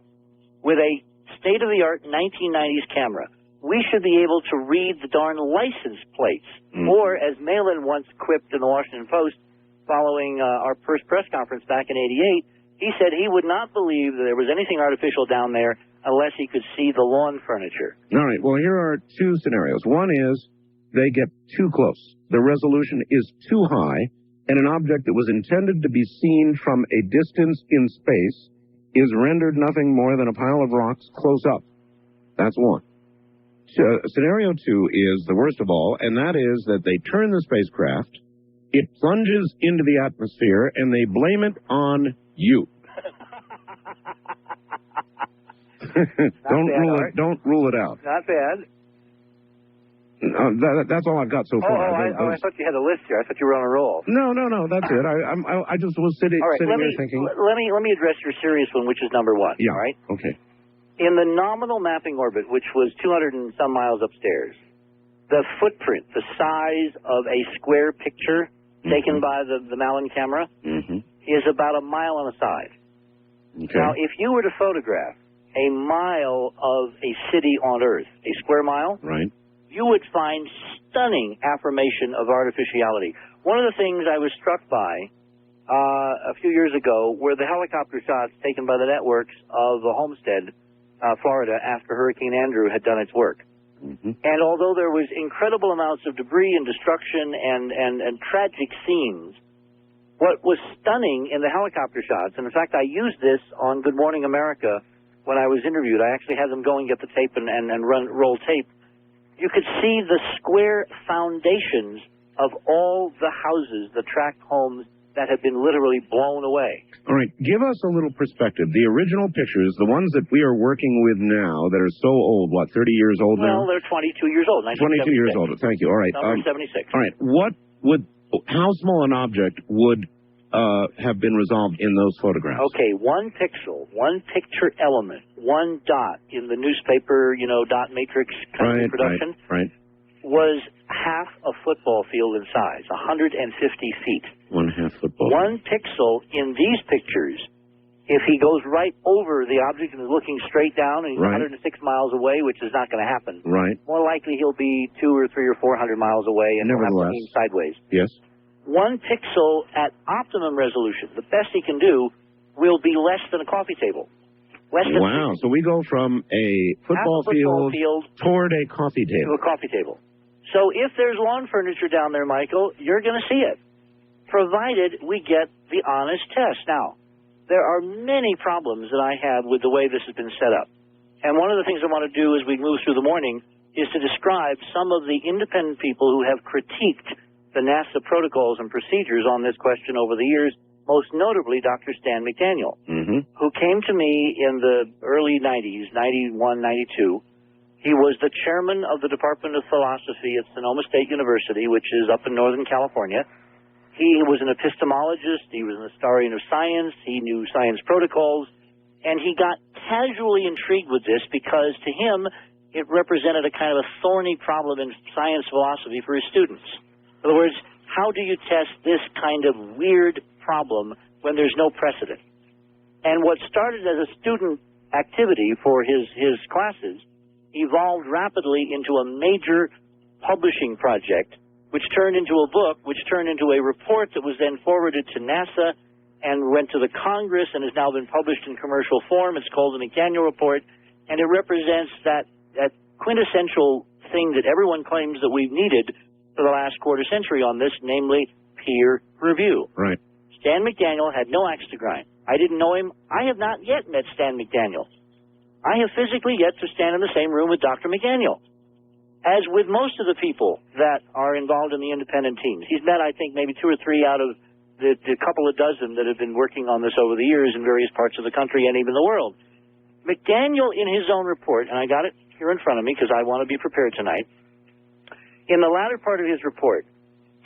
With a state-of-the-art 1990s camera, we should be able to read the darn license plates. Or, as Malin once quipped in the Washington Post following our first press conference back in '88, he said he would not believe that there was anything artificial down there unless he could see the lawn furniture. All right. Well, here are 2 scenarios. One is they get too close. The resolution is too high, and an object that was intended to be seen from a distance in space is rendered nothing more than a pile of rocks close up. That's one. Scenario 2 is the worst of all, and that is that they turn the spacecraft, it plunges into the atmosphere, and they blame it on you. Don't rule it out. Not bad. That's all I've got so far. I thought you had a list here. I thought you were on a roll. No, that's it. I just was sitting here thinking. Let me address your serious one, which is number 1. Yeah. All right. Okay. In the nominal mapping orbit, which was 200 and some miles upstairs, the footprint, the size of a square picture taken by the Malin camera is about a mile on the side. Okay. Now, if you were to photograph a mile of a city on Earth, a square mile, Right. you would find stunning affirmation of artificiality. One of the things I was struck by a few years ago were the helicopter shots taken by the networks of Homestead, Florida, after Hurricane Andrew had done its work. And although there was incredible amounts of debris and destruction and tragic scenes, what was stunning in the helicopter shots, and in fact I used this on Good Morning America when I was interviewed. I actually had them go and get the tape and roll tape. You could see the square foundations of all the houses, the tract homes that had been literally blown away. All right, give us a little perspective. The original pictures, the ones that we are working with now that are so old, what, 30 years old now? Well, they're 22 years old. 22 years old. Thank you. All right. Number 76. All right. How small an object would have been resolved in those photographs? Okay, one pixel, one picture element, one dot in the newspaper, dot matrix kind of production Right. was half a football field in size, 150 feet. 1/2 football. One pixel in these pictures, if he goes right over the object and is looking straight down and he's 106 miles away, which is not going to happen, Right. more likely he'll be 200 or 300 or 400 miles away and he'll have to aim sideways. Yes. One pixel at optimum resolution, the best he can do, will be less than a coffee table. Wow. So we go from a football field toward a coffee to table. a coffee table. So if there's lawn furniture down there, Michael, you're going to see it, provided we get the honest test. Now, there are many problems that I have with the way this has been set up. And one of the things I want to do as we move through the morning is to describe some of the independent people who have critiqued the NASA protocols and procedures on this question over the years, most notably Dr. Stan McDaniel, who came to me in the early 90s, 91, 92. He was the chairman of the Department of Philosophy at Sonoma State University, which is up in Northern California. He was an epistemologist. He was an historian of science. He knew science protocols. And he got casually intrigued with this because, to him, it represented a kind of a thorny problem in science philosophy for his students. In other words, how do you test this kind of weird problem when there's no precedent? And what started as a student activity for his classes evolved rapidly into a major publishing project, which turned into a book, which turned into a report that was then forwarded to NASA and went to the Congress and has now been published in commercial form. It's called the McDaniel Report, and it represents that quintessential thing that everyone claims that we've needed for the last quarter century on this, namely peer review. Right. Stan McDaniel had no axe to grind. I didn't know him. I have not yet met Stan McDaniel. I have physically yet to stand in the same room with Dr. McDaniel. As with most of the people that are involved in the independent teams, he's met, I think, maybe 2 or 3 out of the couple of dozen that have been working on this over the years in various parts of the country and even the world. McDaniel, in his own report, and I got it here in front of me because I want to be prepared tonight, in the latter part of his report,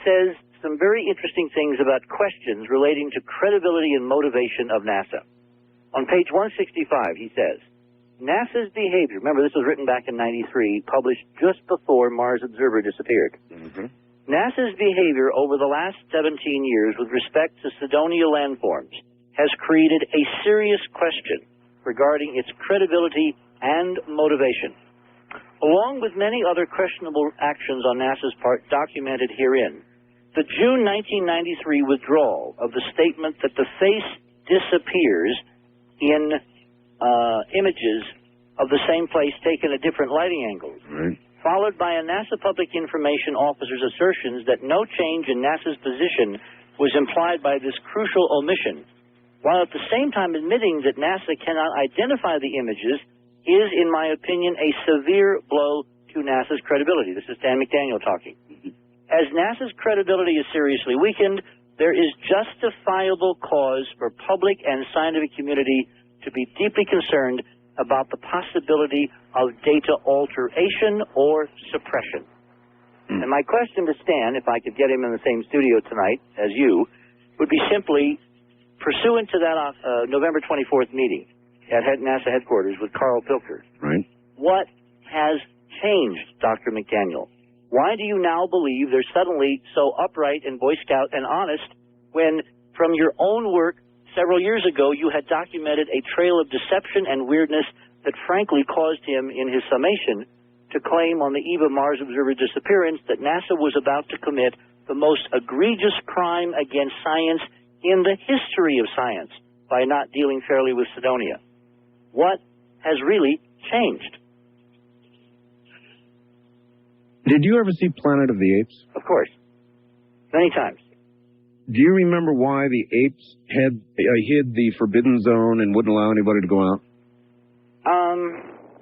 says some very interesting things about questions relating to credibility and motivation of NASA. On page 165, he says, NASA's behavior, remember this was written back in 93, published just before Mars Observer disappeared. NASA's behavior over the last 17 years with respect to Cydonia landforms has created a serious question regarding its credibility and motivation. Along with many other questionable actions on NASA's part documented herein, the June 1993 withdrawal of the statement that the face disappears in images of the same place taken at different lighting angles, followed by a NASA Public Information Officer's assertions that no change in NASA's position was implied by this crucial omission, while at the same time admitting that NASA cannot identify the images, is, in my opinion, a severe blow to NASA's credibility. This is Stan McDaniel talking. As NASA's credibility is seriously weakened, there is justifiable cause for public and scientific community to be deeply concerned about the possibility of data alteration or suppression. And my question to Stan, if I could get him in the same studio tonight as you, would be simply, pursuant to that November 24th meeting, at NASA headquarters with Carl Pilker. Right. What has changed, Dr. McDaniel? Why do you now believe they're suddenly so upright and Boy Scout and honest when, from your own work several years ago, you had documented a trail of deception and weirdness that frankly caused him, in his summation, to claim on the eve of Mars observer disappearance that NASA was about to commit the most egregious crime against science in the history of science by not dealing fairly with Cydonia? What has really changed? Did you ever see Planet of the Apes? Of course. Many times. Do you remember why the apes hid the forbidden zone and wouldn't allow anybody to go out?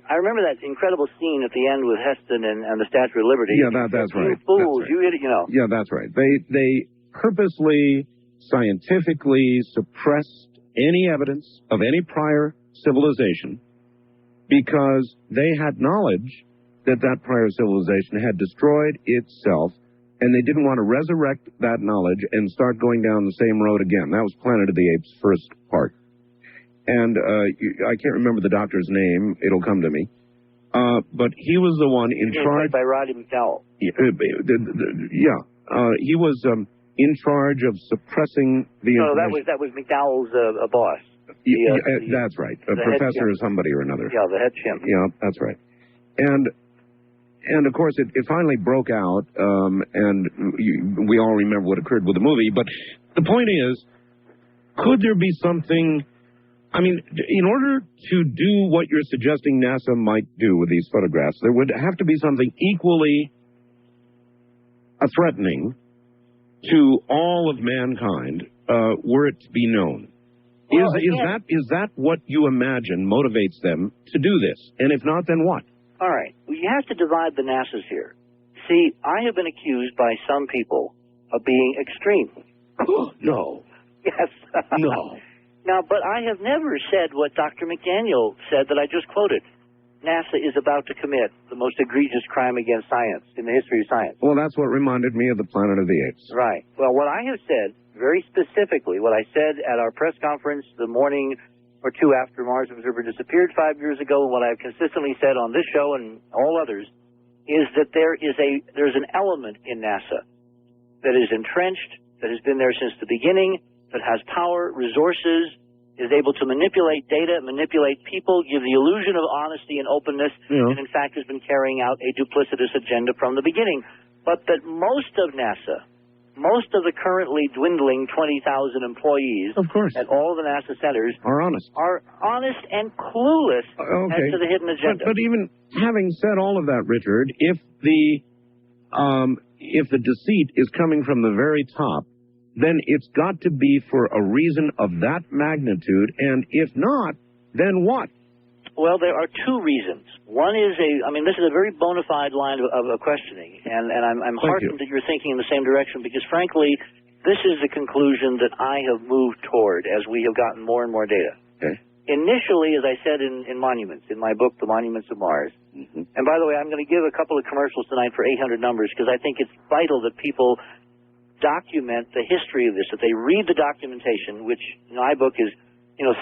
I remember that incredible scene at the end with Heston and the Statue of Liberty. Yeah, that's right. You fools, that's right. you know. Yeah, that's right. They purposely, scientifically suppressed any evidence of any prior civilization because they had knowledge that that prior civilization had destroyed itself, and they didn't want to resurrect that knowledge and start going down the same road again. That was Planet of the Apes' first part. And I can't remember the doctor's name. It'll come to me. But he was the one in charge. By Roddy McDowell. He was in charge of suppressing the information. No, that was McDowell's boss. That's right. A professor or somebody or another. Yeah, the head chimp. Yeah, that's right. And of course, it finally broke out, and we all remember what occurred with the movie. But the point is, could there be something? I mean, in order to do what you're suggesting NASA might do with these photographs, there would have to be something equally threatening to all of mankind, were it to be known. Well, Is that what you imagine motivates them to do this? And if not, then what? All right. Well, you have to divide the NASAs here. See, I have been accused by some people of being extreme. No. Yes. No. Now, but I have never said what Dr. McDaniel said that I just quoted. NASA is about to commit the most egregious crime against science in the history of science. Well, that's what reminded me of the Planet of the Apes. Right. Well, what I have said, very specifically, what I said at our press conference the morning or two after Mars Observer disappeared 5 years ago, and what I've consistently said on this show and all others, is that there's an element in NASA that is entrenched, that has been there since the beginning, that has power, resources, is able to manipulate data, manipulate people, give the illusion of honesty and openness, and in fact has been carrying out a duplicitous agenda from the beginning. But that most of NASA, most of the currently dwindling 20,000 employees at all of the NASA centers are honest and clueless as to the hidden agenda. But even having said all of that, Richard, if the deceit is coming from the very top, then it's got to be for a reason of that magnitude, and if not, then what? Well, there are two reasons. One is this is a very bona fide line of questioning, and I'm heartened that you're thinking in the same direction, because frankly, this is the conclusion that I have moved toward as we have gotten more and more data. Okay. Initially, as I said in Monuments, in my book, The Monuments of Mars, and by the way, I'm going to give a couple of commercials tonight for 800 numbers, because I think it's vital that people document the history of this, that they read the documentation, which my book is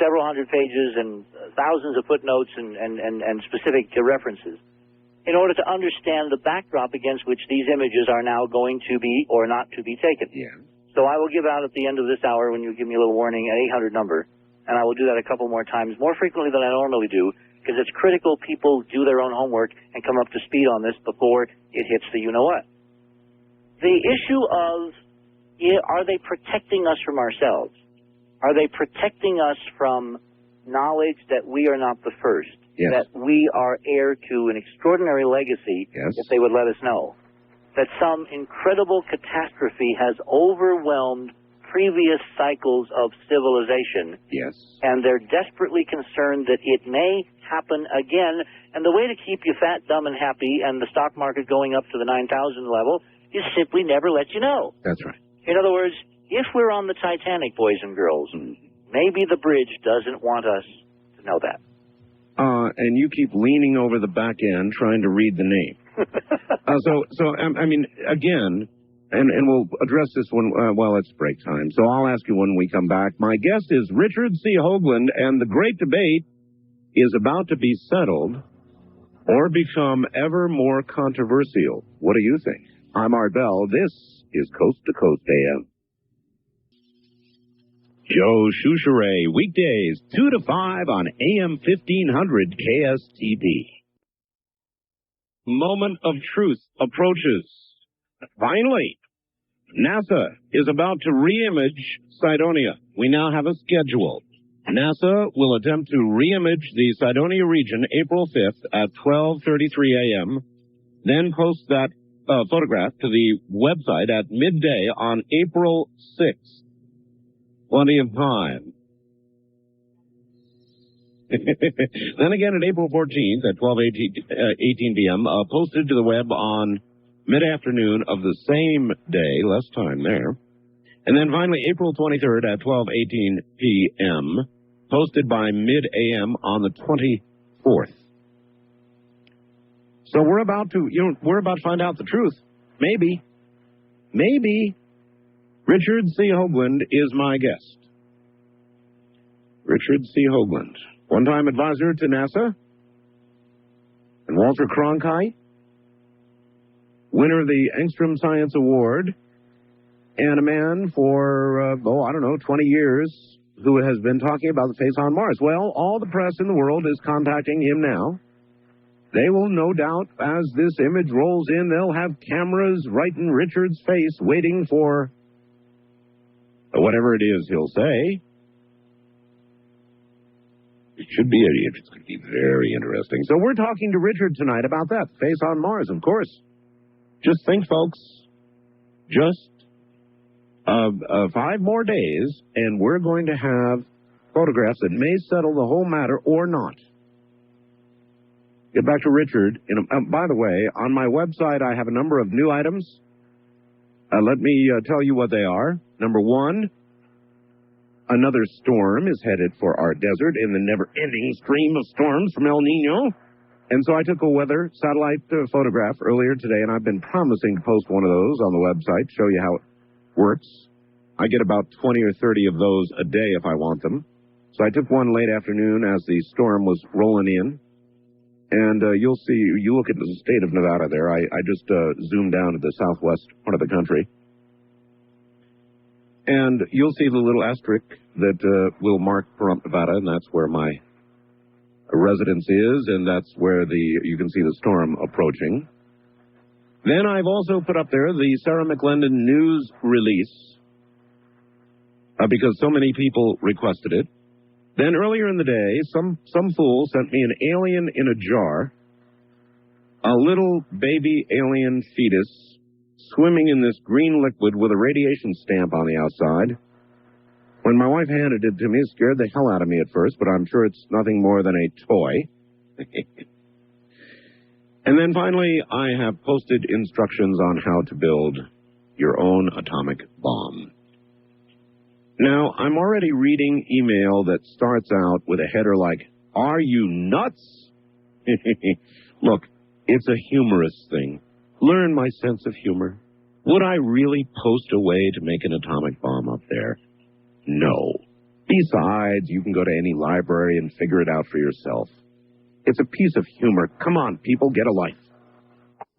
several hundred pages and thousands of footnotes and specific references, in order to understand the backdrop against which these images are now going to be or not to be taken. Yeah. So I will give out at the end of this hour, when you give me a little warning, an 800 number, and I will do that a couple more times, more frequently than I normally do, because it's critical people do their own homework and come up to speed on this before it hits the you-know-what. The issue of, are they protecting us from ourselves? Are they protecting us from knowledge that we are not the first? Yes. That we are heir to an extraordinary legacy, if they would let us know? That some incredible catastrophe has overwhelmed previous cycles of civilization. Yes. And they're desperately concerned that it may happen again. And the way to keep you fat, dumb, and happy and the stock market going up to the 9,000 level is simply never let you know. That's right. In other words, if we're on the Titanic, boys and girls, maybe the bridge doesn't want us to know that. And you keep leaning over the back end trying to read the name. Again, and we'll address this while it's break time. So I'll ask you when we come back. My guest is Richard C. Hoagland, and the great debate is about to be settled or become ever more controversial? What do you think? I'm Art Bell. This is Coast to Coast AM. Joe Choucheret, weekdays 2 to 5 on AM 1500 KSTP. Moment of truth approaches. Finally, NASA is about to re-image Cydonia. We now have a schedule. NASA will attempt to re-image the Cydonia region April 5th at 12:33 a.m., then post that photograph to the website at midday on April 6th. Plenty of time. Then again at April 14th at 12:18 p.m., posted to the web on mid-afternoon of the same day, less time there. And then finally April 23rd at 12:18 p.m., posted by mid-AM on the 24th. So we're about to find out the truth. Maybe. Richard C. Hoagland is my guest. Richard C. Hoagland, one-time advisor to NASA, and Walter Cronkite, winner of the Engstrom Science Award, and a man for, 20 years, who has been talking about the face on Mars. Well, all the press in the world is contacting him now. They will no doubt, as this image rolls in, they'll have cameras right in Richard's face waiting for whatever it is he'll say. It's going to be very interesting. So we're talking to Richard tonight about that, face on Mars, of course. Just think, folks, just 5 more days, and we're going to have photographs that may settle the whole matter or not. Get back to Richard. By the way, on my website, I have a number of new items. Let me tell you what they are. Number 1, another storm is headed for our desert in the never-ending stream of storms from El Nino. And so I took a weather satellite photograph earlier today, and I've been promising to post one of those on the website, show you how it works. I get about 20 or 30 of those a day if I want them. So I took one late afternoon as the storm was rolling in. And you'll see, you look at the state of Nevada there. I just zoomed down to the southwest part of the country. And you'll see the little asterisk that will mark Pahrump, Nevada, and that's where my residence is, and that's where you can see the storm approaching. Then I've also put up there the Sarah McClendon news release, because so many people requested it. Then earlier in the day, some fool sent me an alien in a jar, a little baby alien fetus swimming in this green liquid with a radiation stamp on the outside. When my wife handed it to me, it scared the hell out of me at first, but I'm sure it's nothing more than a toy. And then finally, I have posted instructions on how to build your own atomic bomb. Now, I'm already reading email that starts out with a header like, "Are you nuts?" Look, it's a humorous thing. Learn my sense of humor. Would I really post a way to make an atomic bomb up there? No. Besides, you can go to any library and figure it out for yourself. It's a piece of humor. Come on, people, get a life.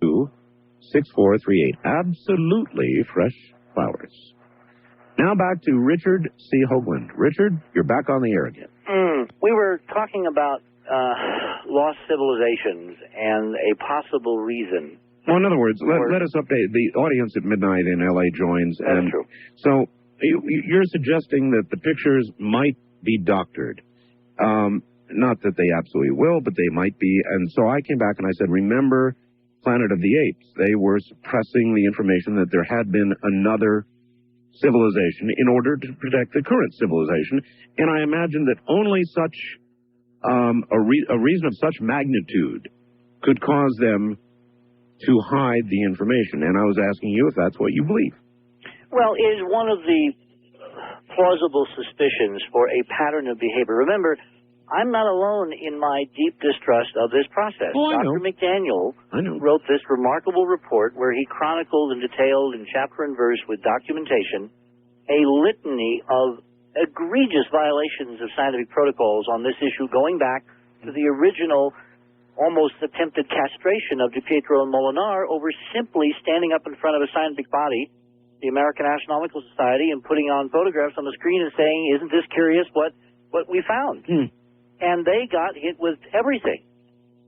26438. Absolutely fresh flowers. Now back to Richard C. Hoagland. Richard, you're back on the air again. We were talking about lost civilizations and a possible reason. Well, in other words, let us update. The audience at midnight in L.A. joins. That's true. So you're suggesting that the pictures might be doctored. Not that they absolutely will, but they might be. And so I came back and I said, remember Planet of the Apes? They were suppressing the information that there had been another civilization in order to protect the current civilization. And I imagine that only such a reason of such magnitude could cause them to hide the information. And I was asking you if that's what you believe. Well, it is one of the plausible suspicions for a pattern of behavior. Remember, I'm not alone in my deep distrust of this process. Dr. McDaniel wrote this remarkable report where he chronicled and detailed in chapter and verse with documentation a litany of egregious violations of scientific protocols on this issue going back to the original, almost attempted castration of DiPietro and Molinari over simply standing up in front of a scientific body, the American Astronomical Society, and putting on photographs on the screen and saying, "Isn't this curious what we found?" And they got hit with everything.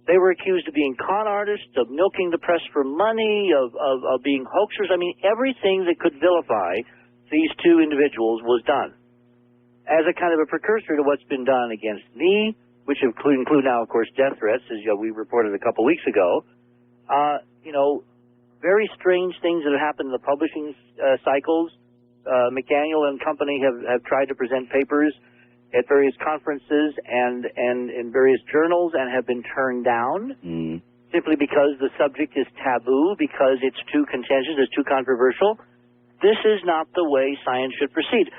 They were accused of being con artists, of milking the press for money, of being hoaxers. I mean, everything that could vilify these two individuals was done as a kind of a precursor to what's been done against me, which include now, of course, death threats, as we reported a couple weeks ago. You know, very strange things that have happened in the publishing cycles. McDaniel and company have tried to present papers at various conferences and in various journals and have been turned down simply because the subject is taboo, because it's too contentious, it's too controversial. This is not the way science should proceed.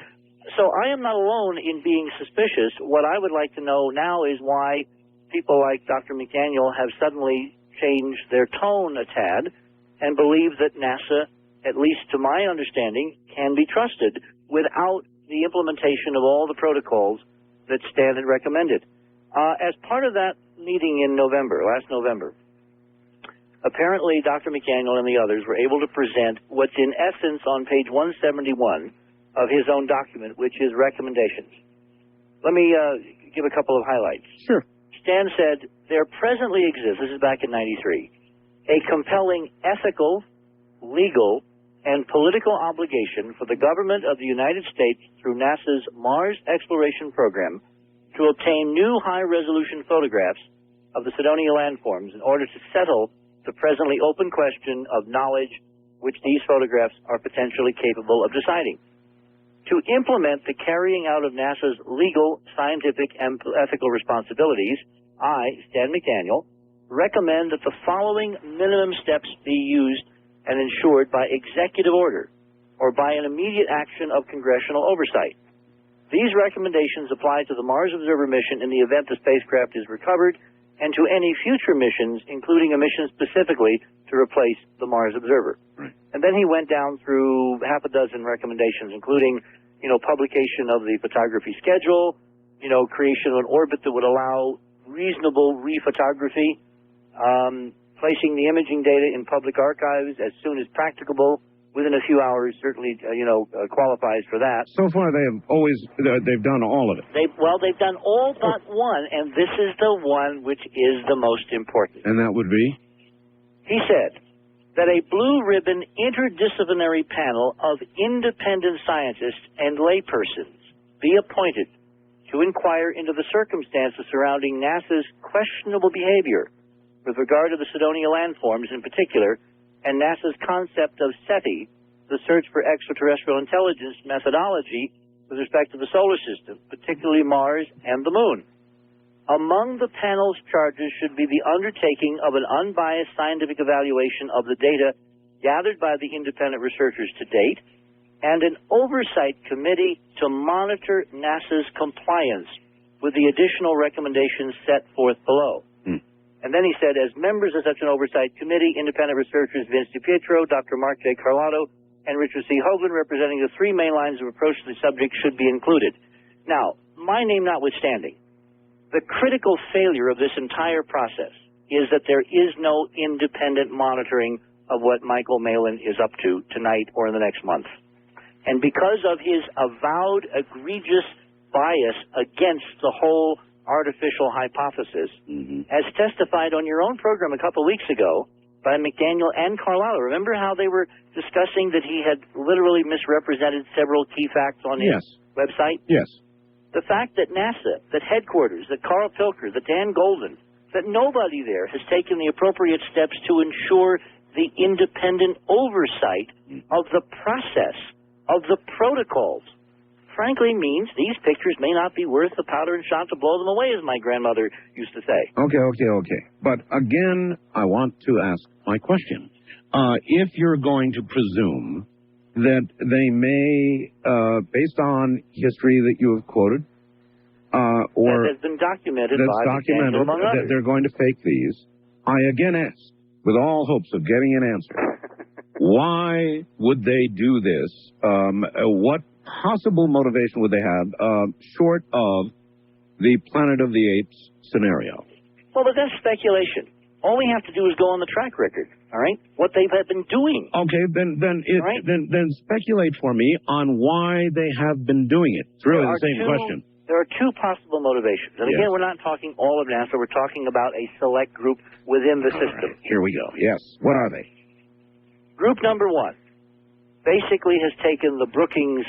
So I am not alone in being suspicious. What I would like to know now is why people like Dr. McDaniel have suddenly changed their tone a tad and believe that NASA, at least to my understanding, can be trusted without the implementation of all the protocols that Stan had recommended. As part of that meeting in last November, apparently Dr. McDaniel and the others were able to present what's in essence on page 171 of his own document, which is recommendations. Let me give a couple of highlights. Sure. Stan said, there presently exists, this is back in 93, a compelling ethical, legal, and political obligation for the government of the United States through NASA's Mars exploration program to obtain new high-resolution photographs of the Cydonia landforms in order to settle the presently open question of knowledge which these photographs are potentially capable of deciding. To implement the carrying out of NASA's legal, scientific, and ethical responsibilities, I, Stan McDaniel, recommend that the following minimum steps be used and ensured by executive order or by an immediate action of congressional oversight. These recommendations apply to the Mars Observer mission in the event the spacecraft is recovered and to any future missions, including a mission specifically to replace the Mars Observer. Right. And then he went down through half a dozen recommendations, including, publication of the photography schedule, creation of an orbit that would allow reasonable rephotography, placing the imaging data in public archives as soon as practicable. Within a few hours, certainly, qualifies for that. So far, they've done all of it. They've done all but one, and this is the one which is the most important. And that would be? He said that a blue ribbon interdisciplinary panel of independent scientists and laypersons be appointed to inquire into the circumstances surrounding NASA's questionable behavior with regard to the Cydonia landforms in particular, and NASA's concept of SETI, the search for extraterrestrial intelligence methodology with respect to the solar system, particularly Mars and the Moon. Among the panel's charges should be the undertaking of an unbiased scientific evaluation of the data gathered by the independent researchers to date, and an oversight committee to monitor NASA's compliance with the additional recommendations set forth below. And then he said, as members of such an oversight committee, independent researchers Vince DiPietro, Dr. Mark J. Carlotto, and Richard C. Hoagland, representing the three main lines of approach to the subject, should be included. Now, my name notwithstanding, the critical failure of this entire process is that there is no independent monitoring of what Michael Malin is up to tonight or in the next month. And because of his avowed egregious bias against the whole artificial hypothesis, as testified on your own program a couple of weeks ago by McDaniel and Carlotto. Remember how they were discussing that he had literally misrepresented several key facts on his website? Yes. The fact that NASA, that headquarters, that Carl Pilker, that Dan Golden, that nobody there has taken the appropriate steps to ensure the independent oversight of the process, of the protocols, frankly means these pictures may not be worth the powder and shot to blow them away, as my grandmother used to say. Okay. But again, I want to ask my question. If you're going to presume that they may, based on history that you have quoted, or that has been documented by documented among that others, they're going to fake these, I again ask, with all hopes of getting an answer, why would they do this? What possible motivation would they have, short of the Planet of the Apes scenario? Well, but that's speculation. All we have to do is go on the track record, all right? What they have been doing. Okay, then speculate for me on why they have been doing it. It's really the same question. There are two possible motivations. And again, we're not talking all of NASA. We're talking about a select group within the system. Right, here we go. Yes. What are they? Group number one basically has taken the Brookings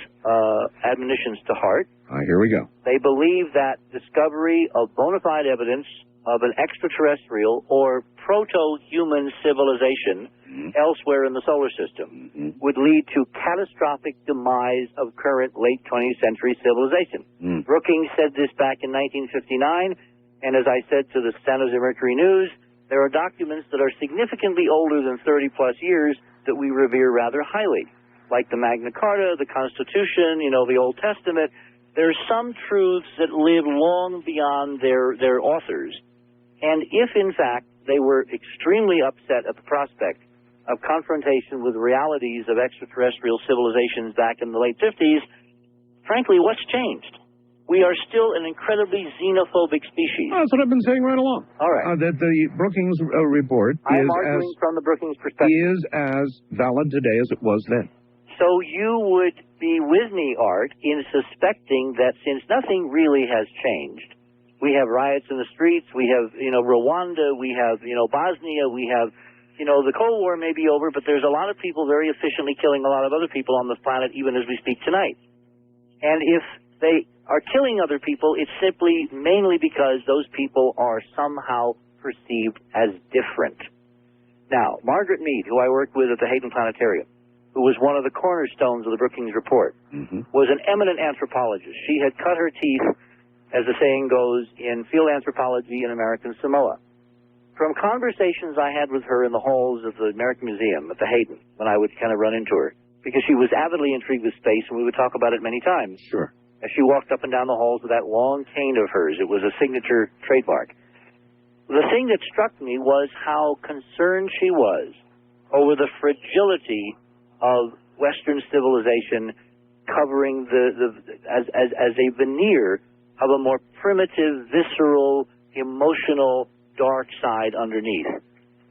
admonitions to heart. Here we go. They believe that discovery of bona fide evidence of an extraterrestrial or proto-human civilization elsewhere in the solar system would lead to catastrophic demise of current late 20th century civilization. Brookings said this back in 1959, and as I said to the San Jose Mercury News, there are documents that are significantly older than 30-plus years that we revere rather highly, like the Magna Carta, the Constitution, the Old Testament. There are some truths that live long beyond their authors. And if, in fact, they were extremely upset at the prospect of confrontation with realities of extraterrestrial civilizations back in the late 50s, frankly, what's changed? We are still an incredibly xenophobic species. That's what I've been saying right along. All right. That the Brookings report I'm arguing from the Brookings perspective. is as valid today as it was then. So you would be with me, Art, in suspecting that since nothing really has changed, we have riots in the streets, we have, Rwanda, we have, Bosnia, we have, the Cold War may be over, but there's a lot of people very efficiently killing a lot of other people on this planet even as we speak tonight. And if they are killing other people, it's simply mainly because those people are somehow perceived as different. Now, Margaret Mead, who I worked with at the Hayden Planetarium, who was one of the cornerstones of the Brookings Report, was an eminent anthropologist. She had cut her teeth, as the saying goes, in field anthropology in American Samoa. From conversations I had with her in the halls of the American Museum at the Hayden, when I would kind of run into her, because she was avidly intrigued with space, and we would talk about it many times. Sure. As she walked up and down the halls with that long cane of hers, it was a signature trademark. The thing that struck me was how concerned she was over the fragility of Western civilization covering as a veneer of a more primitive, visceral, emotional, dark side underneath,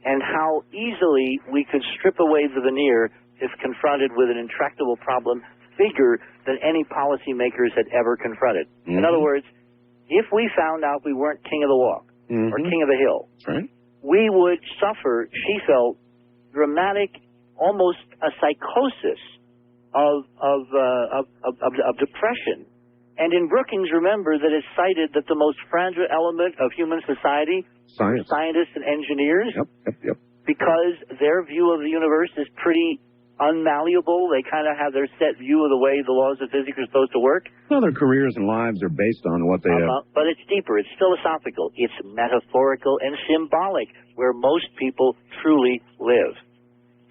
and how easily we could strip away the veneer if confronted with an intractable problem bigger than any policymakers had ever confronted. In other words, if we found out we weren't king of the walk or king of the hill, we would suffer, she felt, dramatic, almost a psychosis of depression. And in Brookings, remember that it's cited that the most fragile element of human society, scientists and engineers, because their view of the universe is pretty unmalleable. They kind of have their set view of the way the laws of physics are supposed to work. Well, their careers and lives are based on what they have. But it's deeper. It's philosophical. It's metaphorical and symbolic, where most people truly live.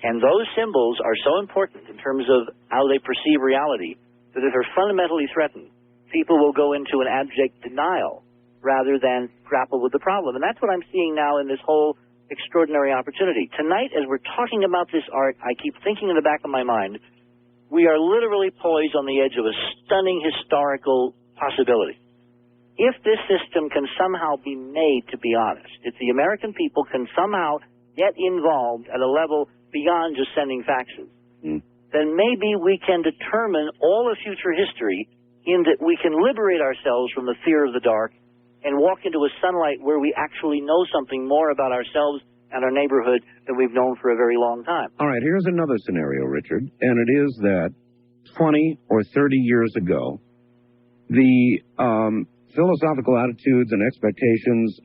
And those symbols are so important in terms of how they perceive reality that if they're fundamentally threatened, people will go into an abject denial rather than grapple with the problem. And that's what I'm seeing now in this whole extraordinary opportunity. Tonight, as we're talking about this art, I keep thinking in the back of my mind, we are literally poised on the edge of a stunning historical possibility. If this system can somehow be made to be honest, if the American people can somehow get involved at a level beyond just sending faxes, then maybe we can determine all of future history in that we can liberate ourselves from the fear of the dark and walk into a sunlight where we actually know something more about ourselves and our neighborhood than we've known for a very long time. All right, here's another scenario, Richard, and it is that 20 or 30 years ago, the philosophical attitudes and expectations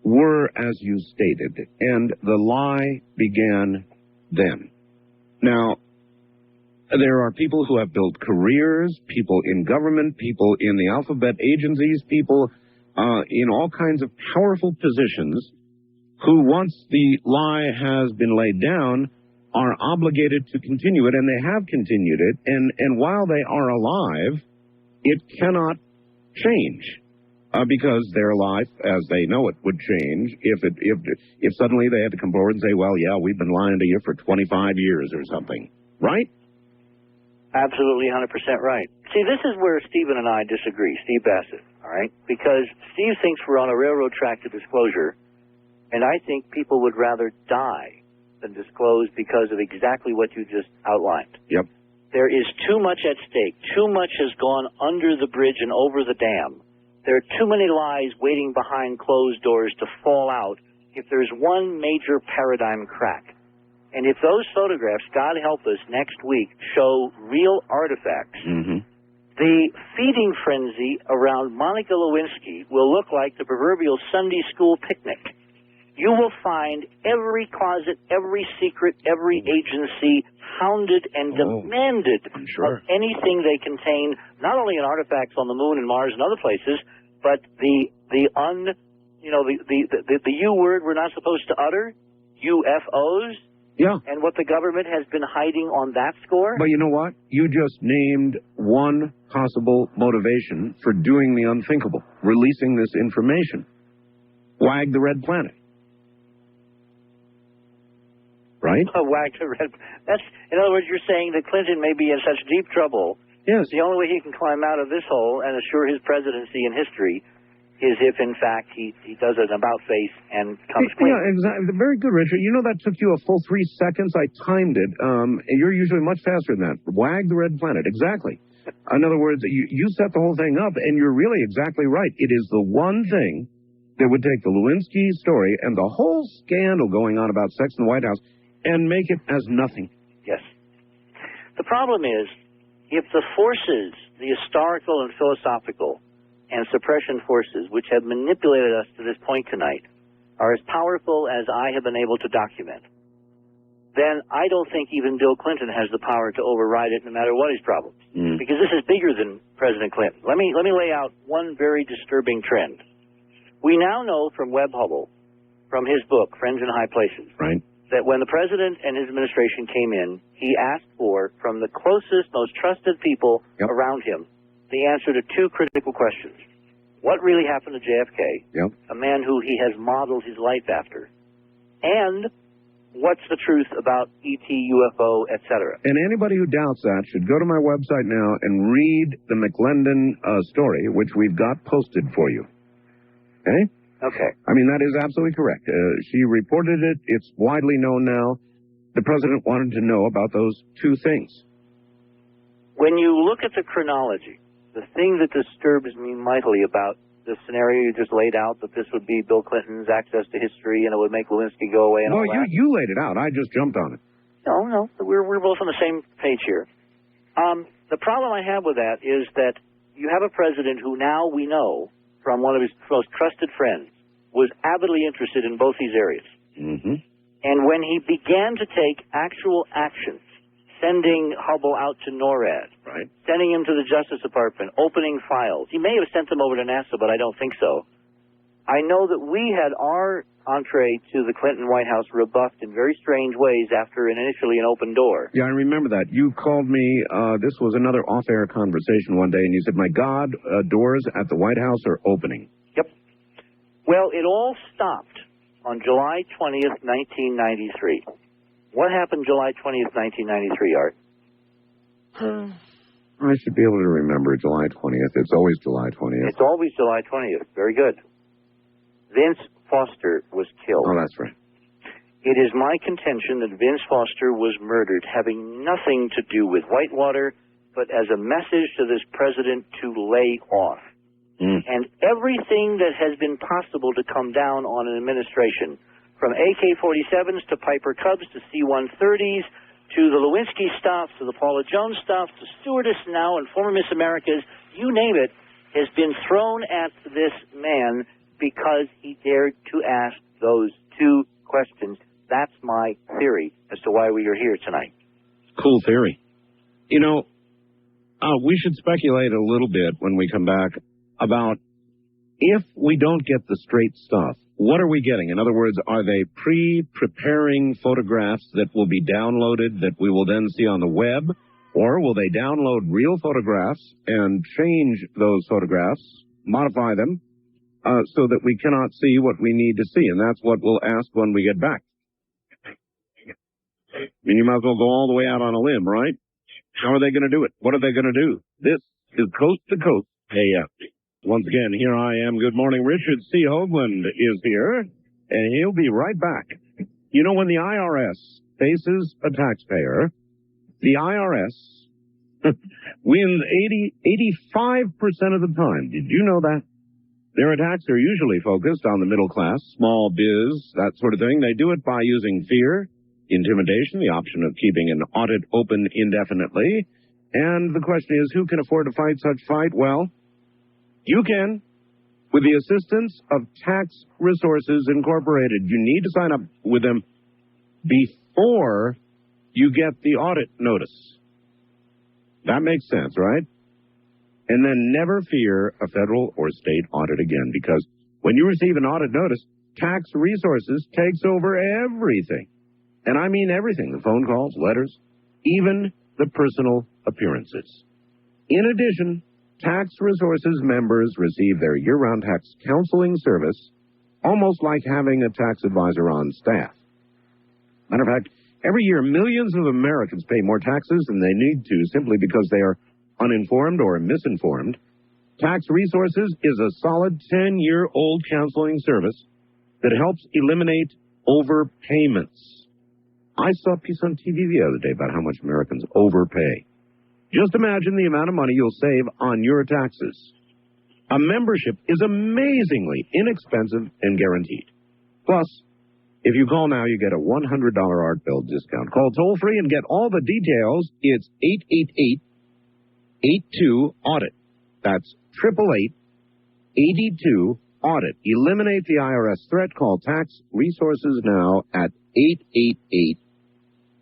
were as you stated, and the lie began then. Now, there are people who have built careers, people in government, people in the alphabet agencies, people in all kinds of powerful positions who, once the lie has been laid down, are obligated to continue it, and they have continued it, and while they are alive, it cannot change. Because their life, as they know it, would change if suddenly they had to come forward and say, well, yeah, we've been lying to you for 25 years or something, right? Absolutely 100% right. See, this is where Stephen and I disagree, Steve Bassett, all right? Because Steve thinks we're on a railroad track to disclosure, and I think people would rather die than disclose because of exactly what you just outlined. Yep. There is too much at stake. Too much has gone under the bridge and over the dam. There are too many lies waiting behind closed doors to fall out if there's one major paradigm crack. And if those photographs, God help us, next week show real artifacts, the feeding frenzy around Monica Lewinsky will look like the proverbial Sunday school picnic. You will find every closet, every secret, every agency hounded and demanded of anything they contain, not only in artifacts on the moon and Mars and other places, but the U word we're not supposed to utter, UFOs. Yeah. And what the government has been hiding on that score? But you know what? You just named one possible motivation for doing the unthinkable, releasing this information. Wag the red planet. Right? Wag the red. That's, in other words, you're saying that Clinton may be in such deep trouble. Yes. The only way he can climb out of this hole and assure his presidency in history is if, in fact, he does an about-face and comes clean. Yeah, exactly. Very good, Richard. You know that took you a full 3 seconds? I timed it. You're usually much faster than that. Wag the red planet. Exactly. In other words, you set the whole thing up, and you're really exactly right. It is the one thing that would take the Lewinsky story and the whole scandal going on about sex in the White House and make it as nothing. Yes. The problem is, if the forces, the historical and philosophical, and suppression forces, which have manipulated us to this point tonight, are as powerful as I have been able to document, then I don't think even Bill Clinton has the power to override it no matter what his problems. Because this is bigger than President Clinton. Let me lay out one very disturbing trend. We now know from Webb Hubbell, from his book, Friends in High Places, right, that when the president and his administration came in, he asked for, from the closest, most trusted people around him, the answer to 2 critical questions. What really happened to JFK, a man who he has modeled his life after? And what's the truth about ET, UFO, etc.? And anybody who doubts that should go to my website now and read the McClendon story, which we've got posted for you. Okay? Okay. I mean, that is absolutely correct. She reported it. It's widely known now. The president wanted to know about those 2 things. When you look at the chronology, the thing that disturbs me mightily about the scenario you just laid out, that this would be Bill Clinton's access to history and it would make Lewinsky go away and all that. You laid it out. I just jumped on it. No, we're both on the same page here. The problem I have with that is that you have a president who now we know from one of his most trusted friends was avidly interested in both these areas. And when he began to take actual action, sending Hubble out to NORAD, sending him to the Justice Department, opening files. He may have sent them over to NASA, but I don't think so. I know that we had our entree to the Clinton White House rebuffed in very strange ways after initially an open door. Yeah, I remember that. You called me, this was another off-air conversation one day, and you said, my God, doors at the White House are opening. Yep. Well, it all stopped on July 20th, 1993. What happened July 20th, 1993, Art? I should be able to remember July 20th. It's always July 20th. It's always July 20th. Very good. Vince Foster was killed. Oh, that's right. It is my contention that Vince Foster was murdered having nothing to do with Whitewater, but as a message to this president to lay off. And everything that has been possible to come down on an administration, from AK-47s to Piper Cubs to C-130s to the Lewinsky stuff to the Paula Jones stuff to stewardess now and former Miss Americas, you name it, has been thrown at this man because he dared to ask those 2 questions. That's my theory as to why we are here tonight. Cool theory. You know, we should speculate a little bit when we come back about if we don't get the straight stuff, what are we getting? In other words, are they pre-preparing photographs that will be downloaded that we will then see on the web? Or will they download real photographs and change those photographs, modify them, so that we cannot see what we need to see? And that's what we'll ask when we get back. I mean, you might as well go all the way out on a limb, right? How are they going to do it? What are they going to do? This is Coast to Coast AM. Once again, here I am. Good morning. Richard C. Hoagland is here, and he'll be right back. You know, when the IRS faces a taxpayer, the IRS wins 85% of the time. Did you know that? Their attacks are usually focused on the middle class, small biz, that sort of thing. They do it by using fear, intimidation, the option of keeping an audit open indefinitely. And the question is, who can afford to fight such fight? Well, you can, with the assistance of Tax Resources Incorporated. You need to sign up with them before you get the audit notice. That makes sense, right? And then never fear a federal or state audit again, because when you receive an audit notice, Tax Resources takes over everything. And I mean everything, the phone calls, letters, even the personal appearances. In addition, Tax Resources members receive their year-round tax counseling service, almost like having a tax advisor on staff. Matter of fact, every year millions of Americans pay more taxes than they need to simply because they are uninformed or misinformed. Tax Resources is a solid 10-year-old counseling service that helps eliminate overpayments. I saw a piece on TV the other day about how much Americans overpay. Just imagine the amount of money you'll save on your taxes. A membership is amazingly inexpensive and guaranteed. Plus, if you call now, you get a $100 art bill discount. Call toll-free and get all the details. It's 888-82-AUDIT. That's 888-82-AUDIT. Eliminate the IRS threat. Call Tax Resources now at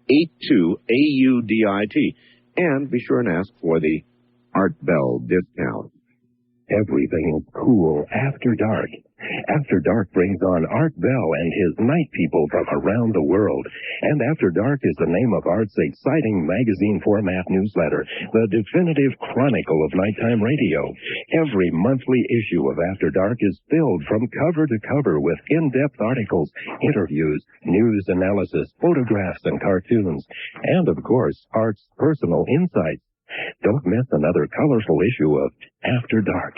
888-82-AUDIT. And be sure and ask for the Art Bell discount. Everything is cool after dark. After Dark brings on Art Bell and his night people from around the world. And After Dark is the name of Art's exciting magazine format newsletter, the definitive chronicle of nighttime radio. Every monthly issue of After Dark is filled from cover to cover with in-depth articles, interviews, news analysis, photographs, and cartoons. And, of course, Art's personal insights. Don't miss another colorful issue of After Dark.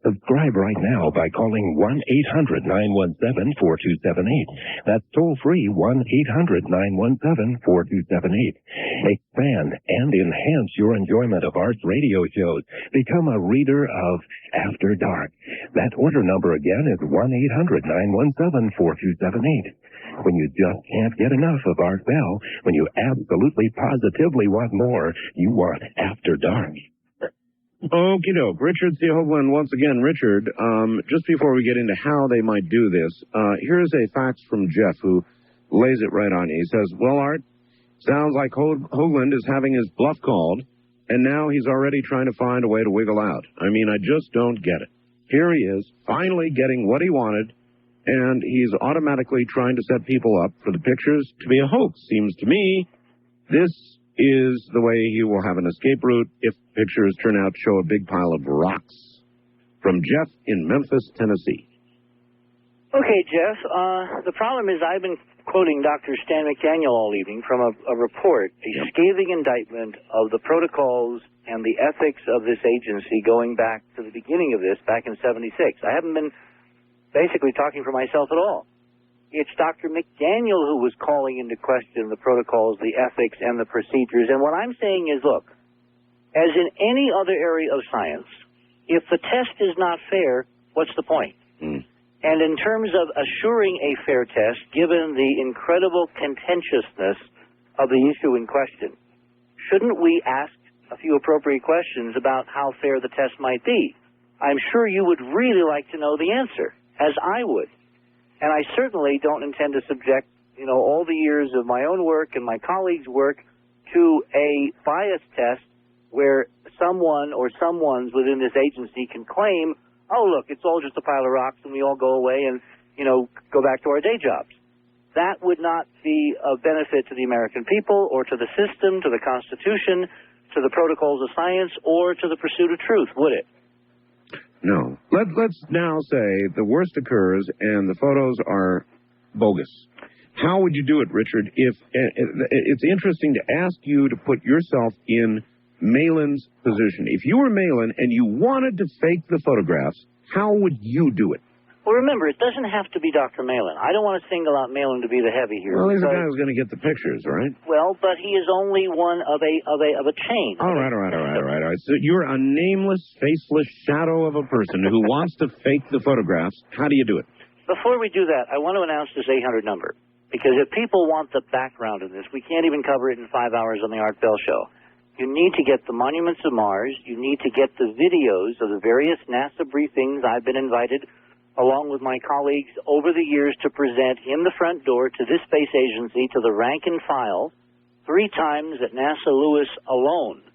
Subscribe right now by calling 1-800-917-4278. That's toll-free 1-800-917-4278. Expand and enhance your enjoyment of Art's radio shows. Become a reader of After Dark. That order number again is 1-800-917-4278. When you just can't get enough of Art Bell, when you absolutely positively want more, you want After Dark. Okie doke. Richard C. Hoagland, once again. Richard, just before we get into how they might do this, here's a fax from Jeff who lays it right on you. He says, well, Art, sounds like Hoagland is having his bluff called, and now he's already trying to find a way to wiggle out. I mean, I just don't get it. Here he is, finally getting what he wanted, and he's automatically trying to set people up for the pictures to be a hoax. Seems to me this is the way he will have an escape route if pictures turn out to show a big pile of rocks. From Jeff in Memphis, Tennessee. Okay, Jeff, the problem is I've been quoting Dr. Stan McDaniel all evening from a report, a scathing indictment of the protocols and the ethics of this agency going back to the beginning of this, back in '76. I haven't been basically talking for myself at all. It's Dr. McDaniel who was calling into question the protocols, the ethics, and the procedures. And what I'm saying is, look, as in any other area of science, if the test is not fair, what's the point? And in terms of assuring a fair test, given the incredible contentiousness of the issue in question, shouldn't we ask a few appropriate questions about how fair the test might be? I'm sure you would really like to know the answer, as I would. And I certainly don't intend to subject, all the years of my own work and my colleagues' work to a bias test where someone or someones within this agency can claim, oh, look, it's all just a pile of rocks and we all go away and, go back to our day jobs. That would not be of benefit to the American people or to the system, to the Constitution, to the protocols of science, or to the pursuit of truth, would it? No. Let's now say the worst occurs and the photos are bogus. How would you do it, Richard? If it's interesting to ask you to put yourself in Malin's position. If you were Malin and you wanted to fake the photographs, how would you do it? Well, remember, it doesn't have to be Dr. Malin. I don't want to single out Malin to be the heavy here. Well, he's the guy who's going to get the pictures, right? Well, but he is only one of a chain. All right. So you're a nameless, faceless shadow of a person who wants to fake the photographs. How do you do it? Before we do that, I want to announce this 800 number. Because if people want the background of this, we can't even cover it in 5 hours on the Art Bell Show. You need to get the Monuments of Mars. You need to get the videos of the various NASA briefings I've been invited, along with my colleagues over the years, to present in the front door to this space agency, to the rank and file, 3 times at NASA Lewis alone,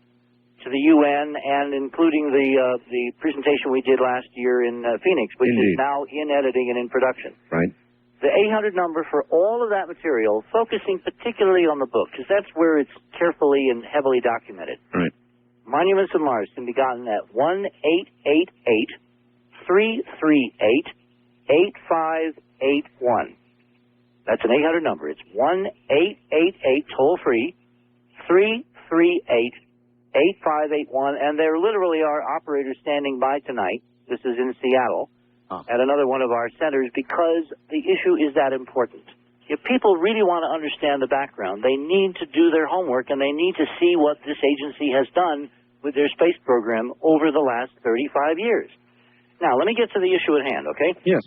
to the UN, and including the presentation we did last year in Phoenix, which is now in editing and in production. Right. The 800 number for all of that material, focusing particularly on the book, because that's where it's carefully and heavily documented. Right. Monuments of Mars can be gotten at 1-888-338-8581. That's an 800 number. It's 1-888, toll-free, 338-8581. And there literally are operators standing by tonight. This is in Seattle. At another one of our centers, because the issue is that important. If people really want to understand the background, they need to do their homework, and they need to see what this agency has done with their space program over the last 35 years. Now, let me get to the issue at hand, okay? Yes.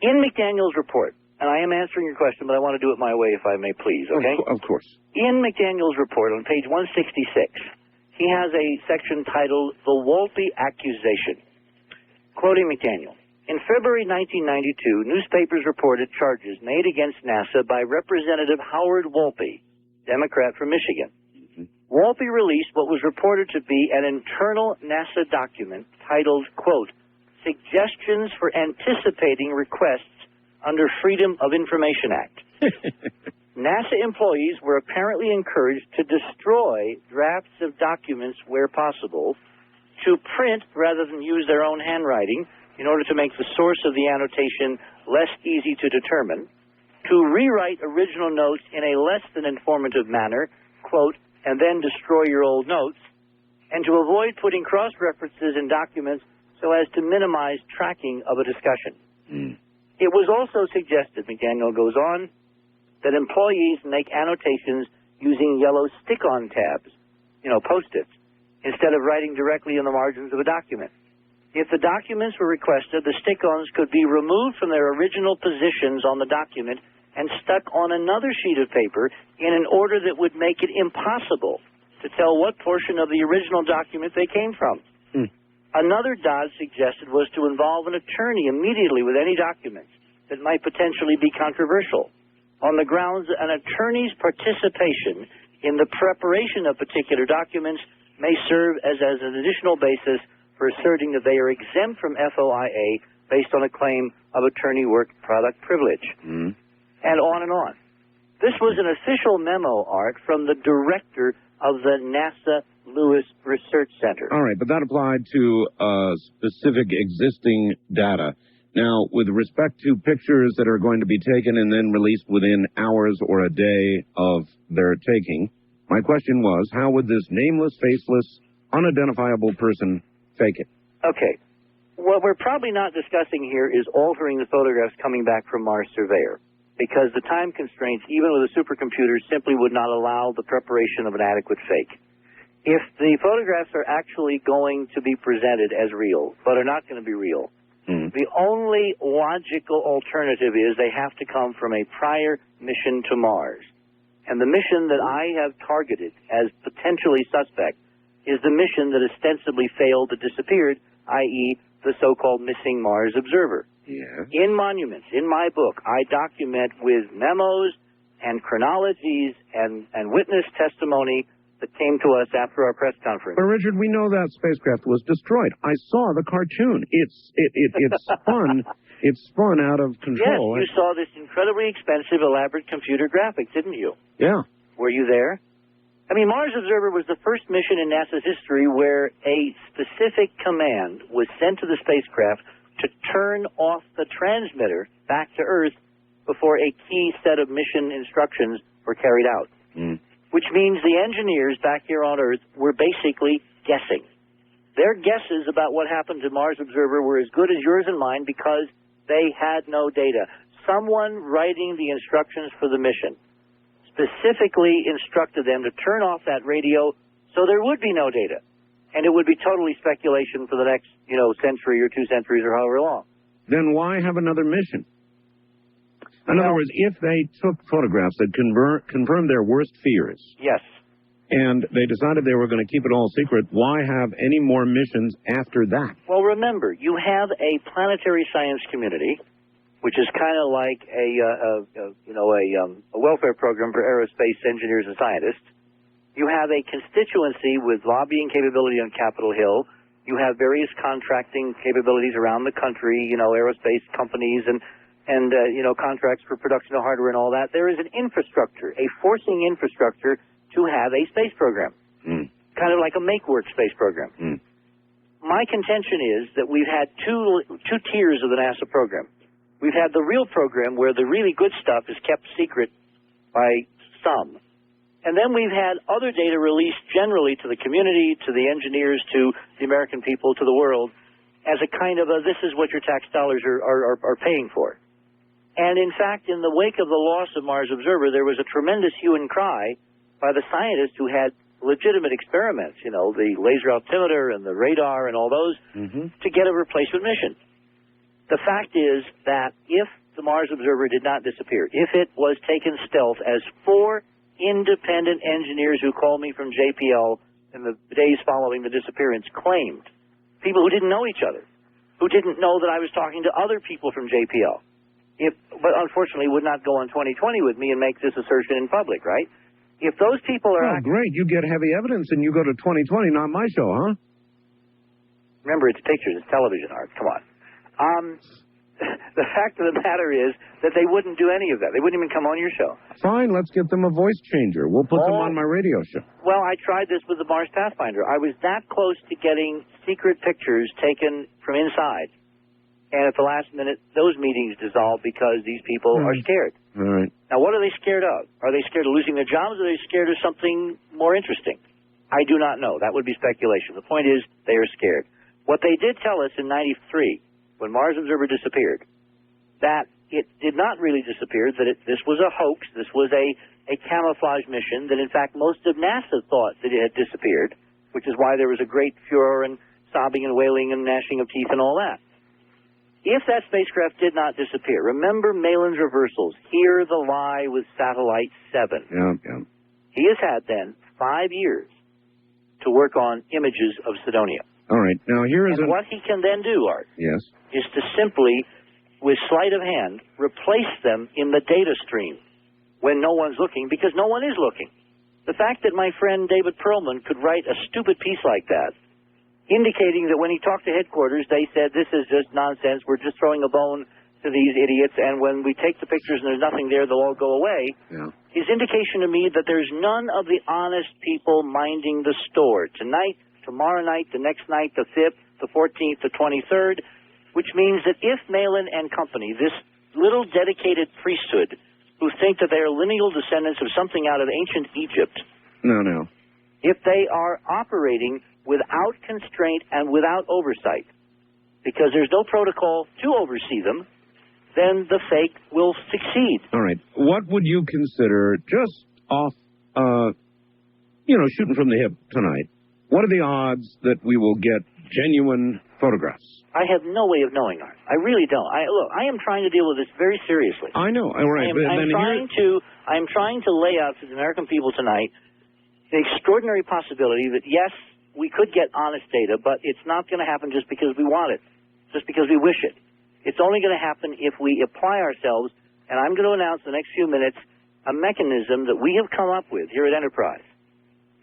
In McDaniel's report, and I am answering your question, but I want to do it my way if I may please, okay? Of course. In McDaniel's report on page 166, he has a section titled The Wolpe Accusation. Quoting McDaniel, in February 1992, newspapers reported charges made against NASA by Representative Howard Wolpe, Democrat from Michigan. Wolpe released what was reported to be an internal NASA document titled, quote, Suggestions for Anticipating Requests under Freedom of Information Act. NASA employees were apparently encouraged to destroy drafts of documents where possible, to print rather than use their own handwriting in order to make the source of the annotation less easy to determine, to rewrite original notes in a less than informative manner, quote, and then destroy your old notes, and to avoid putting cross-references in documents so as to minimize tracking of a discussion. It was also suggested, McDaniel goes on, that employees make annotations using yellow stick-on tabs, Post-its, instead of writing directly in the margins of a document. If the documents were requested, the stick-ons could be removed from their original positions on the document and stuck on another sheet of paper in an order that would make it impossible to tell what portion of the original document they came from. Another dodge suggested was to involve an attorney immediately with any documents that might potentially be controversial, on the grounds that an attorney's participation in the preparation of particular documents may serve as an additional basis for asserting that they are exempt from FOIA based on a claim of attorney work product privilege. And on and on. This was an official memo, Art, from the director of the NASA Lewis Research Center. All right, but that applied to specific existing data. Now, with respect to pictures that are going to be taken and then released within hours or a day of their taking, my question was, how would this nameless, faceless, unidentifiable person fake it? Okay. What we're probably not discussing here is altering the photographs coming back from Mars Surveyor, because the time constraints, even with a supercomputer, simply would not allow the preparation of an adequate fake. If the photographs are actually going to be presented as real, but are not going to be real, the only logical alternative is they have to come from a prior mission to Mars. And the mission that I have targeted as potentially suspect is the mission that ostensibly failed that disappeared, i.e., the so-called missing Mars observer. In Monuments, in my book, I document with memos and chronologies and witness testimony that came to us after our press conference. But Richard, we know that spacecraft was destroyed. I saw the cartoon. It's spun. It spun out of control. Yes, you saw this incredibly expensive, elaborate computer graphic, didn't you? Yeah. Were you there? I mean, Mars Observer was the first mission in NASA's history where a specific command was sent to the spacecraft to turn off the transmitter back to Earth before a key set of mission instructions were carried out. which means the engineers back here on Earth were basically guessing. Their guesses about what happened to Mars Observer were as good as yours and mine because they had no data. Someone writing the instructions for the mission specifically instructed them to turn off that radio so there would be no data. And it would be totally speculation for the next, century or 2 centuries or however long. Then why have another mission? In other words, if they took photographs that confirmed their worst fears. Yes. And they decided they were going to keep it all secret, why have any more missions after that? Well, remember, you have a planetary science community, which is kind of like a welfare program for aerospace engineers and scientists. You have a constituency with lobbying capability on Capitol Hill. You have various contracting capabilities around the country, aerospace companies and contracts for production of hardware and all that. There is an infrastructure, a forcing infrastructure to have a space program, kind of like a make-work space program. My contention is that we've had two tiers of the NASA program. We've had the real program where the really good stuff is kept secret by some. And then we've had other data released generally to the community, to the engineers, to the American people, to the world, as a kind of this is what your tax dollars are paying for. And in fact, in the wake of the loss of Mars Observer, there was a tremendous hue and cry by the scientists who had legitimate experiments, the laser altimeter and the radar and all those, to get a replacement mission. The fact is that if the Mars Observer did not disappear, if it was taken stealth, as 4 independent engineers who called me from JPL in the days following the disappearance claimed, people who didn't know each other, who didn't know that I was talking to other people from JPL, but unfortunately would not go on 2020 with me and make this assertion in public, right? If those people are... Oh, great. You get heavy evidence and you go to 2020, not my show, huh? Remember, it's pictures. It's television art. Come on. The fact of the matter is that they wouldn't do any of that. They wouldn't even come on your show. Fine. Let's get them a voice changer. We'll put them on my radio show. Well, I tried this with the Mars Pathfinder. I was that close to getting secret pictures taken from inside. And at the last minute, those meetings dissolved because these people are scared. All right. Now, what are they scared of? Are they scared of losing their jobs, or are they scared of something more interesting? I do not know. That would be speculation. The point is, they are scared. What they did tell us in '93, when Mars Observer disappeared, that it did not really disappear, that this was a hoax, this was a camouflage mission, that in fact most of NASA thought that it had disappeared, which is why there was a great furor and sobbing and wailing and gnashing of teeth and all that. If that spacecraft did not disappear, remember Malin's reversals. Hear the lie with Satellite 7. Yeah. He has had then 5 years to work on images of Cydonia. All right. Now here is what he can then do, Art, yes, is to simply, with sleight of hand, replace them in the data stream when no one's looking, because no one is looking. The fact that my friend David Perlman could write a stupid piece like that, indicating that when he talked to headquarters, they said, this is just nonsense, we're just throwing a bone to these idiots, and when we take the pictures and there's nothing there, they'll all go away, is indication to me that there's none of the honest people minding the store. Tonight, tomorrow night, the next night, the 5th, the 14th, the 23rd, which means that if Malin and company, this little dedicated priesthood, who think that they are lineal descendants of something out of ancient Egypt, No. if they are operating without constraint and without oversight, because there's no protocol to oversee them, then the fake will succeed. All right. What would you consider, just off, shooting from the hip tonight, what are the odds that we will get genuine photographs? I have no way of knowing, Art. I really don't. I am trying to deal with this very seriously. I know. All right. I'm trying to lay out to the American people tonight the extraordinary possibility that, yes, we could get honest data, but it's not going to happen just because we want it, just because we wish it. It's only going to happen if we apply ourselves, and I'm going to announce in the next few minutes a mechanism that we have come up with here at Enterprise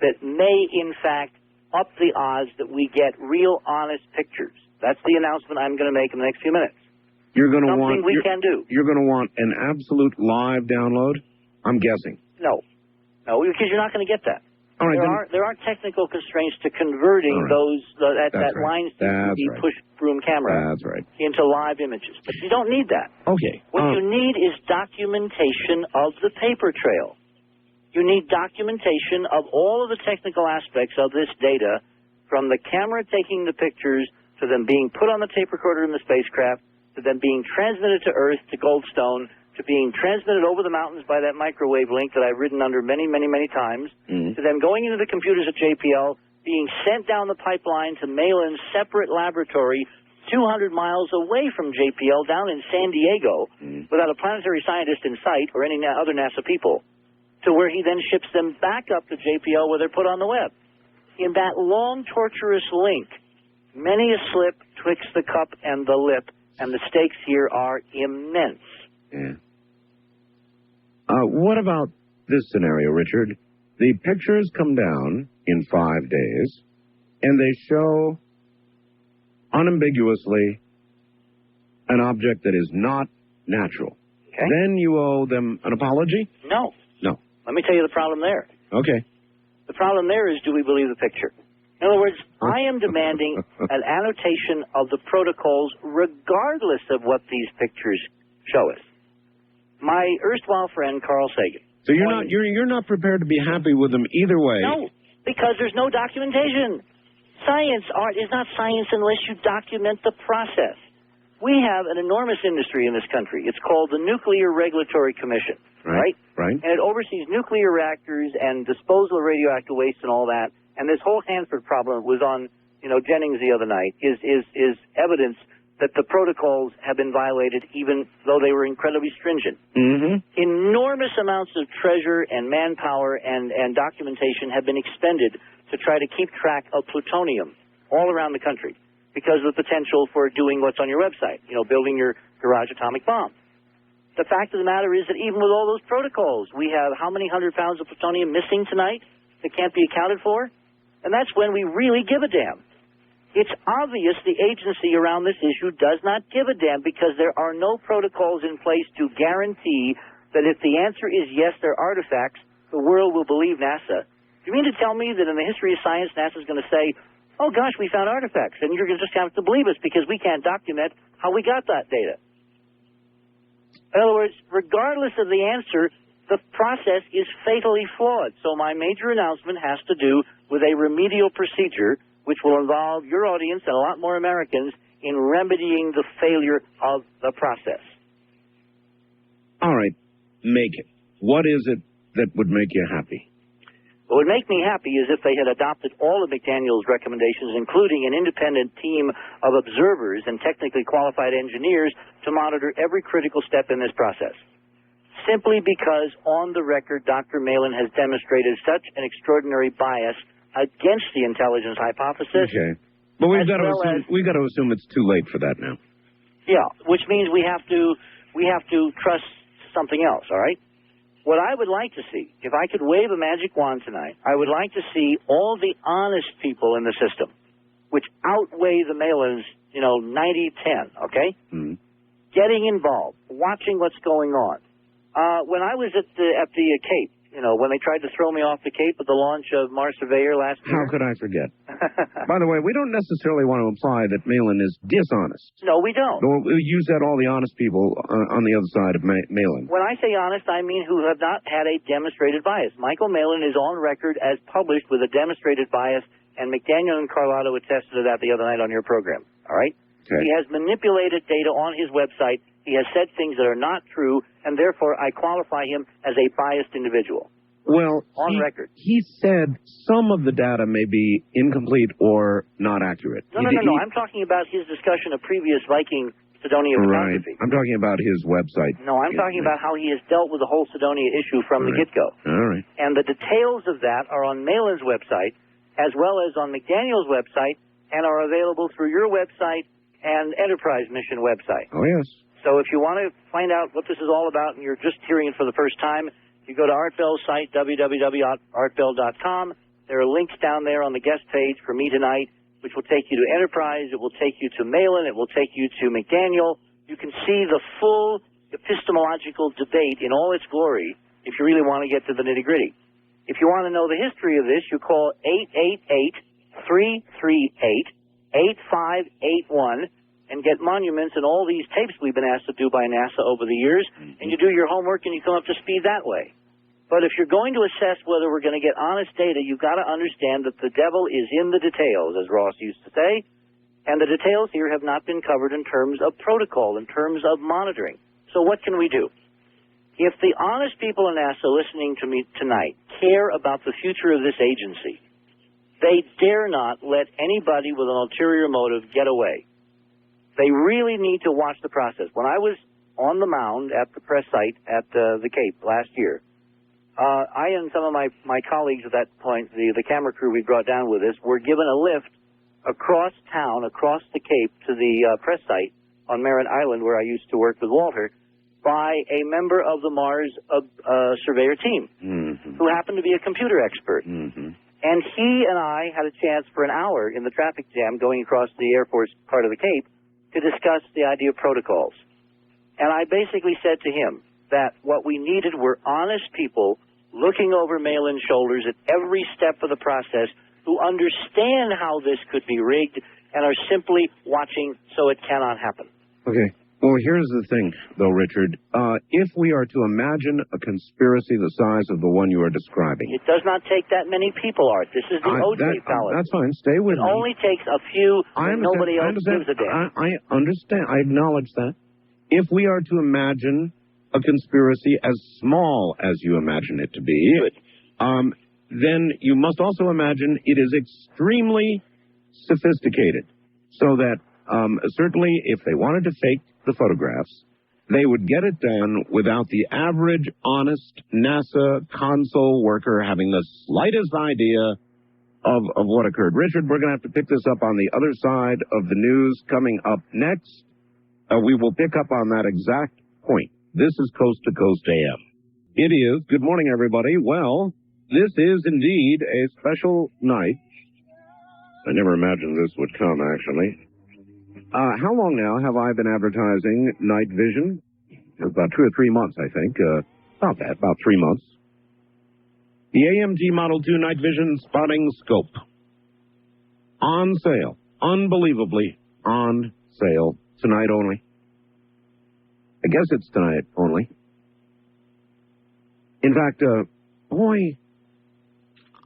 that may, in fact, up the odds that we get real, honest pictures. That's the announcement I'm going to make in the next few minutes. You're going to Something we can do. You're going to want an absolute live download? I'm guessing. No, because you're not going to get that. All right, there are technical constraints to converting that line push broom camera into live images. But you don't need that. Okay. What you need is documentation of the paper trail. You need documentation of all of the technical aspects of this data, from the camera taking the pictures to them being put on the tape recorder in the spacecraft, to them being transmitted to Earth, to Goldstone, to being transmitted over the mountains by that microwave link that I've ridden under many, many, many times, to them going into the computers at JPL, being sent down the pipeline to Malin's separate laboratory 200 miles away from JPL down in San Diego without a planetary scientist in sight or any other NASA people, to where he then ships them back up to JPL where they're put on the web. In that long, torturous link, many a slip twixt the cup and the lip, and the stakes here are immense. Yeah. What about this scenario, Richard? The pictures come down in 5 days, and they show unambiguously an object that is not natural. Okay. Then you owe them an apology? No. No. Let me tell you the problem there. Okay. The problem there is, do we believe the picture? In other words, I am demanding an annotation of the protocols regardless of what these pictures show us. My erstwhile friend, Carl Sagan. So you're not prepared to be happy with them either way? No, because there's no documentation. Science, art, is not science unless you document the process. We have an enormous industry in this country. It's called the Nuclear Regulatory Commission, right? Right. And it oversees nuclear reactors and disposal of radioactive waste and all that. And this whole Hanford problem was on, Jennings the other night, is evidence that the protocols have been violated even though they were incredibly stringent. Enormous amounts of treasure and manpower and documentation have been expended to try to keep track of plutonium all around the country because of the potential for doing what's on your website, building your garage atomic bomb. The fact of the matter is that even with all those protocols, we have how many 100 pounds of plutonium missing tonight that can't be accounted for? And that's when we really give a damn. It's obvious the agency around this issue does not give a damn because there are no protocols in place to guarantee that if the answer is yes, they're artifacts, the world will believe NASA. Do you mean to tell me that in the history of science, NASA's going to say, oh gosh, we found artifacts, and you're going to just have to believe us because we can't document how we got that data? In other words, regardless of the answer, the process is fatally flawed. So my major announcement has to do with a remedial procedure which will involve your audience and a lot more Americans in remedying the failure of the process. All right, make it. What is it that would make you happy? What would make me happy is if they had adopted all of McDaniel's recommendations, including an independent team of observers and technically qualified engineers to monitor every critical step in this process. Simply because, on the record, Dr. Malin has demonstrated such an extraordinary bias against the intelligence hypothesis. Okay. But we've got to assume it's too late for that now. Yeah, which means we have to trust something else, all right? What I would like to see, if I could wave a magic wand tonight, I would like to see all the honest people in the system, which outweigh the Malins, 90-10, okay? Getting involved, watching what's going on. When I was at the Cape, when they tried to throw me off the Cape at the launch of Mars Surveyor last year. How could I forget? By the way, we don't necessarily want to imply that Malin is dishonest. No, we don't. You said all the honest people on the other side of Malin. When I say honest, I mean who have not had a demonstrated bias. Michael Malin is on record as published with a demonstrated bias, and McDaniel and Carlotto attested to that the other night on your program. All right? Okay. He has manipulated data on his website. He has said things that are not true, and therefore I qualify him as a biased individual. Well, on record. He said some of the data may be incomplete or not accurate. No. I'm talking about his discussion of previous Viking Cydonia photography. I'm talking about his website. No, I'm talking about how he has dealt with the whole Cydonia issue from the get-go. All right. And the details of that are on Malin's website, as well as on McDaniel's website, and are available through your website and Enterprise Mission website. Oh, yes. So if you want to find out what this is all about and you're just hearing it for the first time, you go to Art Bell's site, www.artbell.com. There are links down there on the guest page for me tonight, which will take you to Enterprise. It will take you to Malin. It will take you to McDaniel. You can see the full epistemological debate in all its glory if you really want to get to the nitty-gritty. If you want to know the history of this, you call 888-338-8581 and get monuments and all these tapes we've been asked to do by NASA over the years, and you do your homework and you come up to speed that way. But if you're going to assess whether we're going to get honest data, you've got to understand that the devil is in the details, as Ross used to say, and the details here have not been covered in terms of protocol, in terms of monitoring. So what can we do? If the honest people in NASA listening to me tonight care about the future of this agency, they dare not let anybody with an ulterior motive get away. They really need to watch the process. When I was on the mound at the press site at the Cape last year, I and some of my colleagues at that point, the camera crew we brought down with us, were given a lift across town, across the Cape to the press site on Merritt Island where I used to work with Walter, by a member of the Mars surveyor team who happened to be a computer expert. And he and I had a chance for an hour in the traffic jam going across the Air Force part of the Cape to discuss the idea of protocols. And I basically said to him that what we needed were honest people looking over mail-in shoulders at every step of the process who understand how this could be rigged and are simply watching so it cannot happen. Okay. Well, here's the thing, though, Richard. If we are to imagine a conspiracy the size of the one you are describing... It does not take that many people, Art. This is the O.J. fallacy. That's fine. Stay with me. It only takes a few and nobody else gives a damn. I understand. I acknowledge that. If we are to imagine a conspiracy as small as you imagine it to be, then you must also imagine it is extremely sophisticated, so that certainly if they wanted to fake the photographs, they would get it done without the average honest NASA console worker having the slightest idea of what occurred. Richard, we're going to have to pick this up on the other side of the news coming up next. We will pick up on that exact point. This is Coast to Coast AM. It is. Good morning, everybody. Well, this is indeed a special night. I never imagined this would come, actually. How long now have I been advertising night vision? About 2 or 3 months, I think. About 3 months. The AMG Model 2 Night Vision Spotting Scope. On sale. Unbelievably on sale. Tonight only. I guess it's tonight only. In fact, boy,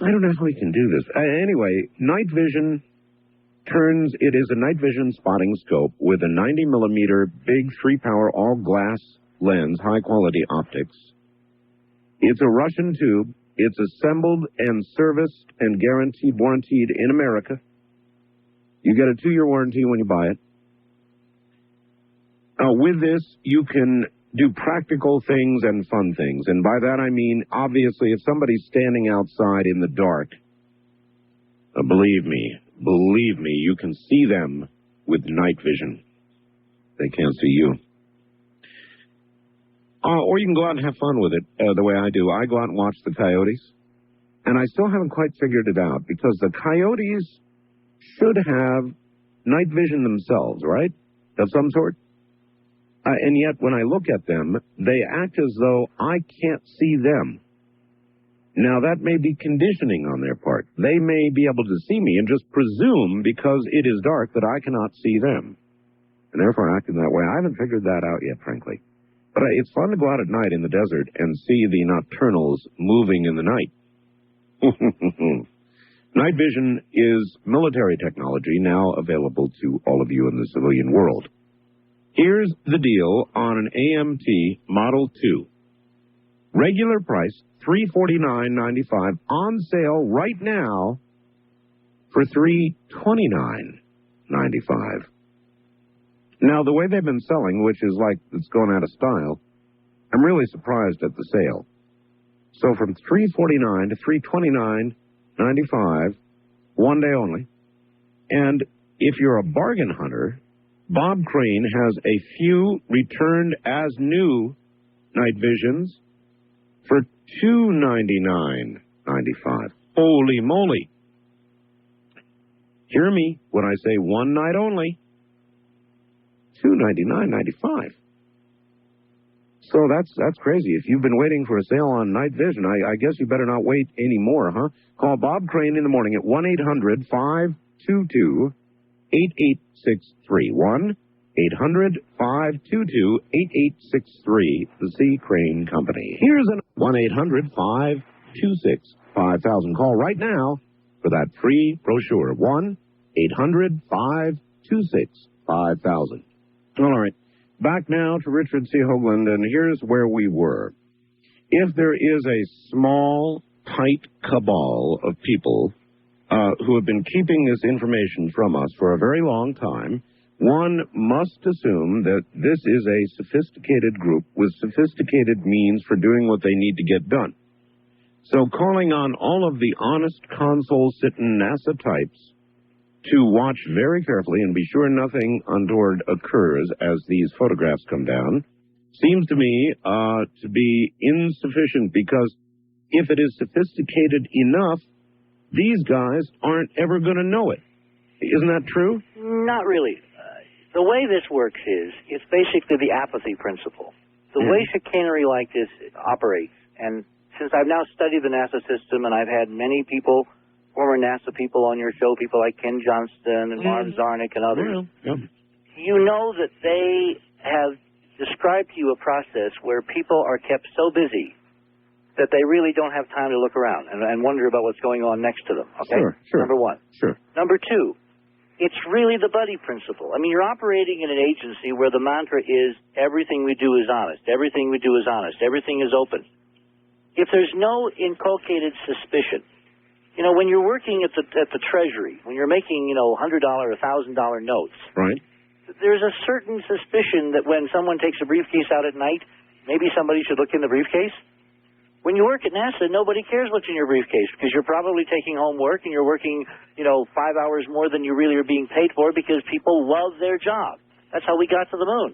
I don't know how we can do this. Anyway, night vision it is a night vision spotting scope with a 90 millimeter big 3-power all glass lens, high quality optics. It's a Russian tube. It's assembled and serviced and warranted in America. You get a 2-year warranty when you buy it. With this, you can do practical things and fun things. And by that I mean, obviously, if somebody's standing outside in the dark, believe me, you can see them with night vision. They can't see you. Or you can go out and have fun with it, the way I do. I go out and watch the coyotes. And I still haven't quite figured it out, because the coyotes should have night vision themselves, right? Of some sort. And yet, when I look at them, they act as though I can't see them. Now, that may be conditioning on their part. They may be able to see me and just presume, because it is dark, that I cannot see them. And therefore acting that way. I haven't figured that out yet, frankly. But it's fun to go out at night in the desert and see the nocturnals moving in the night. Night vision is military technology now available to all of you in the civilian world. Here's the deal on an AMT Model 2. Regular price, $349.95. On sale right now for $329.95. Now, the way they've been selling, which is like it's going out of style, I'm really surprised at the sale. So from $349 to $329.95, 1 day only. And if you're a bargain hunter, Bob Crane has a few returned as new night visions for $299.95. Holy moly. Hear me when I say 1 night only. $299.95. So that's crazy. If you've been waiting for a sale on night vision, I guess you better not wait anymore, huh? Call Bob Crane in the morning at 1-800-522-8863. 800-522-8863, the C. Crane Company. Here's an 1-800-526-5000. Call right now for that free brochure. 1-800-526-5000. All right. Back now to Richard C. Hoagland, and here's where we were. If there is a small, tight cabal of people who have been keeping this information from us for a very long time, one must assume that this is a sophisticated group with sophisticated means for doing what they need to get done. So calling on all of the honest console-sitting NASA types to watch very carefully and be sure nothing untoward occurs as these photographs come down seems to me to be insufficient, because if it is sophisticated enough, these guys aren't ever going to know it. Isn't that true? Not really. The way this works is, it's basically the apathy principle. The way chicanery like this operates, and since I've now studied the NASA system and I've had many people, former NASA people on your show, people like Ken Johnston and Marv Zarnick and others, you know that they have described to you a process where people are kept so busy that they really don't have time to look around and wonder about what's going on next to them. Okay? Sure. Number one. Sure. Number two, it's really the buddy principle. I mean, you're operating in an agency where the mantra is everything we do is honest, everything we do is honest, everything is open. If there's no inculcated suspicion, you know, when you're working at the Treasury, when you're making, $100, $1,000 notes, right? There's a certain suspicion that when someone takes a briefcase out at night, maybe somebody should look in the briefcase. When you work at NASA, nobody cares what's in your briefcase, because you're probably taking home work and you're working, 5 hours more than you really are being paid for, because people love their job. That's how we got to the moon.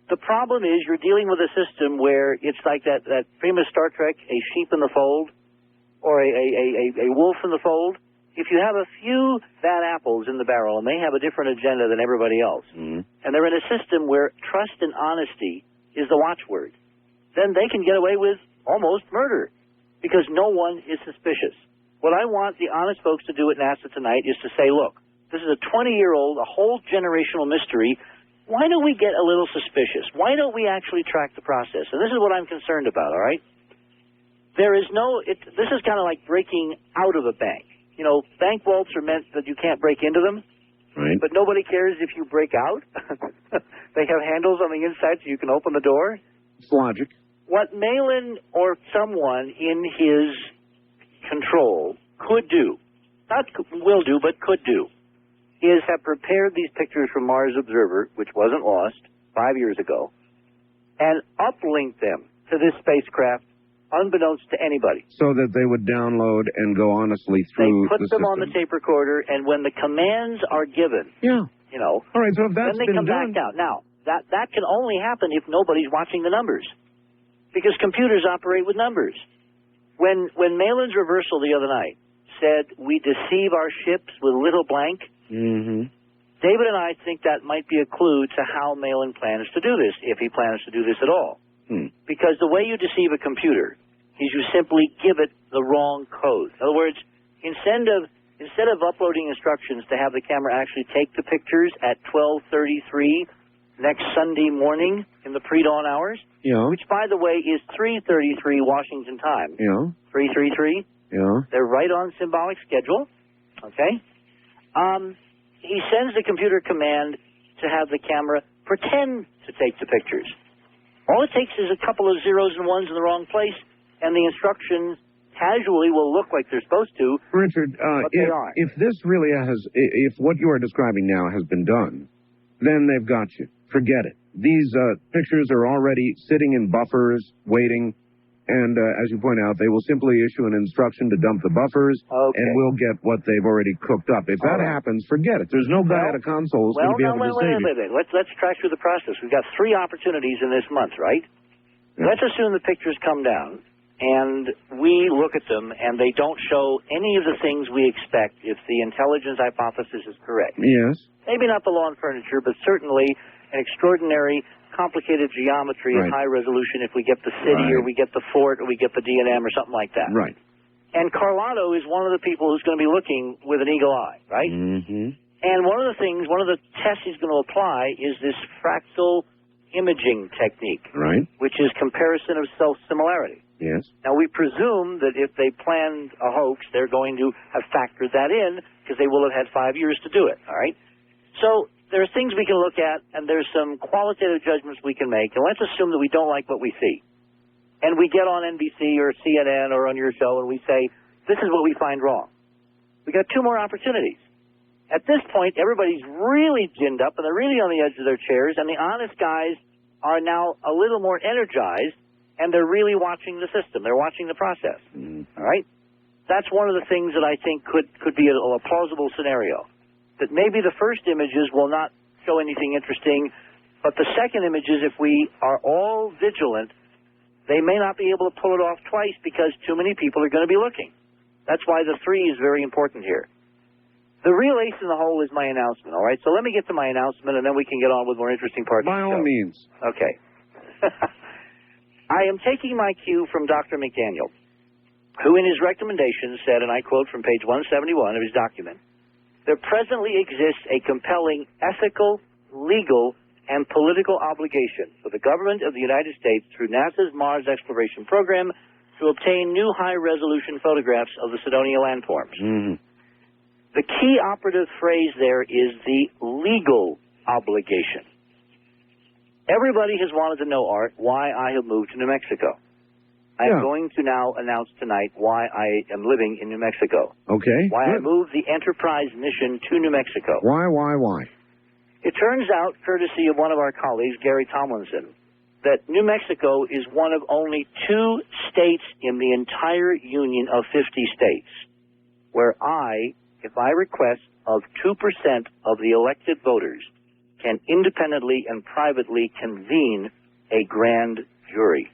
The problem is you're dealing with a system where it's like that famous Star Trek, a sheep in the fold, or a wolf in the fold. If you have a few bad apples in the barrel and they have a different agenda than everybody else, and they're in a system where trust and honesty is the watchword, then they can get away with almost murder, because no one is suspicious. What I want the honest folks to do at NASA tonight is to say, look, this is a 20-year-old, a whole generational mystery. Why don't we get a little suspicious? Why don't we actually track the process? And this is what I'm concerned about, all right? This is kind of like breaking out of a bank. Bank vaults are meant that you can't break into them, right? But nobody cares if you break out. They have handles on the inside so you can open the door. It's logic. What Malin or someone in his control could do, not will do, but could do, is have prepared these pictures from Mars Observer, which wasn't lost 5 years ago, and uplink them to this spacecraft unbeknownst to anybody. So that they would download and go honestly through the system. They put them on the tape recorder, and when the commands are given, all right, so if that's then they come back down. Now, that can only happen if nobody's watching the numbers, because computers operate with numbers. When Malin's reversal the other night said we deceive our ships with little blank, David and I think that might be a clue to how Malin plans to do this, if he plans to do this at all. Because the way you deceive a computer is you simply give it the wrong code. In other words, instead of uploading instructions to have the camera actually take the pictures at 12:33 next Sunday morning in the pre-dawn hours, which, by the way, is 3:33 Washington time. 3:33. They're right on symbolic schedule. Okay. He sends the computer command to have the camera pretend to take the pictures. All it takes is a couple of zeros and ones in the wrong place, and the instructions casually will look like they're supposed to. Richard, if this really if what you are describing now has been done, then they've got you. Forget it. These pictures are already sitting in buffers, waiting, and as you point out, they will simply issue an instruction to dump the buffers, and we'll get what they've already cooked up. If that happens, forget it. There's no guy at a console who's going to be able to save you. Let's track through the process. We've got 3 opportunities in this month, right? Let's assume the pictures come down, and we look at them, and they don't show any of the things we expect if the intelligence hypothesis is correct. Yes. Maybe not the lawn furniture, but certainly an extraordinary complicated geometry at high resolution if we get the city or we get the fort or we get the D&M or something like that. Right. And Carlotto is one of the people who's going to be looking with an eagle eye, right? And one of the tests he's going to apply is this fractal imaging technique, Right. which is comparison of self-similarity. Yes. Now, we presume that if they planned a hoax, they're going to have factored that in because they will have had 5 years to do it, all right? So there are things we can look at, and there's some qualitative judgments we can make, and let's assume that we don't like what we see. And we get on NBC or CNN or on your show, and we say, this is what we find wrong. We got 2 more opportunities. At this point, everybody's really ginned up, and they're really on the edge of their chairs, and the honest guys are now a little more energized, and they're really watching the system. They're watching the process. All right? That's one of the things that I think could be a plausible scenario. That maybe the first images will not show anything interesting, but the second images, if we are all vigilant, they may not be able to pull it off twice because too many people are going to be looking. That's why the 3 is very important here. The real ace in the hole is my announcement, all right? So let me get to my announcement, and then we can get on with more interesting parts of the show. By all means. Okay. I am taking my cue from Dr. McDaniel, who in his recommendation said, and I quote from page 171 of his document, there presently exists a compelling ethical, legal, and political obligation for the government of the United States through NASA's Mars exploration program to obtain new high-resolution photographs of the Cydonia landforms. The key operative phrase there is the legal obligation. Everybody has wanted to know, Art, why I have moved to New Mexico. I am going to now announce tonight why I am living in New Mexico. Okay. Why I moved the Enterprise mission to New Mexico. Why? It turns out, courtesy of one of our colleagues, Gary Tomlinson, that New Mexico is one of only 2 states in the entire union of 50 states where if I request of 2% of the elected voters, can independently and privately convene a grand jury.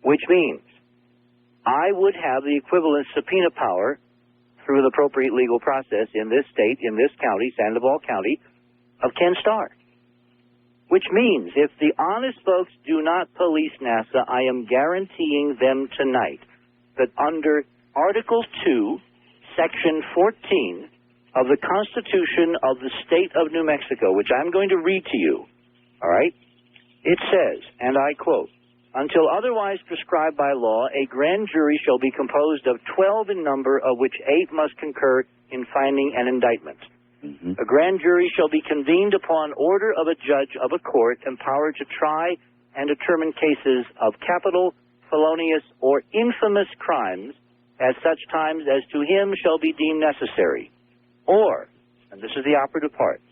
Which means I would have the equivalent subpoena power through the appropriate legal process in this state, in this county, Sandoval County, of Ken Starr. Which means if the honest folks do not police NASA, I am guaranteeing them tonight that under Article 2, Section 14 of the Constitution of the State of New Mexico, which I'm going to read to you, all right? It says, and I quote, until otherwise prescribed by law, a grand jury shall be composed of 12 in number, of which 8 must concur in finding an indictment. A grand jury shall be convened upon order of a judge of a court empowered to try and determine cases of capital, felonious, or infamous crimes at such times as to him shall be deemed necessary. Or, and this is the operative part,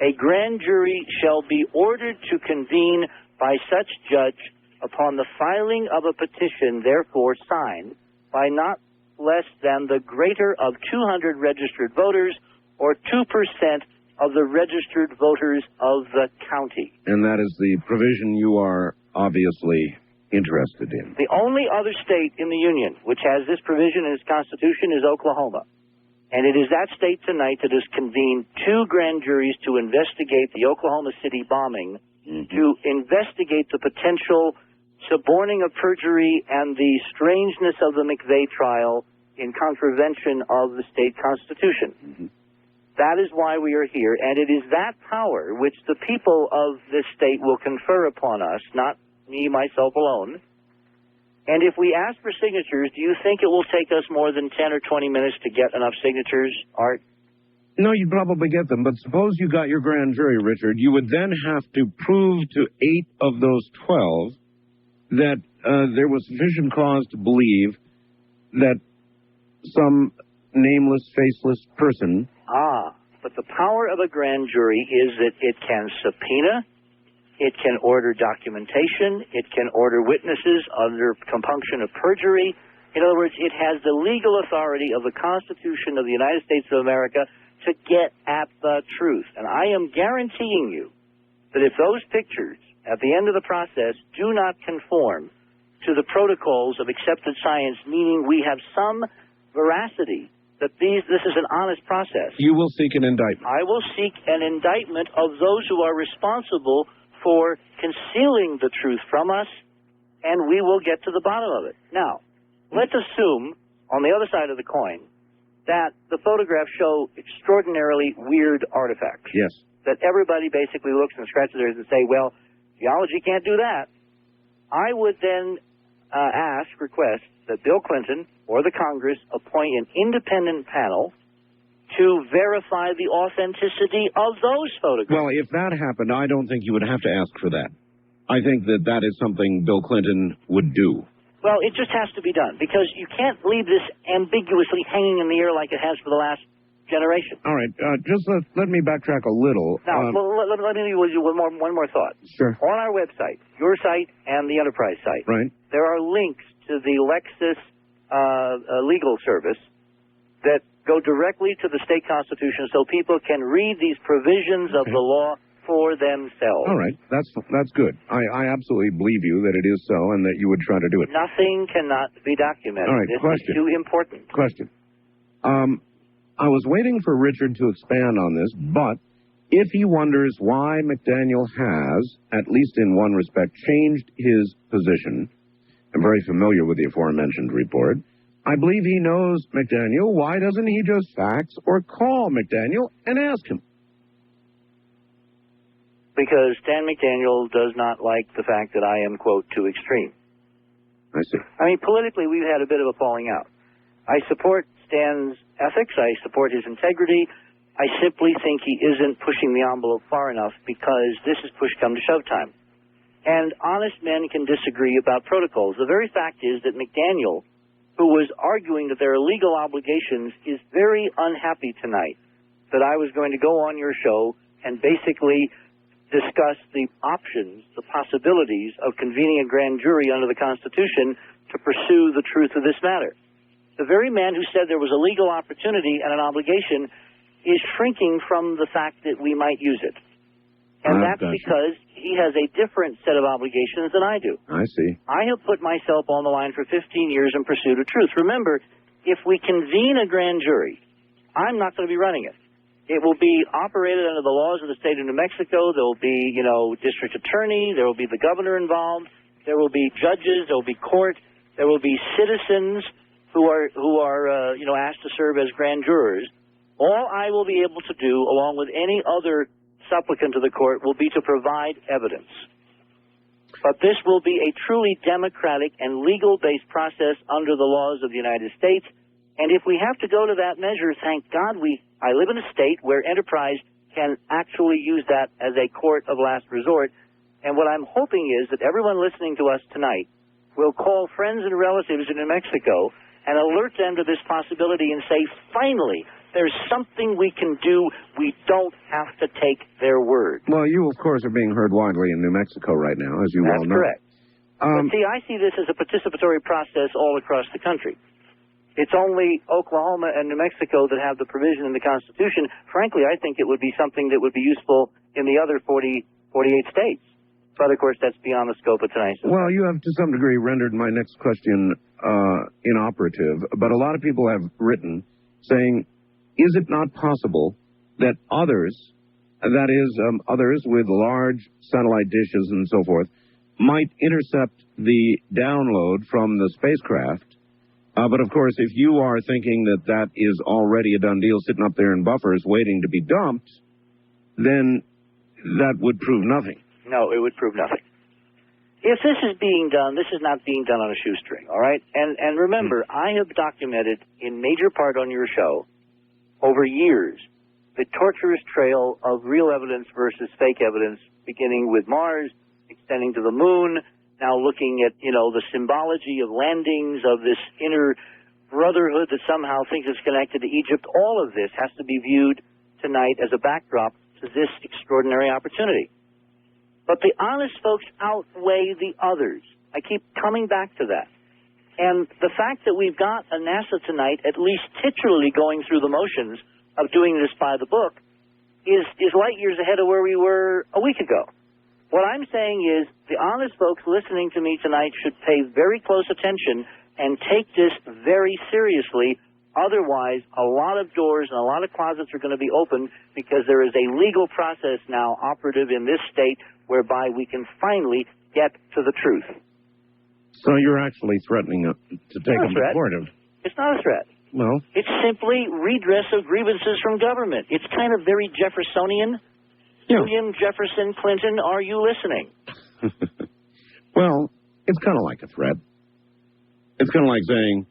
a grand jury shall be ordered to convene by such judge upon the filing of a petition therefore signed by not less than the greater of 200 registered voters or 2% of the registered voters of the county. And that is the provision you are obviously interested in. The only other state in the Union which has this provision in its Constitution is Oklahoma. And it is that state tonight that has convened 2 grand juries to investigate the Oklahoma City bombing, to investigate the potential suborning of perjury and the strangeness of the McVeigh trial in contravention of the state constitution. That is why we are here, and it is that power which the people of this state will confer upon us, not me, myself alone. And if we ask for signatures, do you think it will take us more than 10 or 20 minutes to get enough signatures, Art? No, you'd probably get them, but suppose you got your grand jury, Richard. You would then have to prove to 8 of those 12 that there was sufficient cause to believe that some nameless, faceless person... But the power of a grand jury is that it can subpoena, it can order documentation, it can order witnesses under compunction of perjury. In other words, it has the legal authority of the Constitution of the United States of America to get at the truth. And I am guaranteeing you that if those pictures at the end of the process do not conform to the protocols of accepted science, meaning we have some veracity that this is an honest process. You will seek an indictment. I will seek an indictment of those who are responsible for concealing the truth from us, and we will get to the bottom of it. Now, let's assume, on the other side of the coin, that the photographs show extraordinarily weird artifacts. Yes. That everybody basically looks and scratches their heads and say, well, geology can't do that. I would then request that Bill Clinton or the Congress appoint an independent panel to verify the authenticity of those photographs. Well, if that happened, I don't think you would have to ask for that. I think that that is something Bill Clinton would do. Well, it just has to be done, because you can't leave this ambiguously hanging in the air like it has for the last generation. All right, just let me backtrack a little. Now, let me leave you with one more thought. Sure. On our website, your site and the Enterprise site, right, there are links to the Lexis legal service that go directly to the state constitution so people can read these provisions of the law for themselves. All right, that's good. I absolutely believe you that it is so and that you would try to do it. Nothing cannot be documented. All right, this question. is too important. Question. I was waiting for Richard to expand on this, but if he wonders why McDaniel has, at least in one respect, changed his position, I'm very familiar with the aforementioned report, I believe he knows McDaniel. Why doesn't he just fax or call McDaniel and ask him? Because Stan McDaniel does not like the fact that I am, quote, too extreme. I see. I mean, politically, we've had a bit of a falling out. I support Stan's ethics. I support his integrity. I simply think he isn't pushing the envelope far enough because this is push come to shove time. And honest men can disagree about protocols. The very fact is that McDaniel, who was arguing that there are legal obligations, is very unhappy tonight that I was going to go on your show and basically discuss the options, the possibilities of convening a grand jury under the Constitution to pursue the truth of this matter. The very man who said there was a legal opportunity and an obligation is shrinking from the fact that we might use it. And that's because he has a different set of obligations than I do. I see. I have put myself on the line for 15 years in pursuit of truth. Remember, if we convene a grand jury, I'm not going to be running it. It will be operated under the laws of the state of New Mexico. There will be, district attorney. There will be the governor involved. There will be judges. There will be court. There will be citizens who are asked to serve as grand jurors. All I will be able to do, along with any other supplicant to the court, will be to provide evidence. But this will be a truly democratic and legal-based process under the laws of the United States. And if we have to go to that measure, thank God I live in a state where Enterprise can actually use that as a court of last resort. And what I'm hoping is that everyone listening to us tonight will call friends and relatives in New Mexico and alert them to this possibility and say, finally, there's something we can do. We don't have to take their word. Well, you, of course, are being heard widely in New Mexico right now, as you well know. That's correct. But see, I see this as a participatory process all across the country. It's only Oklahoma and New Mexico that have the provision in the Constitution. Frankly, I think it would be something that would be useful in the other 48 states. But, of course, that's beyond the scope of tonight's discussion. Well, you have, to some degree, rendered my next question inoperative. But a lot of people have written saying, is it not possible that others, that is, others with large satellite dishes and so forth, might intercept the download from the spacecraft? But, of course, if you are thinking that that is already a done deal sitting up there in buffers waiting to be dumped, then that would prove nothing. No, it would prove nothing. If this is being done, this is not being done on a shoestring, all right? And remember, I have documented in major part on your show over years the torturous trail of real evidence versus fake evidence, beginning with Mars, extending to the moon, now looking at, the symbology of landings of this inner brotherhood that somehow thinks it's connected to Egypt. All of this has to be viewed tonight as a backdrop to this extraordinary opportunity. But the honest folks outweigh the others. I keep coming back to that. And the fact that we've got a NASA tonight at least titularly going through the motions of doing this by the book is light years ahead of where we were a week ago. What I'm saying is the honest folks listening to me tonight should pay very close attention and take this very seriously. Otherwise, a lot of doors and a lot of closets are going to be opened because there is a legal process now operative in this state whereby we can finally get to the truth. So you're actually threatening to take them to court? It's not a threat. Well, It's simply redress of grievances from government. It's kind of very Jeffersonian. Yeah. William Jefferson Clinton, are you listening? well, it's kind of like a threat. It's kind of like saying,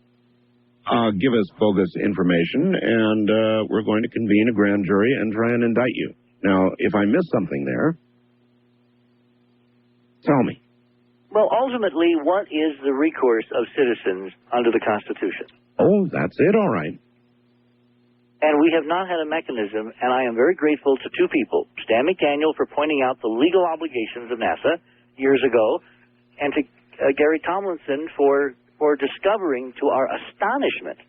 give us bogus information, and we're going to convene a grand jury and try and indict you. Now, if I miss something there, tell me. Well, ultimately, what is the recourse of citizens under the Constitution? Oh, that's it, all right. And we have not had a mechanism, and I am very grateful to two people, Stan McDaniel for pointing out the legal obligations of NASA years ago, and to Gary Tomlinson for discovering, to our astonishment,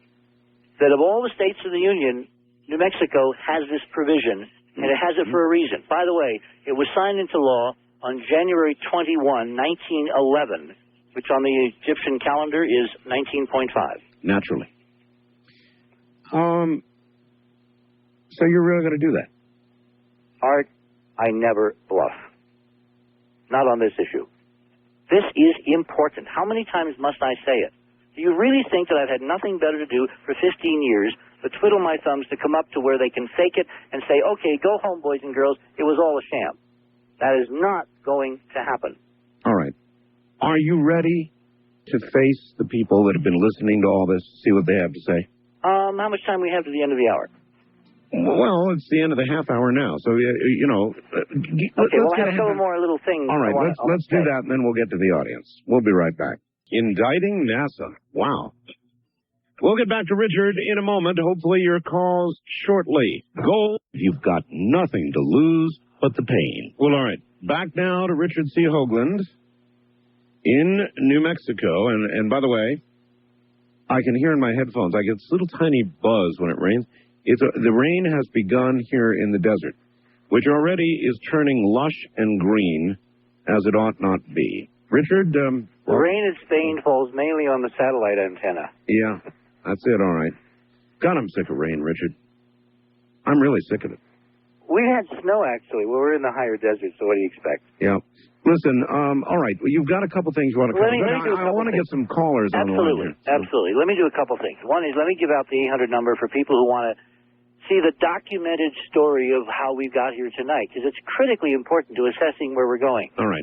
that of all the states of the Union, New Mexico has this provision, and it has it for a reason. By the way, it was signed into law on January 21, 1911, which on the Egyptian calendar is 19.5. Naturally. So you're really going to do that? Art, I never bluff. Not on this issue. This is important. How many times must I say it? Do you really think that I've had nothing better to do for 15 years but twiddle my thumbs to come up to where they can fake it and say, okay, go home, boys and girls, it was all a sham? That is not going to happen. All right. Are you ready to face the people that have been listening to all this, see what they have to say? How much time we have to the end of the hour? Well, it's the end of the half hour now, so, you know. Okay, well, I have a couple more little things. All right, let's do that, and then we'll get to the audience. We'll be right back. Indicting NASA. Wow. We'll get back to Richard in a moment. Hopefully your calls shortly. Go. You've got nothing to lose but the pain. Well, all right. Back now to Richard C. Hoagland in New Mexico. And by the way, I can hear in my headphones, I get this little tiny buzz when it rains. The rain has begun here in the desert, which already is turning lush and green as it ought not be. Richard? The rain in Spain falls mainly on the satellite antenna. Yeah, that's it, all right. God, I'm sick of rain, Richard. I'm really sick of it. We had snow, actually. Well, we're in the higher desert, so what do you expect? Yeah. Listen, all right, well, you've got a couple things you want to cover. I want to get some callers on the line here. Absolutely. Let me do a couple things. One is, let me give out the 800 number for people who want to see the documented story of how we got here tonight, because it's critically important to assessing where we're going. All right.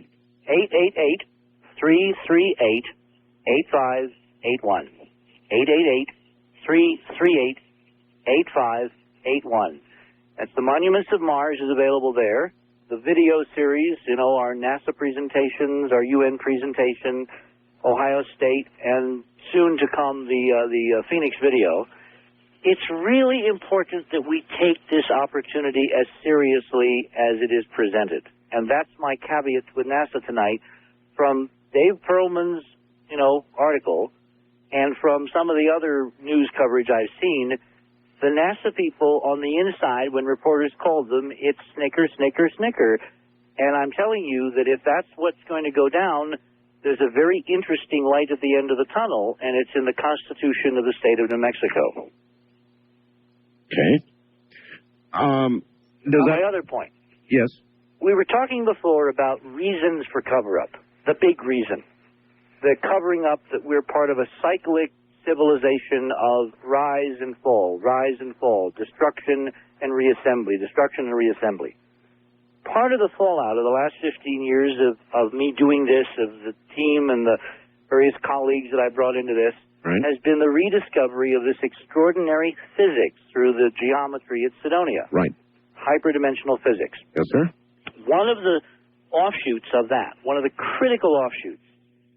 888-338-8581. 888-338-8581. That's the Monuments of Mars is available there. The video series, you know, our NASA presentations, our UN presentation, Ohio State, and soon to come the Phoenix video. It's really important that we take this opportunity as seriously as it is presented. And that's my caveat with NASA tonight. From Dave Perlman's, you know, article, and from some of the other news coverage I've seen, the NASA people on the inside, when reporters called them, it's snicker, snicker, snicker. And I'm telling you that if that's what's going to go down, there's a very interesting light at the end of the tunnel, and it's in the Constitution of the state of New Mexico. Okay. My other point. Yes. We were talking before about reasons for cover-up. The big reason. The covering up that we're part of a cyclic civilization of rise and fall, destruction and reassembly, destruction and reassembly. Part of the fallout of the last 15 years of me doing this, of the team and the various colleagues that I brought into this, has been the rediscovery of this extraordinary physics through the geometry at Cydonia. Right. Hyperdimensional physics. Yes, sir. One of the offshoots of that, one of the critical offshoots,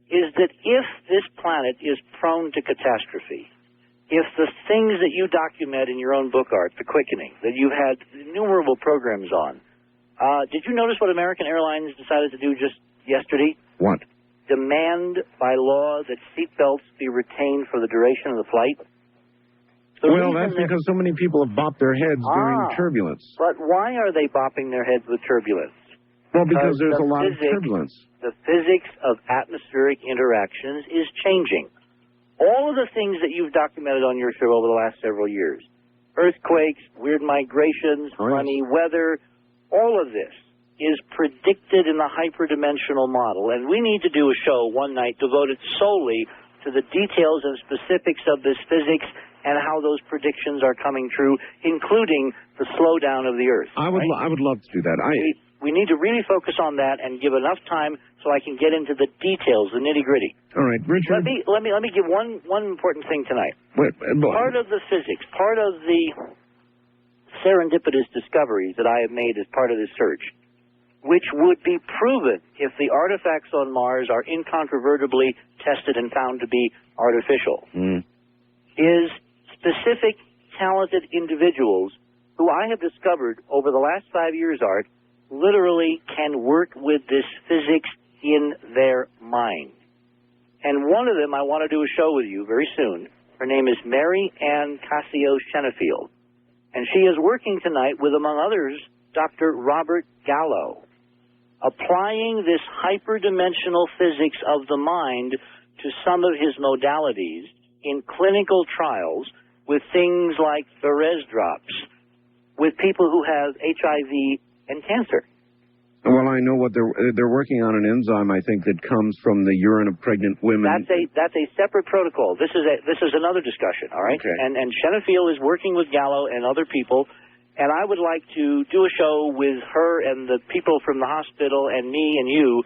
is that if this planet is prone to catastrophe, if the things that you document in your own book art, The Quickening, that you've had innumerable programs on, did you notice what American Airlines decided to do just yesterday? What? Demand by law that seatbelts be retained for the duration of the flight. Well, that's because so many people have bopped their heads during turbulence. But why are they bopping their heads with turbulence? Well, because there's a lot of turbulence. The physics of atmospheric interactions is changing. All of the things that you've documented on your show over the last several years, earthquakes, weird migrations, funny weather, all of this is predicted in the hyperdimensional model. And we need to do a show one night devoted solely to the details and specifics of this physics and how those predictions are coming true, including the slowdown of the Earth. I would love to do that. We need to really focus on that and give enough time so I can get into the details, the nitty-gritty. All right, Richard. Let me give one important thing tonight. Part of the physics, part of the serendipitous discoveries that I have made as part of this search, which would be proven if the artifacts on Mars are incontrovertibly tested and found to be artificial, is specific talented individuals who I have discovered over the last 5 years, Art, literally can work with this physics in their mind. And one of them I want to do a show with you very soon. Her name is Mary Ann Cascio-Shenefield. And she is working tonight with, among others, Dr. Robert Gallo, applying this hyperdimensional physics of the mind to some of his modalities in clinical trials with things like Therese drops, with people who have HIV and cancer. Well, I know what they're working on an enzyme, I think, that comes from the urine of pregnant women. That's a separate protocol. This is another discussion, all right? Okay. And Shenefield is working with Gallo and other people, and I would like to do a show with her and the people from the hospital and me and you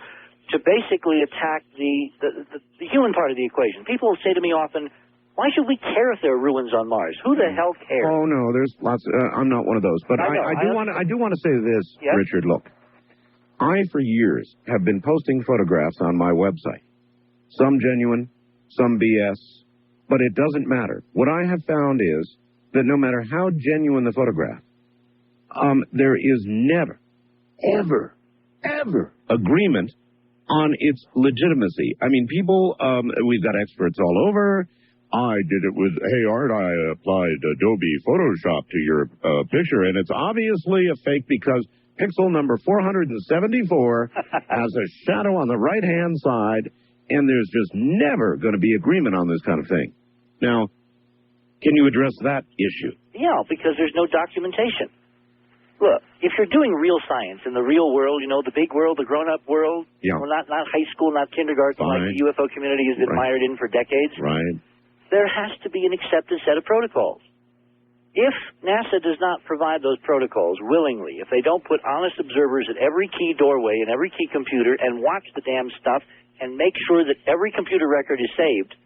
to basically attack the human part of the equation. People say to me often, why should we care if there are ruins on Mars? Who the hell cares? Oh no, there's lots. I'm not one of those, but I do want to say this, yes? Richard. Look, I for years have been posting photographs on my website. Some genuine, some BS, but it doesn't matter. What I have found is that no matter how genuine the photograph, there is never, ever agreement on its legitimacy. I mean, people, we've got experts all over. I did it with, hey, Art, I applied Adobe Photoshop to your picture, and it's obviously a fake because pixel number 474 has a shadow on the right-hand side, and there's just never going to be agreement on this kind of thing. Now, can you address that issue? Yeah, because there's no documentation. Look, if you're doing real science in the real world, you know, the big world, the grown-up world, well, not high school, not kindergarten, like the UFO community has been mired in for decades, there has to be an accepted set of protocols. If NASA does not provide those protocols willingly, if they don't put honest observers at every key doorway and every key computer and watch the damn stuff and make sure that every computer record is saved,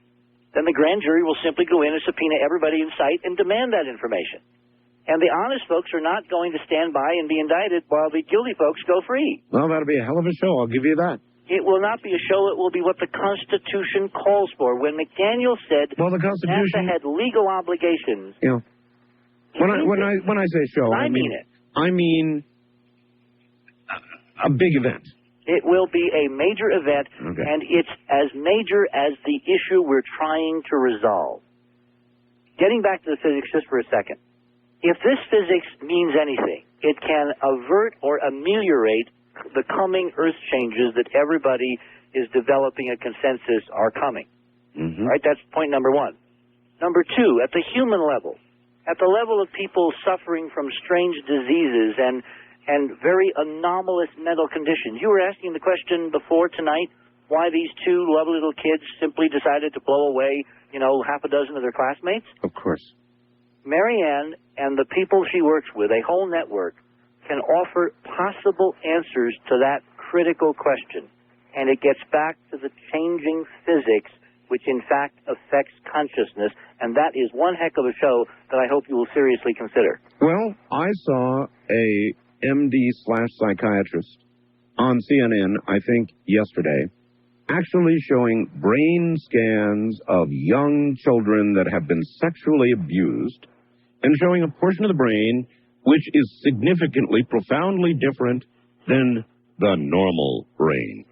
then the grand jury will simply go in and subpoena everybody in sight and demand that information. And the honest folks are not going to stand by and be indicted while the guilty folks go free. Well, that'll be a hell of a show. I'll give you that. It will not be a show. It will be what the Constitution calls for. When McDaniel said the Constitution NASA had legal obligations. You know, when I say show, I mean it. I mean a big event. It will be a major event, and it's as major as the issue we're trying to resolve. Getting back to the physics just for a second. If this physics means anything, it can avert or ameliorate the coming Earth changes that everybody is developing a consensus are coming. Right? That's point number one. Number two, at the human level, at the level of people suffering from strange diseases and very anomalous mental conditions. You were asking the question before tonight why these two lovely little kids simply decided to blow away, half a dozen of their classmates? Of course. Marianne and the people she works with, a whole network, can offer possible answers to that critical question. And it gets back to the changing physics, which in fact affects consciousness. And that is one heck of a show that I hope you will seriously consider. Well, I saw a MD/psychiatrist on CNN, I think yesterday, actually showing brain scans of young children that have been sexually abused and showing a portion of the brain which is significantly, profoundly different than the normal brain.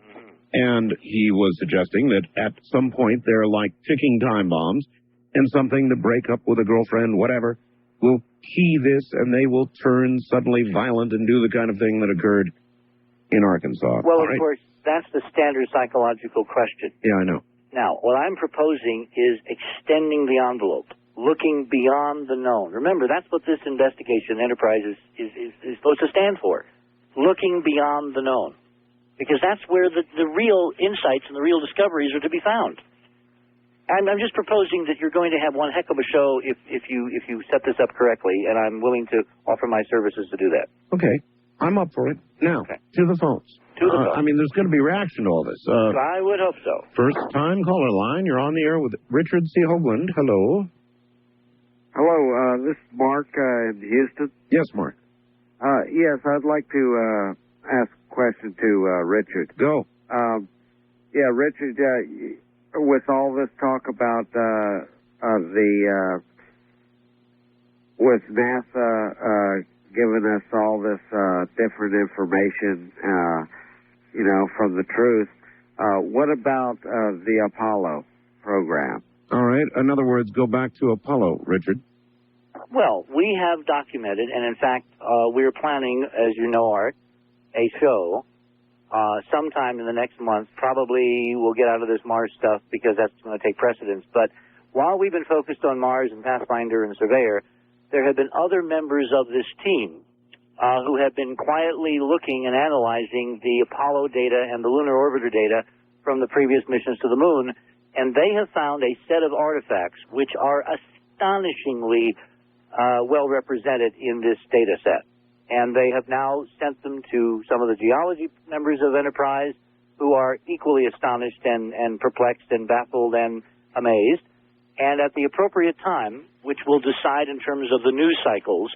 And he was suggesting that at some point they're like ticking time bombs, and something to break up with a girlfriend, whatever, will key this and they will turn suddenly violent and do the kind of thing that occurred in Arkansas. Well, of course, that's the standard psychological question. Yeah, I know. Now, what I'm proposing is extending the envelope, looking beyond the known. Remember, that's what this investigation enterprise is supposed to stand for, looking beyond the known. Because that's where the real insights and the real discoveries are to be found. I'm just proposing that you're going to have one heck of a show if you set this up correctly, and I'm willing to offer my services to do that. Okay, I'm up for it. Now, to the phones. To the phones. I mean, there's going to be reaction to all this. I would hope so. First time caller line. You're on the air with Richard C. Hoagland. Hello. Hello, this is Mark in Houston. Yes, Mark. Yes, I'd like to ask a question to Richard. Go. Yeah, Richard, with all this talk about with NASA giving us all this different information, from the truth, what about the Apollo program? All right. In other words, go back to Apollo, Richard. Well, we have documented, and in fact, we're planning, as you know, Art, a show sometime in the next month. Probably we'll get out of this Mars stuff because that's going to take precedence. But while we've been focused on Mars and Pathfinder and Surveyor, there have been other members of this team who have been quietly looking and analyzing the Apollo data and the lunar orbiter data from the previous missions to the moon, and they have found a set of artifacts which are astonishingly well represented in this data set. And they have now sent them to some of the geology members of Enterprise who are equally astonished and perplexed and baffled and amazed. And at the appropriate time, which will decide in terms of the news cycles,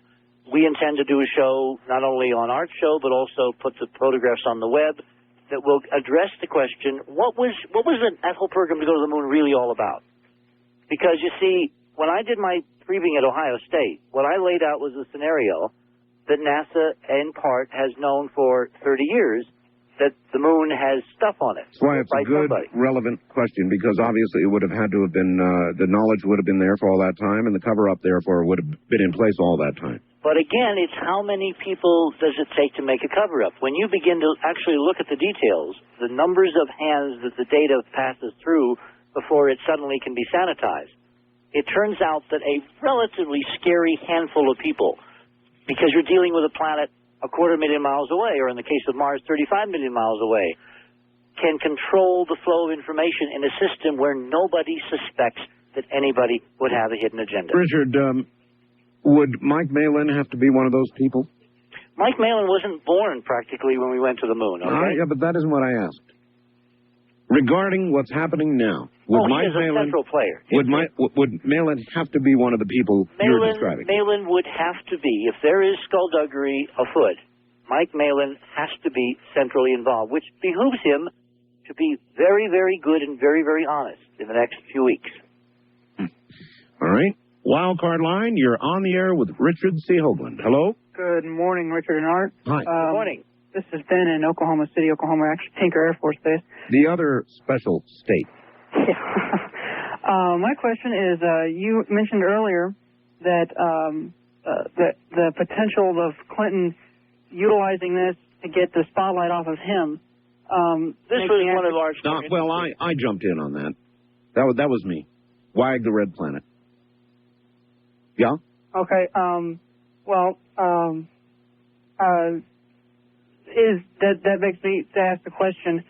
we intend to do a show not only on our show, but also put the photographs on the web that will address the question, what was that whole program to go to the moon really all about? Because, you see, when I did my briefing at Ohio State, what I laid out was a scenario that NASA, in part, has known for 30 years, that the moon has stuff on it. That's why it's a good, relevant question, because obviously it would have had to have been, the knowledge would have been there for all that time, and the cover-up, therefore, would have been in place all that time. But again, it's how many people does it take to make a cover-up? When you begin to actually look at the details, the numbers of hands that the data passes through before it suddenly can be sanitized, it turns out that a relatively scary handful of people, because you're dealing with a planet 250,000 miles away, or in the case of Mars, 35 million miles away, can control the flow of information in a system where nobody suspects that anybody would have a hidden agenda. Richard, would Mike Malin have to be one of those people? Mike Malin wasn't born practically when we went to the moon, okay? Yeah, but that isn't what I asked. Regarding what's happening now, would Mike he is a Malin, central player. would Malin have to be one of the people you're describing? Malin would have to be. If there is skullduggery afoot, Mike Malin has to be centrally involved, which behooves him to be very, very good and very, very honest in the next few weeks. All right. Wild card line, you're on the air with Richard C. Hoagland. Hello? Good morning, Richard and Art. Hi. Good morning. This is Ben in Oklahoma City, Oklahoma, actually Tinker Air Force Base. The other special state. My question is, you mentioned earlier that the potential of Clinton utilizing this to get the spotlight off of him. This was one of our... Well, I jumped in on that. That was me. Wag the Red Planet. Yeah? Okay. That makes me to ask the question,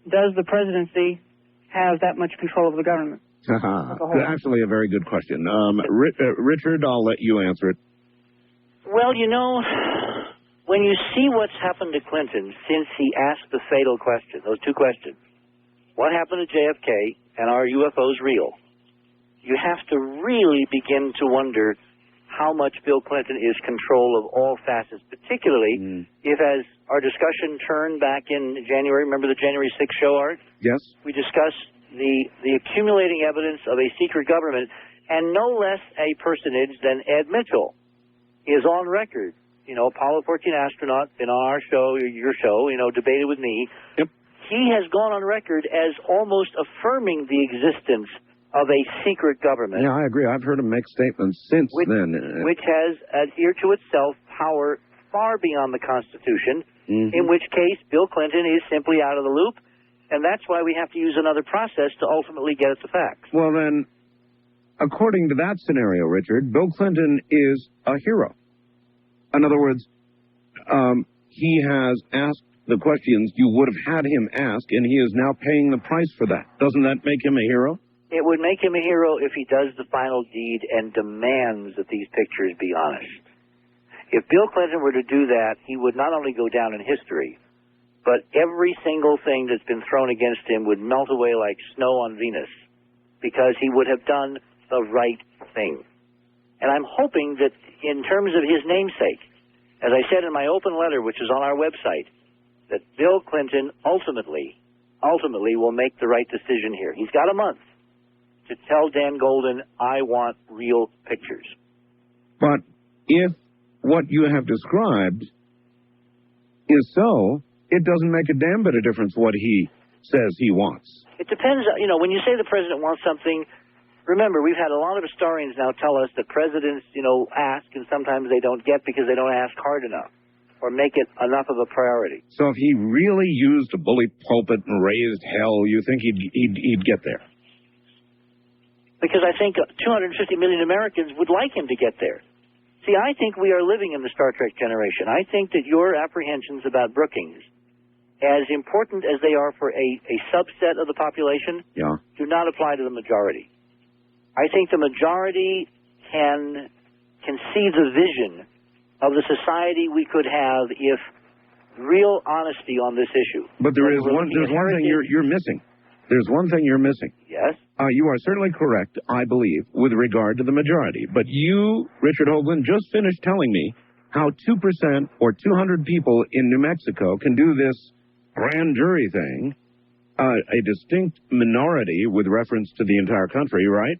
does the presidency have that much control of the government? Actually, a very good question. Richard, I'll let you answer it. Well, when you see what's happened to Clinton since he asked the fatal question, those two questions, what happened to JFK and are UFOs real? You have to really begin to wonder how much Bill Clinton is control of all facets, particularly if, as our discussion turned back in January, remember the January 6th show, Art? Yes. We discussed the accumulating evidence of a secret government, and no less a personage than Ed Mitchell is on record. Apollo 14 astronaut, been on our show, your show, debated with me. Yep. He has gone on record as almost affirming the existence of a secret government. Yeah, I agree. I've heard him make statements since then. Which has adhered to itself power far beyond the Constitution, in which case Bill Clinton is simply out of the loop, and that's why we have to use another process to ultimately get at the facts. Well, then, according to that scenario, Richard, Bill Clinton is a hero. In other words, he has asked the questions you would have had him ask, and he is now paying the price for that. Doesn't that make him a hero? It would make him a hero if he does the final deed and demands that these pictures be honest. If Bill Clinton were to do that, he would not only go down in history, but every single thing that's been thrown against him would melt away like snow on Venus, because he would have done the right thing. And I'm hoping that in terms of his namesake, as I said in my open letter, which is on our website, that Bill Clinton ultimately will make the right decision here. He's got a month to tell Dan Goulden, I want real pictures. But if what you have described is so, it doesn't make a damn bit of difference what he says he wants. It depends, when you say the president wants something, remember, we've had a lot of historians now tell us that presidents, ask, and sometimes they don't get because they don't ask hard enough or make it enough of a priority. So if he really used a bully pulpit and raised hell, you think he'd get there? Because I think 250 million Americans would like him to get there. See, I think we are living in the Star Trek generation. I think that your apprehensions about Brookings, as important as they are for a subset of the population, do not apply to the majority. I think the majority can see the vision of the society we could have if real honesty on this issue. But there's one thing you're missing. There's one thing you're missing. Yes? You are certainly correct, I believe, with regard to the majority. But you, Richard Hoagland, just finished telling me how 2% or 200 people in New Mexico can do this grand jury thing, a distinct minority with reference to the entire country, right?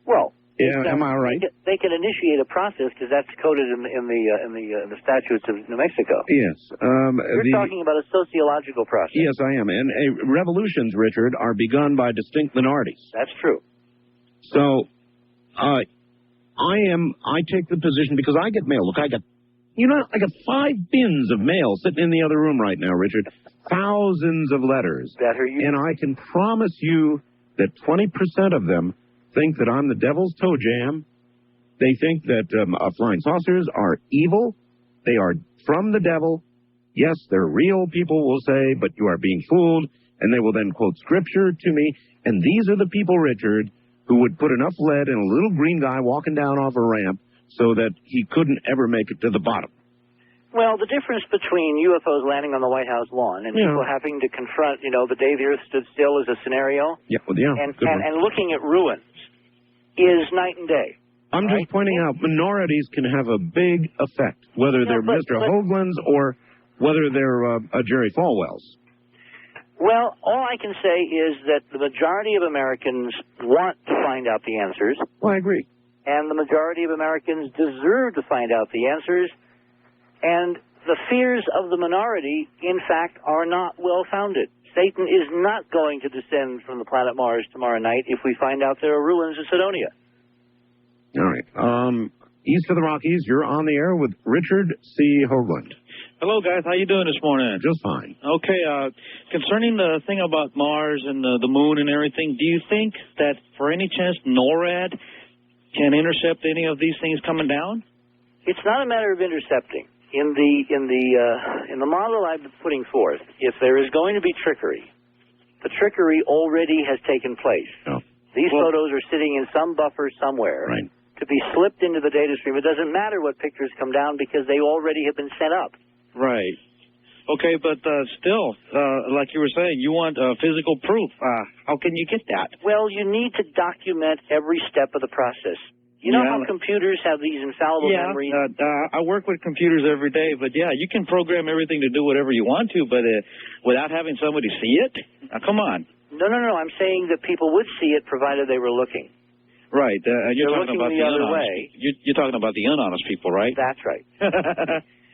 Well, am I right? They can initiate a process because that's coded in the statutes of New Mexico. Yes. You're talking about a sociological process. Yes, I am. And revolutions, Richard, are begun by distinct minorities. That's true. So, I take the position because I get mail. Look, I got 5 bins of mail sitting in the other room right now, Richard. Thousands of letters. And I can promise you that 20% of them think that I'm the devil's toe jam. They think that flying saucers are evil. They are from the devil. Yes, they're real, people will say, but you are being fooled. And they will then quote scripture to me. And these are the people, Richard, who would put enough lead in a little green guy walking down off a ramp so that he couldn't ever make it to the bottom. Well, the difference between UFOs landing on the White House lawn and people having to confront, the day the Earth stood still as a scenario, and looking at ruins is night and day. I'm just pointing out minorities can have a big effect, whether they're Mr. Hoagland's or whether they're Jerry Falwell's. Well, all I can say is that the majority of Americans want to find out the answers. Well, I agree. And the majority of Americans deserve to find out the answers. And the fears of the minority, in fact, are not well-founded. Satan is not going to descend from the planet Mars tomorrow night if we find out there are ruins in Cydonia. All right. East of the Rockies, you're on the air with Richard C. Hoagland. Hello, guys. How you doing this morning? Just fine. Okay. Concerning the thing about Mars and the moon and everything, do you think that for any chance NORAD can intercept any of these things coming down? It's not a matter of intercepting. In the model I've been putting forth, if there is going to be trickery, the trickery already has taken place. These photos are sitting in some buffer somewhere to be slipped into the data stream. It doesn't matter what pictures come down because they already have been sent up. Right. Okay, but still, like you were saying, you want physical proof. How can you get that? Well, you need to document every step of the process. You know how computers have these infallible memories? I work with computers every day, but you can program everything to do whatever you want to, but without having somebody see it? Come on. No. I'm saying that people would see it provided they were looking. Right. You're talking about the other way. You're talking about the unhonest people, right? That's right.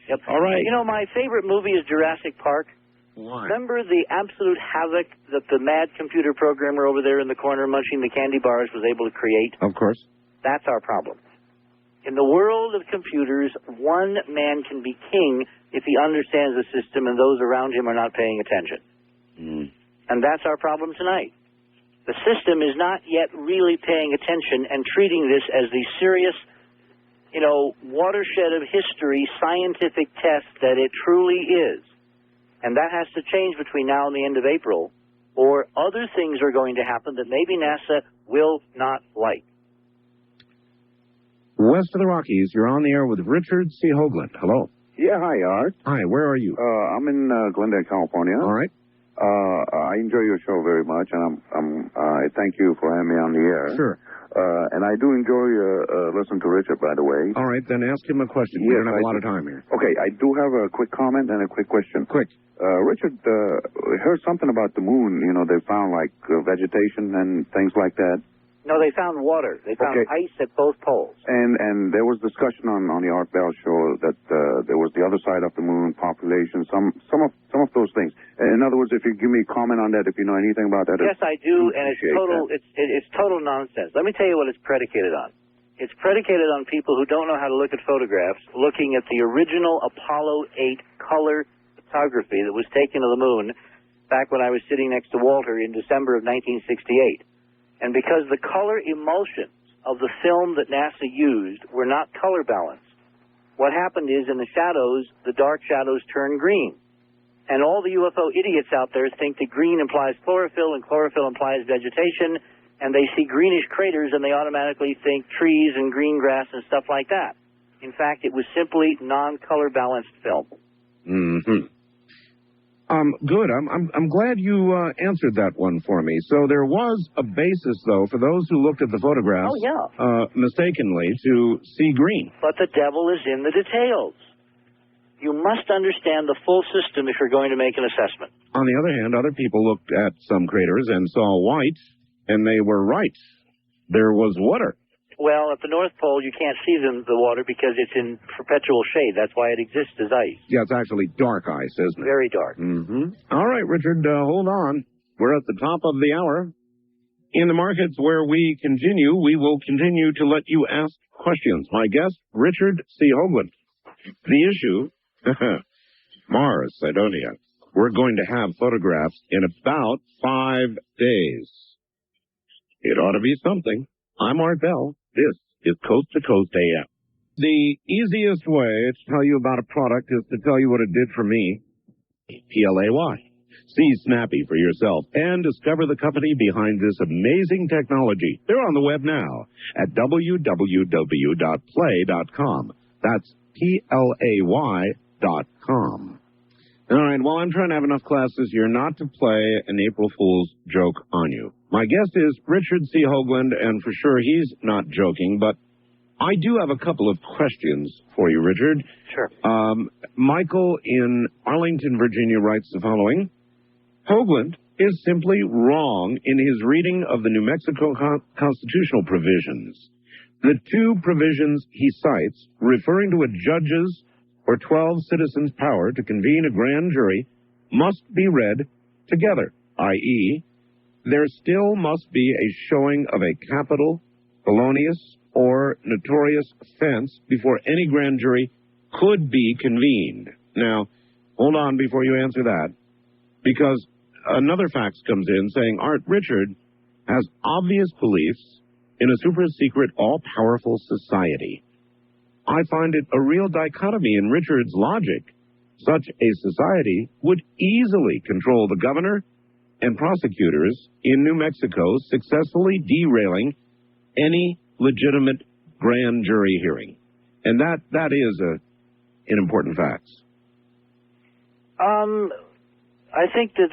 Yep. All right. My favorite movie is Jurassic Park. Why? Remember the absolute havoc that the mad computer programmer over there in the corner munching the candy bars was able to create? Of course. That's our problem. In the world of computers, one man can be king if he understands the system and those around him are not paying attention. And that's our problem tonight. The system is not yet really paying attention and treating this as the serious, watershed of history scientific test that it truly is. And that has to change between now and the end of April or other things are going to happen that maybe NASA will not like. West of the Rockies, you're on the air with Richard C. Hoagland. Hello. Yeah, hi, Art. Hi, where are you? I'm in Glendale, California. All right. I enjoy your show very much, and I thank you for having me on the air. Sure. And I do enjoy listening to Richard, by the way. All right, then ask him a question. We Yes, don't have a lot of time here. Okay, I do have a quick comment and a quick question. Quick. Richard, I heard something about the moon. You know, they found, like, vegetation and things like that. No, they found water. They found ice at both poles. And there was discussion on the Art Bell show that there was the other side of the moon, population, some of those things. In other words, if you give me a comment on that, if you know anything about that. Yes, I do, and it's total nonsense. Let me tell you what it's predicated on. It's predicated on people who don't know how to look at photographs, looking at the original Apollo 8 color photography that was taken of the moon back when I was sitting next to Walter in December of 1968. And because the color emulsions of the film that NASA used were not color balanced, what happened is in the shadows, the dark shadows turn green. And all the UFO idiots out there think that green implies chlorophyll and chlorophyll implies vegetation, and they see greenish craters and they automatically think trees and green grass and stuff like that. In fact, it was simply non-color balanced film. Mm-hmm. Good. I'm glad you answered that one for me. So there was a basis, though, for those who looked at the photographs mistakenly to see green. But the devil is in the details. You must understand the full system if you're going to make an assessment. On the other hand, other people looked at some craters and saw white, and they were right. There was water. Well, at the North Pole, you can't see the water because it's in perpetual shade. That's why it exists as ice. Yeah, it's actually dark ice, isn't it? Very dark. Mm-hmm. All right, Richard, hold on. We're at the top of the hour. In the markets where we continue, we will continue to let you ask questions. My guest, Richard C. Hoagland. The issue, Mars, Cydonia. We're going to have photographs in about 5 days. It ought to be something. I'm Art Bell. This is Coast to Coast AM. The easiest way to tell you about a product is to tell you what it did for me. PLAY. See Snappy for yourself and discover the company behind this amazing technology. They're on the web now at www.play.com. That's PLAY.com. All right, well, I'm trying to have enough class this year not to play an April Fool's joke on you. My guest is Richard C. Hoagland, and for sure he's not joking, but I do have a couple of questions for you, Richard. Sure. Michael in Arlington, Virginia writes the following. Hoagland is simply wrong in his reading of the New Mexico constitutional provisions. The two provisions he cites, referring to a judge's or 12 citizens' power to convene a grand jury, must be read together, i.e., there still must be a showing of a capital, felonious, or notorious offense before any grand jury could be convened. Now, hold on before you answer that, because another fax comes in saying Art Richard has obvious beliefs in a super-secret, all-powerful society. I find it a real dichotomy in Richard's logic. Such a society would easily control the governor and prosecutors in New Mexico, successfully derailing any legitimate grand jury hearing. And that is an important fact. I think that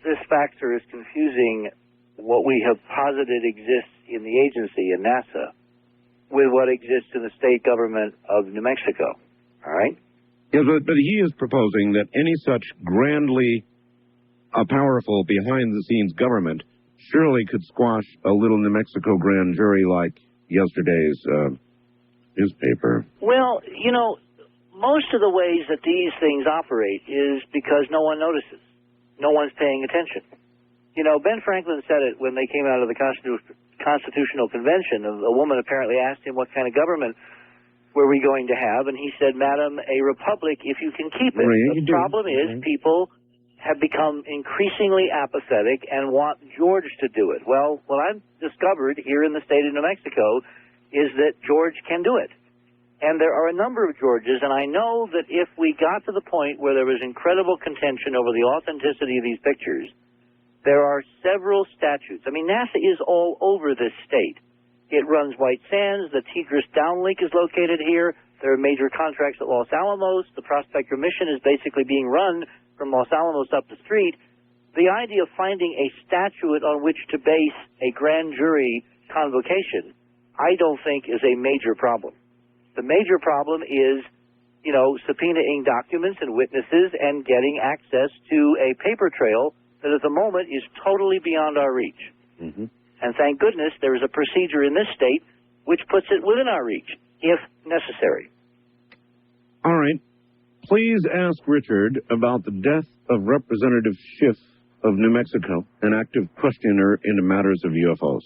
this factor is confusing what we have posited exists in the agency, in NASA, with what exists in the state government of New Mexico. All right? Yeah, but he is proposing that any such grandly powerful behind-the-scenes government surely could squash a little New Mexico grand jury like yesterday's newspaper. Well, you know, most of the ways that these things operate is because no one notices. No one's paying attention. You know, Ben Franklin said it when they came out of the Constitutional Convention. A woman apparently asked him what kind of government were we going to have, and he said, Madam, a republic if you can keep it. The problem is people have become increasingly apathetic and want George to do it. Well, what I've discovered here in the state of New Mexico is that George can do it. And there are a number of Georges, and I know that if we got to the point where there was incredible contention over the authenticity of these pictures, There are several statutes. I mean, NASA is all over this state. It runs White Sands. The Tigris downlink is located here. There are major contracts at Los Alamos. The Prospector mission is basically being run from Los Alamos up the street. The idea of finding a statute on which to base a grand jury convocation, I don't think is a major problem. The major problem is, subpoenaing documents and witnesses and getting access to a paper trail that at the moment is totally beyond our reach. Mm-hmm. And thank goodness there is a procedure in this state which puts it within our reach, if necessary. All right. Please ask Richard about the death of Representative Schiff of New Mexico, an active questioner into matters of UFOs.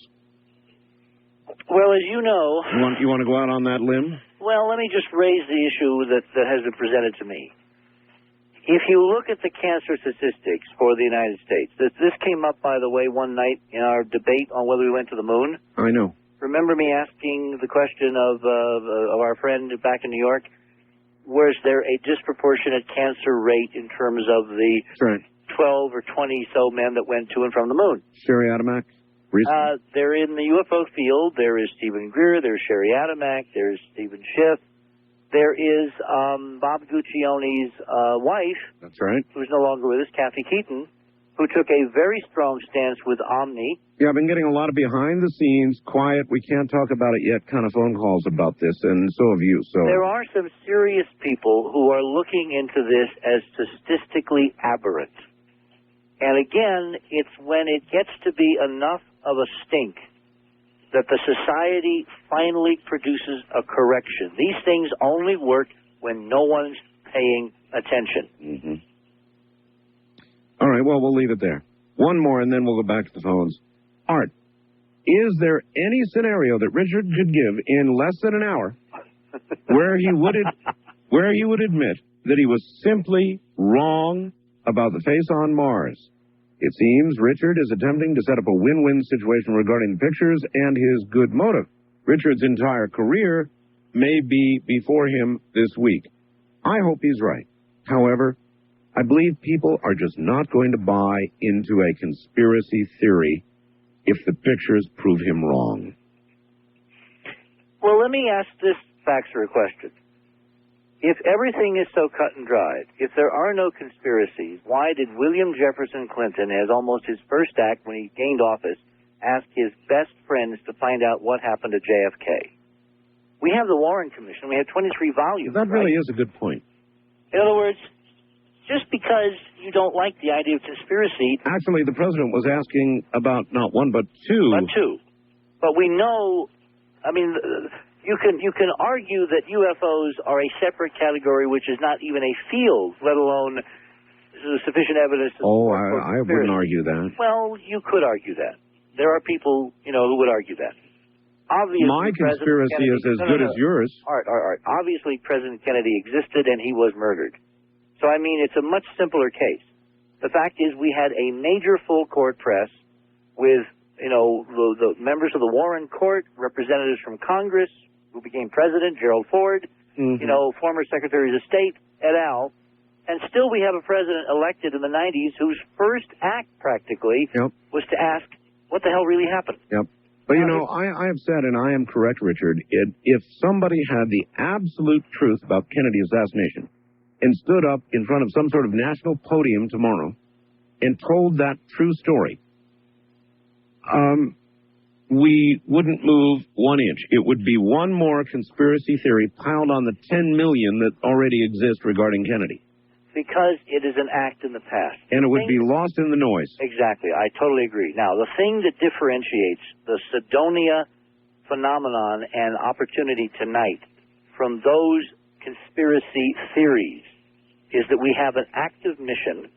Well, as you know... You want to go out on that limb? Well, let me just raise the issue that has been presented to me. If you look at the cancer statistics for the United States, this came up, by the way, one night in our debate on whether we went to the moon. I know. Remember me asking the question of our friend back in New York, was there a disproportionate cancer rate in terms of the 12 or 20 so men that went to and from the moon? Sherry Adamak? They're in the UFO field. There is Stephen Greer. There's Sherry Adamak. There's Stephen Schiff. There is Bob Guccione's wife. That's right. Who's no longer with us, Kathy Keaton, who took a very strong stance with Omni. Yeah, I've been getting a lot of behind-the-scenes, quiet, we can't talk about it yet kind of phone calls about this, and so have you. So there are some serious people who are looking into this as statistically aberrant. And again, it's when it gets to be enough of a stink that the society finally produces a correction. These things only work when no one's paying attention. Mm-hmm. All right, well, we'll leave it there. One more, and then we'll go back to the phones. Art, is there any scenario that Richard could give in less than an hour where he would admit that he was simply wrong about the face on Mars? It seems Richard is attempting to set up a win-win situation regarding the pictures and his good motive. Richard's entire career may be before him this week. I hope he's right. However, I believe people are just not going to buy into a conspiracy theory if the pictures prove him wrong. Well, let me ask this Faxer a question. If everything is so cut and dried, if there are no conspiracies, why did William Jefferson Clinton, as almost his first act when he gained office, ask his best friends to find out what happened to JFK? We have the Warren Commission. We have 23 volumes. That really is a good point. In other words, just because you don't like the idea of conspiracy... Actually, the president was asking about not one, but two. But two. But we know, I mean... You can argue that UFOs are a separate category, which is not even a field, let alone sufficient evidence. I wouldn't argue that. Well, you could argue that. There are people, who would argue that. Obviously, my conspiracy is as good as yours. All right. Obviously, President Kennedy existed and he was murdered. So, I mean, it's a much simpler case. The fact is we had a major full court press with, the members of the Warren Court, representatives from Congress, who became president, Gerald Ford, former secretaries of state, et al. And still we have a president elected in the 90s whose first act, practically, was to ask, what the hell really happened? Yep. But, I have said, and I am correct, Richard, if somebody had the absolute truth about Kennedy's assassination and stood up in front of some sort of national podium tomorrow and told that true story, we wouldn't move 1 inch. It would be one more conspiracy theory piled on the 10 million that already exist regarding Kennedy. Because it is an act in the past. And it would be lost in the noise. Exactly. I totally agree. Now, the thing that differentiates the Cydonia phenomenon and opportunity tonight from those conspiracy theories is that we have an active mission.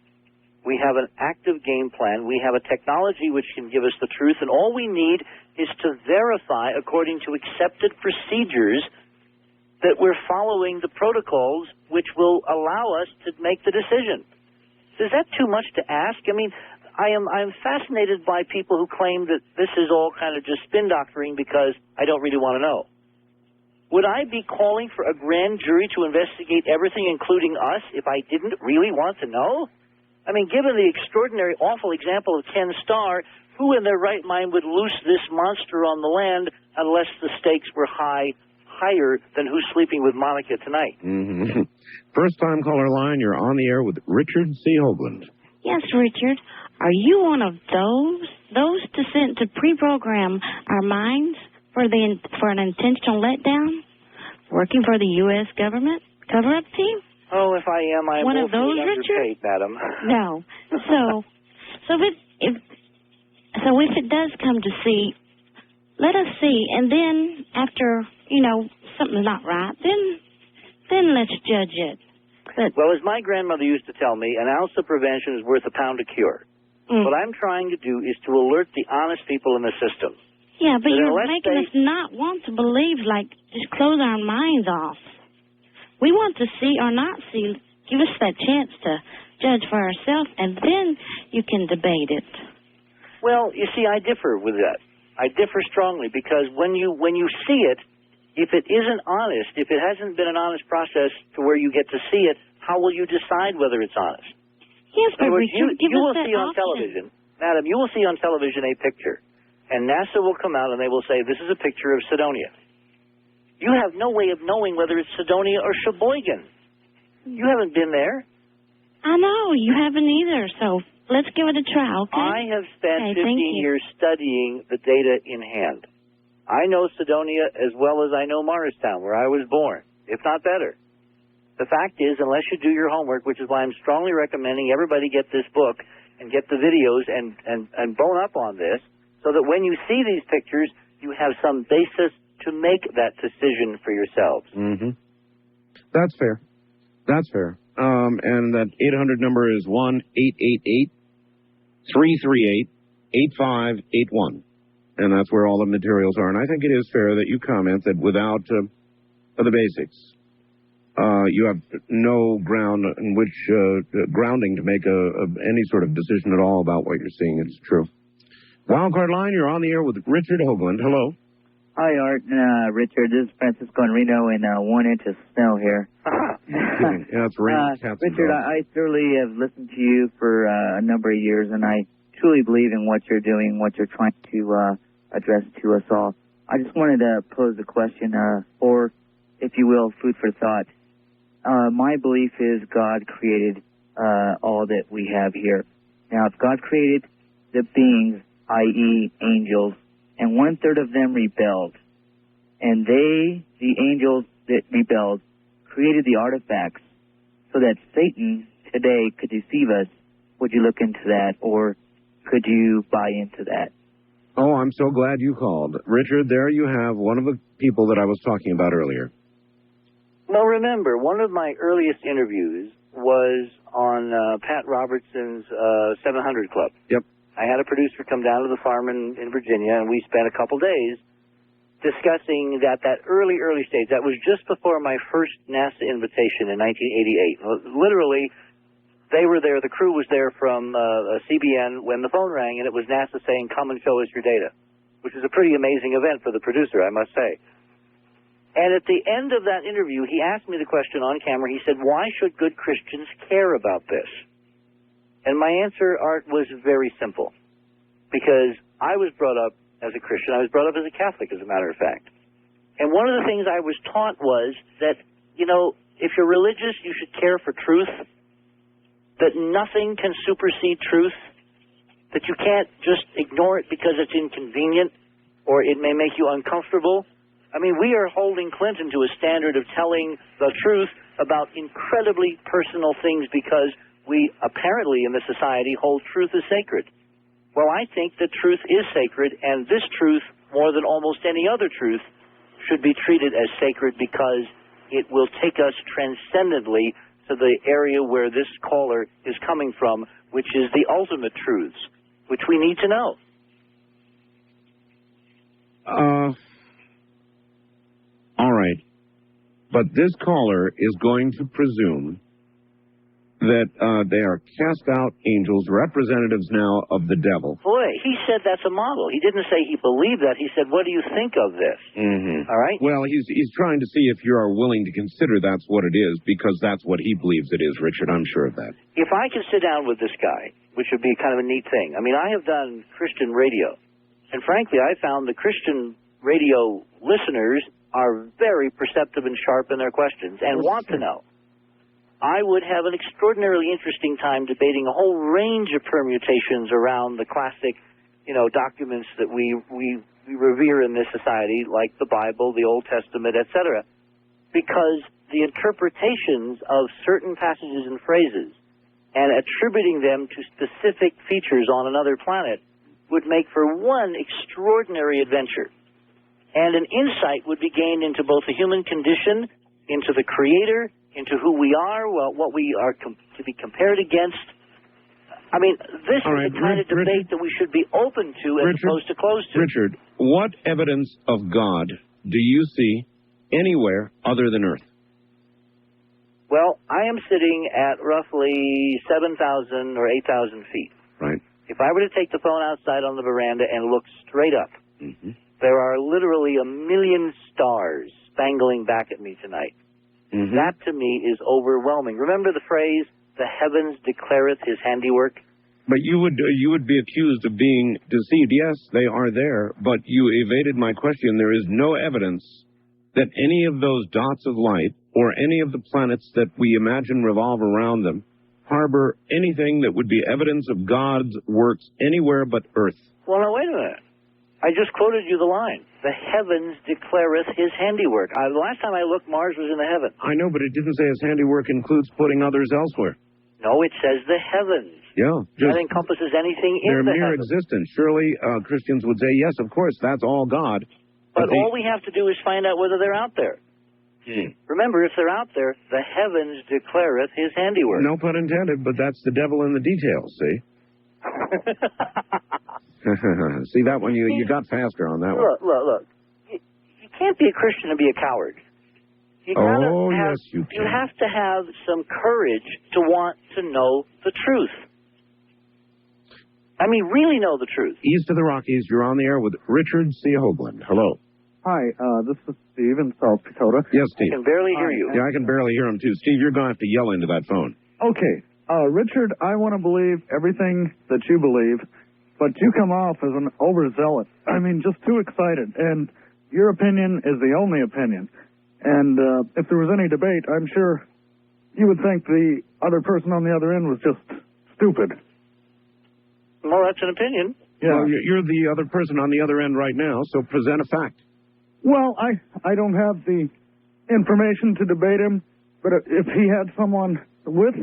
We have an active game plan. We have a technology which can give us the truth, and all we need is to verify, according to accepted procedures, that we're following the protocols which will allow us to make the decision. Is that too much to ask? I mean, I'm fascinated by people who claim that this is all kind of just spin doctoring because I don't really want to know. Would I be calling for a grand jury to investigate everything, including us, if I didn't really want to know? I mean, given the extraordinary, awful example of Ken Starr, who in their right mind would loose this monster on the land unless the stakes were higher than who's sleeping with Monica tonight? Mm-hmm. First time caller line, you're on the air with Richard C. Hoagland. Yes, Richard. Are you one of those sent to pre-program our minds for an intentional letdown? Working for the U.S. government cover-up team? Oh, if I am, I am one of those, underpaid, Richard? madam. No. So if it does come to see, let us see, and then after something's not right, then let's judge it. But, well, as my grandmother used to tell me, an ounce of prevention is worth a pound of cure. What I'm trying to do is to alert the honest people in the system. Yeah, but you're making us not want to believe, just close our minds off. We want to see or not see. Give us that chance to judge for ourselves, and then you can debate it. Well, you see, I differ with that. I differ strongly because when you see it, if it isn't honest, if it hasn't been an honest process to where you get to see it, how will you decide whether it's honest? Yes, but you will see on option. television, madam, you will see on television a picture, and NASA will come out and they will say, this is a picture of Cydonia. You have no way of knowing whether it's Cydonia or Sheboygan. You haven't been there. I know, you haven't either, so let's give it a try, okay? I have spent 15 years studying the data in hand. I know Cydonia as well as I know Morristown, where I was born, if not better. The fact is, unless you do your homework, which is why I'm strongly recommending everybody get this book and get the videos and bone up on this, so that when you see these pictures, you have some basis to make that decision for yourselves. Mm-hmm. That's fair. That's fair. And that 800 number is 1-888-338-8581. And that's where all the materials are. And I think it is fair that you comment that without the basics, you have no ground in which grounding to make any sort of decision at all about what you're seeing. It's true. Wildcard line, you're on the air with Richard Hoagland. Hello. Hi, Art. Richard, this is Francisco in Reno, and 1 inch of snow here. Yeah, it's raining. Richard, I thoroughly have listened to you for a number of years, and I truly believe in what you're doing, what you're trying to address to us all. I just wanted to pose a question, or, if you will, food for thought. My belief is God created all that we have here. Now, if God created the beings, i.e. angels, and 1/3 of them rebelled, and the angels that rebelled, created the artifacts so that Satan today could deceive us, would you look into that, or could you buy into that? Oh, I'm so glad you called. Richard, there you have one of the people that I was talking about earlier. Well, remember, one of my earliest interviews was on Pat Robertson's 700 Club. Yep. I had a producer come down to the farm in Virginia, and we spent a couple days discussing that early stage. That was just before my first NASA invitation in 1988. Literally, they were there, the crew was there from CBN when the phone rang, and it was NASA saying, come and show us your data, which is a pretty amazing event for the producer, I must say. And at the end of that interview, he asked me the question on camera. He said, why should good Christians care about this? And my answer, Art, was very simple. Because I was brought up as a Christian. I was brought up as a Catholic, as a matter of fact. And one of the things I was taught was that, if you're religious, you should care for truth, that nothing can supersede truth, that you can't just ignore it because it's inconvenient or it may make you uncomfortable. I mean, we are holding Clinton to a standard of telling the truth about incredibly personal things because we apparently in this society hold truth as sacred. Well, I think that truth is sacred, and this truth, more than almost any other truth, should be treated as sacred because it will take us transcendently to the area where this caller is coming from, which is the ultimate truths, which we need to know. All right. But this caller is going to presume that they are cast out angels, representatives now of the devil. Boy, he said that's a model. He didn't say he believed that. He said, what do you think of this? Mm-hmm. All right? Well, he's trying to see if you are willing to consider that's what it is, because that's what he believes it is, Richard. I'm sure of that. If I could sit down with this guy, which would be kind of a neat thing. I mean, I have done Christian radio, and frankly, I found the Christian radio listeners are very perceptive and sharp in their questions and want to know. I would have an extraordinarily interesting time debating a whole range of permutations around the classic, documents that we revere in this society, like the Bible, the Old Testament, etc., because the interpretations of certain passages and phrases and attributing them to specific features on another planet would make for one extraordinary adventure. And an insight would be gained into both the human condition, into the Creator, into who we are, what we are to be compared against. I mean, this is the kind of debate that we should be open to as opposed to closed to. Richard, what evidence of God do you see anywhere other than Earth? Well, I am sitting at roughly 7,000 or 8,000 feet. Right. If I were to take the phone outside on the veranda and look straight up, there are literally a million stars spangling back at me tonight. That, to me, is overwhelming. Remember the phrase, the heavens declareth his handiwork? But you would be accused of being deceived. Yes, they are there, but you evaded my question. There is no evidence that any of those dots of light or any of the planets that we imagine revolve around them harbor anything that would be evidence of God's works anywhere but Earth. Well, now, wait a minute. I just quoted you the line. The heavens declareth his handiwork. The last time I looked, Mars was in the heavens. I know, but it didn't say his handiwork includes putting others elsewhere. No, it says the heavens. Yeah. That encompasses anything in the mere heavens. existence. Surely Christians would say, yes, of course, that's all God. But all we have to do is find out whether they're out there. Remember, if they're out there, the heavens declareth his handiwork. No pun intended, but that's the devil in the details, see? See, that one, you got faster on that one. Look. You can't be a Christian and be a coward. You yes, you can. You have to have some courage to want to know the truth. I mean, really know the truth. East of the Rockies, you're on the air with Richard C. Hoagland. Hello. Hi, this is Steve in South Dakota. Yes, Steve. I can barely hear you. Yeah, I can barely hear him, too. Steve, you're going to have to yell into that phone. Okay. Richard, I want to believe everything that you believe, but you come off as an overzealot. I mean, just too excited. And your opinion is the only opinion. And if there was any debate, I'm sure you would think the other person on the other end was just stupid. Well, that's an opinion. Yeah. Well, you're the other person on the other end right now, so present a fact. Well, I don't have the information to debate him, but if he had someone with,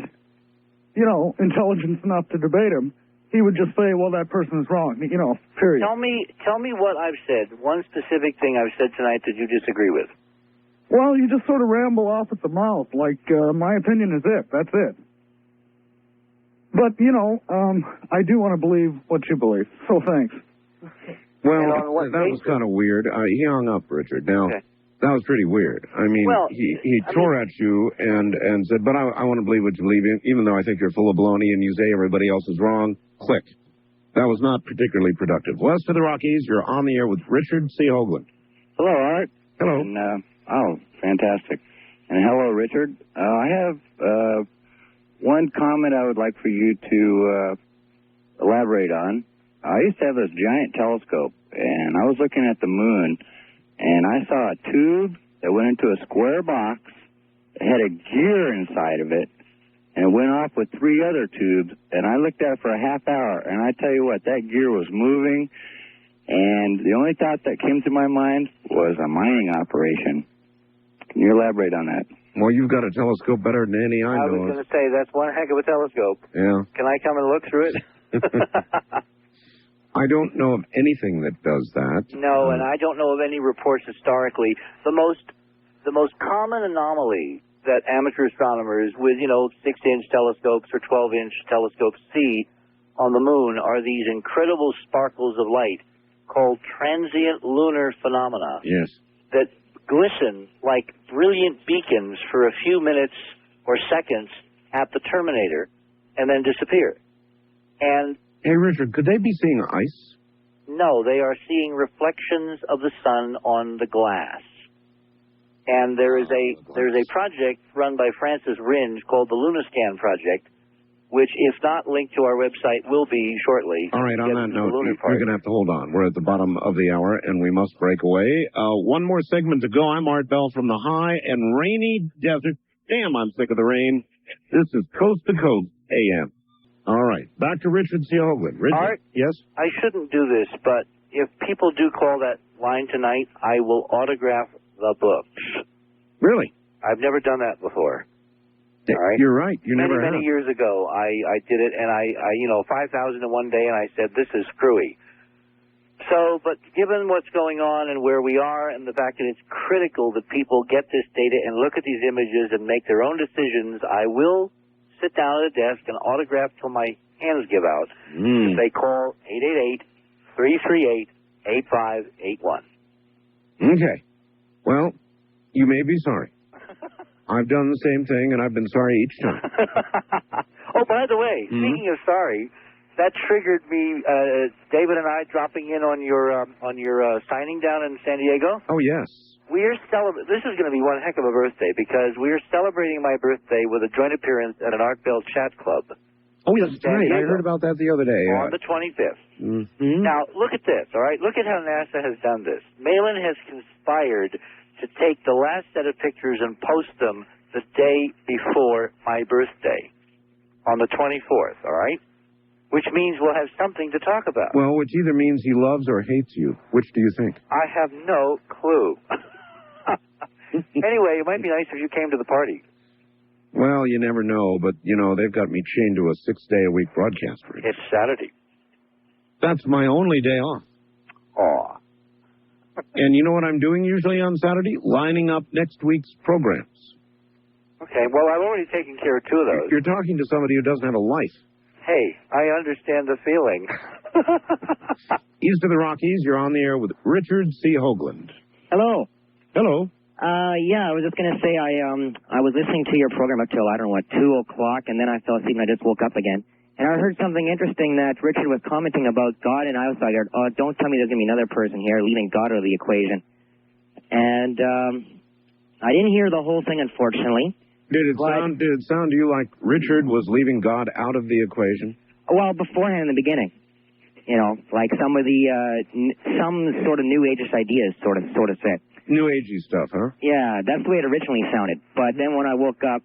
intelligence enough to debate him, he would just say, well, that person is wrong, period. Tell me what I've said, one specific thing I've said tonight that you disagree with. Well, you just sort of ramble off at the mouth, like, my opinion is it, that's it. But, I do want to believe what you believe, so thanks. Well, that was kind of weird. He hung up, Richard. Now, that was pretty weird. I mean, he tore at you and said, but I want to believe what you believe in, even though I think you're full of baloney and you say everybody else is wrong. Click. That was not particularly productive. West of the Rockies, you're on the air with Richard C. Hoagland. Hello, Art. Hello. And, fantastic. And hello, Richard. I have one comment I would like for you to elaborate on. I used to have this giant telescope, and I was looking at the moon, and I saw a tube that went into a square box. It had a gear inside of it, and it went off with 3 other tubes, and I looked at it for a half hour, and I tell you what, that gear was moving, and the only thought that came to my mind was a mining operation. Can you elaborate on that? Well, you've got a telescope better than any I know was going to say, that's one heck of a telescope. Yeah. Can I come and look through it? I don't know of anything that does that. No, and I don't know of any reports historically. The most common anomaly that amateur astronomers with, 6-inch telescopes or 12-inch telescopes see on the moon are these incredible sparkles of light called transient lunar phenomena. Yes. That glisten like brilliant beacons for a few minutes or seconds at the terminator and then disappear. And hey, Richard, could they be seeing ice? no, they are seeing reflections of the sun on the glass. And there's a project run by Francis Ringe called the Lunascan Project, which, if not linked to our website, will be shortly. All right, on that note, you're going to have to hold on. We're at the bottom of the hour, and we must break away. One more segment to go. I'm Art Bell from the high and rainy desert. Damn, I'm sick of the rain. This is Coast to Coast AM. All right, back to Richard C. Hoagland. Richard, Art, yes? I shouldn't do this, but if people do call that line tonight, I will autograph the books. Really? I've never done that before. All right? You're right. You never Many have. years ago, I did it, and I 5,000 in one day, and I said, this is screwy. So, but given what's going on and where we are and the fact that it's critical that people get this data and look at these images and make their own decisions, I will sit down at a desk and autograph till my hands give out. If they call 888-338-8581. Okay. Well, you may be sorry. I've done the same thing, and I've been sorry each time. Oh, by the way, speaking of sorry, that triggered me, David and I dropping in on your signing down in San Diego. Oh, yes. This is going to be one heck of a birthday because we are celebrating my birthday with a joint appearance at an Art Bell Chat Club. Oh, yes, that's right. I heard about that the other day. On the 25th. Now, look at this, all right? Look at how NASA has done this. Malin has conspired to take the last set of pictures and post them the day before my birthday on the 24th, all right? Which means we'll have something to talk about. Well, which either means he loves or hates you. Which do you think? I have no clue. Anyway, it might be nice if you came to the party. Well, you never know, but, they've got me chained to a 6-day-a-week broadcast rate. It's Saturday. That's my only day off. Aw. And you know what I'm doing usually on Saturday? Lining up next week's programs. Okay, well, I've already taken care of 2 of those. You're talking to somebody who doesn't have a life. Hey, I understand the feeling. East of the Rockies, you're on the air with Richard C. Hoagland. Hello. Hello. Yeah, I was just going to say I was listening to your program up till, 2 o'clock, and then I fell asleep and I just woke up again. And I heard something interesting that Richard was commenting about God, and I was like, don't tell me there's going to be another person here leaving God out of the equation. And I didn't hear the whole thing, unfortunately. Did it sound to you like Richard was leaving God out of the equation? Well, beforehand in the beginning. Like some of the, some sort of New Age-ish ideas sort of fit. New Agey stuff, huh? Yeah, that's the way it originally sounded. But then when I woke up,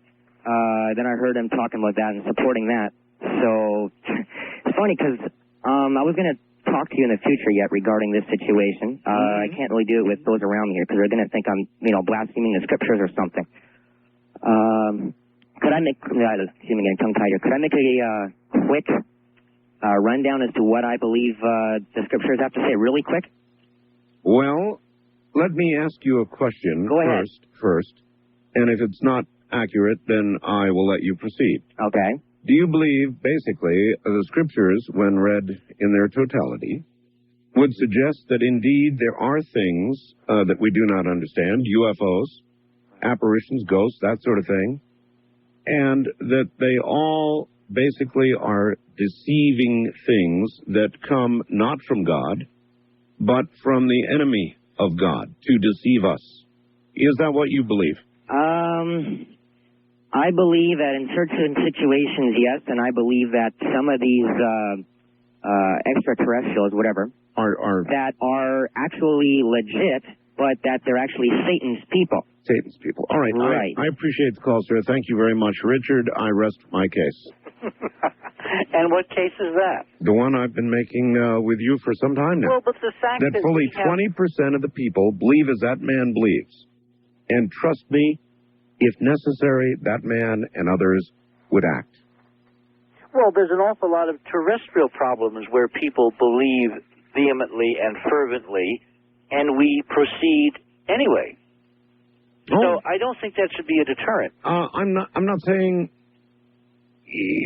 then I heard him talking about that and supporting that. So it's funny because I was going to talk to you in the future yet regarding this situation. I can't really do it with those around me here because they're going to think I'm, blaspheming the scriptures or something. Could I make, excuse me, getting tongue-tied here. Could I make a quick rundown as to what I believe the scriptures have to say really quick? Well, let me ask you a question first. And if it's not accurate, then I will let you proceed. Okay. Do you believe, basically, the scriptures, when read in their totality, would suggest that indeed there are things that we do not understand, UFOs, apparitions, ghosts, that sort of thing, and that they all basically are deceiving things that come not from God, but from the enemy of God to deceive us? Is that what you believe? I believe that in certain situations, yes, and I believe that some of these extraterrestrials, whatever, that are actually legit, but that they're actually Satan's people. Satan's people. All right. Right. I appreciate the call, sir. Thank you very much. Richard, I rest my case. And what case is that? The one I've been making with you for some time now. Well, but the fact that fully 20% of the people believe as that man believes. And trust me, if necessary, that man and others would act. Well, there's an awful lot of terrestrial problems where people believe vehemently and fervently, and we proceed anyway. Oh. So I don't think that should be a deterrent. I'm not saying.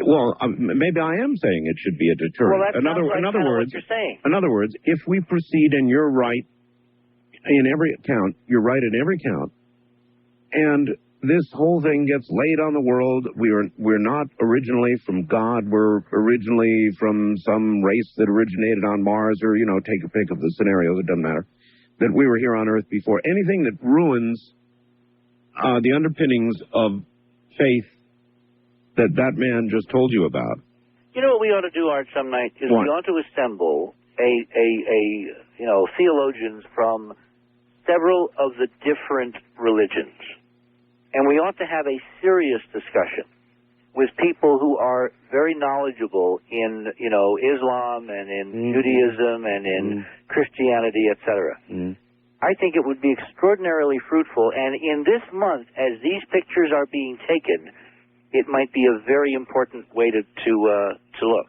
Well, maybe I am saying it should be a deterrent. Well, that sounds like what you're saying. In other words, if we proceed and you're right in every count, you're right in every count, and this whole thing gets laid on the world. We're not originally from God. We're originally from some race that originated on Mars, or, take a pick of the scenarios. It doesn't matter. That we were here on Earth before. Anything that ruins the underpinnings of faith that man just told you about. You know what we ought to do, Art, some night is What? we ought to assemble theologians from several of the different religions, and we ought to have a serious discussion with people who are very knowledgeable in Islam and in Judaism and in Christianity, etc. I think it would be extraordinarily fruitful, and in this month, as these pictures are being taken, it might be a very important way to look.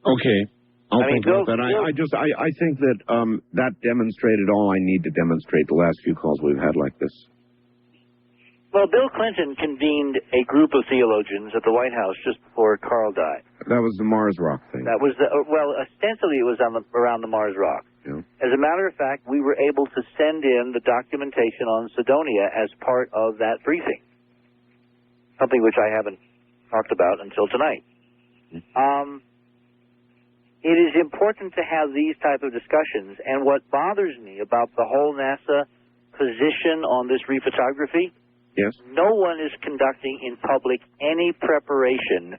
Okay, I'll think about that. I think that that demonstrated all I need to demonstrate the last few calls we've had like this. Well, Bill Clinton convened a group of theologians at the White House just before Carl died. That was the Mars rock thing. That was ostensibly it was around the Mars rock. Yeah. As a matter of fact, we were able to send in the documentation on Cydonia as part of that briefing, something which I haven't talked about until tonight. It is important to have these type of discussions, and what bothers me about the whole NASA position on this rephotography, yes, no one is conducting in public any preparation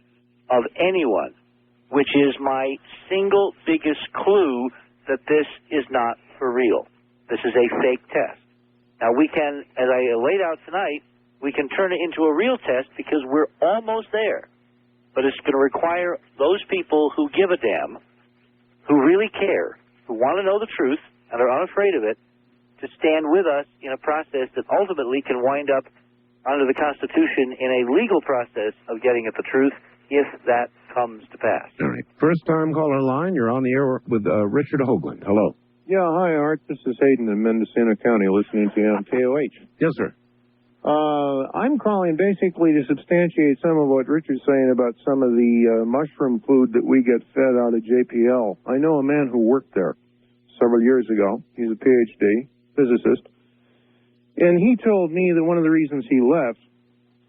of anyone, which is my single biggest clue that this is not for real. This is a fake test. Now we can, as I laid out tonight, we can turn it into a real test because we're almost there. But it's going to require those people who give a damn, who really care, who want to know the truth and are unafraid of it, to stand with us in a process that ultimately can wind up under the Constitution in a legal process of getting at the truth, if that comes to pass. All right. First time caller line, you're on the air with Richard Hoagland. Hello. Yeah, hi, Art. This is Hayden in Mendocino County, listening to you on KOH. Yes, sir. I'm calling basically to substantiate some of what Richard's saying about some of the mushroom food that we get fed out of JPL. I know a man who worked there several years ago. He's a PhD, physicist. And he told me that one of the reasons he left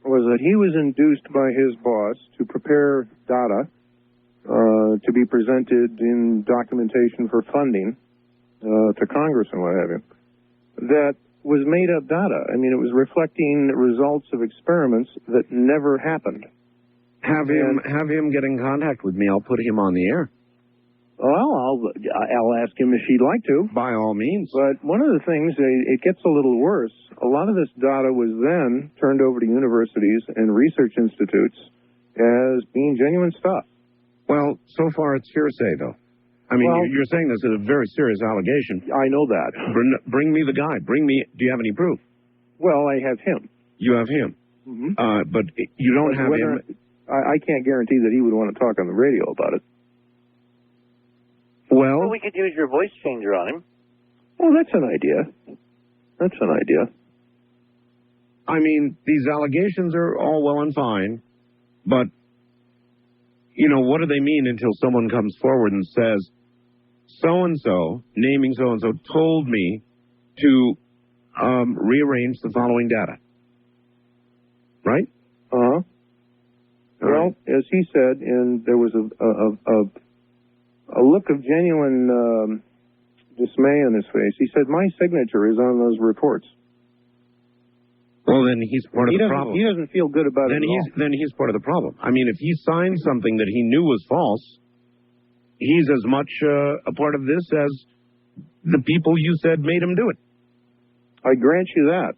was that he was induced by his boss to prepare data to be presented in documentation for funding to Congress and what have you, that was made-up data. I mean, it was reflecting results of experiments that never happened. Have him get in contact with me. I'll put him on the air. Well, I'll ask him if he'd like to. By all means. But one of the things, it gets a little worse. A lot of this data was then turned over to universities and research institutes as being genuine stuff. Well, so far it's hearsay, though. I mean, you're saying this is a very serious allegation. I know that. Bring me the guy. Do you have any proof? Well, I have him. You have him. Mm-hmm. But you don't have him. I can't guarantee that he would want to talk on the radio about it. Well, we could use your voice changer on him. Well, that's an idea. That's an idea. I mean, these allegations are all well and fine, but, what do they mean until someone comes forward and says, so-and-so, naming so-and-so, told me to rearrange the following data. Right? Uh-huh. Well, as he said, and there was a look of genuine dismay on his face. He said, my signature is on those reports. Well, then he's part of the problem. He doesn't feel good about it at all. Then he's part of the problem. I mean, if he signed something that he knew was false, he's as much a part of this as the people you said made him do it. I grant you that.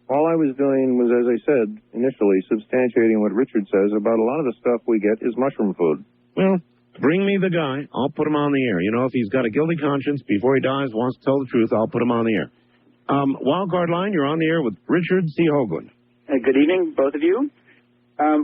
All I was doing was, as I said initially, substantiating what Richard says about a lot of the stuff we get is mushroom food. Well, bring me the guy. I'll put him on the air. If he's got a guilty conscience before he dies, wants to tell the truth, I'll put him on the air. Wildcard line, you're on the air with Richard C. Hoagland. Good evening, both of you.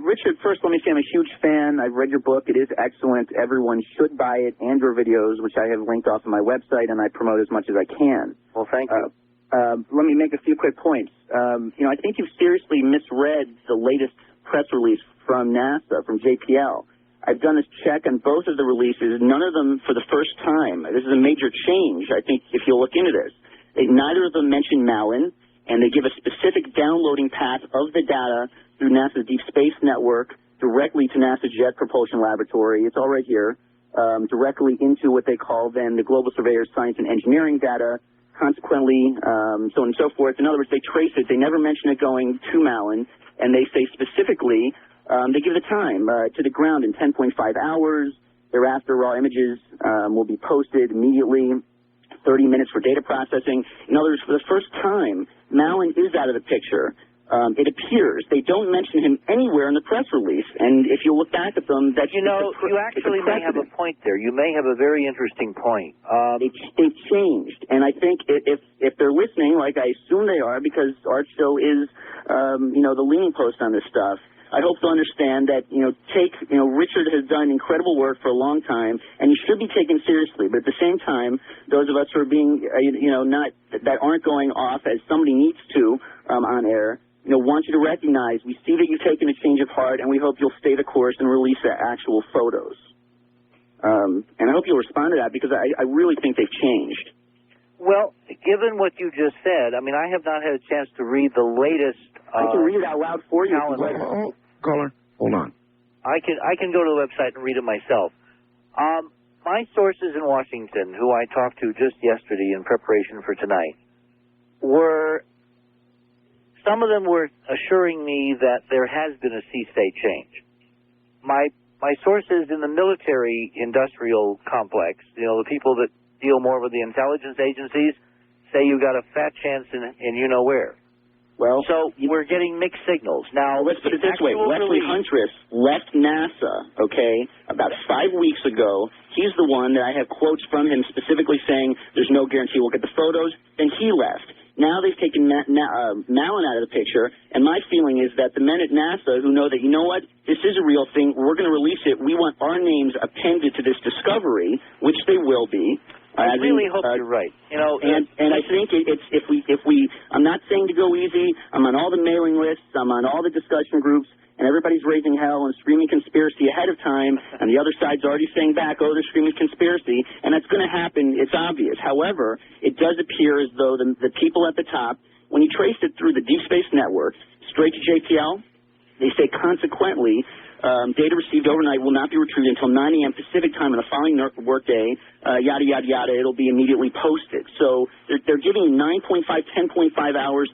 Richard, first let me say I'm a huge fan. I've read your book. It is excellent. Everyone should buy it, and your videos, which I have linked off of my website, and I promote as much as I can. Well, thank you. Let me make a few quick points. I think you've seriously misread the latest press release from NASA, from JPL. I've done this check on both of the releases. None of them for the first time. This is a major change, I think, if you'll look into this. Neither of them mention Malin. and they give a specific downloading path of the data through NASA's Deep Space Network directly to NASA's Jet Propulsion Laboratory. It's all right here, directly into what they call then the Global Surveyor Science and Engineering data, consequently, so on and so forth. In other words, they trace it. They never mention it going to Malin, and they say specifically, they give the time to the ground in 10.5 hours. Thereafter, raw images will be posted immediately, 30 minutes for data processing. In other words, for the first time, Malin is out of the picture. It appears. They don't mention him anywhere in the press release, and if you look back at them, that's you actually may have a point there. You may have a very interesting point. They changed, and I think if they're listening, like I assume they are, because Art Show is, the leaning post on this stuff. I hope they'll understand that, Richard has done incredible work for a long time, and he should be taken seriously. But at the same time, those of us who are being, that aren't going off as somebody needs to on air, want you to recognize we see that you've taken a change of heart, and we hope you'll stay the course and release the actual photos. And I hope you'll respond to that, because I really think they've changed. Well, given what you just said, I mean, I have not had a chance to read the latest. I can read it out loud for you. Caller, hold on. I can go to the website and read it myself. My sources in Washington, who I talked to just yesterday in preparation for tonight, some of them were assuring me that there has been a sea state change. My sources in the military-industrial complex, the people that deal more with the intelligence agencies, say you got a fat chance in you-know-where. Well, so we're getting mixed signals. Now, let's put it this way. Leslie Huntress left NASA, about 5 weeks ago. He's the one that I have quotes from him specifically saying there's no guarantee we'll get the photos. Then he left. Now they've taken Malin out of the picture, and my feeling is that the men at NASA who know that, this is a real thing, we're going to release it, we want our names appended to this discovery, which they will be. I really hope you're right. And I think if we I'm not saying to go easy. I'm on all the mailing lists. I'm on all the discussion groups, and everybody's raising hell and screaming conspiracy ahead of time, and the other side's already saying back, they're screaming conspiracy, and that's going to happen. It's obvious. However, it does appear as though the people at the top, when you trace it through the Deep Space Network, straight to JPL, they say consequently, data received overnight will not be retrieved until 9 a.m. Pacific time on the following workday, yada, yada, yada. It'll be immediately posted. So they're giving 9.5, 10.5 hours.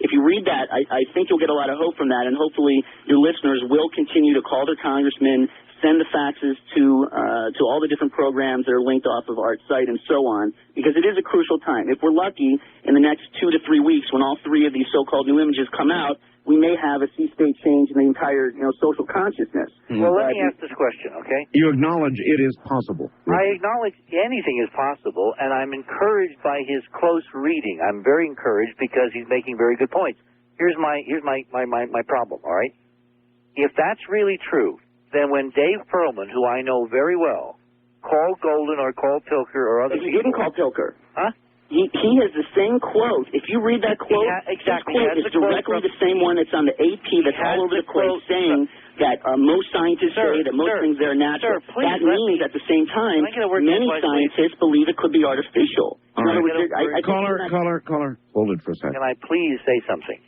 If you read that, I think you'll get a lot of hope from that, and hopefully your listeners will continue to call their congressmen, send the faxes to all the different programs that are linked off of Art's site and so on, because it is a crucial time. If we're lucky, in the next 2 to 3 weeks, when all 3 of these so-called new images come out, we may have a sea state change in the entire, social consciousness. Well, let me ask this question, okay? You acknowledge it is possible. I acknowledge anything is possible, and I'm encouraged by his close reading. I'm very encouraged because he's making very good points. Here's my problem, all right? If that's really true, then when Dave Perlman, who I know very well, called COULDN or called Pilker or other people... He didn't call Pilker. Huh? He has the same quote. If you read that quote, exactly. His quote is directly the same one that's on the AP that's all over the place saying that most scientists say that most things there are natural. That means at the same time, many scientists believe it could be artificial. All right. Caller, hold it for a second. Can I please say something?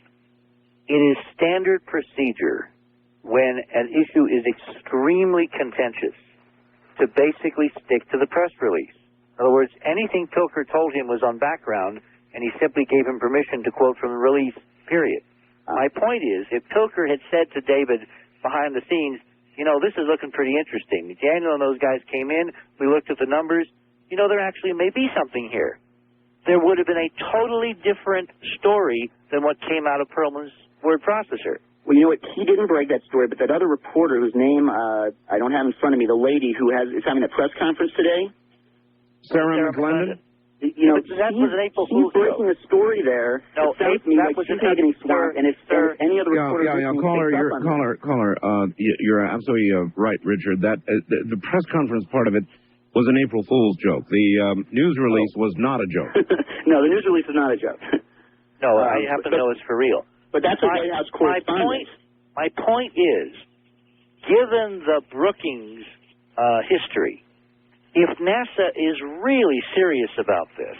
It is standard procedure when an issue is extremely contentious to basically stick to the press release. In other words, anything Pilker told him was on background, and he simply gave him permission to quote from the release, period. My point is, if Pilker had said to David behind the scenes, this is looking pretty interesting. Daniel and those guys came in, we looked at the numbers, there actually may be something here. There would have been a totally different story than what came out of Perlman's word processor. Well, you know what? He didn't break that story, but that other reporter whose name I don't have in front of me, the lady who is having a press conference today, Sarah McClendon? That was an April Fool's show. He's breaking a story there. No, that was she's not getting swamped, and if any other reporter... Caller, you're absolutely right, Richard. That the press conference part of it was an April Fool's joke. The news release was not a joke. No, the news release is not a joke. No, I happen to know it's for real. But that's a White House correspondent. My point is, given the Brookings history, if NASA is really serious about this,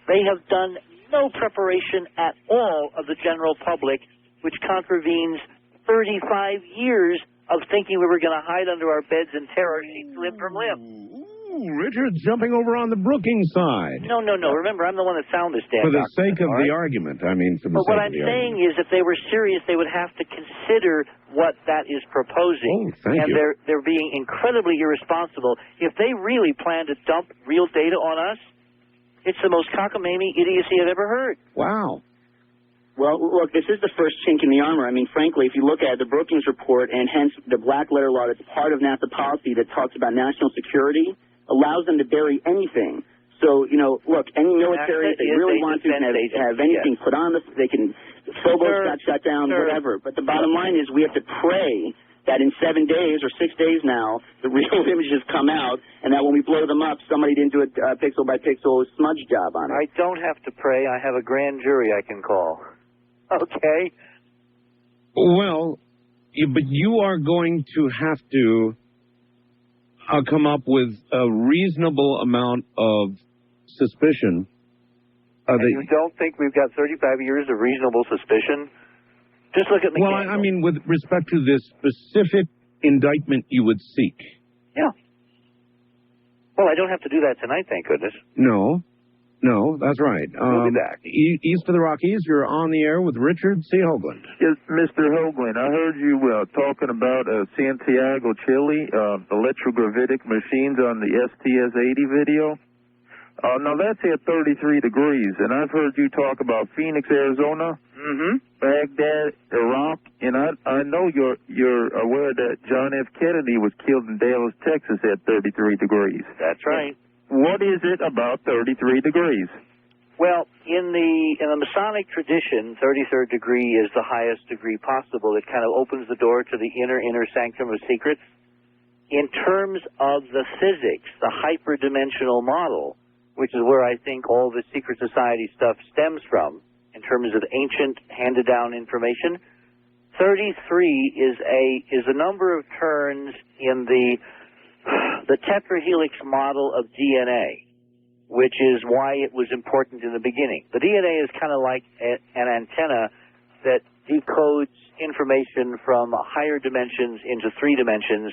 they have done no preparation at all of the general public, which contravenes 35 years of thinking we were going to hide under our beds and tear our sheets limb from limb. Ooh, Richard's jumping over on the Brookings side. No. Remember, I'm the one that found this damn For the document, sake of all the right? argument, I mean, for the But sake what of I'm the saying argument. is, if they were serious, they would have to consider what that is proposing. Oh, thank and you. they're being incredibly irresponsible. If they really plan to dump real data on us, it's the most cockamamie idiocy I've ever heard. Wow. Well, look, this is the first chink in the armor. I mean, frankly, if you look at the Brookings report and hence the black letter law that's part of NASA policy that talks about national security, allows them to bury anything. So, look, any military, if they really want to have anything put on, they can, Phobos got shut down, whatever. But the bottom line is we have to pray that in 7 days or 6 days now, the real images come out, and that when we blow them up, somebody didn't do a pixel by pixel smudge job on it. I don't have to pray. I have a grand jury I can call. Okay. Well, but you are going to have to come up with a reasonable amount of suspicion. And you don't think we've got 35 years of reasonable suspicion? Just look at McDaniel. Well, I mean, with respect to this specific indictment you would seek. Yeah. Well, I don't have to do that tonight, thank goodness. No, that's right. We'll be back. East of the Rockies, you're on the air with Richard C. Hoagland. Yes, Mr. Hoagland, I heard you talking about Santiago, Chile, electrogravitic machines on the STS-80 video. Now, that's at 33 degrees, and I've heard you talk about Phoenix, Arizona, Baghdad, Iraq, and I know you're aware that John F. Kennedy was killed in Dallas, Texas at 33 degrees. That's right. What is it about 33 degrees? Well, in the Masonic tradition, 33rd degree is the highest degree possible. It kind of opens the door to the inner sanctum of secrets. In terms of the physics, the hyperdimensional model, which is where I think all the secret society stuff stems from, in terms of ancient handed-down information, 33 is a number of turns in the tetrahelix model of DNA, which is why it was important in the beginning. The DNA is kind of like an antenna that decodes information from higher dimensions into 3 dimensions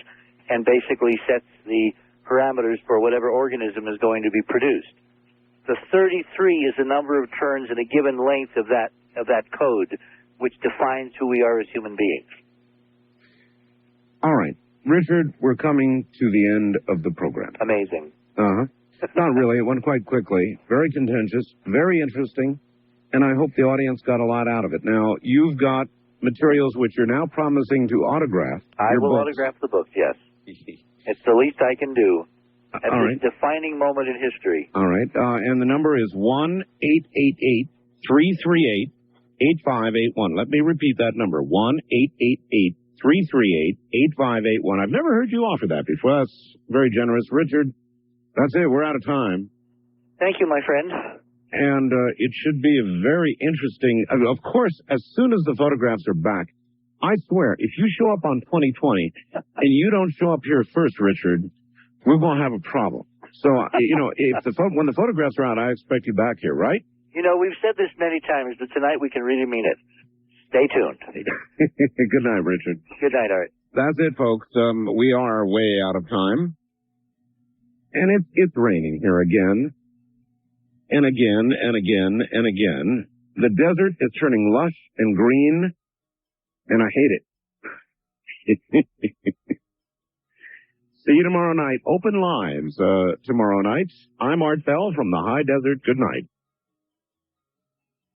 and basically sets the parameters for whatever organism is going to be produced. The 33 is the number of turns in a given length of that code, which defines who we are as human beings. All right. Richard, we're coming to the end of the program. Amazing. Not really. It went quite quickly. Very contentious, very interesting, and I hope the audience got a lot out of it. Now, you've got materials which you're now promising to autograph. I will autograph the book, yes. It's the least I can do at this defining moment in history. All right. And the number is 1-888-338-8581. Let me repeat that number, 1-888-338-8581. I've never heard you offer that before. That's very generous. Richard, that's it. We're out of time. Thank you, my friend. And it should be a very interesting... of course, as soon as the photographs are back, I swear, if you show up on 2020 and you don't show up here first, Richard, we're going to have a problem. So, when the photographs are out, I expect you back here, right? We've said this many times, but tonight we can really mean it. Stay tuned. Good night, Richard. Good night, Art. That's it, folks. We are way out of time. And it's raining here again. And again, and again, and again. The desert is turning lush and green, and I hate it. See you tomorrow night. Open lives tomorrow night. I'm Art Bell from the High Desert. Good night.